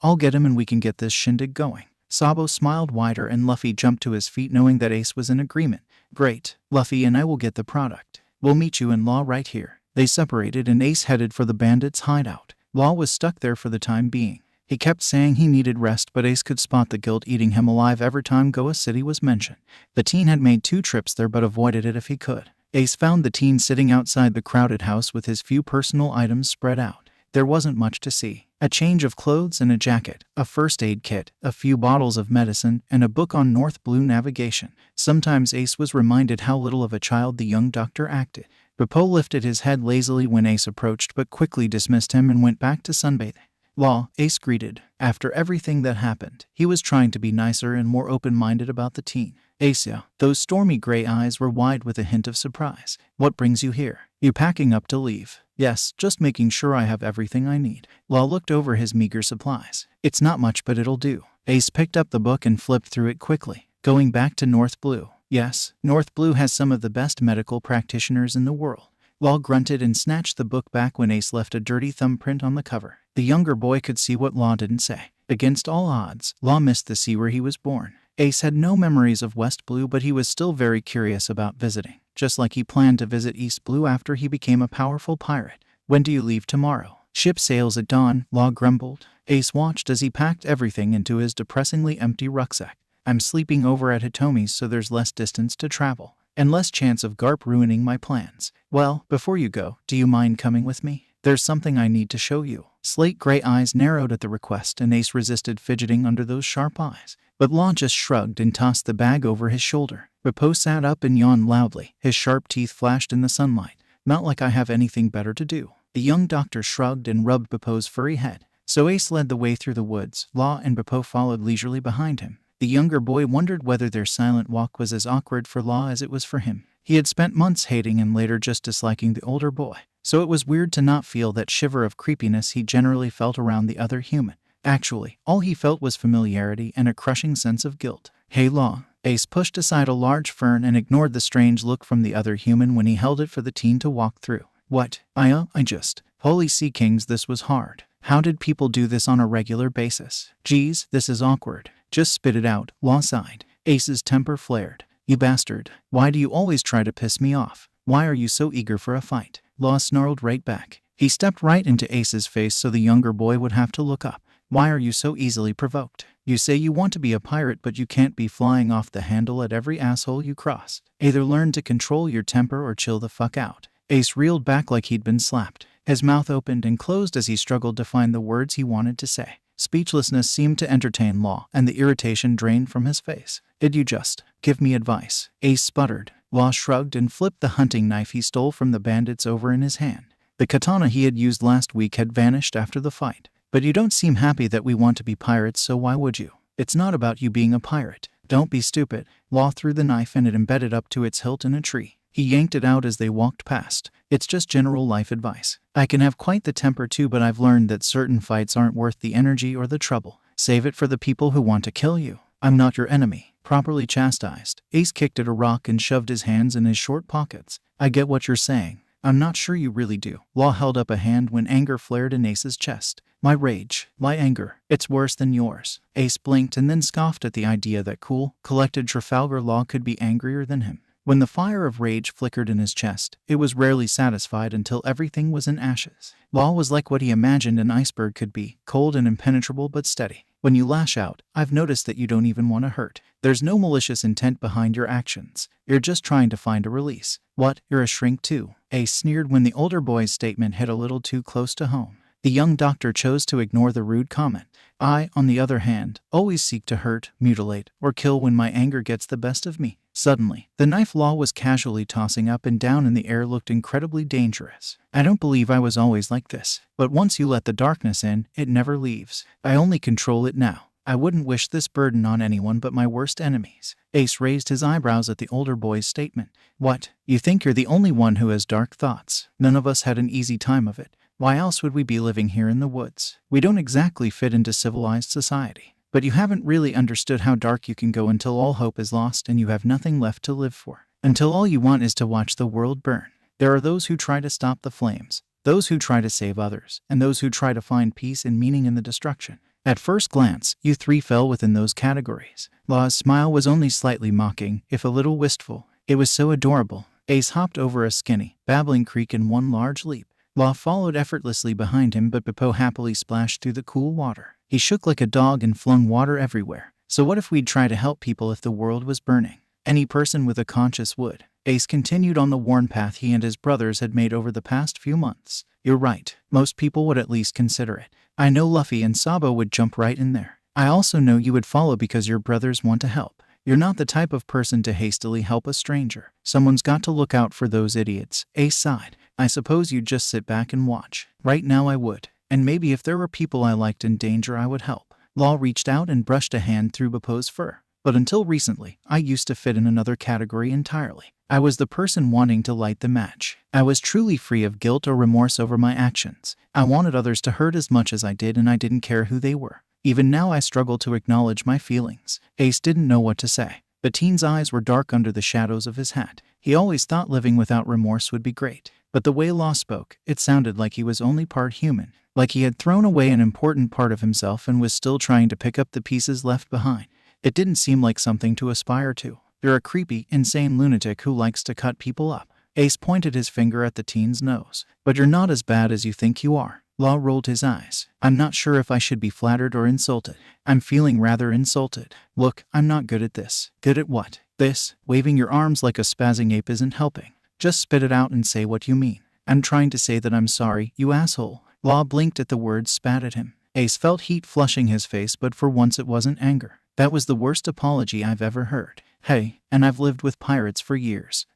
I'll get him and we can get this shindig going. Sabo smiled wider and Luffy jumped to his feet knowing that Ace was in agreement. Great, Luffy and I will get the product. We'll meet you in Law right here. They separated and Ace headed for the bandits' hideout. Law was stuck there for the time being. He kept saying he needed rest, but Ace could spot the guilt eating him alive every time Goa City was mentioned. The teen had made 2 trips there but avoided it if he could. Ace found the teen sitting outside the crowded house with his few personal items spread out. There wasn't much to see. A change of clothes and a jacket, a first aid kit, a few bottles of medicine, and a book on North Blue navigation. Sometimes Ace was reminded how little of a child the young doctor acted. Bappo lifted his head lazily when Ace approached but quickly dismissed him and went back to sunbathing. Law, Ace greeted. After everything that happened, he was trying to be nicer and more open-minded about the teen. Ace, those stormy gray eyes were wide with a hint of surprise. What brings you here? You packing up to leave? Yes, just making sure I have everything I need. Law looked over his meager supplies. It's not much, but it'll do. Ace picked up the book and flipped through it quickly. Going back to North Blue. Yes, North Blue has some of the best medical practitioners in the world. Law grunted and snatched the book back when Ace left a dirty thumbprint on the cover. The younger boy could see what Law didn't say. Against all odds, Law missed the sea where he was born. Ace had no memories of West Blue, but he was still very curious about visiting, just like he planned to visit East Blue after he became a powerful pirate. When do you leave tomorrow? Ship sails at dawn, Law grumbled. Ace watched as he packed everything into his depressingly empty rucksack. I'm sleeping over at Hitomi's so there's less distance to travel, and less chance of Garp ruining my plans. Well, before you go, do you mind coming with me? There's something I need to show you. Slate gray eyes narrowed at the request and Ace resisted fidgeting under those sharp eyes. But Law just shrugged and tossed the bag over his shoulder. Bappo sat up and yawned loudly. His sharp teeth flashed in the sunlight. Not like I have anything better to do. The young doctor shrugged and rubbed Bappo's furry head. So Ace led the way through the woods. Law and Bappo followed leisurely behind him. The younger boy wondered whether their silent walk was as awkward for Law as it was for him. He had spent months hating and later just disliking the older boy. So it was weird to not feel that shiver of creepiness he generally felt around the other human. Actually, all he felt was familiarity and a crushing sense of guilt. Hey Law. Ace pushed aside a large fern and ignored the strange look from the other human when he held it for the teen to walk through. What? I just... Holy Sea Kings, this was hard. How did people do this on a regular basis? Geez, this is awkward. Just spit it out, Law sighed. Ace's temper flared. You bastard. Why do you always try to piss me off? Why are you so eager for a fight? Law snarled right back. He stepped right into Ace's face so the younger boy would have to look up. Why are you so easily provoked? You say you want to be a pirate, but you can't be flying off the handle at every asshole you cross. Either learn to control your temper or chill the fuck out. Ace reeled back like he'd been slapped. His mouth opened and closed as he struggled to find the words he wanted to say. Speechlessness seemed to entertain Law, and the irritation drained from his face. Did you just give me advice? Ace sputtered. Law shrugged and flipped the hunting knife he stole from the bandits over in his hand. The katana he had used last week had vanished after the fight. But you don't seem happy that we want to be pirates, so why would you? It's not about you being a pirate. Don't be stupid. Law threw the knife and it embedded up to its hilt in a tree. He yanked it out as they walked past. It's just general life advice. I can have quite the temper too, but I've learned that certain fights aren't worth the energy or the trouble. Save it for the people who want to kill you. I'm not your enemy. Properly chastised. Ace kicked at a rock and shoved his hands in his short pockets. I get what you're saying. I'm not sure you really do. Law held up a hand when anger flared in Ace's chest. My rage, my anger, it's worse than yours. Ace blinked and then scoffed at the idea that cool, collected Trafalgar Law could be angrier than him. When the fire of rage flickered in his chest, it was rarely satisfied until everything was in ashes. Law was like what he imagined an iceberg could be, cold and impenetrable but steady. When you lash out, I've noticed that you don't even want to hurt. There's no malicious intent behind your actions. You're just trying to find a release. What, you're a shrink too? Ace sneered when the older boy's statement hit a little too close to home. The young doctor chose to ignore the rude comment. I, on the other hand, always seek to hurt, mutilate, or kill when my anger gets the best of me. Suddenly, the knife Law was casually tossing up and down in the air looked incredibly dangerous. I don't believe I was always like this, but once you let the darkness in, it never leaves. I only control it now. I wouldn't wish this burden on anyone but my worst enemies. Ace raised his eyebrows at the older boy's statement. What? You think you're the only one who has dark thoughts? None of us had an easy time of it. Why else would we be living here in the woods? We don't exactly fit into civilized society. But you haven't really understood how dark you can go until all hope is lost and you have nothing left to live for. Until all you want is to watch the world burn. There are those who try to stop the flames, those who try to save others, and those who try to find peace and meaning in the destruction. At first glance, you three fell within those categories. Law's smile was only slightly mocking, if a little wistful. It was so adorable. Ace hopped over a skinny, babbling creek in one large leap. Law followed effortlessly behind him, but Beppo happily splashed through the cool water. He shook like a dog and flung water everywhere. So what if we'd try to help people if the world was burning? Any person with a conscience would. Ace continued on the worn path he and his brothers had made over the past few months. You're right. Most people would at least consider it. I know Luffy and Sabo would jump right in there. I also know you would follow because your brothers want to help. You're not the type of person to hastily help a stranger. Someone's got to look out for those idiots. Ace sighed. I suppose you'd just sit back and watch. Right now I would. And maybe if there were people I liked in danger I would help. Law reached out and brushed a hand through Beppo's fur. But until recently, I used to fit in another category entirely. I was the person wanting to light the match. I was truly free of guilt or remorse over my actions. I wanted others to hurt as much as I did, and I didn't care who they were. Even now I struggle to acknowledge my feelings. Ace didn't know what to say. The teen's eyes were dark under the shadows of his hat. He always thought living without remorse would be great. But the way Law spoke, it sounded like he was only part human. Like he had thrown away an important part of himself and was still trying to pick up the pieces left behind. It didn't seem like something to aspire to. You're a creepy, insane lunatic who likes to cut people up. Ace pointed his finger at the teen's nose. But you're not as bad as you think you are. Law rolled his eyes. I'm not sure if I should be flattered or insulted. I'm feeling rather insulted. Look, I'm not good at this. Good at what? This. Waving your arms like a spazzing ape isn't helping. Just spit it out and say what you mean. I'm trying to say that I'm sorry, you asshole. Law blinked at the words spat at him. Ace felt heat flushing his face, but for once it wasn't anger. That was the worst apology I've ever heard. Hey, and I've lived with pirates for years.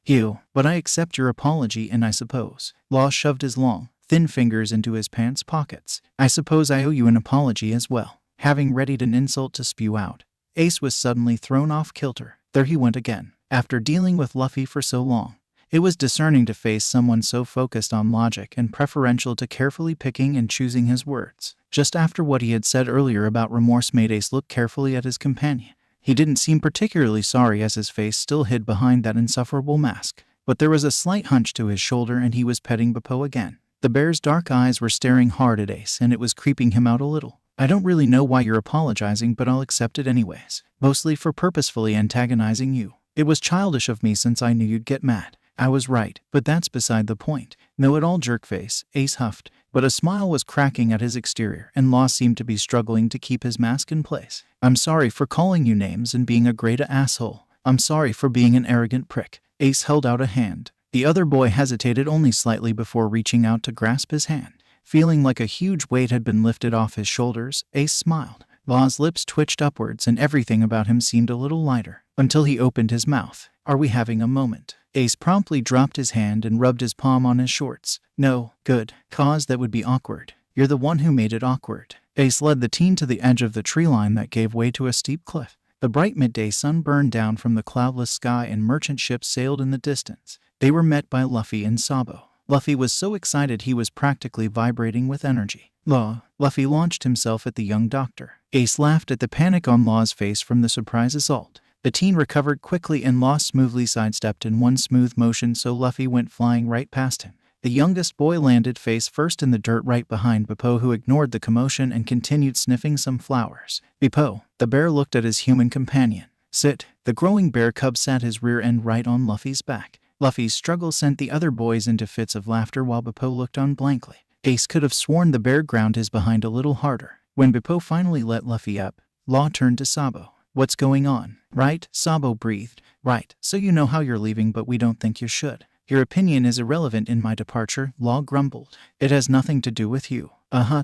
But I accept your apology, and I suppose. Law shoved his long, thin fingers into his pants pockets. I suppose I owe you an apology as well. Having readied an insult to spew out, Ace was suddenly thrown off kilter. There he went again. After dealing with Luffy for so long, it was discerning to face someone so focused on logic and preferential to carefully picking and choosing his words. Just after what he had said earlier about remorse made Ace look carefully at his companion. He didn't seem particularly sorry as his face still hid behind that insufferable mask. But there was a slight hunch to his shoulder and he was petting Beppo again. The bear's dark eyes were staring hard at Ace and it was creeping him out a little. I don't really know why you're apologizing, but I'll accept it anyways. Mostly for purposefully antagonizing you. It was childish of me since I knew you'd get mad. I was right, but that's beside the point. Know-it-all jerkface, Ace huffed, but a smile was cracking at his exterior and Law seemed to be struggling to keep his mask in place. I'm sorry for calling you names and being a great asshole. I'm sorry for being an arrogant prick. Ace held out a hand. The other boy hesitated only slightly before reaching out to grasp his hand. Feeling like a huge weight had been lifted off his shoulders, Ace smiled. Law's lips twitched upwards and everything about him seemed a little lighter, until he opened his mouth. Are we having a moment? Ace promptly dropped his hand and rubbed his palm on his shorts. No, good, cause that would be awkward. You're the one who made it awkward. Ace led the teen to the edge of the tree line that gave way to a steep cliff. The bright midday sun burned down from the cloudless sky and merchant ships sailed in the distance. They were met by Luffy and Sabo. Luffy was so excited he was practically vibrating with energy. Law. Luffy launched himself at the young doctor. Ace laughed at the panic on Law's face from the surprise assault. The teen recovered quickly and Law smoothly sidestepped in one smooth motion, so Luffy went flying right past him. The youngest boy landed face first in the dirt right behind Bippo, who ignored the commotion and continued sniffing some flowers. Bippo, the bear, looked at his human companion. Sit. The growing bear cub sat his rear end right on Luffy's back. Luffy's struggle sent the other boys into fits of laughter while Bippo looked on blankly. Ace could have sworn the bear ground his behind a little harder. When Bippo finally let Luffy up, Law turned to Sabo. What's going on? Right? Sabo breathed. Right. So you know how you're leaving, but we don't think you should. Your opinion is irrelevant in my departure, Law grumbled. It has nothing to do with you.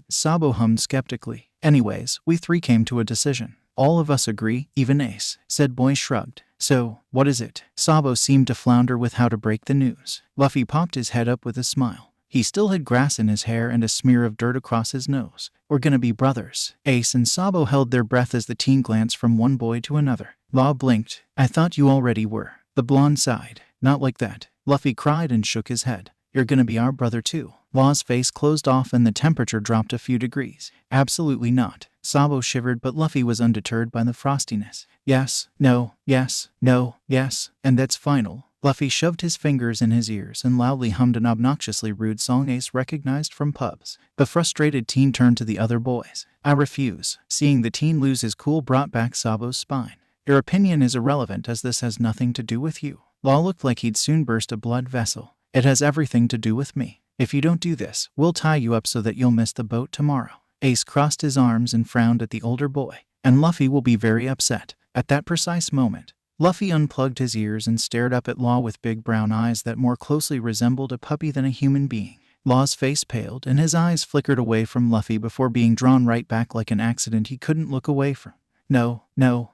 Sabo hummed skeptically. Anyways, we three came to a decision. All of us agree, even Ace, said Boy shrugged. So, what is it? Sabo seemed to flounder with how to break the news. Luffy popped his head up with a smile. He still had grass in his hair and a smear of dirt across his nose. We're gonna be brothers. Ace and Sabo held their breath as the teen glanced from one boy to another. Law blinked. I thought you already were. The blonde sighed. Not like that. Luffy cried and shook his head. You're gonna be our brother too. Law's face closed off and the temperature dropped a few degrees. Absolutely not. Sabo shivered, but Luffy was undeterred by the frostiness. Yes, no, yes, no, yes, and that's final. Luffy shoved his fingers in his ears and loudly hummed an obnoxiously rude song Ace recognized from pubs. The frustrated teen turned to the other boys. I refuse. Seeing the teen lose his cool brought back Sabo's spine. Your opinion is irrelevant as this has nothing to do with you. Law looked like he'd soon burst a blood vessel. It has everything to do with me. If you don't do this, we'll tie you up so that you'll miss the boat tomorrow. Ace crossed his arms and frowned at the older boy. And Luffy will be very upset. At that precise moment, Luffy unplugged his ears and stared up at Law with big brown eyes that more closely resembled a puppy than a human being. Law's face paled and his eyes flickered away from Luffy before being drawn right back like an accident he couldn't look away from. No,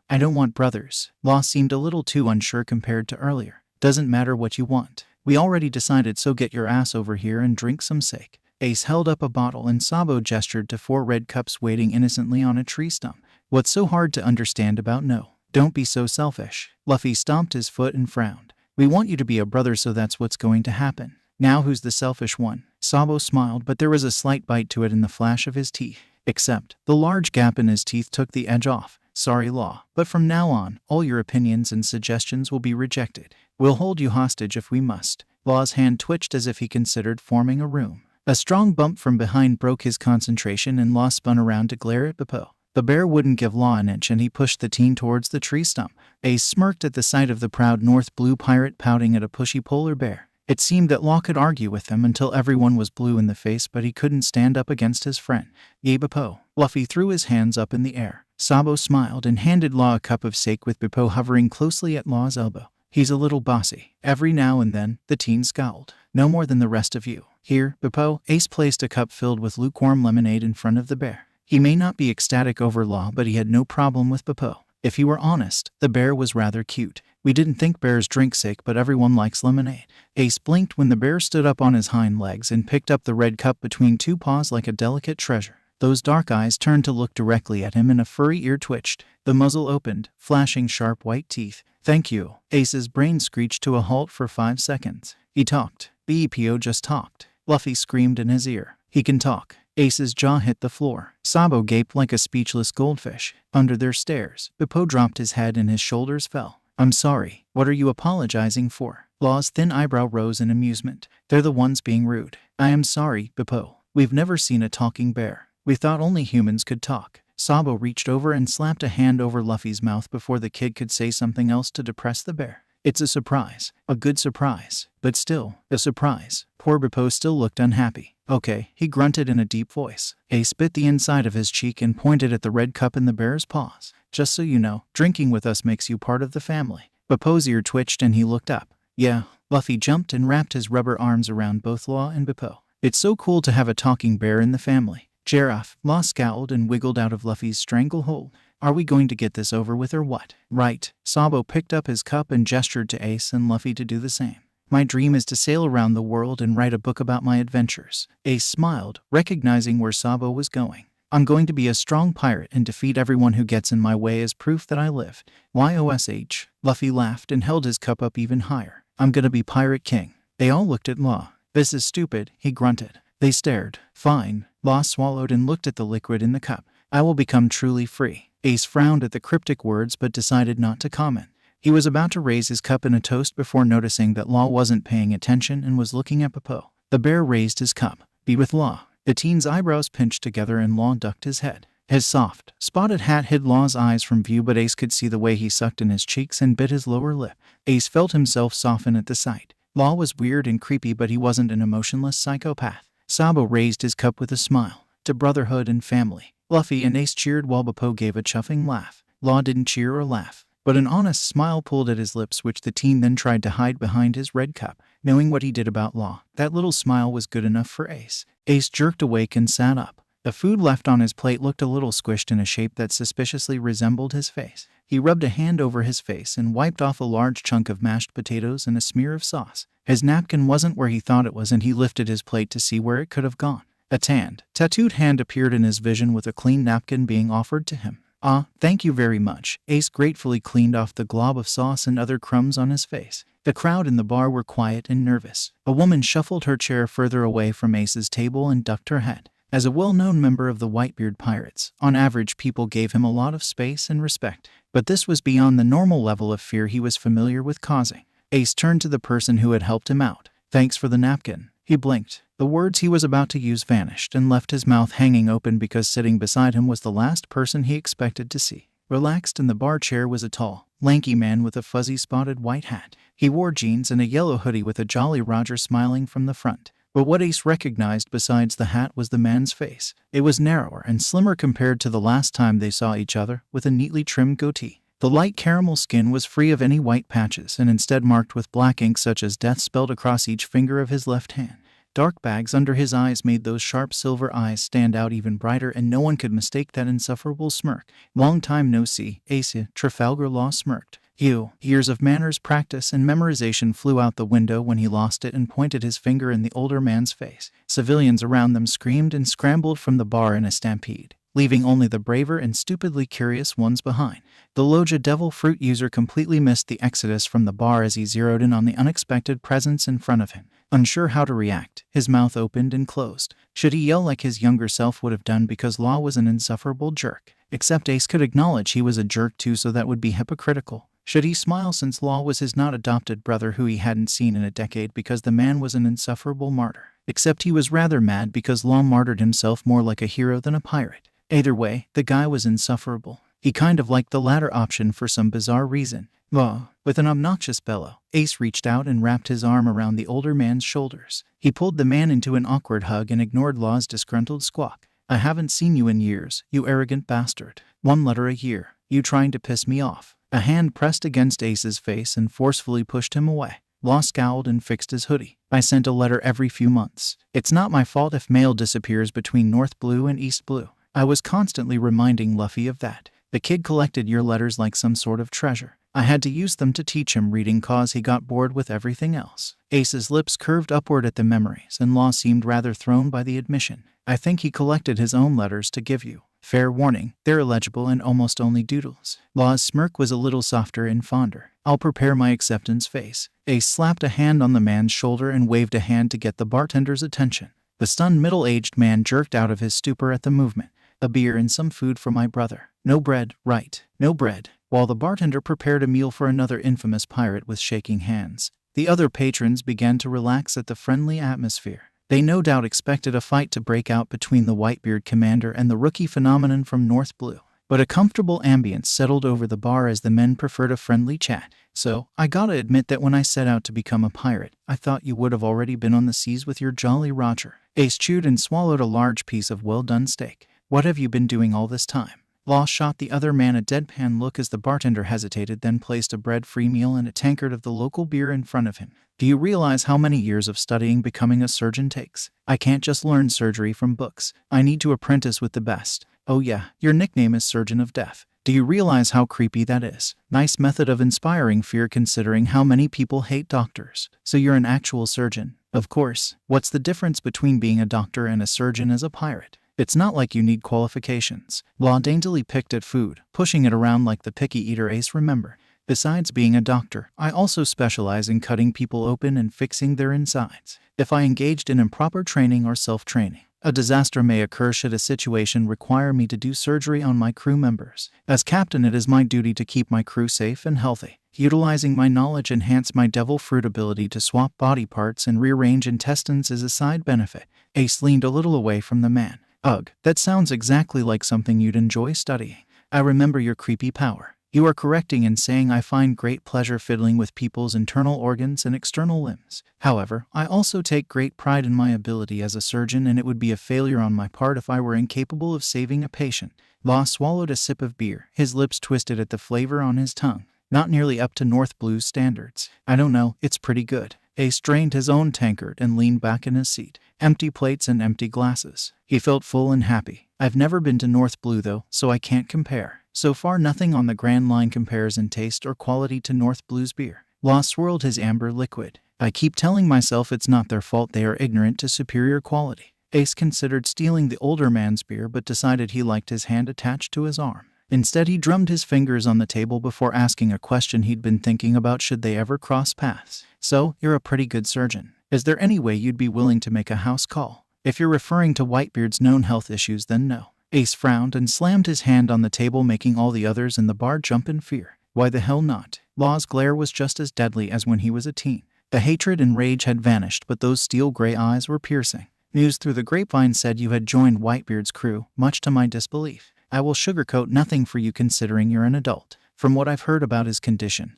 I don't want brothers. Law seemed a little too unsure compared to earlier. Doesn't matter what you want. We already decided, so get your ass over here and drink some sake. Ace held up a bottle and Sabo gestured to 4 red cups waiting innocently on a tree stump. What's so hard to understand about no? Don't be so selfish. Luffy stomped his foot and frowned. We want you to be a brother, so that's what's going to happen. Now who's the selfish one? Sabo smiled, but there was a slight bite to it in the flash of his teeth. Except, the large gap in his teeth took the edge off. Sorry, Law, but from now on, all your opinions and suggestions will be rejected. We'll hold you hostage if we must. Law's hand twitched as if he considered forming a room. A strong bump from behind broke his concentration and Law spun around to glare at Bippo. The bear wouldn't give Law an inch and he pushed the teen towards the tree stump. Ace smirked at the sight of the proud North Blue pirate pouting at a pushy polar bear. It seemed that Law could argue with them until everyone was blue in the face, but he couldn't stand up against his friend. Yay, Bippo. Luffy threw his hands up in the air. Sabo smiled and handed Law a cup of sake with Bippo hovering closely at Law's elbow. He's a little bossy. Every now and then, the teen scowled. No more than the rest of you. Here, Bippo. Ace placed a cup filled with lukewarm lemonade in front of the bear. He may not be ecstatic over Law, but he had no problem with Bippo. If he were honest, the bear was rather cute. We didn't think bears drink sake, but everyone likes lemonade. Ace blinked when the bear stood up on his hind legs and picked up the red cup between 2 paws like a delicate treasure. Those dark eyes turned to look directly at him and a furry ear twitched. The muzzle opened, flashing sharp white teeth. Thank you. Ace's brain screeched to a halt for 5 seconds. He talked. The EPO just talked. Luffy screamed in his ear. He can talk. Ace's jaw hit the floor. Sabo gaped like a speechless goldfish. Under their stares, Bippo dropped his head and his shoulders fell. I'm sorry. What are you apologizing for? Law's thin eyebrow rose in amusement. They're the ones being rude. I am sorry, Bippo. We've never seen a talking bear. We thought only humans could talk. Sabo reached over and slapped a hand over Luffy's mouth before the kid could say something else to depress the bear. It's a surprise. A good surprise. But still, a surprise. Poor Bippo still looked unhappy. Okay, he grunted in a deep voice. Ace bit the inside of his cheek and pointed at the red cup in the bear's paws. Just so you know, drinking with us makes you part of the family. Bippo's ear twitched and he looked up. Yeah. Luffy jumped and wrapped his rubber arms around both Law and Bippo. It's so cool to have a talking bear in the family. Giraffe. Law scowled and wiggled out of Luffy's stranglehold. Are we going to get this over with or what? Right. Sabo picked up his cup and gestured to Ace and Luffy to do the same. My dream is to sail around the world and write a book about my adventures. Ace smiled, recognizing where Sabo was going. I'm going to be a strong pirate and defeat everyone who gets in my way as proof that I live. YOSH. Luffy laughed and held his cup up even higher. I'm gonna be Pirate King. They all looked at Law. This is stupid, he grunted. They stared. Fine. Law swallowed and looked at the liquid in the cup. I will become truly free. Ace frowned at the cryptic words but decided not to comment. He was about to raise his cup in a toast before noticing that Law wasn't paying attention and was looking at Popo. The bear raised his cup. Be with Law. The teen's eyebrows pinched together and Law ducked his head. His soft, spotted hat hid Law's eyes from view, but Ace could see the way he sucked in his cheeks and bit his lower lip. Ace felt himself soften at the sight. Law was weird and creepy, but he wasn't an emotionless psychopath. Sabo raised his cup with a smile. To brotherhood and family. Luffy and Ace cheered while Popo gave a chuffing laugh. Law didn't cheer or laugh, but an honest smile pulled at his lips, which the teen then tried to hide behind his red cup. Knowing what he did about Law, that little smile was good enough for Ace. Ace jerked awake and sat up. The food left on his plate looked a little squished in a shape that suspiciously resembled his face. He rubbed a hand over his face and wiped off a large chunk of mashed potatoes and a smear of sauce. His napkin wasn't where he thought it was, and he lifted his plate to see where it could have gone. A tanned, tattooed hand appeared in his vision with a clean napkin being offered to him. Ah, thank you very much. Ace gratefully cleaned off the glob of sauce and other crumbs on his face. The crowd in the bar were quiet and nervous. A woman shuffled her chair further away from Ace's table and ducked her head. As a well-known member of the Whitebeard Pirates, on average people gave him a lot of space and respect. But this was beyond the normal level of fear he was familiar with causing. Ace turned to the person who had helped him out. Thanks for the napkin. He blinked. The words he was about to use vanished and left his mouth hanging open because sitting beside him was the last person he expected to see. Relaxed in the bar chair was a tall, lanky man with a fuzzy spotted white hat. He wore jeans and a yellow hoodie with a Jolly Roger smiling from the front. But what Ace recognized besides the hat was the man's face. It was narrower and slimmer compared to the last time they saw each other, with a neatly trimmed goatee. The light caramel skin was free of any white patches and instead marked with black ink such as death spelled across each finger of his left hand. Dark bags under his eyes made those sharp silver eyes stand out even brighter, and no one could mistake that insufferable smirk. Long time no see, Ace. Trafalgar Law smirked. Years of manners practice and memorization flew out the window when he lost it and pointed his finger in the older man's face. Civilians around them screamed and scrambled from the bar in a stampede, leaving only the braver and stupidly curious ones behind. The Loja Devil Fruit user completely missed the exodus from the bar as he zeroed in on the unexpected presence in front of him. Unsure how to react, his mouth opened and closed. Should he yell like his younger self would have done because Law was an insufferable jerk? Except Ace could acknowledge he was a jerk too, so that would be hypocritical. Should he smile since Law was his not adopted brother who he hadn't seen in a decade because the man was an insufferable martyr? Except he was rather mad because Law martyred himself more like a hero than a pirate. Either way, the guy was insufferable. He kind of liked the latter option for some bizarre reason. With an obnoxious bellow, Ace reached out and wrapped his arm around the older man's shoulders. He pulled the man into an awkward hug and ignored Law's disgruntled squawk. I haven't seen you in years, you arrogant bastard. 1 letter a year. You trying to piss me off? A hand pressed against Ace's face and forcefully pushed him away. Law scowled and fixed his hoodie. I sent a letter every few months. It's not my fault if mail disappears between North Blue and East Blue. I was constantly reminding Luffy of that. The kid collected your letters like some sort of treasure. I had to use them to teach him reading cause he got bored with everything else. Ace's lips curved upward at the memories, and Law seemed rather thrown by the admission. I think he collected his own letters to give you. Fair warning, they're illegible and almost only doodles. Law's smirk was a little softer and fonder. I'll prepare my acceptance face. Ace slapped a hand on the man's shoulder and waved a hand to get the bartender's attention. The stunned middle-aged man jerked out of his stupor at the movement. A beer and some food for my brother. No bread, right? No bread. While the bartender prepared a meal for another infamous pirate with shaking hands, the other patrons began to relax at the friendly atmosphere. They no doubt expected a fight to break out between the Whitebeard commander and the rookie phenomenon from North Blue. But a comfortable ambience settled over the bar as the men preferred a friendly chat. So, I gotta admit that when I set out to become a pirate, I thought you would have already been on the seas with your Jolly Roger. Ace chewed and swallowed a large piece of well-done steak. What have you been doing all this time? Law shot the other man a deadpan look as the bartender hesitated, then placed a bread-free meal and a tankard of the local beer in front of him. Do you realize how many years of studying becoming a surgeon takes? I can't just learn surgery from books. I need to apprentice with the best. Oh yeah, your nickname is Surgeon of Death. Do you realize how creepy that is? Nice method of inspiring fear considering how many people hate doctors. So you're an actual surgeon. Of course. What's the difference between being a doctor and a surgeon as a pirate? It's not like you need qualifications. Law daintily picked at food, pushing it around like the picky eater Ace remembered. Besides being a doctor, I also specialize in cutting people open and fixing their insides. If I engaged in improper training or self-training, a disaster may occur should a situation require me to do surgery on my crew members. As captain, it is my duty to keep my crew safe and healthy. Utilizing my knowledge enhance my devil fruit ability to swap body parts and rearrange intestines is a side benefit. Ace leaned a little away from the man. Ugh, that sounds exactly like something you'd enjoy studying. I remember your creepy power. You are correcting in saying I find great pleasure fiddling with people's internal organs and external limbs. However, I also take great pride in my ability as a surgeon, and it would be a failure on my part if I were incapable of saving a patient. Law swallowed a sip of beer, his lips twisted at the flavor on his tongue. Not nearly up to North Blue's standards. I don't know, it's pretty good. Ace drained his own tankard and leaned back in his seat. Empty plates and empty glasses. He felt full and happy. I've never been to North Blue though, so I can't compare. So far nothing on the Grand Line compares in taste or quality to North Blue's beer. Law swirled his amber liquid. I keep telling myself it's not their fault they are ignorant to superior quality. Ace considered stealing the older man's beer but decided he liked his hand attached to his arm. Instead he drummed his fingers on the table before asking a question he'd been thinking about should they ever cross paths. So, you're a pretty good surgeon. Is there any way you'd be willing to make a house call? If you're referring to Whitebeard's known health issues, then no. Ace frowned and slammed his hand on the table, making all the others in the bar jump in fear. Why the hell not? Law's glare was just as deadly as when he was a teen. The hatred and rage had vanished, but those steel-gray eyes were piercing. News through the grapevine said you had joined Whitebeard's crew, much to my disbelief. I will sugarcoat nothing for you considering you're an adult. From what I've heard about his condition,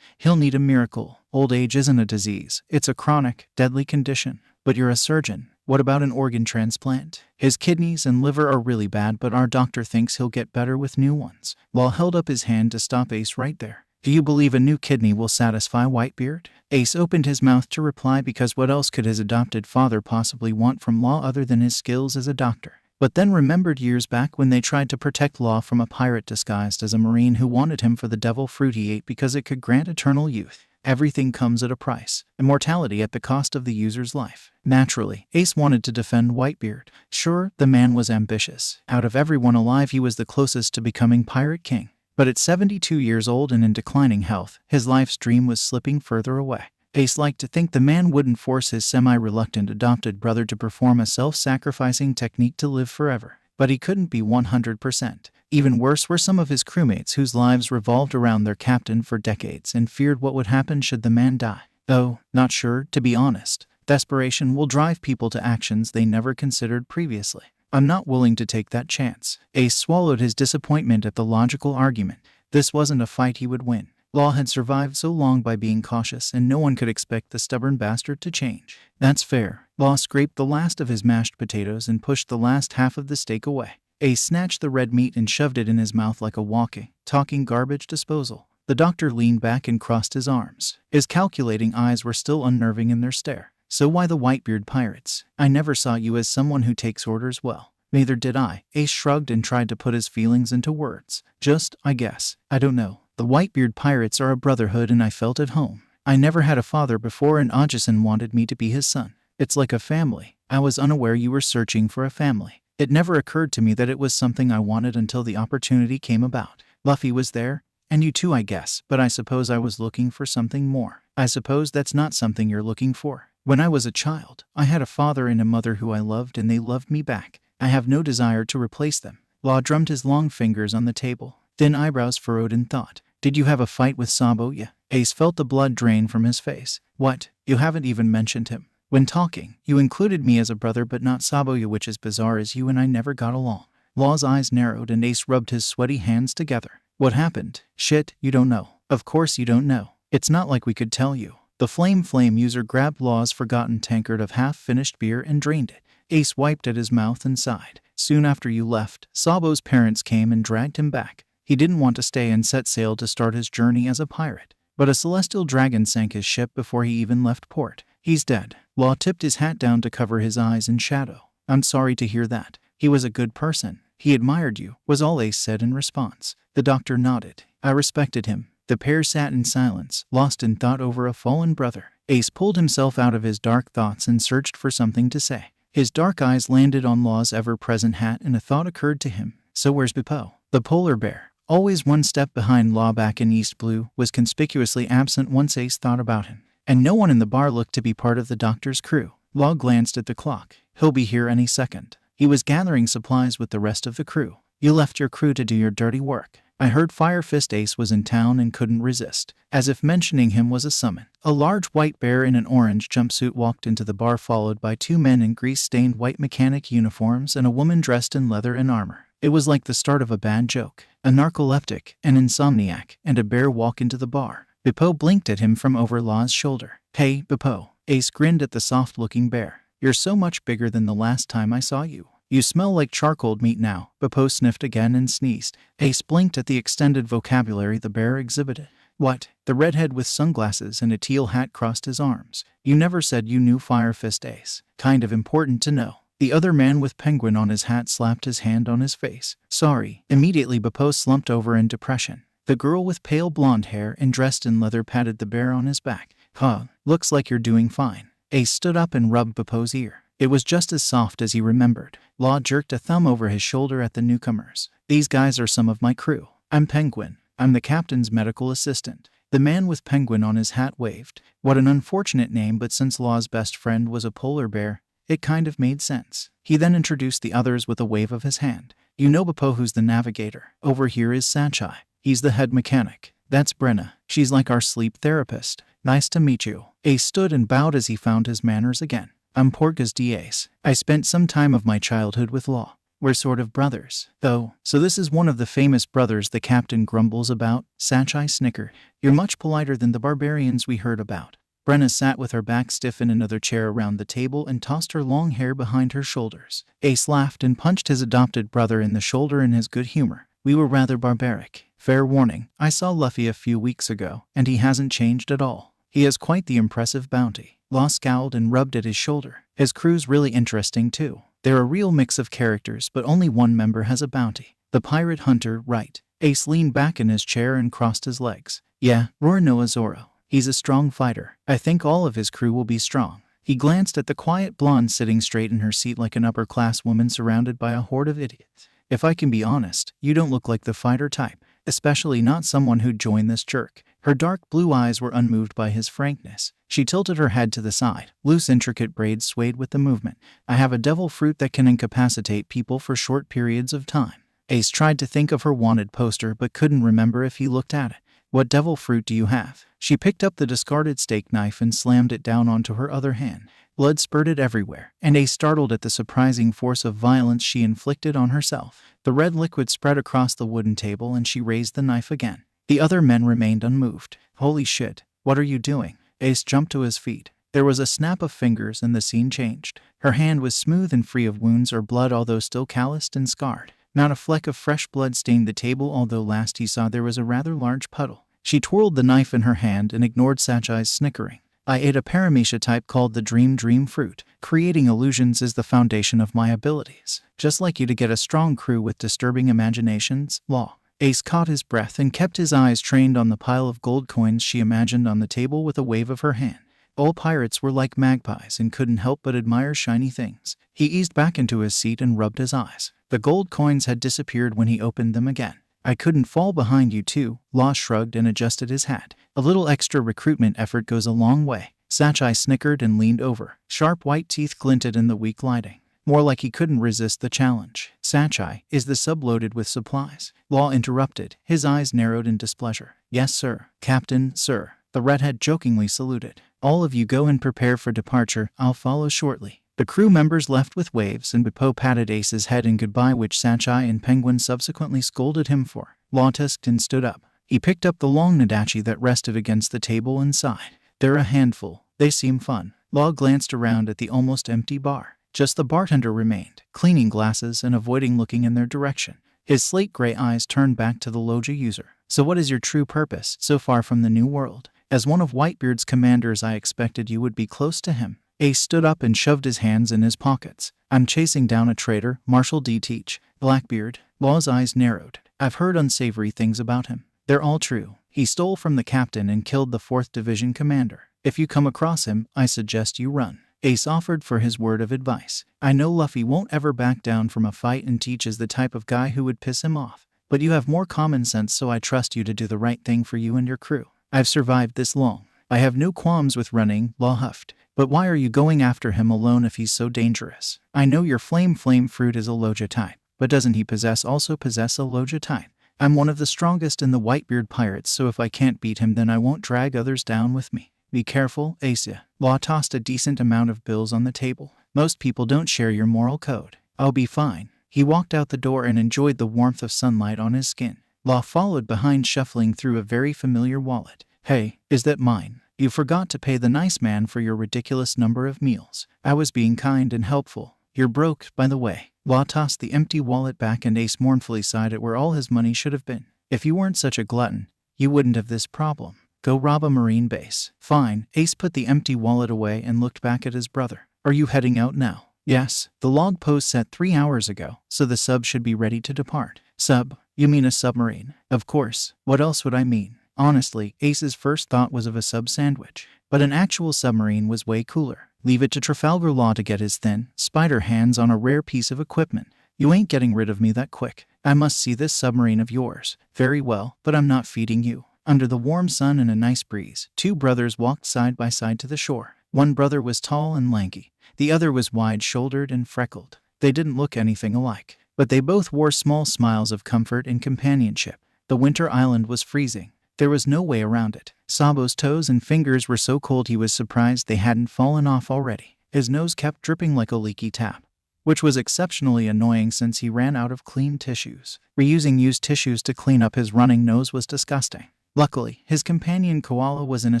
he'll need a miracle. Old age isn't a disease. It's a chronic, deadly condition. But you're a surgeon. What about an organ transplant? His kidneys and liver are really bad, but our doctor thinks he'll get better with new ones. Law held up his hand to stop Ace right there. Do you believe a new kidney will satisfy Whitebeard? Ace opened his mouth to reply because what else could his adopted father possibly want from Law other than his skills as a doctor? But then remembered years back when they tried to protect Law from a pirate disguised as a marine who wanted him for the devil fruit he ate because it could grant eternal youth. Everything comes at a price. Immortality at the cost of the user's life. Naturally, Ace wanted to defend Whitebeard. Sure, the man was ambitious. Out of everyone alive, he was the closest to becoming Pirate King. But at 72 years old and in declining health, his life's dream was slipping further away. Ace liked to think the man wouldn't force his semi-reluctant adopted brother to perform a self-sacrificing technique to live forever. But he couldn't be 100%. Even worse were some of his crewmates whose lives revolved around their captain for decades and feared what would happen should the man die. Though, not sure, to be honest. Desperation will drive people to actions they never considered previously. I'm not willing to take that chance. Ace swallowed his disappointment at the logical argument. This wasn't a fight he would win. Law had survived so long by being cautious, and no one could expect the stubborn bastard to change. That's fair. Law scraped the last of his mashed potatoes and pushed the last half of the steak away. Ace snatched the red meat and shoved it in his mouth like a walking, talking garbage disposal. The doctor leaned back and crossed his arms. His calculating eyes were still unnerving in their stare. So why the Whitebeard pirates? I never saw you as someone who takes orders well. Neither did I. Ace shrugged and tried to put his feelings into words. Just, I guess. I don't know. The Whitebeard pirates are a brotherhood and I felt at home. I never had a father before and Ajisen wanted me to be his son. It's like a family. I was unaware you were searching for a family. It never occurred to me that it was something I wanted until the opportunity came about. Luffy was there, and you too I guess, but I suppose I was looking for something more. I suppose that's not something you're looking for. When I was a child, I had a father and a mother who I loved and they loved me back. I have no desire to replace them. Law drummed his long fingers on the table. Thin eyebrows furrowed in thought. Did you have a fight with Sabo? Yeah. Ace felt the blood drain from his face. What? You haven't even mentioned him. When talking, you included me as a brother but not Sabo, which is bizarre as you and I never got along. Law's eyes narrowed and Ace rubbed his sweaty hands together. What happened? Shit, you don't know. Of course you don't know. It's not like we could tell you. The flame user grabbed Law's forgotten tankard of half-finished beer and drained it. Ace wiped at his mouth and sighed. Soon after you left, Sabo's parents came and dragged him back. He didn't want to stay and set sail to start his journey as a pirate. But a celestial dragon sank his ship before he even left port. He's dead. Law tipped his hat down to cover his eyes in shadow. I'm sorry to hear that. He was a good person. He admired you, was all Ace said in response. The doctor nodded. I respected him. The pair sat in silence, lost in thought over a fallen brother. Ace pulled himself out of his dark thoughts and searched for something to say. His dark eyes landed on Law's ever-present hat and a thought occurred to him. So where's Bippo? The polar bear, always one step behind Law back in East Blue, was conspicuously absent once Ace thought about him. And no one in the bar looked to be part of the doctor's crew. Law glanced at the clock. He'll be here any second. He was gathering supplies with the rest of the crew. You left your crew to do your dirty work. I heard Fire Fist Ace was in town and couldn't resist, as if mentioning him was a summon. A large white bear in an orange jumpsuit walked into the bar, followed by two men in grease-stained white mechanic uniforms and a woman dressed in leather and armor. It was like the start of a bad joke. A narcoleptic, an insomniac, and a bear walk into the bar. Bippo blinked at him from over Law's shoulder. Hey, Bippo. Ace grinned at the soft-looking bear. You're so much bigger than the last time I saw you. You smell like charcoal meat now. Bippo sniffed again and sneezed. Ace blinked at the extended vocabulary the bear exhibited. What? The redhead with sunglasses and a teal hat crossed his arms. You never said you knew Fire Fist Ace. Kind of important to know. The other man with penguin on his hat slapped his hand on his face. Sorry. Immediately Bippo slumped over in depression. The girl with pale blonde hair and dressed in leather patted the bear on his back. Huh, looks like you're doing fine. Ace stood up and rubbed Bippo's ear. It was just as soft as he remembered. Law jerked a thumb over his shoulder at the newcomers. These guys are some of my crew. I'm Penguin. I'm the captain's medical assistant. The man with penguin on his hat waved. What an unfortunate name, but since Law's best friend was a polar bear, it kind of made sense. He then introduced the others with a wave of his hand. You know Bippo, who's the navigator. Over here is Sachai. He's the head mechanic. That's Brenna. She's like our sleep therapist. Nice to meet you. Ace stood and bowed as he found his manners again. I'm Porgas Ace. I spent some time of my childhood with Law. We're sort of brothers, though. So this is one of the famous brothers the captain grumbles about? Sachai snickered. You're much politer than the barbarians we heard about. Brenna sat with her back stiff in another chair around the table and tossed her long hair behind her shoulders. Ace laughed and punched his adopted brother in the shoulder in his good humor. We were rather barbaric. Fair warning, I saw Luffy a few weeks ago, and he hasn't changed at all. He has quite the impressive bounty. Law scowled and rubbed at his shoulder. His crew's really interesting too. They're a real mix of characters, but only one member has a bounty. The pirate hunter, right? Ace leaned back in his chair and crossed his legs. Yeah, Roronoa Zoro. He's a strong fighter. I think all of his crew will be strong. He glanced at the quiet blonde sitting straight in her seat like an upper-class woman surrounded by a horde of idiots. If I can be honest, you don't look like the fighter type, especially not someone who'd join this jerk. Her dark blue eyes were unmoved by his frankness. She tilted her head to the side. Loose, intricate braids swayed with the movement. I have a devil fruit that can incapacitate people for short periods of time. Ace tried to think of her wanted poster but couldn't remember if he looked at it. What devil fruit do you have? She picked up the discarded steak knife and slammed it down onto her other hand. Blood spurted everywhere, and Ace startled at the surprising force of violence she inflicted on herself. The red liquid spread across the wooden table and she raised the knife again. The other men remained unmoved. Holy shit, what are you doing? Ace jumped to his feet. There was a snap of fingers and the scene changed. Her hand was smooth and free of wounds or blood, although still calloused and scarred. Not a fleck of fresh blood stained the table, although last he saw there was a rather large puddle. She twirled the knife in her hand and ignored Sachai's snickering. I ate a paramecia type called the dream fruit. Creating illusions is the foundation of my abilities. Just like you to get a strong crew with disturbing imaginations, Law. Ace caught his breath and kept his eyes trained on the pile of gold coins she imagined on the table with a wave of her hand. All pirates were like magpies and couldn't help but admire shiny things. He eased back into his seat and rubbed his eyes. The gold coins had disappeared when he opened them again. I couldn't fall behind you too. Law shrugged and adjusted his hat. A little extra recruitment effort goes a long way. Sachai snickered and leaned over. Sharp white teeth glinted in the weak lighting. More like he couldn't resist the challenge. Sachai, is the sub loaded with supplies? Law interrupted. His eyes narrowed in displeasure. Yes, sir. Captain, sir. The redhead jokingly saluted. All of you go and prepare for departure. I'll follow shortly. The crew members left with waves, and Bippo patted Ace's head in goodbye, which Sachai and Penguin subsequently scolded him for. Law tusked and stood up. He picked up the long nadachi that rested against the table and sighed. They're a handful. They seem fun. Law glanced around at the almost empty bar. Just the bartender remained, cleaning glasses and avoiding looking in their direction. His slate-gray eyes turned back to the Loja user. So what is your true purpose, so far from the New World? As one of Whitebeard's commanders, I expected you would be close to him. Ace stood up and shoved his hands in his pockets. I'm chasing down a traitor, Marshal D. Teach. Blackbeard. Law's eyes narrowed. I've heard unsavory things about him. They're all true. He stole from the captain and killed the 4th Division commander. If you come across him, I suggest you run. Ace offered for his word of advice. I know Luffy won't ever back down from a fight and Teach is the type of guy who would piss him off. But you have more common sense, so I trust you to do the right thing for you and your crew. I've survived this long. I have no qualms with running, Law huffed. But why are you going after him alone if he's so dangerous? I know your flame fruit is a Loja type, but doesn't he also possess a Loja type? I'm one of the strongest in the Whitebeard pirates, so if I can't beat him then I won't drag others down with me. Be careful, Asia. Law tossed a decent amount of bills on the table. Most people don't share your moral code. I'll be fine. He walked out the door and enjoyed the warmth of sunlight on his skin. Law followed behind, shuffling through a very familiar wallet. Hey, is that mine? You forgot to pay the nice man for your ridiculous number of meals. I was being kind and helpful. You're broke, by the way. Law tossed the empty wallet back and Ace mournfully sighed at where all his money should have been. If you weren't such a glutton, you wouldn't have this problem. Go rob a marine base. Fine. Ace put the empty wallet away and looked back at his brother. Are you heading out now? Yes. The log post set 3 hours ago, so the sub should be ready to depart. Sub? You mean a submarine? Of course. What else would I mean? Honestly, Ace's first thought was of a sub sandwich. But an actual submarine was way cooler. Leave it to Trafalgar Law to get his thin, spider hands on a rare piece of equipment. You ain't getting rid of me that quick. I must see this submarine of yours. Very well, but I'm not feeding you. Under the warm sun and a nice breeze, 2 brothers walked side by side to the shore. One brother was tall and lanky. The other was wide-shouldered and freckled. They didn't look anything alike, but they both wore small smiles of comfort and companionship. The winter island was freezing. There was no way around it. Sabo's toes and fingers were so cold he was surprised they hadn't fallen off already. His nose kept dripping like a leaky tap, which was exceptionally annoying since he ran out of clean tissues. Reusing used tissues to clean up his running nose was disgusting. Luckily, his companion Koala was in a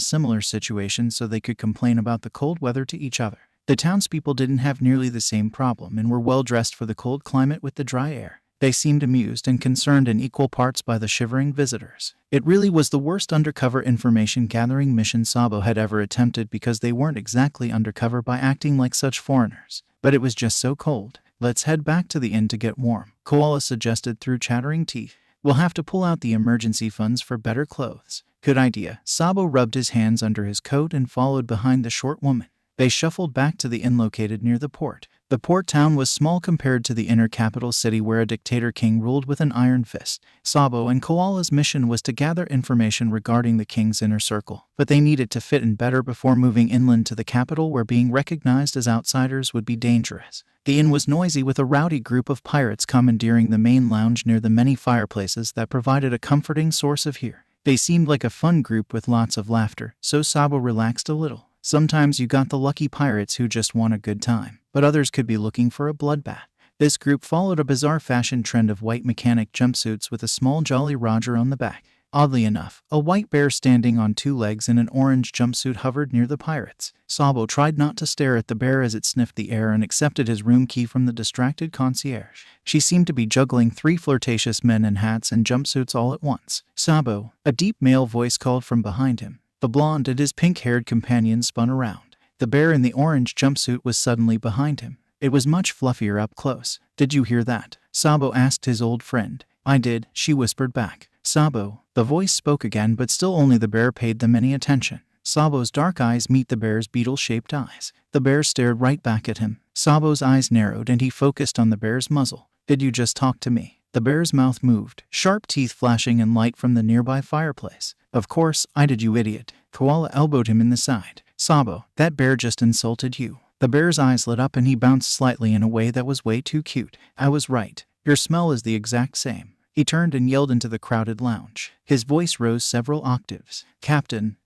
similar situation, so they could complain about the cold weather to each other. The townspeople didn't have nearly the same problem and were well dressed for the cold climate with the dry air. They seemed amused and concerned in equal parts by the shivering visitors. It really was the worst undercover information gathering mission Sabo had ever attempted, because they weren't exactly undercover by acting like such foreigners. But it was just so cold. Let's head back to the inn to get warm, Koala suggested through chattering teeth. We'll have to pull out the emergency funds for better clothes. Good idea. Sabo rubbed his hands under his coat and followed behind the short woman. They shuffled back to the inn located near the port. The port town was small compared to the inner capital city where a dictator king ruled with an iron fist. Sabo and Koala's mission was to gather information regarding the king's inner circle, but they needed to fit in better before moving inland to the capital, where being recognized as outsiders would be dangerous. The inn was noisy, with a rowdy group of pirates commandeering the main lounge near the many fireplaces that provided a comforting source of heat. They seemed like a fun group with lots of laughter, so Sabo relaxed a little. Sometimes you got the lucky pirates who just want a good time, but others could be looking for a bloodbath. This group followed a bizarre fashion trend of white mechanic jumpsuits with a small Jolly Roger on the back. Oddly enough, a white bear standing on 2 legs in an orange jumpsuit hovered near the pirates. Sabo tried not to stare at the bear as it sniffed the air and accepted his room key from the distracted concierge. She seemed to be juggling 3 flirtatious men in hats and jumpsuits all at once. Sabo, a deep male voice called from behind him. The blonde and his pink-haired companion spun around. The bear in the orange jumpsuit was suddenly behind him. It was much fluffier up close. Did you hear that? Sabo asked his old friend. I did, she whispered back. Sabo. The voice spoke again, but still only the bear paid them any attention. Sabo's dark eyes met the bear's beetle-shaped eyes. The bear stared right back at him. Sabo's eyes narrowed and he focused on the bear's muzzle. Did you just talk to me? The bear's mouth moved, sharp teeth flashing in light from the nearby fireplace. Of course, I did, you idiot. Koala elbowed him in the side. Sabo, that bear just insulted you. The bear's eyes lit up and he bounced slightly in a way that was way too cute. I was right. Your smell is the exact same. He turned and yelled into the crowded lounge. His voice rose several octaves. Captain,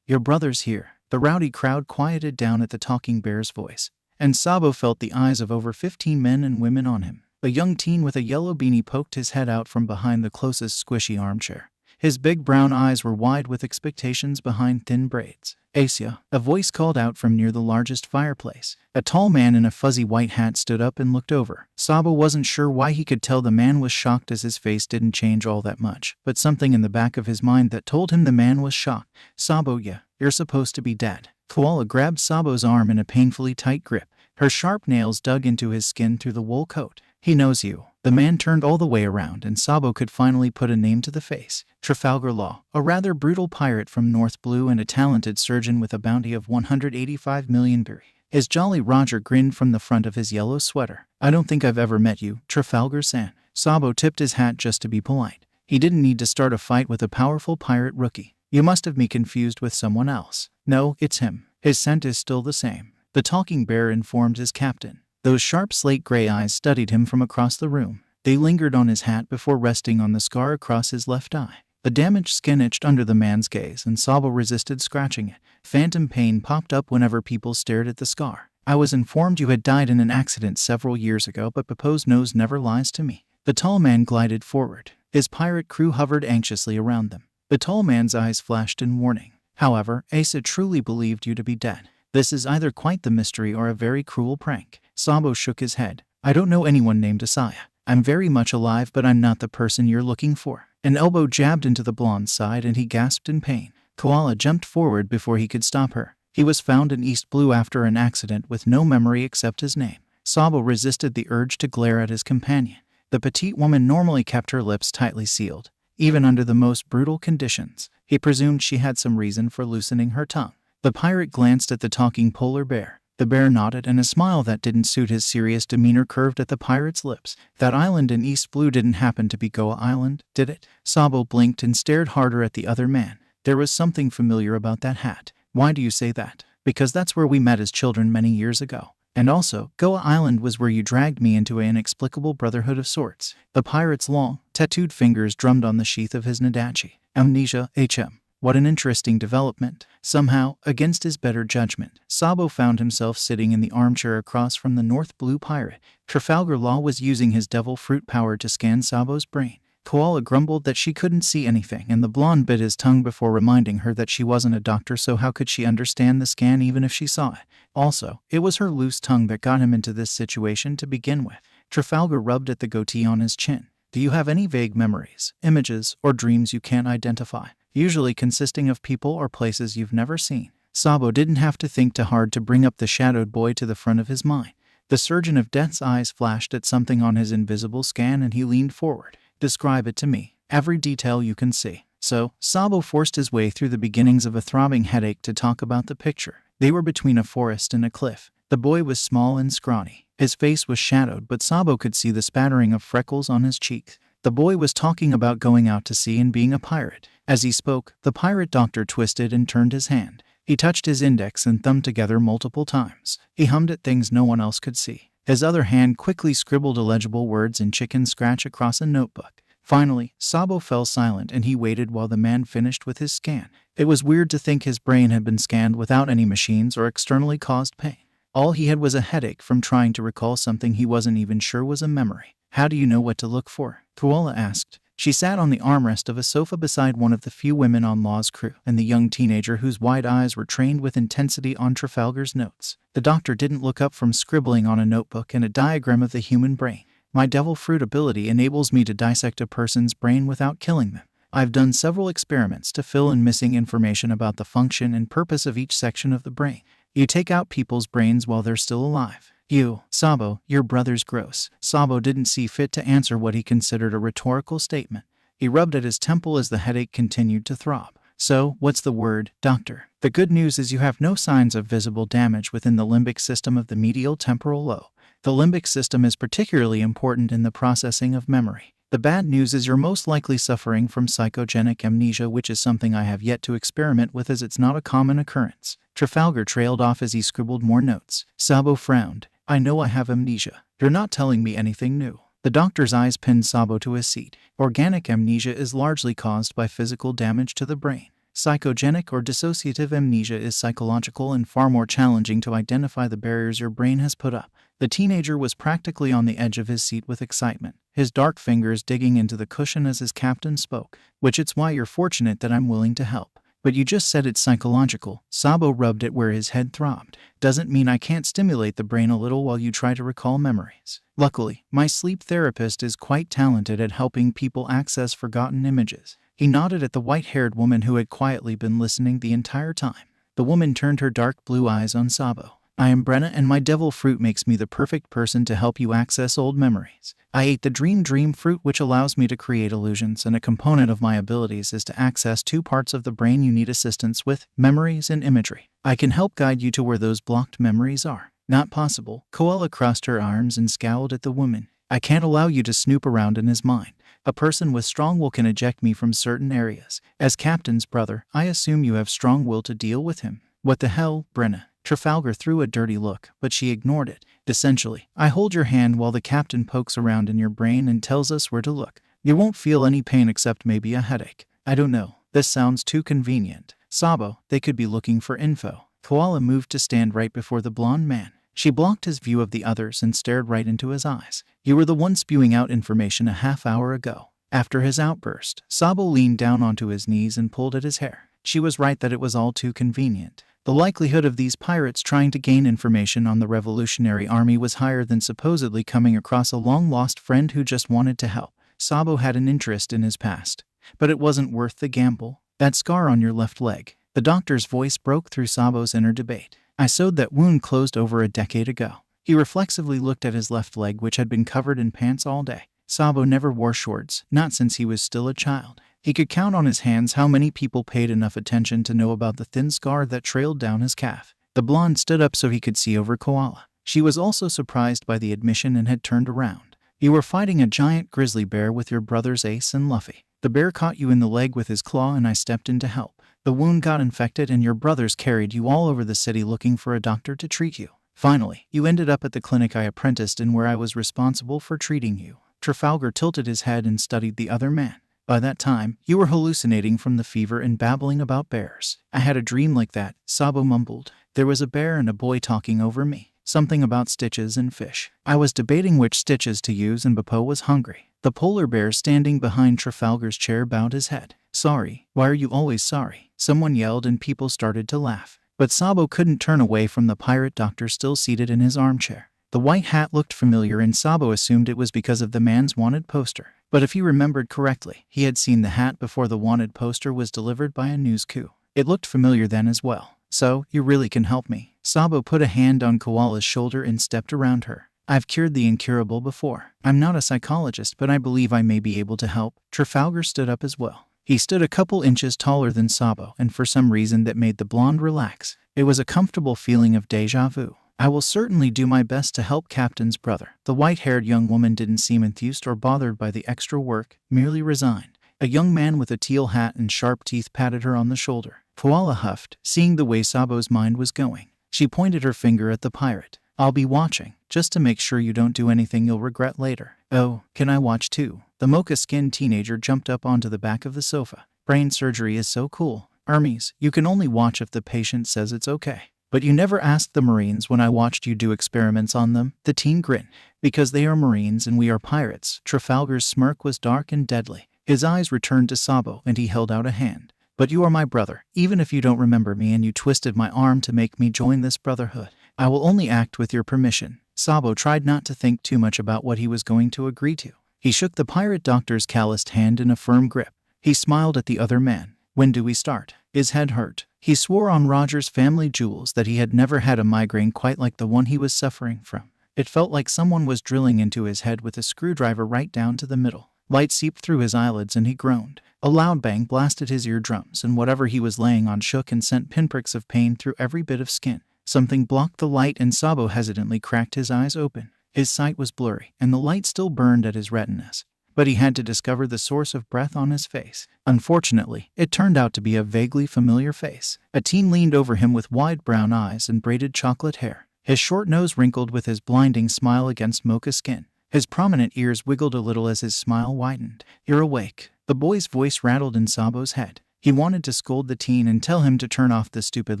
your brother's here. The rowdy crowd quieted down at the talking bear's voice, and Sabo felt the eyes of over 15 men and women on him. A young teen with a yellow beanie poked his head out from behind the closest squishy armchair. His big brown eyes were wide with expectations behind thin braids. Asia, a voice called out from near the largest fireplace. A tall man in a fuzzy white hat stood up and looked over. Sabo wasn't sure why he could tell the man was shocked, as his face didn't change all that much, but something in the back of his mind that told him the man was shocked. Sabo, yeah, you're supposed to be dead. Koala grabbed Sabo's arm in a painfully tight grip. Her sharp nails dug into his skin through the wool coat. He knows you. The man turned all the way around and Sabo could finally put a name to the face. Trafalgar Law, a rather brutal pirate from North Blue and a talented surgeon with a bounty of 185 million berry. His Jolly Roger grinned from the front of his yellow sweater. I don't think I've ever met you, Trafalgar-san. Sabo tipped his hat just to be polite. He didn't need to start a fight with a powerful pirate rookie. You must have me confused with someone else. No, it's him. His scent is still the same. The talking bear informed his captain. Those sharp slate-gray eyes studied him from across the room. They lingered on his hat before resting on the scar across his left eye. The damaged skin itched under the man's gaze, and Sabo resisted scratching it. Phantom pain popped up whenever people stared at the scar. I was informed you had died in an accident several years ago, but Popo's nose never lies to me. The tall man glided forward. His pirate crew hovered anxiously around them. The tall man's eyes flashed in warning. However, Asa truly believed you to be dead. This is either quite the mystery or a very cruel prank. Sabo shook his head. I don't know anyone named Asaya. I'm very much alive, but I'm not the person you're looking for. An elbow jabbed into the blonde's side and he gasped in pain. Koala jumped forward before he could stop her. He was found in East Blue after an accident with no memory except his name. Sabo resisted the urge to glare at his companion. The petite woman normally kept her lips tightly sealed, even under the most brutal conditions. He presumed she had some reason for loosening her tongue. The pirate glanced at the talking polar bear. The bear nodded, and a smile that didn't suit his serious demeanor curved at the pirate's lips. That island in East Blue didn't happen to be Goa Island, did it? Sabo blinked and stared harder at the other man. There was something familiar about that hat. Why do you say that? Because that's where we met as children many years ago. And also, Goa Island was where you dragged me into an inexplicable brotherhood of sorts. The pirate's long, tattooed fingers drummed on the sheath of his Nadachi. Amnesia, HM. What an interesting development. Somehow, against his better judgment, Sabo found himself sitting in the armchair across from the North Blue pirate. Trafalgar Law was using his devil fruit power to scan Sabo's brain. Koala grumbled that she couldn't see anything, and the blonde bit his tongue before reminding her that she wasn't a doctor, so how could she understand the scan even if she saw it? Also, it was her loose tongue that got him into this situation to begin with. Trafalgar rubbed at the goatee on his chin. Do you have any vague memories, images, or dreams you can't identify? Usually consisting of people or places you've never seen. Sabo didn't have to think too hard to bring up the shadowed boy to the front of his mind. The surgeon of death's eyes flashed at something on his invisible scan and he leaned forward. Describe it to me. Every detail you can see. So, Sabo forced his way through the beginnings of a throbbing headache to talk about the picture. They were between a forest and a cliff. The boy was small and scrawny. His face was shadowed, but Sabo could see the spattering of freckles on his cheeks. The boy was talking about going out to sea and being a pirate. As he spoke, the pirate doctor twisted and turned his hand. He touched his index and thumb together multiple times. He hummed at things no one else could see. His other hand quickly scribbled illegible words in chicken scratch across a notebook. Finally, Sabo fell silent and he waited while the man finished with his scan. It was weird to think his brain had been scanned without any machines or externally caused pain. All he had was a headache from trying to recall something he wasn't even sure was a memory. How do you know what to look for? Koala asked. She sat on the armrest of a sofa beside one of the few women on Law's crew and the young teenager whose wide eyes were trained with intensity on Trafalgar's notes. The doctor didn't look up from scribbling on a notebook and a diagram of the human brain. My devil fruit ability enables me to dissect a person's brain without killing them. I've done several experiments to fill in missing information about the function and purpose of each section of the brain. You take out people's brains while they're still alive. You, Sabo, your brother's gross. Sabo didn't see fit to answer what he considered a rhetorical statement. He rubbed at his temple as the headache continued to throb. So, what's the word, doctor? The good news is you have no signs of visible damage within the limbic system of the medial temporal lobe. The limbic system is particularly important in the processing of memory. The bad news is you're most likely suffering from psychogenic amnesia, which is something I have yet to experiment with as it's not a common occurrence. Trafalgar trailed off as he scribbled more notes. Sabo frowned. I know I have amnesia. You're not telling me anything new. The doctor's eyes pinned Sabo to his seat. Organic amnesia is largely caused by physical damage to the brain. Psychogenic or dissociative amnesia is psychological and far more challenging to identify the barriers your brain has put up. The teenager was practically on the edge of his seat with excitement, his dark fingers digging into the cushion as his captain spoke. Which it's why you're fortunate that I'm willing to help. But you just said it's psychological. Sabo rubbed at where his head throbbed. Doesn't mean I can't stimulate the brain a little while you try to recall memories. Luckily, my sleep therapist is quite talented at helping people access forgotten images. He nodded at the white-haired woman who had quietly been listening the entire time. The woman turned her dark blue eyes on Sabo. I am Brenna, and my devil fruit makes me the perfect person to help you access old memories. I ate the dream fruit, which allows me to create illusions, and a component of my abilities is to access two parts of the brain you need assistance with, memories and imagery. I can help guide you to where those blocked memories are. Not possible. Koala crossed her arms and scowled at the woman. I can't allow you to snoop around in his mind. A person with strong will can eject me from certain areas. As Captain's brother, I assume you have strong will to deal with him. What the hell, Brenna? Trafalgar threw a dirty look, but she ignored it. Essentially, I hold your hand while the captain pokes around in your brain and tells us where to look. You won't feel any pain except maybe a headache. I don't know. This sounds too convenient. Sabo, they could be looking for info. Koala moved to stand right before the blonde man. She blocked his view of the others and stared right into his eyes. You were the one spewing out information a half hour ago. After his outburst, Sabo leaned down onto his knees and pulled at his hair. She was right that it was all too convenient. The likelihood of these pirates trying to gain information on the Revolutionary Army was higher than supposedly coming across a long-lost friend who just wanted to help. Sabo had an interest in his past, but it wasn't worth the gamble. That scar on your left leg. The doctor's voice broke through Sabo's inner debate. I sewed that wound closed over a decade ago. He reflexively looked at his left leg, which had been covered in pants all day. Sabo never wore shorts, not since he was still a child. He could count on his hands how many people paid enough attention to know about the thin scar that trailed down his calf. The blonde stood up so he could see over Koala. She was also surprised by the admission and had turned around. You were fighting a giant grizzly bear with your brothers Ace and Luffy. The bear caught you in the leg with his claw and I stepped in to help. The wound got infected and your brothers carried you all over the city looking for a doctor to treat you. Finally, you ended up at the clinic I apprenticed in where I was responsible for treating you. Trafalgar tilted his head and studied the other man. By that time, you were hallucinating from the fever and babbling about bears. I had a dream like that, Sabo mumbled. There was a bear and a boy talking over me. Something about stitches and fish. I was debating which stitches to use and Bapo was hungry. The polar bear standing behind Trafalgar's chair bowed his head. Sorry. Why are you always sorry? Someone yelled and people started to laugh. But Sabo couldn't turn away from the pirate doctor still seated in his armchair. The white hat looked familiar and Sabo assumed it was because of the man's wanted poster. But if he remembered correctly, he had seen the hat before the wanted poster was delivered by a news coup. It looked familiar then as well. So, you really can help me. Sabo put a hand on Koala's shoulder and stepped around her. I've cured the incurable before. I'm not a psychologist, but I believe I may be able to help. Trafalgar stood up as well. He stood a couple inches taller than Sabo, and for some reason that made the blonde relax. It was a comfortable feeling of déjà vu. I will certainly do my best to help Captain's brother. The white-haired young woman didn't seem enthused or bothered by the extra work, merely resigned. A young man with a teal hat and sharp teeth patted her on the shoulder. Koala huffed, seeing the way Sabo's mind was going. She pointed her finger at the pirate. I'll be watching, just to make sure you don't do anything you'll regret later. Oh, can I watch too? The mocha-skinned teenager jumped up onto the back of the sofa. Brain surgery is so cool. Hermes, you can only watch if the patient says it's okay. But you never asked the Marines when I watched you do experiments on them. The teen grinned. Because they are Marines and we are pirates. Trafalgar's smirk was dark and deadly. His eyes returned to Sabo and he held out a hand. But you are my brother, even if you don't remember me and you twisted my arm to make me join this brotherhood. I will only act with your permission. Sabo tried not to think too much about what he was going to agree to. He shook the pirate doctor's calloused hand in a firm grip. He smiled at the other man. When do we start? His head hurt. He swore on Roger's family jewels that he had never had a migraine quite like the one he was suffering from. It felt like someone was drilling into his head with a screwdriver right down to the middle. Light seeped through his eyelids and he groaned. A loud bang blasted his eardrums and whatever he was laying on shook and sent pinpricks of pain through every bit of skin. Something blocked the light and Sabo hesitantly cracked his eyes open. His sight was blurry and the light still burned at his retinas. But he had to discover the source of breath on his face. Unfortunately, it turned out to be a vaguely familiar face. A teen leaned over him with wide brown eyes and braided chocolate hair. His short nose wrinkled with his blinding smile against mocha skin. His prominent ears wiggled a little as his smile widened. You're awake. The boy's voice rattled in Sabo's head. He wanted to scold the teen and tell him to turn off the stupid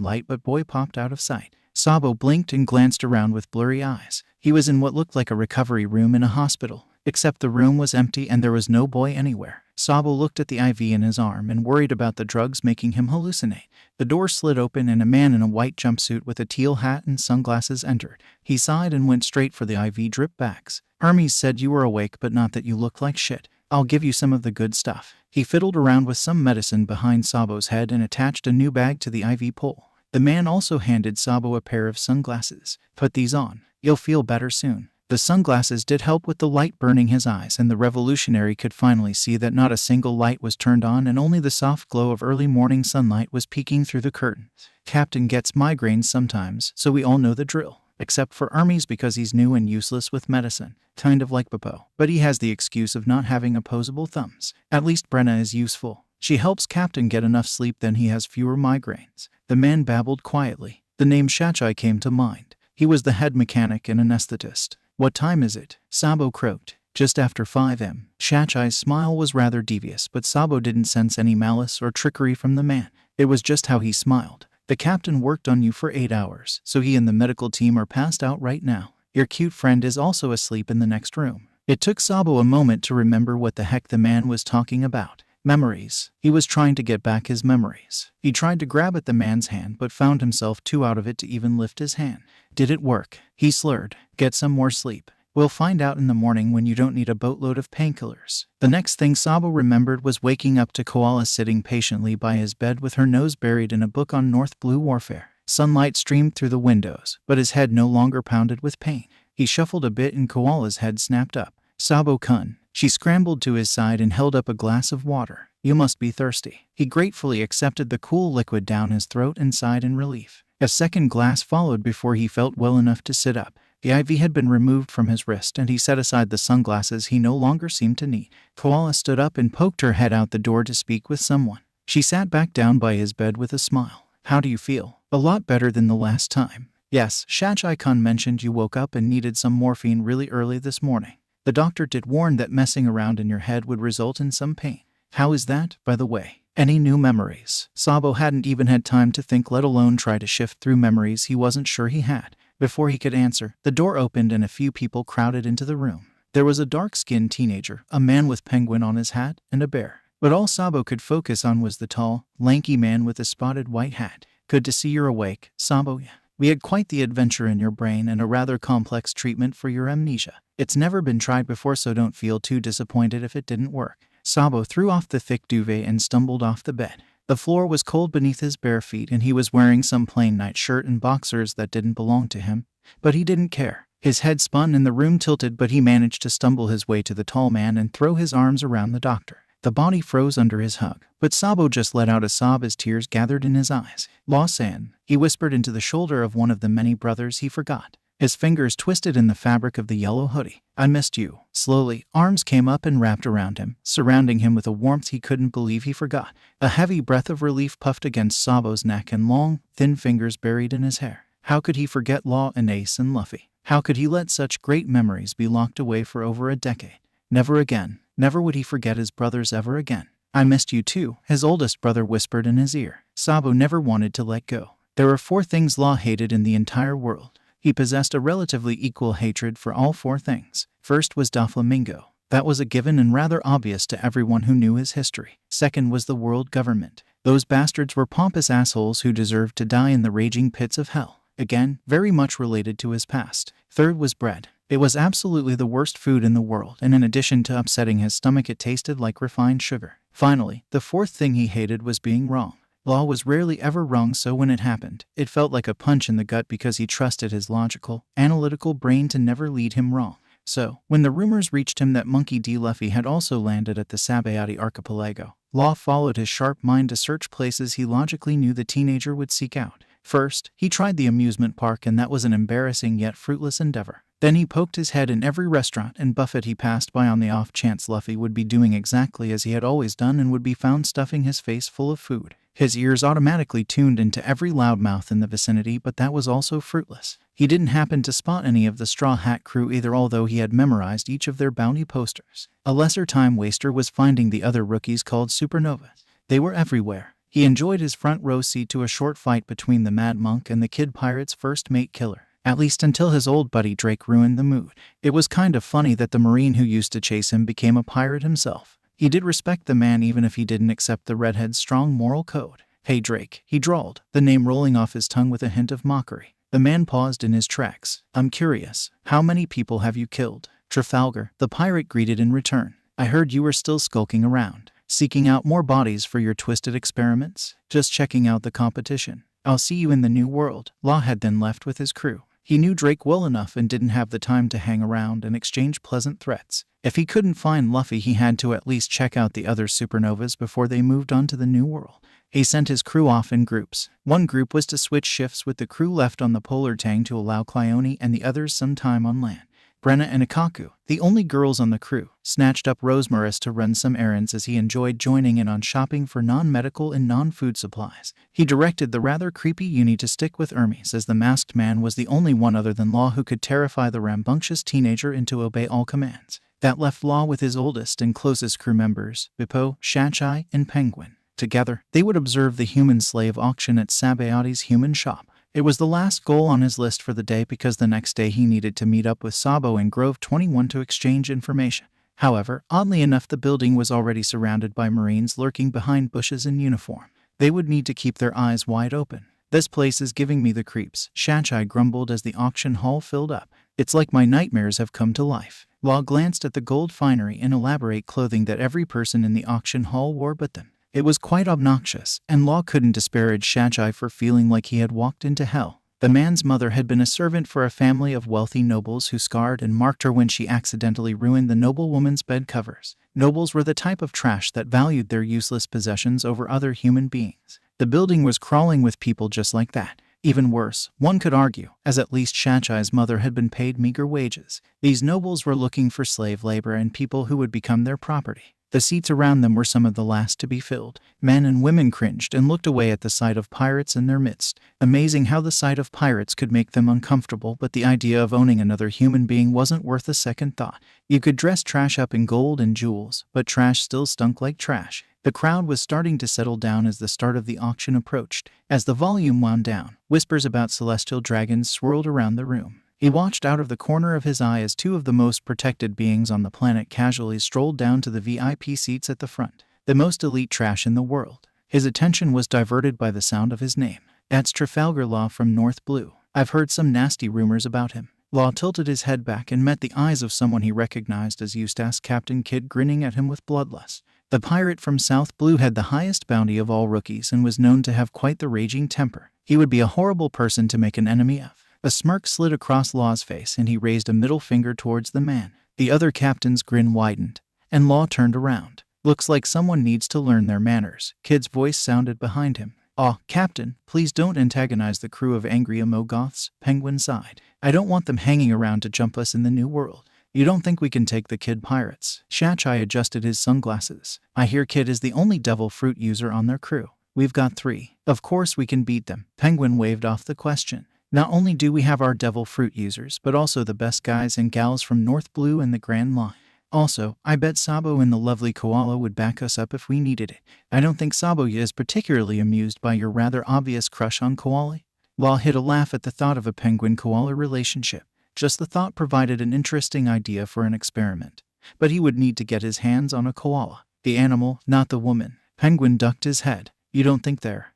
light, but boy popped out of sight. Sabo blinked and glanced around with blurry eyes. He was in what looked like a recovery room in a hospital. Except the room was empty and there was no boy anywhere. Sabo looked at the IV in his arm and worried about the drugs making him hallucinate. The door slid open and a man in a white jumpsuit with a teal hat and sunglasses entered. He sighed and went straight for the IV drip bags. Hermes said you were awake but not that you looked like shit. I'll give you some of the good stuff. He fiddled around with some medicine behind Sabo's head and attached a new bag to the IV pole. The man also handed Sabo a pair of sunglasses. Put these on. You'll feel better soon. The sunglasses did help with the light burning his eyes, and the revolutionary could finally see that not a single light was turned on and only the soft glow of early morning sunlight was peeking through the curtains. Captain gets migraines sometimes, so we all know the drill. Except for Hermes because he's new and useless with medicine. Kind of like Popo. But he has the excuse of not having opposable thumbs. At least Brenna is useful. She helps Captain get enough sleep, then he has fewer migraines. The man babbled quietly. The name Shachai came to mind. He was the head mechanic and anesthetist. What time is it? Sabo croaked. Just after 5 a.m. Shachai's smile was rather devious, but Sabo didn't sense any malice or trickery from the man. It was just how he smiled. The captain worked on you for 8 hours, so he and the medical team are passed out right now. Your cute friend is also asleep in the next room. It took Sabo a moment to remember what the heck the man was talking about. Memories. He was trying to get back his memories. He tried to grab at the man's hand but found himself too out of it to even lift his hand. Did it work? He slurred. Get some more sleep. We'll find out in the morning when you don't need a boatload of painkillers. The next thing Sabo remembered was waking up to Koala sitting patiently by his bed with her nose buried in a book on North Blue warfare. Sunlight streamed through the windows, but his head no longer pounded with pain. He shuffled a bit and Koala's head snapped up. Sabo-kun. She scrambled to his side and held up a glass of water. You must be thirsty. He gratefully accepted the cool liquid down his throat and sighed in relief. A second glass followed before he felt well enough to sit up. The IV had been removed from his wrist and he set aside the sunglasses he no longer seemed to need. Koala stood up and poked her head out the door to speak with someone. She sat back down by his bed with a smile. How do you feel? A lot better than the last time. Yes, Shachai-kun mentioned you woke up and needed some morphine really early this morning. The doctor did warn that messing around in your head would result in some pain. How is that, by the way? Any new memories? Sabo hadn't even had time to think, let alone try to shift through memories he wasn't sure he had. Before he could answer, the door opened and a few people crowded into the room. There was a dark-skinned teenager, a man with penguin on his hat, and a bear. But all Sabo could focus on was the tall, lanky man with a spotted white hat. Good to see you're awake, Sabo. We had quite the adventure in your brain and a rather complex treatment for your amnesia. It's never been tried before, so don't feel too disappointed if it didn't work. Sabo threw off the thick duvet and stumbled off the bed. The floor was cold beneath his bare feet and he was wearing some plain nightshirt and boxers that didn't belong to him. But he didn't care. His head spun and the room tilted, but he managed to stumble his way to the tall man and throw his arms around the doctor. The body froze under his hug, but Sabo just let out a sob as tears gathered in his eyes. Law-san, he whispered into the shoulder of one of the many brothers he forgot. His fingers twisted in the fabric of the yellow hoodie. I missed you. Slowly, arms came up and wrapped around him, surrounding him with a warmth he couldn't believe he forgot. A heavy breath of relief puffed against Sabo's neck and long, thin fingers buried in his hair. How could he forget Law and Ace and Luffy? How could he let such great memories be locked away for over a decade? Never again. Never would he forget his brothers ever again. I missed you too, his oldest brother whispered in his ear. Sabo never wanted to let go. There were 4 things Law hated in the entire world. He possessed a relatively equal hatred for all 4 things. First was Doflamingo. That was a given and rather obvious to everyone who knew his history. Second was the world government. Those bastards were pompous assholes who deserved to die in the raging pits of hell. Again, very much related to his past. Third was bread. It was absolutely the worst food in the world, and in addition to upsetting his stomach, it tasted like refined sugar. Finally, the 4th thing he hated was being wrong. Law was rarely ever wrong, so when it happened, it felt like a punch in the gut because he trusted his logical, analytical brain to never lead him wrong. So, when the rumors reached him that Monkey D. Luffy had also landed at the Sabayati archipelago, Law followed his sharp mind to search places he logically knew the teenager would seek out. First, he tried the amusement park, and that was an embarrassing yet fruitless endeavor. Then he poked his head in every restaurant and buffet he passed by on the off chance Luffy would be doing exactly as he had always done and would be found stuffing his face full of food. His ears automatically tuned into every loudmouth in the vicinity, but that was also fruitless. He didn't happen to spot any of the Straw Hat crew either, although he had memorized each of their bounty posters. A lesser time waster was finding the other rookies called Supernovas. They were everywhere. He enjoyed his front row seat to a short fight between the Mad Monk and the Kid Pirate's first mate killer. At least until his old buddy Drake ruined the mood. It was kind of funny that the Marine who used to chase him became a pirate himself. He did respect the man even if he didn't accept the redhead's strong moral code. Hey Drake, he drawled, the name rolling off his tongue with a hint of mockery. The man paused in his tracks. I'm curious, how many people have you killed? Trafalgar, the pirate greeted in return. I heard you were still skulking around, seeking out more bodies for your twisted experiments? Just checking out the competition. I'll see you in the new world. Law had then left with his crew. He knew Drake well enough and didn't have the time to hang around and exchange pleasant threats. If he couldn't find Luffy, he had to at least check out the other supernovas before they moved on to the new world. He sent his crew off in groups. One group was to switch shifts with the crew left on the polar tang to allow Cleone and the others some time on land. Brenna and Ikaku, the only girls on the crew, snatched up Rosemaris to run some errands as he enjoyed joining in on shopping for non-medical and non-food supplies. He directed the rather creepy Uni to stick with Hermes, as the masked man was the only one other than Law who could terrify the rambunctious teenager into obey all commands. That left Law with his oldest and closest crew members, Bippo, Shachai, and Penguin. Together, they would observe the human slave auction at Sabaotti's human shop. It was the last goal on his list for the day because the next day he needed to meet up with Sabo in Grove 21 to exchange information. However, oddly enough, the building was already surrounded by Marines lurking behind bushes in uniform. They would need to keep their eyes wide open. "This place is giving me the creeps," Shachai grumbled as the auction hall filled up. "It's like my nightmares have come to life." Law glanced at the gold finery and elaborate clothing that every person in the auction hall wore but them. It was quite obnoxious, and Law couldn't disparage Shachai for feeling like he had walked into hell. The man's mother had been a servant for a family of wealthy nobles who scarred and marked her when she accidentally ruined the noblewoman's bed covers. Nobles were the type of trash that valued their useless possessions over other human beings. The building was crawling with people just like that. Even worse, one could argue, as at least Shachai's mother had been paid meager wages. These nobles were looking for slave labor and people who would become their property. The seats around them were some of the last to be filled. Men and women cringed and looked away at the sight of pirates in their midst. Amazing how the sight of pirates could make them uncomfortable, but the idea of owning another human being wasn't worth a second thought. You could dress trash up in gold and jewels, but trash still stunk like trash. The crowd was starting to settle down as the start of the auction approached. As the volume wound down, whispers about celestial dragons swirled around the room. He watched out of the corner of his eye as two of the most protected beings on the planet casually strolled down to the VIP seats at the front. The most elite trash in the world. His attention was diverted by the sound of his name. "That's Trafalgar Law from North Blue. I've heard some nasty rumors about him." Law tilted his head back and met the eyes of someone he recognized as Eustace Captain Kidd grinning at him with bloodlust. The pirate from South Blue had the highest bounty of all rookies and was known to have quite the raging temper. He would be a horrible person to make an enemy of. A smirk slid across Law's face and he raised a middle finger towards the man. The other captain's grin widened, and Law turned around. "Looks like someone needs to learn their manners." Kidd's voice sounded behind him. "Aw, Captain, please don't antagonize the crew of angry Emogoths," Penguin sighed. "I don't want them hanging around to jump us in the new world." "You don't think we can take the Kidd pirates?" Shachai adjusted his sunglasses. "I hear Kidd is the only devil fruit user on their crew. We've got 3. Of course we can beat them." Penguin waved off the question. "Not only do we have our devil fruit users, but also the best guys and gals from North Blue and the Grand Line. Also, I bet Sabo and the lovely koala would back us up if we needed it. I don't think Sabo is particularly amused by your rather obvious crush on koala." Law hid a laugh at the thought of a penguin-koala relationship. Just the thought provided an interesting idea for an experiment. But he would need to get his hands on a koala. The animal, not the woman. Penguin ducked his head. "You don't think they're,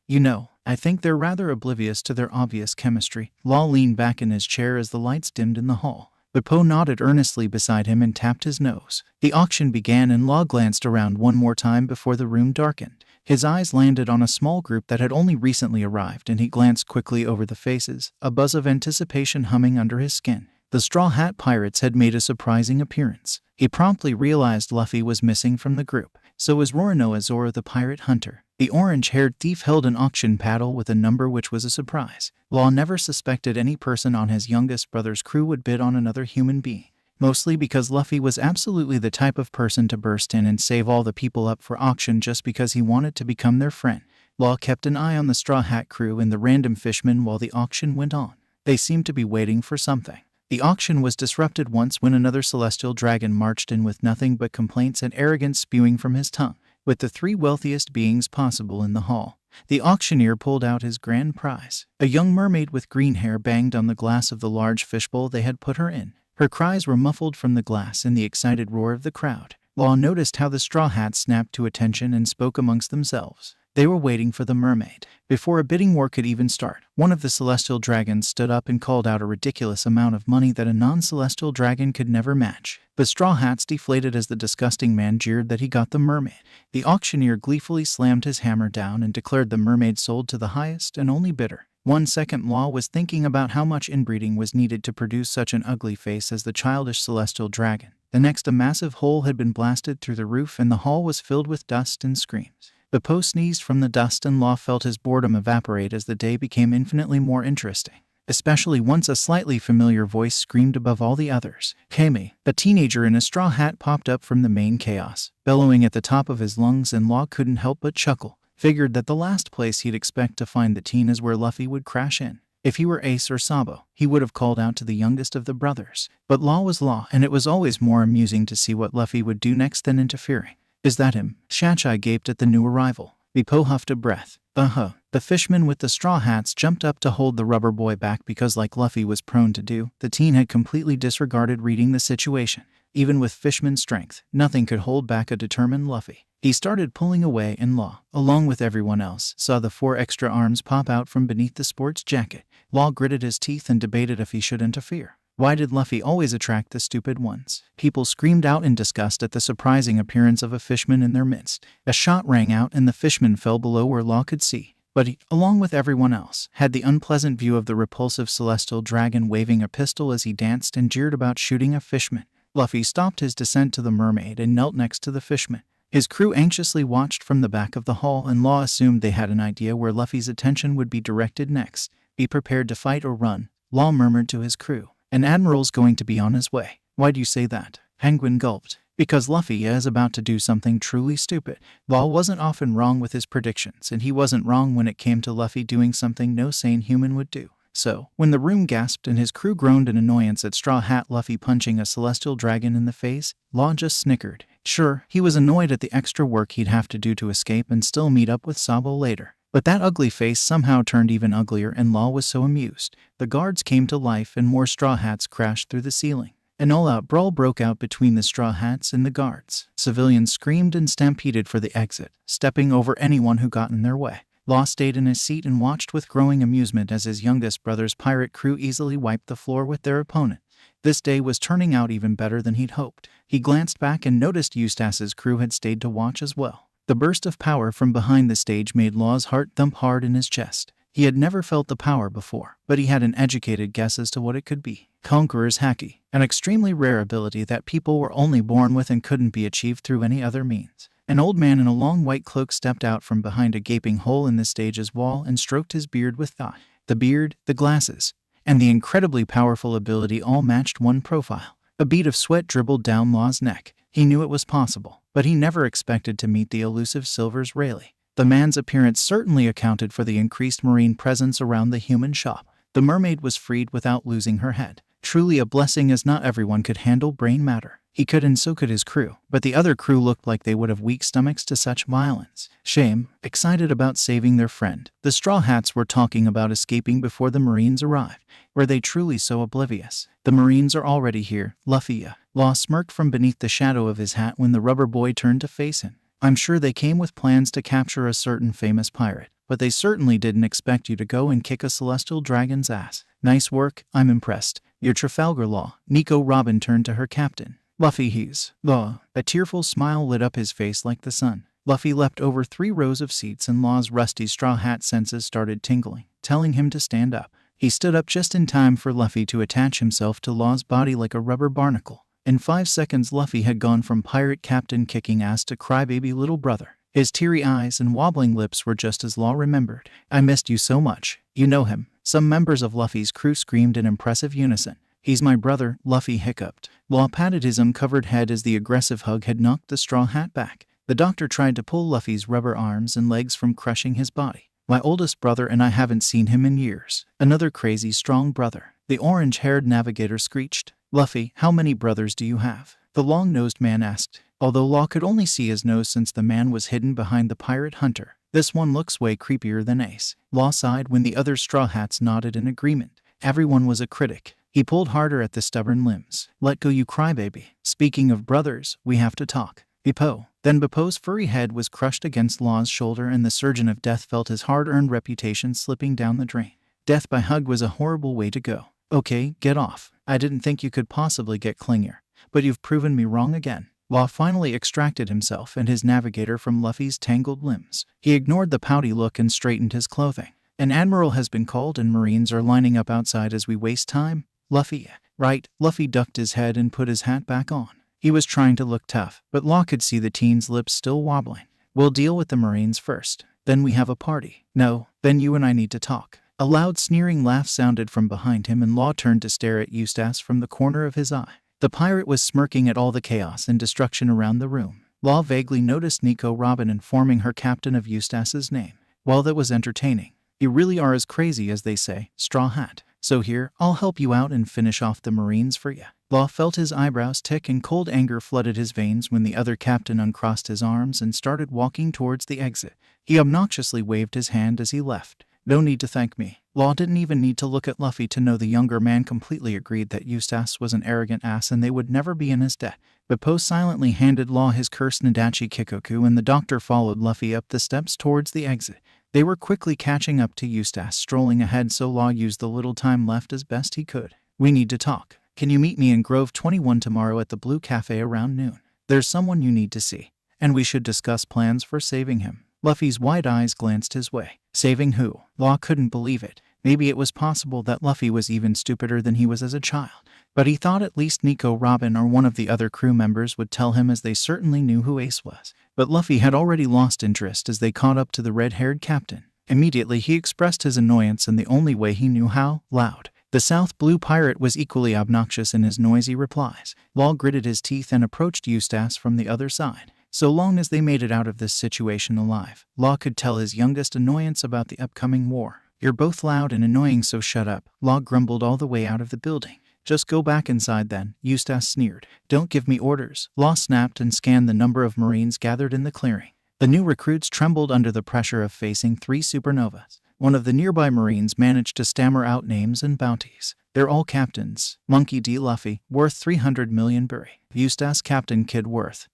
I think they're rather oblivious to their obvious chemistry." Law leaned back in his chair as the lights dimmed in the hall. But Poe nodded earnestly beside him and tapped his nose. The auction began and Law glanced around one more time before the room darkened. His eyes landed on a small group that had only recently arrived and he glanced quickly over the faces, a buzz of anticipation humming under his skin. The Straw Hat Pirates had made a surprising appearance. He promptly realized Luffy was missing from the group. So was Roronoa Zoro the Pirate Hunter. The orange-haired thief held an auction paddle with a number which was a surprise. Law never suspected any person on his youngest brother's crew would bid on another human being. Mostly because Luffy was absolutely the type of person to burst in and save all the people up for auction just because he wanted to become their friend. Law kept an eye on the Straw Hat crew and the random fishmen while the auction went on. They seemed to be waiting for something. The auction was disrupted once when another celestial dragon marched in with nothing but complaints and arrogance spewing from his tongue. With the 3 wealthiest beings possible in the hall, the auctioneer pulled out his grand prize. A young mermaid with green hair banged on the glass of the large fishbowl they had put her in. Her cries were muffled from the glass in the excited roar of the crowd. Law noticed how the Straw Hats snapped to attention and spoke amongst themselves. They were waiting for the mermaid. Before a bidding war could even start, one of the celestial dragons stood up and called out a ridiculous amount of money that a non-celestial dragon could never match. The straw hats deflated as the disgusting man jeered that he got the mermaid. The auctioneer gleefully slammed his hammer down and declared the mermaid sold to the highest and only bidder. 1 second Law was thinking about how much inbreeding was needed to produce such an ugly face as the childish celestial dragon. The next, a massive hole had been blasted through the roof and the hall was filled with dust and screams. The Poe sneezed from the dust and Law felt his boredom evaporate as the day became infinitely more interesting, especially once a slightly familiar voice screamed above all the others. Kame, a teenager in a straw hat, popped up from the main chaos, bellowing at the top of his lungs, and Law couldn't help but chuckle. Figured that the last place he'd expect to find the teen is where Luffy would crash in. If he were Ace or Sabo, he would have called out to the youngest of the brothers. But Law was Law, and it was always more amusing to see what Luffy would do next than interfering. Is that him? Shachai gaped at the new arrival. Poe huffed a breath. The fishman with the straw hats jumped up to hold the rubber boy back because, like Luffy was prone to do, the teen had completely disregarded reading the situation. Even with fishman strength, nothing could hold back a determined Luffy. He started pulling away, and Law, along with everyone else, saw the 4 extra arms pop out from beneath the sports jacket. Law gritted his teeth and debated if he should interfere. Why did Luffy always attract the stupid ones? People screamed out in disgust at the surprising appearance of a fishman in their midst. A shot rang out and the fishman fell below where Law could see. But he, along with everyone else, had the unpleasant view of the repulsive celestial dragon waving a pistol as he danced and jeered about shooting a fishman. Luffy stopped his descent to the mermaid and knelt next to the fishman. His crew anxiously watched from the back of the hall, and Law assumed they had an idea where Luffy's attention would be directed next. Be prepared to fight or run, Law murmured to his crew. An admiral's going to be on his way. Why do you say that? Penguin gulped. Because Luffy is about to do something truly stupid. Law wasn't often wrong with his predictions, and he wasn't wrong when it came to Luffy doing something no sane human would do. So, when the room gasped and his crew groaned in annoyance at Straw Hat Luffy punching a celestial dragon in the face, Law just snickered. Sure, he was annoyed at the extra work he'd have to do to escape and still meet up with Sabo later. But that ugly face somehow turned even uglier, and Law was so amused. The guards came to life and more straw hats crashed through the ceiling. An all-out brawl broke out between the straw hats and the guards. Civilians screamed and stampeded for the exit, stepping over anyone who got in their way. Law stayed in his seat and watched with growing amusement as his youngest brother's pirate crew easily wiped the floor with their opponent. This day was turning out even better than he'd hoped. He glanced back and noticed Eustace's crew had stayed to watch as well. The burst of power from behind the stage made Law's heart thump hard in his chest. He had never felt the power before, but he had an educated guess as to what it could be. Conqueror's Haki, an extremely rare ability that people were only born with and couldn't be achieved through any other means. An old man in a long white cloak stepped out from behind a gaping hole in the stage's wall and stroked his beard with thought. The beard, the glasses, and the incredibly powerful ability all matched one profile. A bead of sweat dribbled down Law's neck. He knew it was possible, but he never expected to meet the elusive Silver's Rayleigh. The man's appearance certainly accounted for the increased marine presence around the human shop. The mermaid was freed without losing her head. Truly a blessing, as not everyone could handle brain matter. He could, and so could his crew, but the other crew looked like they would have weak stomachs to such violence. Shame, excited about saving their friend. The Straw Hats were talking about escaping before the Marines arrived. Were they truly so oblivious? The Marines are already here, Luffy. Law smirked from beneath the shadow of his hat when the rubber boy turned to face him. I'm sure they came with plans to capture a certain famous pirate, but they certainly didn't expect you to go and kick a celestial dragon's ass. Nice work, I'm impressed. Your Trafalgar Law. Nico Robin turned to her captain. Luffy, he's Law. A tearful smile lit up his face like the sun. Luffy leapt over 3 rows of seats and Law's rusty straw hat senses started tingling, telling him to stand up. He stood up just in time for Luffy to attach himself to Law's body like a rubber barnacle. In 5 seconds, Luffy had gone from pirate captain kicking ass to crybaby little brother. His teary eyes and wobbling lips were just as Law remembered. I missed you so much. You know him. Some members of Luffy's crew screamed in impressive unison. He's my brother, Luffy hiccuped. Law patted his uncovered head as the aggressive hug had knocked the straw hat back. The doctor tried to pull Luffy's rubber arms and legs from crushing his body. My oldest brother, and I haven't seen him in years. Another crazy strong brother. The orange-haired navigator screeched. Luffy, how many brothers do you have? The long-nosed man asked, although Law could only see his nose since the man was hidden behind the pirate hunter. This one looks way creepier than Ace. Law sighed when the other straw hats nodded in agreement. Everyone was a critic. He pulled harder at the stubborn limbs. Let go, you crybaby. Speaking of brothers, we have to talk. Poe. Then Beppo's furry head was crushed against Law's shoulder and the surgeon of death felt his hard-earned reputation slipping down the drain. Death by hug was a horrible way to go. Okay, get off. I didn't think you could possibly get clingier, but you've proven me wrong again. Law finally extracted himself and his navigator from Luffy's tangled limbs. He ignored the pouty look and straightened his clothing. An admiral has been called and Marines are lining up outside as we waste time. Luffy, right? Luffy ducked his head and put his hat back on. He was trying to look tough, but Law could see the teen's lips still wobbling. We'll deal with the Marines first. Then we have a party. No, then you and I need to talk. A loud sneering laugh sounded from behind him and Law turned to stare at Eustace from the corner of his eye. The pirate was smirking at all the chaos and destruction around the room. Law vaguely noticed Nico Robin informing her captain of Eustace's name. Well, that was entertaining. You really are as crazy as they say, Straw Hat. So here, I'll help you out and finish off the Marines for you. Law felt his eyebrows tick and cold anger flooded his veins when the other captain uncrossed his arms and started walking towards the exit. He obnoxiously waved his hand as he left. No need to thank me. Law didn't even need to look at Luffy to know the younger man completely agreed that Eustace was an arrogant ass and they would never be in his debt. Beppo silently handed Law his cursed Nadachi Kikoku and the doctor followed Luffy up the steps towards the exit. They were quickly catching up to Eustace strolling ahead so Law used the little time left as best he could. We need to talk. Can you meet me in Grove 21 tomorrow at the Blue Cafe around noon? There's someone you need to see, and we should discuss plans for saving him. Luffy's wide eyes glanced his way. Saving who? Law couldn't believe it. Maybe it was possible that Luffy was even stupider than he was as a child. But he thought at least Nico Robin or one of the other crew members would tell him as they certainly knew who Ace was. But Luffy had already lost interest as they caught up to the red-haired captain. Immediately he expressed his annoyance in the only way he knew how, loud. The South Blue pirate was equally obnoxious in his noisy replies. Law gritted his teeth and approached Eustace from the other side. So long as they made it out of this situation alive, Law could tell his youngest annoyance about the upcoming war. You're both loud and annoying, so shut up, Law grumbled all the way out of the building. Just go back inside then, Eustace sneered. Don't give me orders. Law snapped and scanned the number of Marines gathered in the clearing. The new recruits trembled under the pressure of facing 3 supernovas. One of the nearby Marines managed to stammer out names and bounties. They're all captains. Monkey D. Luffy, worth 300 million Burry. Eustace Captain Kid, worth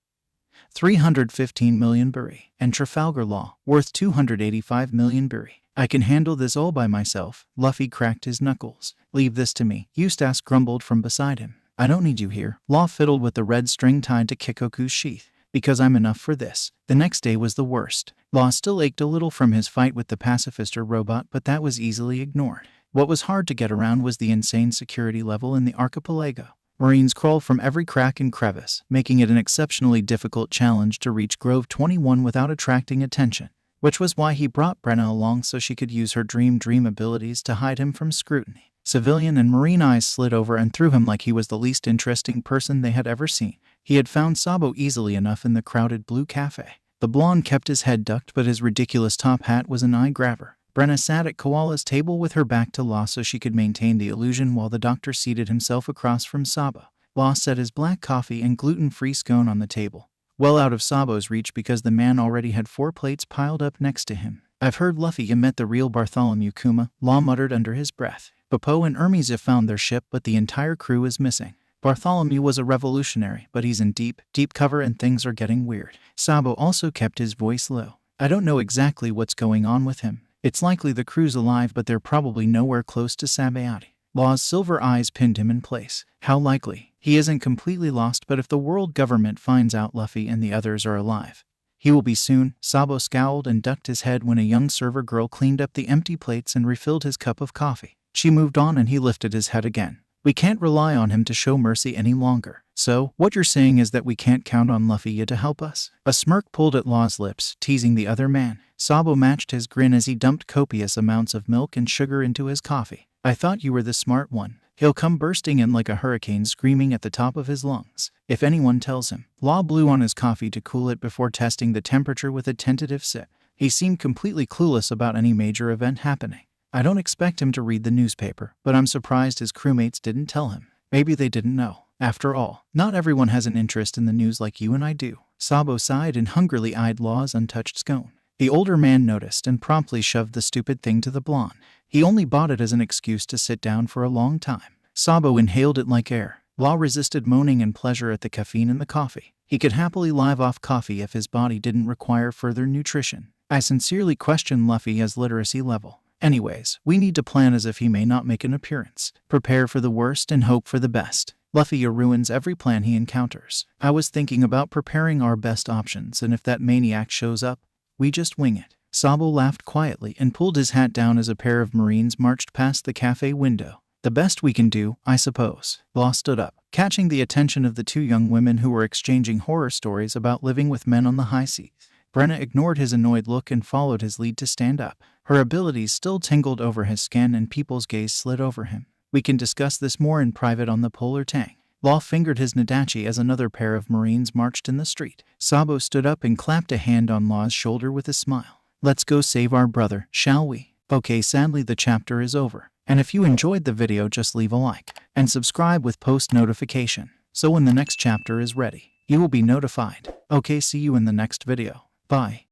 315 million Burry. And Trafalgar Law, worth 285 million Burry. I can handle this all by myself. Luffy cracked his knuckles. Leave this to me, Eustace grumbled from beside him. I don't need you here. Law fiddled with the red string tied to Kikoku's sheath. Because I'm enough for this. The next day was the worst. Law still ached a little from his fight with the pacifister robot, but that was easily ignored. What was hard to get around was the insane security level in the archipelago. Marines crawled from every crack and crevice, making it an exceptionally difficult challenge to reach Grove 21 without attracting attention. Which was why he brought Brenna along so she could use her dream abilities to hide him from scrutiny. Civilian and Marine eyes slid over and through him like he was the least interesting person they had ever seen. He had found Sabo easily enough in the crowded Blue Cafe. The blonde kept his head ducked, but his ridiculous top hat was an eye-grabber. Brenna sat at Koala's table with her back to Law so she could maintain the illusion while the doctor seated himself across from Sabo. Law set his black coffee and gluten-free scone on the table, well out of Sabo's reach because the man already had 4 plates piled up next to him. I've heard Luffy met the real Bartholomew Kuma, Law muttered under his breath. Beppo and Hermes have found their ship, but the entire crew is missing. Bartholomew was a revolutionary, but he's in deep cover and things are getting weird. Sabo also kept his voice low. I don't know exactly what's going on with him. It's likely the crew's alive, but they're probably nowhere close to Sabayati. Law's silver eyes pinned him in place. How likely? He isn't completely lost, but if the world government finds out Luffy and the others are alive, he will be soon. Sabo scowled and ducked his head when a young server girl cleaned up the empty plates and refilled his cup of coffee. She moved on and he lifted his head again. We can't rely on him to show mercy any longer. So, what you're saying is that we can't count on Luffy to help us? A smirk pulled at Law's lips, teasing the other man. Sabo matched his grin as he dumped copious amounts of milk and sugar into his coffee. I thought you were the smart one. He'll come bursting in like a hurricane, screaming at the top of his lungs if anyone tells him. Law blew on his coffee to cool it before testing the temperature with a tentative sip. He seemed completely clueless about any major event happening. I don't expect him to read the newspaper, but I'm surprised his crewmates didn't tell him. Maybe they didn't know. After all, not everyone has an interest in the news like you and I do. Sabo sighed and hungrily eyed Law's untouched scone. The older man noticed and promptly shoved the stupid thing to the blonde. He only bought it as an excuse to sit down for a long time. Sabo inhaled it like air. Law resisted moaning in pleasure at the caffeine in the coffee. He could happily live off coffee if his body didn't require further nutrition. I sincerely question Luffy's literacy level. Anyways, we need to plan as if he may not make an appearance. Prepare for the worst and hope for the best. Luffy ruins every plan he encounters. I was thinking about preparing our best options, and if that maniac shows up, we just wing it. Sabo laughed quietly and pulled his hat down as a pair of Marines marched past the cafe window. The best we can do, I suppose. Law stood up, catching the attention of the two young women who were exchanging horror stories about living with men on the high seas. Brenna ignored his annoyed look and followed his lead to stand up. Her abilities still tingled over his skin and people's gaze slid over him. We can discuss this more in private on the Polar Tang. Law fingered his Nadachi as another pair of Marines marched in the street. Sabo stood up and clapped a hand on Law's shoulder with a smile. Let's go save our brother, shall we? Okay, sadly the chapter is over. And if you enjoyed the video, just leave a like and subscribe with post notification, so when the next chapter is ready, you will be notified. Okay, see you in the next video. Bye.